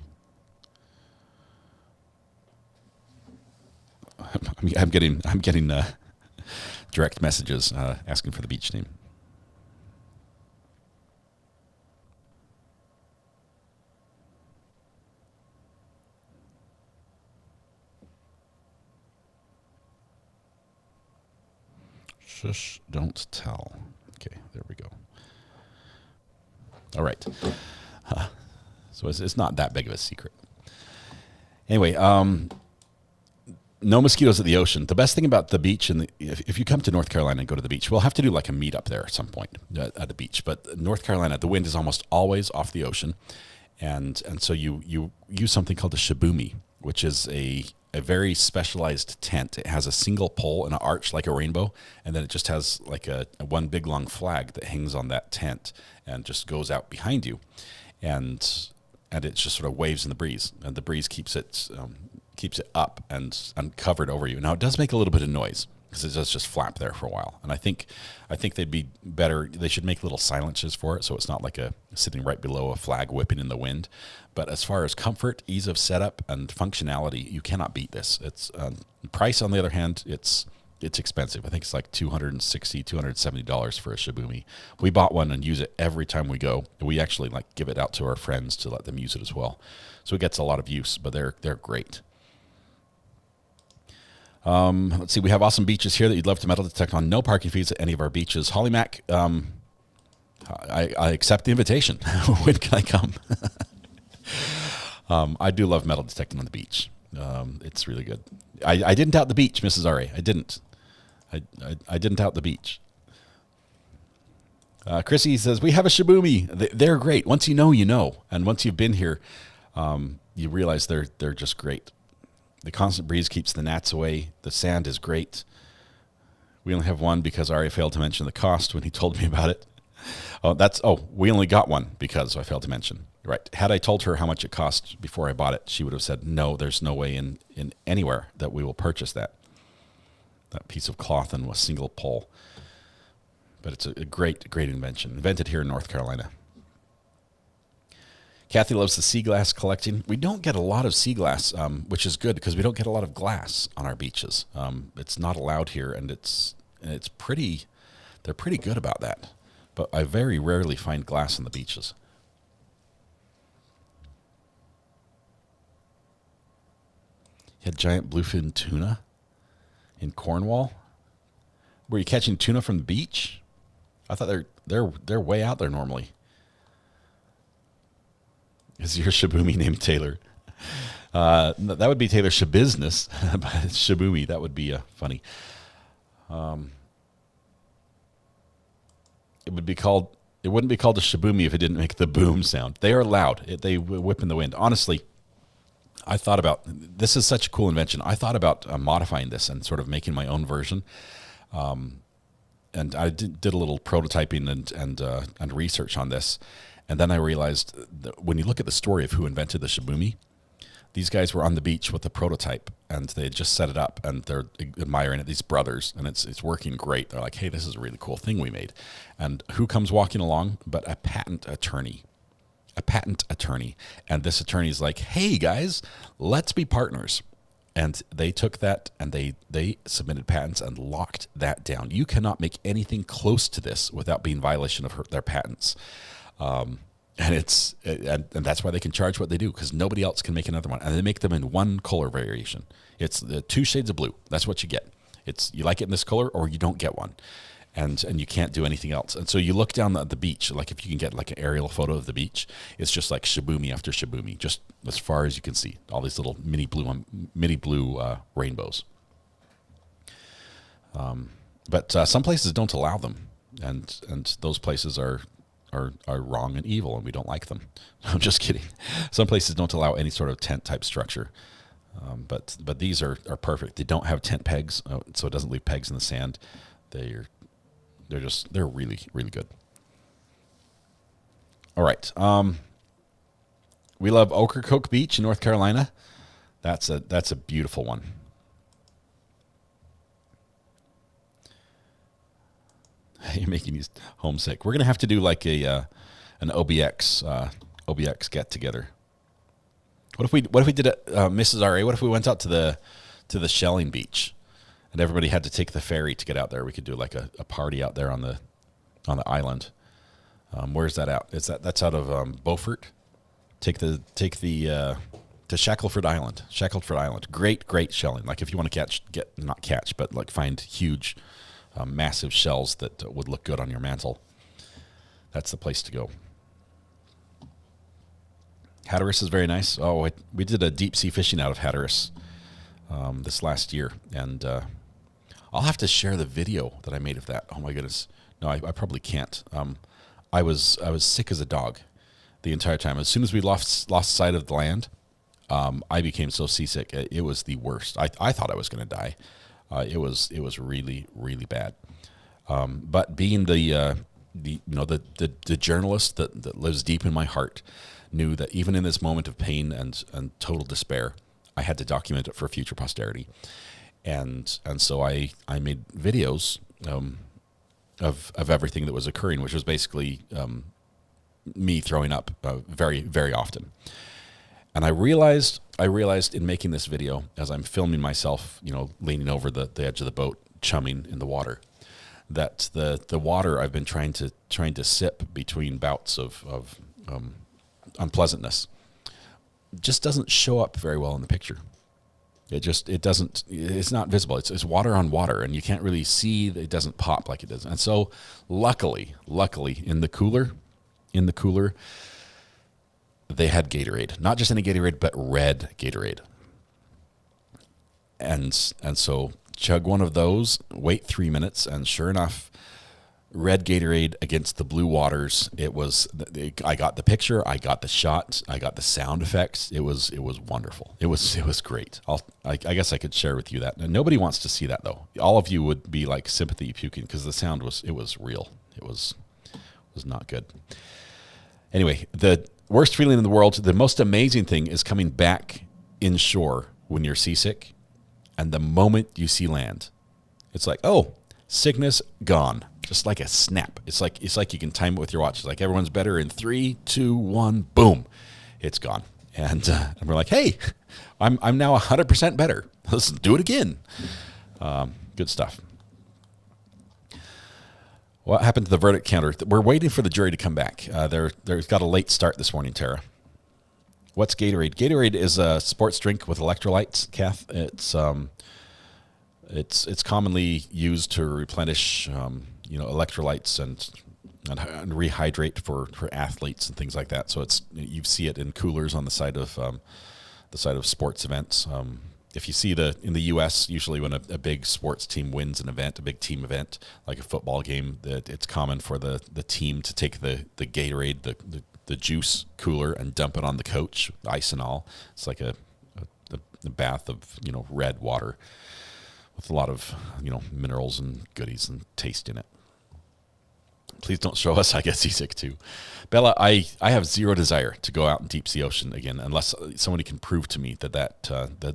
Speaker 3: I'm getting direct messages asking for the beach name. Shush, don't tell. Okay, there we go. All right. So it's not that big of a secret. Anyway, no mosquitoes at the ocean. The best thing about the beach, and if you come to North Carolina and go to the beach, we'll have to do like a meetup there at some point at the beach. But North Carolina, the wind is almost always off the ocean, and so you use something called a shaboomy, which is a very specialized tent. It has a single pole and an arch like a rainbow, and then it just has like a one big long flag that hangs on that tent and just goes out behind you. And and it just sort of waves in the breeze, and the breeze keeps it up and covered over you. Now it does make a little bit of noise because it does just flap there for a while, and I think they'd be better. They should make little silences for it so it's not like sitting right below a flag whipping in the wind. But as far as comfort, ease of setup, and functionality, you cannot beat this. It's price, on the other hand, it's expensive. I think it's like $260, $270 for a Shibumi. We bought one and use it every time we go. We actually give it out to our friends to let them use it as well. So it gets a lot of use, but they're great. Let's see. We have awesome beaches here that you'd love to metal detect on. No parking fees at any of our beaches. Holly Mac, I accept the invitation. When can I come? I do love metal detecting on the beach. It's really good. I didn't out the beach, Mrs. R.A. I didn't. I didn't out the beach. Chrissy says, we have a Shibumi. They're great. Once you know, you know. And once you've been here, you realize they're just great. The constant breeze keeps the gnats away. The sand is great. We only have one because Ari failed to mention the cost when he told me about it. We only got one because I failed to mention. Right. Had I told her how much it cost before I bought it, she would have said, no, there's no way in anywhere that we will purchase that piece of cloth and a single pole. But it's a great, great invention. Invented here in North Carolina. Kathy loves the sea glass collecting. We don't get a lot of sea glass, which is good because we don't get a lot of glass on our beaches. It's not allowed here, and they're pretty good about that. But I very rarely find glass on the beaches. You had giant bluefin tuna in Cornwall. Were you catching tuna from the beach? I thought they're way out there normally. Is your Shibumi named Taylor? That would be Taylor Shabusiness, but Shibumi, that would be funny. It wouldn't be called a Shibumi if it didn't make the boom sound. They are loud. They whip in the wind. Honestly, I thought about, this is such a cool invention. I thought about modifying this and sort of making my own version. And I did a little prototyping and research on this. And then I realized that when you look at the story of who invented the Shibumi, these guys were on the beach with the prototype, and they had just set it up, and they're admiring it, these brothers, and it's working great. They're like, hey, this is a really cool thing we made. And who comes walking along but a patent attorney. And this attorney's like, hey, guys, let's be partners. And they took that, and they submitted patents and locked that down. You cannot make anything close to this without being in violation of their patents. And that's why they can charge what they do, because nobody else can make another one, and they make them in one color variation. It's the 2 shades of blue. That's what you get. You like it in this color, or you don't get one, and you can't do anything else. And so you look down at the beach, like if you can get like an aerial photo of the beach, it's just like Shibumi after Shibumi, just as far as you can see. All these little mini blue rainbows. But some places don't allow them, and those places are wrong and evil, and we don't like them. I'm just kidding. Some places don't allow any sort of tent type structure, but these are perfect. They don't have tent pegs, so it doesn't leave pegs in the sand. They're really, really good. All right. We love Ocracoke Beach in North Carolina. That's a beautiful one. You're making me homesick. We're gonna have to do like an OBX get together. What if we did a Mrs. RA? What if we went out to the Shelling Beach, and everybody had to take the ferry to get out there? We could do like a party out there on the island. Where's that out? That's out of Beaufort. Take the to Shackleford Island. Great shelling. Like if you want to but find huge. Massive shells that would look good on your mantle. That's the place to go. Hatteras is very nice. Oh, we did a deep sea fishing out of Hatteras this last year, and I'll have to share the video that I made of that. Oh my goodness, no, I probably can't. I was sick as a dog the entire time. As soon as we lost sight of the land, I became so seasick. It was the worst. I thought I was going to die. It was really, really bad. But being the the journalist that lives deep in my heart knew that even in this moment of pain and total despair, I had to document it for future posterity. And so I made videos of everything that was occurring, which was basically me throwing up very, very often. And I realized in making this video, as I'm filming myself, leaning over the edge of the boat, chumming in the water, that the water I've been trying to sip between bouts of unpleasantness just doesn't show up very well in the picture. It's not visible. It's water on water, and you can't really see. It doesn't pop like it does. And so luckily in the cooler, they had Gatorade. Not just any Gatorade, but red Gatorade. And so chug one of those, wait 3 minutes, and sure enough, red Gatorade against the blue waters. I got the picture, I got the shot, I got the sound effects. It was wonderful. It was great. I guess I could share with you that. And nobody wants to see that though. All of you would be like sympathy puking because the sound was real. It was not good. Anyway, the worst feeling in the world, the most amazing thing is coming back inshore when you're seasick, and the moment you see land, it's like, oh, sickness gone, just like a snap. It's like you can time it with your watch. It's like everyone's better in 3, 2, 1, boom, it's gone. And we're like, hey, I'm now 100% better. Let's do it again. Good stuff. What happened to the verdict counter? We're waiting for the jury to come back. There's got a late start this morning, Tara. What's Gatorade? Gatorade is a sports drink with electrolytes, Kath. It's commonly used to replenish, electrolytes and rehydrate for athletes and things like that. So you see it in coolers on the side of sports events. If you see in the U.S., usually when a big sports team wins an event, a big team event, like a football game, that it's common for the team to take the Gatorade, the juice cooler, and dump it on the coach, ice and all. It's like a bath of red water with a lot of minerals and goodies and taste in it. Please don't show us I get seasick too. Bella, I have zero desire to go out in deep sea ocean again unless somebody can prove to me that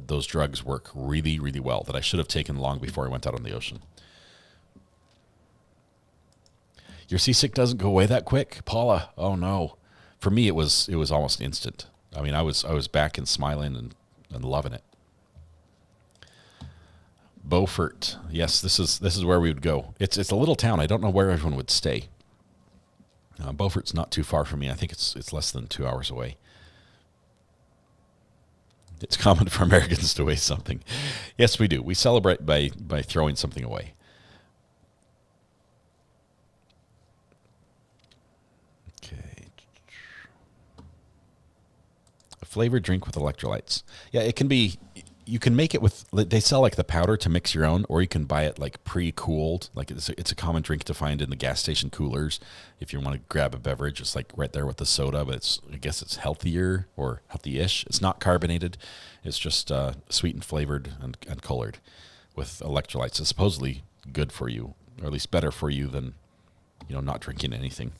Speaker 3: those drugs work really, really well, that I should have taken long before I went out on the ocean. Your seasick doesn't go away that quick? Paula, oh no. For me, it was almost instant. I mean, I was back and smiling and loving it. Beaufort, yes, this is where we would go. It's a little town. I don't know where everyone would stay. Beaufort's not too far from me. I think it's less than 2 hours away. It's common for Americans to waste something. Yes, we do. We celebrate by throwing something away. Okay. A flavored drink with electrolytes. Yeah, it can be. You can make it with, they sell like the powder to mix your own, or you can buy it like pre-cooled. Like it's a common drink to find in the gas station coolers. If you want to grab a beverage, it's like right there with the soda, but I guess it's healthier or healthy-ish. It's not carbonated. It's just sweet and flavored and colored with electrolytes. It's supposedly good for you, or at least better for you than, not drinking anything.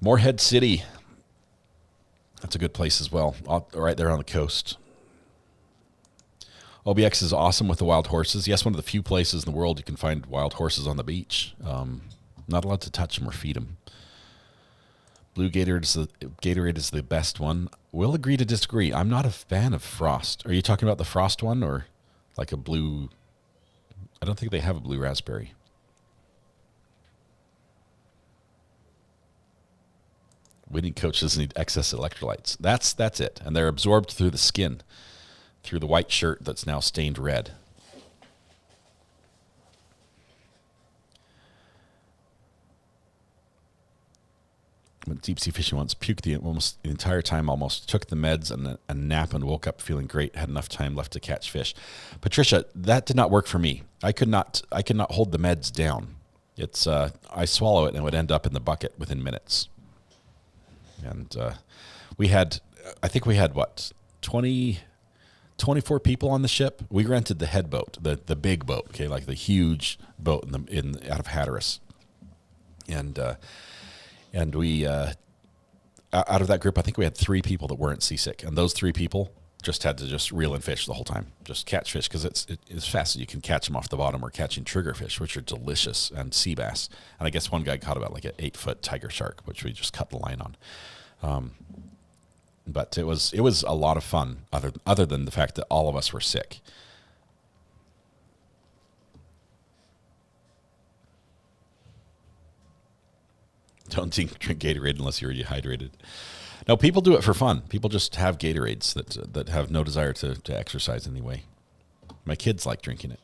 Speaker 3: Morehead City. That's a good place as well, right there on the coast. OBX is awesome with the wild horses. Yes, one of the few places in the world you can find wild horses on the beach. Not allowed to touch them or feed them. Blue Gatorade is the best one. We'll agree to disagree. I'm not a fan of Frost. Are you talking about the Frost one or like a blue? I don't think they have a blue raspberry. Winning coaches need excess electrolytes. That's it. And they're absorbed through the skin, through the white shirt that's now stained red. Went deep sea fishing once, puked the entire time almost, took the meds and a nap and woke up feeling great, had enough time left to catch fish. Patricia, that did not work for me. I could not hold the meds down. It's I swallow it and it would end up in the bucket within minutes. And I think we had what, 24 people on the ship. We rented the head boat, the big boat, okay, like the huge boat out of Hatteras. and we out of that group, I think we had 3 people that weren't seasick, and those 3 people just had to just reel in fish the whole time, just catch fish, because it's as fast as you can catch them off the bottom. We're catching triggerfish, which are delicious, and sea bass. And I guess one guy caught about like an 8-foot tiger shark, which we just cut the line on. But it was a lot of fun, other than the fact that all of us were sick. Don't drink Gatorade unless you're dehydrated. No, people do it for fun. People just have Gatorades that have no desire to exercise anyway. My kids like drinking it.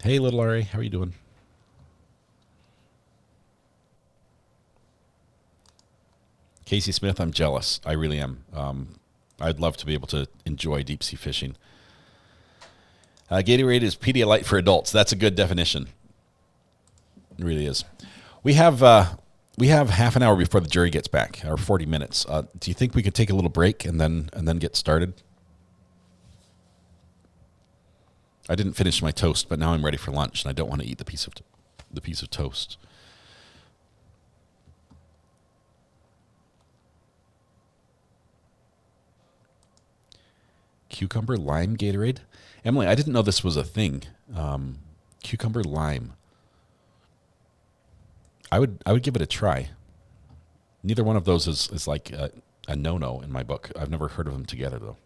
Speaker 3: Hey, little Ari, how are you doing? Casey Smith, I'm jealous. I really am. I'd love to be able to enjoy deep sea fishing. Gatorade is Pedialyte for adults. That's a good definition. It really is. We have half an hour before the jury gets back, or 40 minutes. Do you think we could take a little break and then get started? I didn't finish my toast, but now I'm ready for lunch, and I don't want to eat the piece of toast. Cucumber lime Gatorade? Emily, I didn't know this was a thing. Cucumber lime. I would give it a try. Neither one of those is like a no-no in my book. I've never heard of them together, though.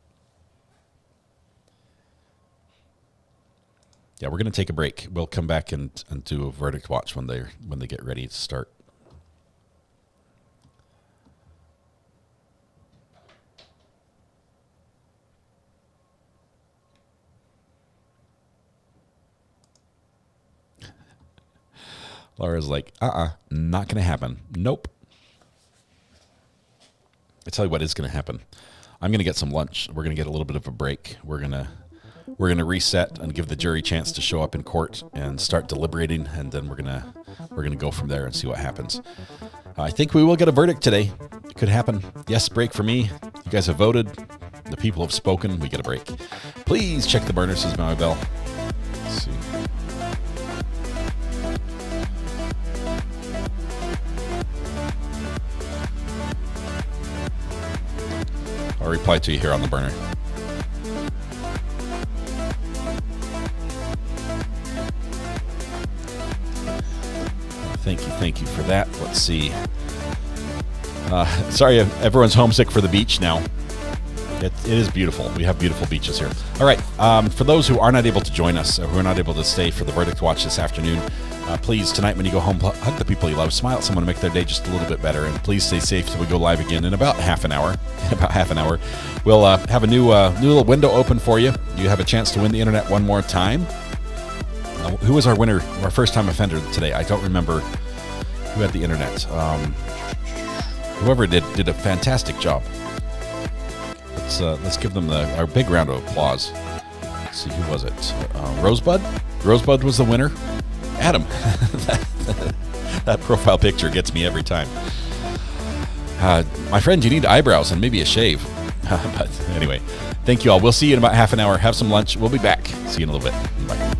Speaker 3: Yeah, we're going to take a break. We'll come back and do a verdict watch when they get ready to start. Laura's like, not going to happen. Nope. I tell you what is going to happen. I'm going to get some lunch. We're going to get a little bit of a break. We're going to reset and give the jury a chance to show up in court and start deliberating, and then we're going to go from there and see what happens. I think we will get a verdict today. It could happen. Yes, break for me. You guys have voted. The people have spoken. We get a break. Please check the burner, says Maui Bell. Let's see. I'll reply to you here on the burner. Thank you for that. Let's see. Sorry, everyone's homesick for the beach now. It is beautiful. We have beautiful beaches here. All right. For those who are not able to join us, who are not able to stay for the verdict watch this afternoon, please, tonight when you go home, hug the people you love, smile at someone to make their day just a little bit better, and please stay safe till we go live again in about half an hour. We'll have a new little window open for you. You have a chance to win the internet one more time. Who was our winner, our first-time offender today? I don't remember who had the internet. Whoever did a fantastic job. Let's give them our big round of applause. Let's see, who was it? Rosebud? Rosebud was the winner. Adam. That profile picture gets me every time. My friend, you need eyebrows and maybe a shave. But anyway, thank you all. We'll see you in about half an hour. Have some lunch. We'll be back. See you in a little bit. Bye.